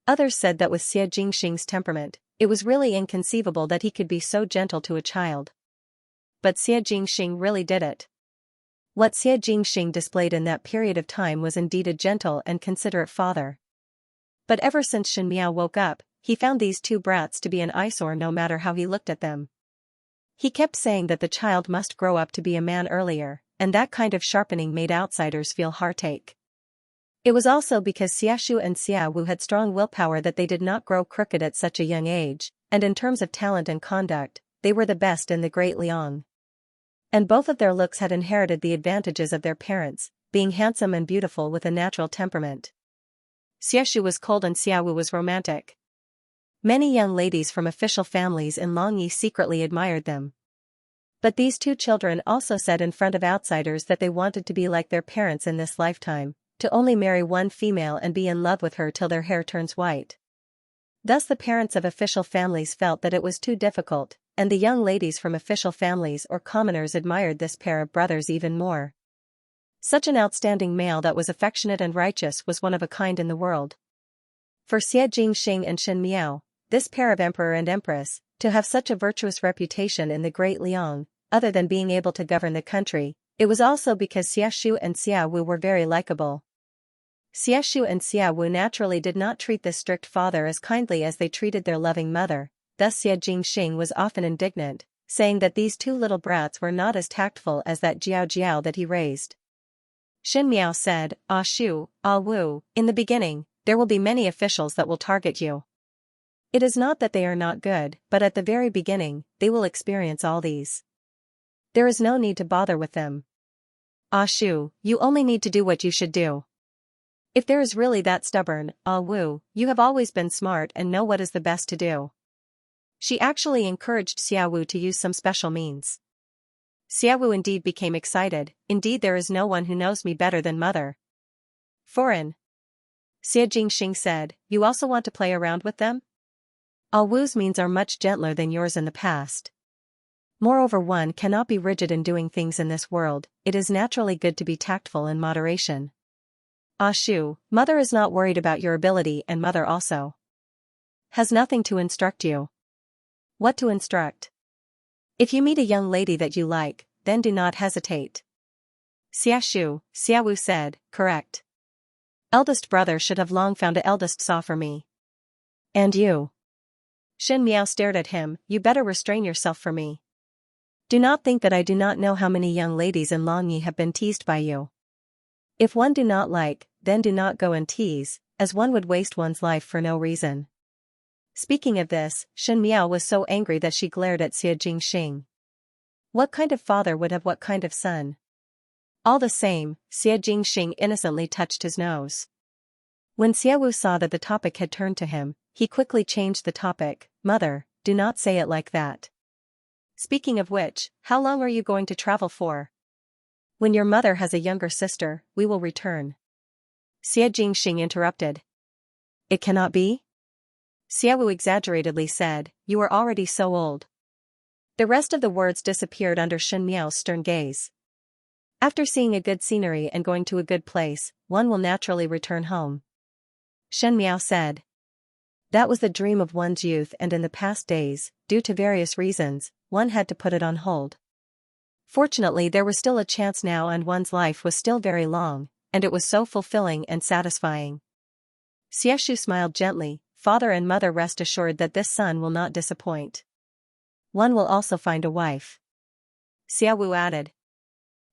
Others said that with Xie Jingxing's temperament, it was really inconceivable that he could be so gentle to a child. But Xie Jingxing really did it. What Xie Jingxing displayed in that period of time was indeed a gentle and considerate father. But ever since Shen Miao woke up, he found these two brats to be an eyesore no matter how he looked at them. He kept saying that the child must grow up to be a man earlier, and that kind of sharpening made outsiders feel heartache. It was also because Xiaxu and Xia Wu had strong willpower that they did not grow crooked at such a young age, and in terms of talent and conduct, they were the best in the Great Liang. And both of their looks had inherited the advantages of their parents, being handsome and beautiful with a natural temperament. Xiaxu was cold and Xia Wu was romantic. Many young ladies from official families in Longyi secretly admired them. But these two children also said in front of outsiders that they wanted to be like their parents in this lifetime, to only marry one female and be in love with her till their hair turns white. Thus the parents of official families felt that it was too difficult, and the young ladies from official families or commoners admired this pair of brothers even more. Such an outstanding male that was affectionate and righteous was one of a kind in the world. For Xie Jingxing and Shen Miao, this pair of emperor and empress, to have such a virtuous reputation in the Great Liang, other than being able to govern the country, it was also because Xiaxu and Xia Wu were very likable. Xiaxu and Xia Wu naturally did not treat this strict father as kindly as they treated their loving mother, thus Xie Jingxing was often indignant, saying that these two little brats were not as tactful as that Jiao Jiao that he raised. Xin Miao said, "Ah Shu, Ah Wu, in the beginning, there will be many officials that will target you. It is not that they are not good, but at the very beginning, they will experience all these. There is no need to bother with them. Ah Shu, you only need to do what you should do. If there is really that stubborn, Ah Wu, you have always been smart and know what is the best to do." She actually encouraged Xiaowu to use some special means. Xiaowu indeed became excited. "Indeed, there is no one who knows me better than mother." "Foreign," Xie Jingxing said, "you also want to play around with them? Ah Wu's means are much gentler than yours in the past. Moreover, one cannot be rigid in doing things in this world, it is naturally good to be tactful in moderation. Ah Shu, mother is not worried about your ability and mother also has nothing to instruct you." "What to instruct?" "If you meet a young lady that you like, then do not hesitate." "Xia Shu," Xiaowu said, "correct. Eldest brother should have long found a eldest saw for me." "And you?" Xin Miao stared at him, "You better restrain yourself for me. Do not think that I do not know how many young ladies in Longyi have been teased by you. If one do not like, then do not go and tease, as one would waste one's life for no reason." Speaking of this, Xin Miao was so angry that she glared at Xie Jingxing. What kind of father would have what kind of son? All the same, Xie Jingxing innocently touched his nose. When Xiaowu saw that the topic had turned to him, he quickly changed the topic. "Mother, do not say it like that. Speaking of which, how long are you going to travel for?" "When your mother has a younger sister, we will return." Xie Jingxing interrupted. "It cannot be?" Xiaowu exaggeratedly said, "You are already so old." The rest of the words disappeared under Xin Miao's stern gaze. After seeing a good scenery and going to a good place, one will naturally return home. Xin Miao said. That was the dream of one's youth, and in the past days, due to various reasons, one had to put it on hold. Fortunately, there was still a chance now, and one's life was still very long, and it was so fulfilling and satisfying. Xieshu smiled gently. "Father and mother, rest assured that this son will not disappoint. One will also find a wife." Xiaowu added.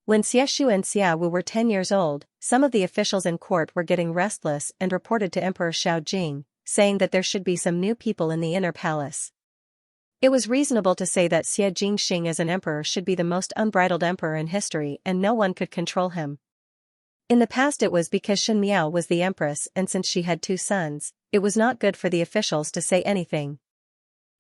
When Xieshu and Xiaowu were 10 years old, some of the officials in court were getting restless and reported to Emperor Shaojing, saying that there should be some new people in the inner palace. It was reasonable to say that Xie Jingxing as an emperor should be the most unbridled emperor in history, and no one could control him. In the past it was because Xin Miao was the empress, and since she had 2 sons, it was not good for the officials to say anything.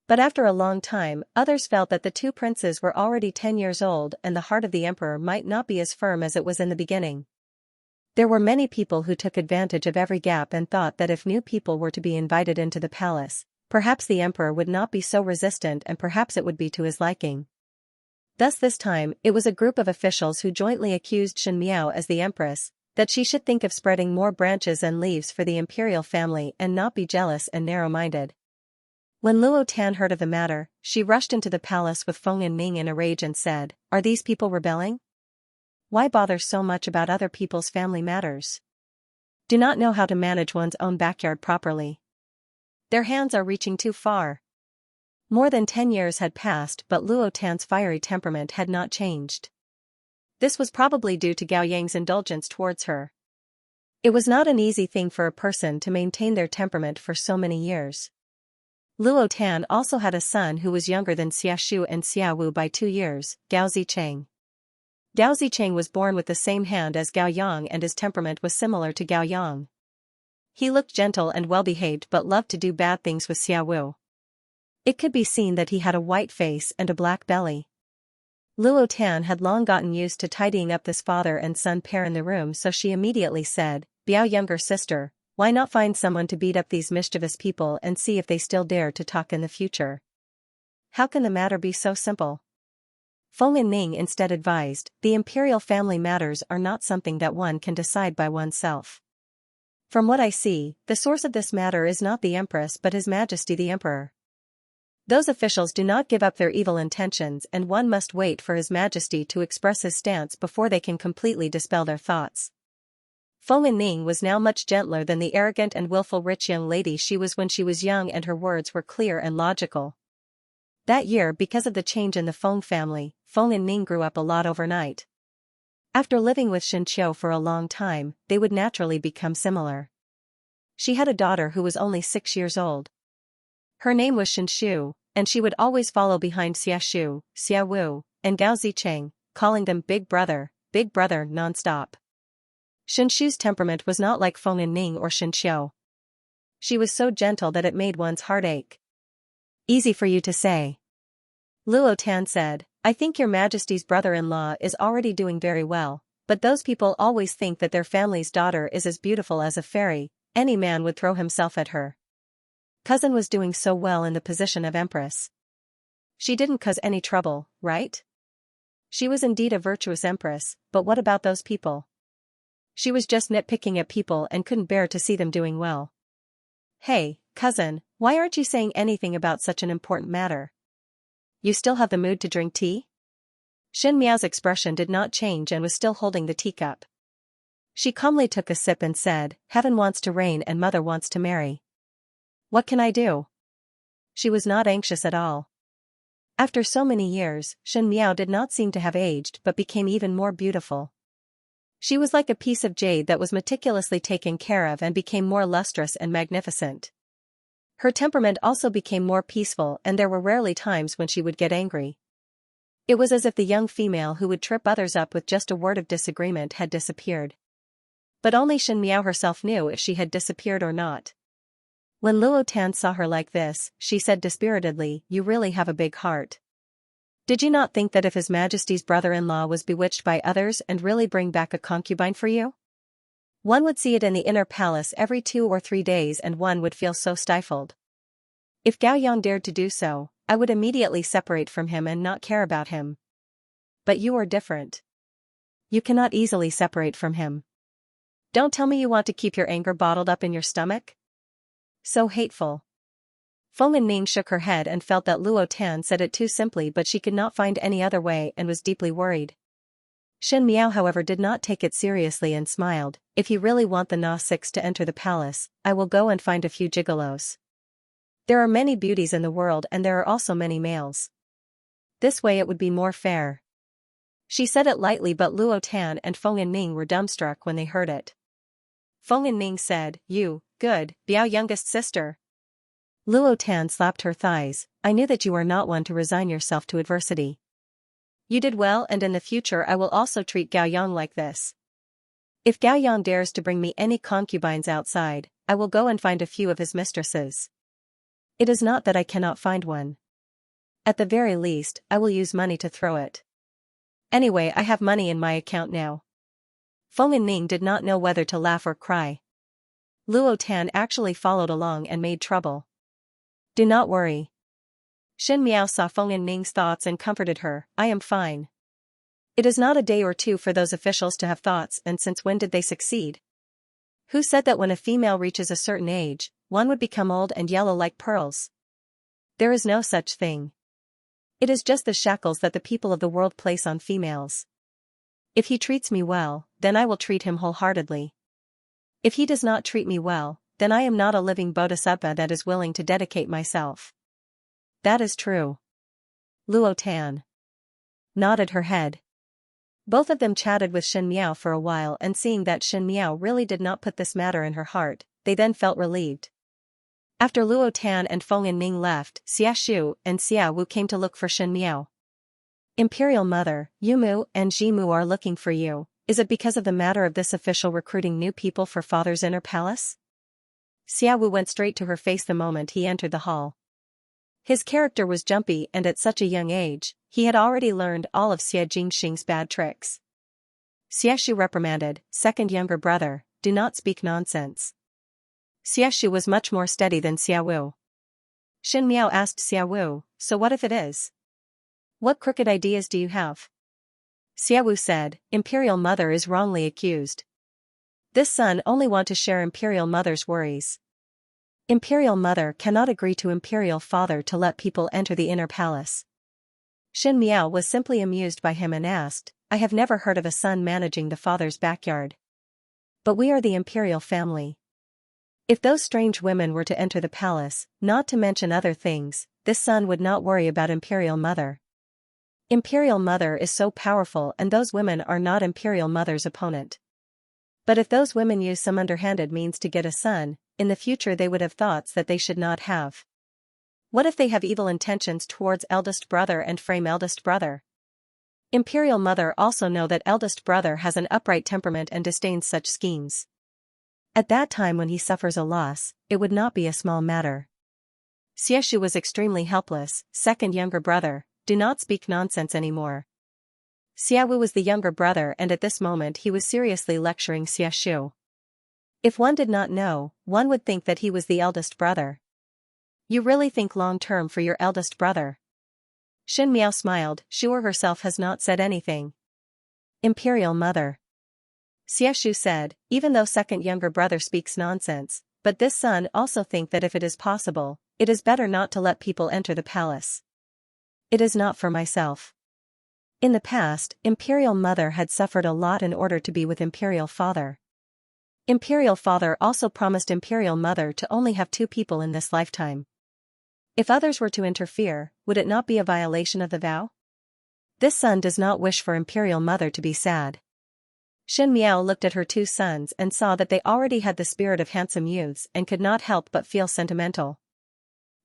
But after a long time, others felt that the 2 princes were already 10 years old, and the heart of the emperor might not be as firm as it was in the beginning. There were many people who took advantage of every gap and thought that if new people were to be invited into the palace, perhaps the emperor would not be so resistant, and perhaps it would be to his liking. Thus this time, it was a group of officials who jointly accused Xin Miao as the empress, that she should think of spreading more branches and leaves for the imperial family and not be jealous and narrow-minded. When Luo Tan heard of the matter, she rushed into the palace with Feng and Ming in a rage and said, "Are these people rebelling? Why bother so much about other people's family matters? Do not know how to manage one's own backyard properly. Their hands are reaching too far." More than 10 years had passed, but Luo Tan's fiery temperament had not changed. This was probably due to Gao Yang's indulgence towards her. It was not an easy thing for a person to maintain their temperament for so many years. Luo Tan also had a son who was younger than Xieshu and Xiaowu by 2 years, Gao Zicheng. Gao Zicheng was born with the same hand as Gao Yang, and his temperament was similar to Gao Yang. He looked gentle and well-behaved but loved to do bad things with Xiaowu. It could be seen that he had a white face and a black belly. Luo Tan had long gotten used to tidying up this father and son pair in the room, so she immediately said, "Biao, younger sister, why not find someone to beat up these mischievous people and see if they still dare to talk in the future? How can the matter be so simple?" Feng and Ning instead advised, "The imperial family matters are not something that one can decide by oneself. From what I see, the source of this matter is not the Empress but His Majesty the Emperor. Those officials do not give up their evil intentions, and one must wait for His Majesty to express his stance before they can completely dispel their thoughts." Feng and Ning was now much gentler than the arrogant and willful rich young lady she was when she was young, and her words were clear and logical. That year, because of the change in the Feng family, Feng and Ning grew up a lot overnight. After living with Xianxia for a long time, they would naturally become similar. She had a daughter who was only 6 years old. Her name was Xianxia, and she would always follow behind Xiaxu, Xiaowu, and Gao Zicheng, calling them big brother non-stop. Xianxia's temperament was not like Feng and Ning or Xianxia. She was so gentle that it made one's heart ache. Easy for you to say. Luo Tan said, I think your Majesty's brother-in-law is already doing very well, but those people always think that their family's daughter is as beautiful as a fairy, any man would throw himself at her. Cousin was doing so well in the position of Empress. She didn't cause any trouble, right? She was indeed a virtuous Empress, but what about those people? She was just nitpicking at people and couldn't bear to see them doing well. Hey, cousin, why aren't you saying anything about such an important matter? You still have the mood to drink tea? Xin Miao's expression did not change and was still holding the teacup. She calmly took a sip and said, Heaven wants to reign and mother wants to marry. What can I do? She was not anxious at all. After so many years, Xin Miao did not seem to have aged but became even more beautiful. She was like a piece of jade that was meticulously taken care of and became more lustrous and magnificent. Her temperament also became more peaceful and there were rarely times when she would get angry. It was as if the young female who would trip others up with just a word of disagreement had disappeared. But only Xin Miao herself knew if she had disappeared or not. When Luo Tan saw her like this, she said dispiritedly, You really have a big heart. Did you not think that if His Majesty's brother-in-law was bewitched by others and really bring back a concubine for you? One would see it in the inner palace every 2 or 3 days and one would feel so stifled. If Gao Yang dared to do so, I would immediately separate from him and not care about him. But you are different. You cannot easily separate from him. Don't tell me you want to keep your anger bottled up in your stomach? So hateful. Feng and Ning shook her head and felt that Luo Tan said it too simply, but she could not find any other way and was deeply worried. Xin Miao however did not take it seriously and smiled, If you really want the Na 6 to enter the palace, I will go and find a few gigolos. There are many beauties in the world and there are also many males. This way it would be more fair. She said it lightly, but Luo Tan and Feng and Ning were dumbstruck when they heard it. Feng and Ning said, You, good, Biao youngest sister. Luo Tan slapped her thighs, I knew that you are not one to resign yourself to adversity. You did well and in the future I will also treat Gao Yang like this. If Gao Yang dares to bring me any concubines outside, I will go and find a few of his mistresses. It is not that I cannot find one. At the very least, I will use money to throw it. Anyway, I have money in my account now. Feng and Ning did not know whether to laugh or cry. Luo Tan actually followed along and made trouble. Do not worry. Xin Miao saw Feng and Ning's thoughts and comforted her, I am fine. It is not a day or two for those officials to have thoughts, and since when did they succeed? Who said that when a female reaches a certain age, one would become old and yellow like pearls? There is no such thing. It is just the shackles that the people of the world place on females. If he treats me well, then I will treat him wholeheartedly. If he does not treat me well, then I am not a living bodhisattva that is willing to dedicate myself. That is true. Luo Tan nodded her head. Both of them chatted with Xin Miao for a while, and seeing that Xin Miao really did not put this matter in her heart, they then felt relieved. After Luo Tan and Feng and Ning left, Xiaxu and Xiaowu came to look for Xin Miao. Imperial Mother, Yumu and Jimu are looking for you. Is it because of the matter of this official recruiting new people for father's inner palace? Xiaowu went straight to her face the moment he entered the hall. His character was jumpy, and at such a young age, he had already learned all of Xie Jingxing's bad tricks. Xiaxu reprimanded, Second younger brother, do not speak nonsense. Xiaxu was much more steady than Xiaowu. Xin Miao asked Xiaowu, so what if it is? What crooked ideas do you have? Xiaowu said, Imperial Mother is wrongly accused. This son only want to share Imperial Mother's worries. Imperial Mother cannot agree to Imperial Father to let people enter the inner palace. Xin Miao was simply amused by him and asked, I have never heard of a son managing the father's backyard. But we are the Imperial family. If those strange women were to enter the palace, not to mention other things, this son would not worry about Imperial Mother. Imperial Mother is so powerful and those women are not Imperial Mother's opponent. But if those women use some underhanded means to get a son, in the future they would have thoughts that they should not have. What if they have evil intentions towards eldest brother and frame eldest brother? Imperial Mother also know that eldest brother has an upright temperament and disdains such schemes. At that time when he suffers a loss, it would not be a small matter. Xianxia was extremely helpless. Second younger brother, do not speak nonsense anymore. Xiaowu was the younger brother and at this moment he was seriously lecturing Xianxia. If one did not know, one would think that he was the eldest brother. You really think long-term for your eldest brother? Xin Miao smiled, Xiu herself has not said anything. Imperial Mother. Xianxia said, even though second younger brother speaks nonsense, but this son also think that if it is possible, it is better not to let people enter the palace. It is not for myself. In the past, Imperial Mother had suffered a lot in order to be with Imperial Father. Imperial Father also promised Imperial Mother to only have 2 people in this lifetime. If others were to interfere, would it not be a violation of the vow? This son does not wish for Imperial Mother to be sad. Xin Miao looked at her 2 sons and saw that they already had the spirit of handsome youths and could not help but feel sentimental.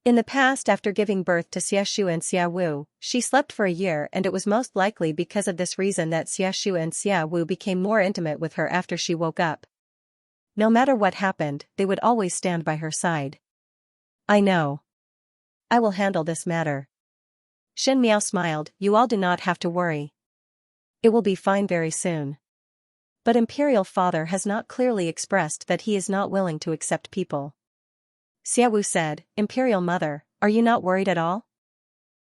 In the past after giving birth to Xiaoxu and Xiaowu, she slept for a year and it was most likely because of this reason that Xiaoxu and Xiaowu became more intimate with her after she woke up. No matter what happened, they would always stand by her side. I know. I will handle this matter. Xin Miao smiled, you all do not have to worry. It will be fine very soon. But Imperial Father has not clearly expressed that he is not willing to accept people. Xiaowu said, Imperial Mother, are you not worried at all?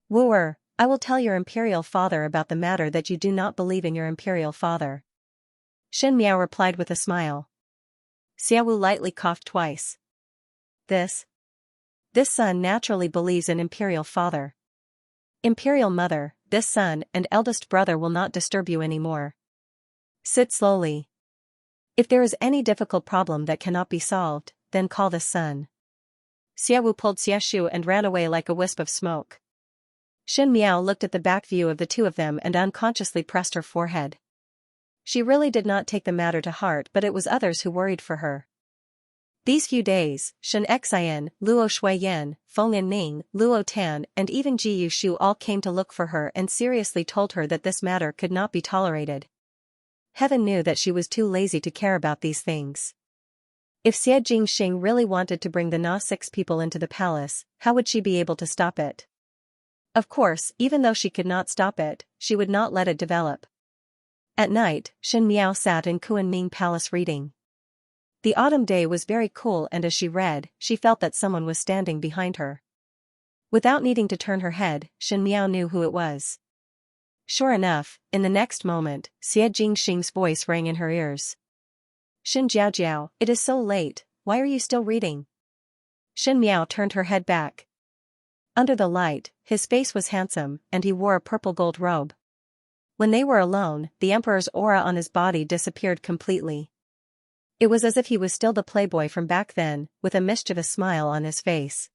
Wooer, I will tell your Imperial Father about the matter that you do not believe in your Imperial Father. Xin Miao replied with a smile. Xiaowu lightly coughed twice. This son naturally believes in Imperial Father. Imperial Mother, this son and eldest brother will not disturb you anymore. Sit slowly. If there is any difficult problem that cannot be solved, then call this son. Xiaowu pulled Xiaoxu and ran away like a wisp of smoke. Xin Miao looked at the back view of the 2 of them and unconsciously pressed her forehead. She really did not take the matter to heart but it was others who worried for her. These few days, Xianxia, Luo Shuiyan, Feng Yanning, Luo Tan and even Ji Yushu all came to look for her and seriously told her that this matter could not be tolerated. Heaven knew that she was too lazy to care about these things. If Xie Jingxing really wanted to bring the Na 6 people into the palace, how would she be able to stop it? Of course, even though she could not stop it, she would not let it develop. At night, Xin Miao sat in Kunming Palace reading. The autumn day was very cool and as she read, she felt that someone was standing behind her. Without needing to turn her head, Xin Miao knew who it was. Sure enough, in the next moment, Xie Jingxing's voice rang in her ears. Xin Jiaojiao, it is so late, why are you still reading? Xin Miao turned her head back. Under the light, his face was handsome, and he wore a purple gold robe. When they were alone, the emperor's aura on his body disappeared completely. It was as if he was still the playboy from back then, with a mischievous smile on his face.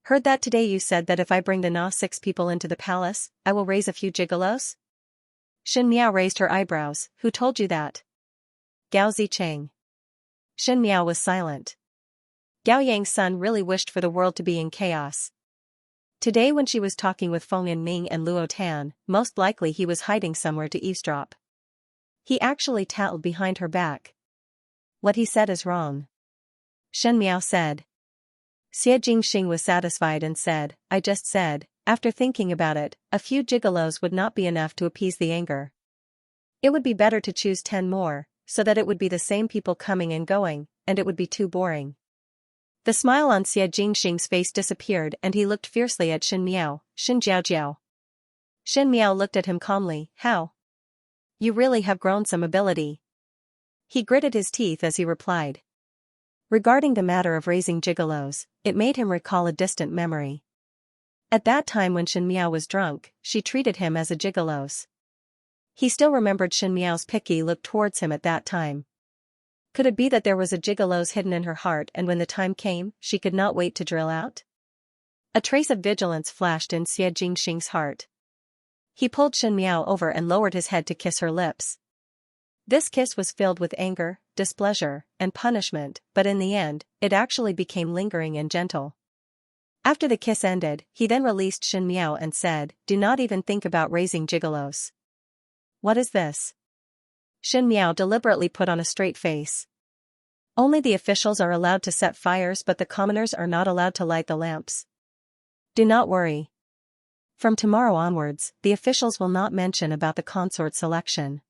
Heard that today you said that if I bring the Na 6 people into the palace, I will raise a few gigolos? Xin Miao raised her eyebrows, who told you that? Gao Zicheng. Xin Miao was silent. Gao Yang's son really wished for the world to be in chaos. Today when she was talking with Feng Yanming and Luo Tan, most likely he was hiding somewhere to eavesdrop. He actually tattled behind her back. What he said is wrong. Shen Miao said. Xie Jingxing was satisfied and said, I just said, after thinking about it, a few gigolos would not be enough to appease the anger. It would be better to choose 10 more, so that it would be the same people coming and going, and it would be too boring. The smile on Xie Jingxing's face disappeared and he looked fiercely at Xin Miao, Xin Jiaojiao. Xin Miao looked at him calmly, how? You really have grown some ability. He gritted his teeth as he replied. Regarding the matter of raising gigolos, it made him recall a distant memory. At that time when Xin Miao was drunk, she treated him as a gigolos. He still remembered Xin Miao's picky look towards him at that time. Could it be that there was a gigolos hidden in her heart and when the time came, she could not wait to drill out? A trace of vigilance flashed in Xianxia's heart. He pulled Xianmiao over and lowered his head to kiss her lips. This kiss was filled with anger, displeasure, and punishment, but in the end, it actually became lingering and gentle. After the kiss ended, he then released Xianmiao and said, "Do not even think about raising gigolos." "What is this?" Xianmiao deliberately put on a straight face. "Only the officials are allowed to set fires, but the commoners are not allowed to light the lamps. Do not worry. From tomorrow onwards, the officials will not mention about the consort selection."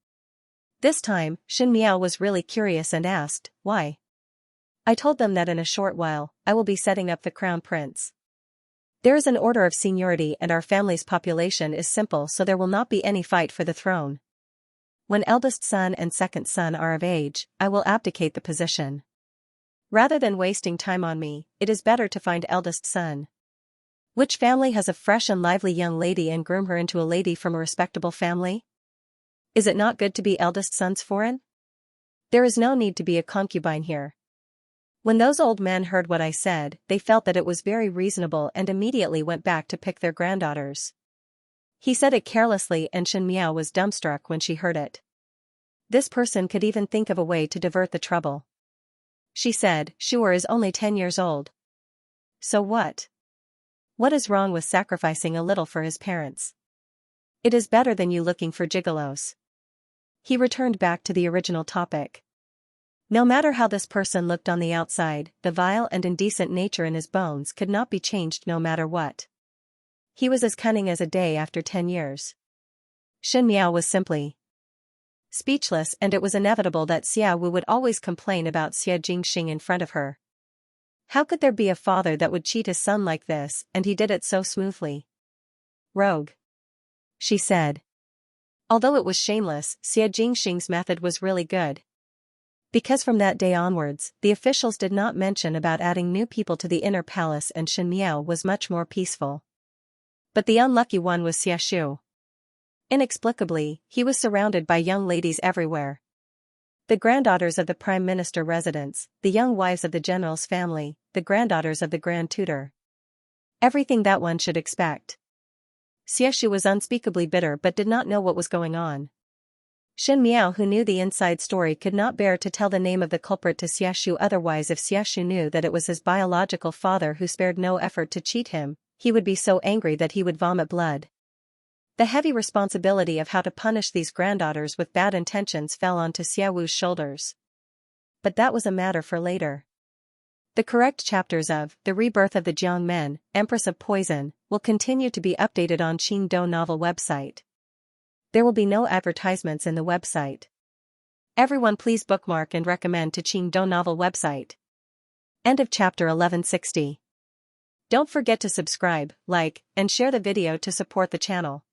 This time, Xianmiao was really curious and asked, "Why?" "I told them that in a short while, I will be setting up the crown prince. There is an order of seniority and our family's population is simple, so there will not be any fight for the throne. When eldest son and second son are of age, I will abdicate the position. Rather than wasting time on me, it is better to find eldest son. Which family has a fresh and lively young lady and groom her into a lady from a respectable family? Is it not good to be eldest son's foreign? There is no need to be a concubine here." When those old men heard what I said, they felt that it was very reasonable and immediately went back to pick their granddaughters. He said it carelessly and Xianmiao was dumbstruck when she heard it. This person could even think of a way to divert the trouble. She said, "Shuer is only 10 years old. So what? What is wrong with sacrificing a little for his parents? It is better than you looking for gigolos." He returned back to the original topic. No matter how this person looked on the outside, the vile and indecent nature in his bones could not be changed no matter what. He was as cunning as a day after 10 years. Xianmiao was simply speechless, and it was inevitable that Xia Wu would always complain about Xia Jingxing in front of her. How could there be a father that would cheat his son like this, and he did it so smoothly? "Rogue," she said. Although it was shameless, Xia Jingxing's method was really good. Because from that day onwards, the officials did not mention about adding new people to the inner palace and Xianmiao was much more peaceful. But the unlucky one was Xiaxu. Inexplicably, he was surrounded by young ladies everywhere. The granddaughters of the prime minister residence, the young wives of the general's family, the granddaughters of the grand tutor. Everything that one should expect. Xiaxu was unspeakably bitter but did not know what was going on. Xianmiao, who knew the inside story, could not bear to tell the name of the culprit to Xiaxu, otherwise if Xiaxu knew that it was his biological father who spared no effort to cheat him, he would be so angry that he would vomit blood. The heavy responsibility of how to punish these granddaughters with bad intentions fell onto Xia Wu's shoulders. But that was a matter for later. The correct chapters of The Rebirth of the Jiang Men, Empress of Poison, will continue to be updated on Qingdou Novel website. There will be no advertisements in the website. Everyone please bookmark and recommend to Qingdou Novel website. End of chapter 1160. Don't forget to subscribe, like, and share the video to support the channel.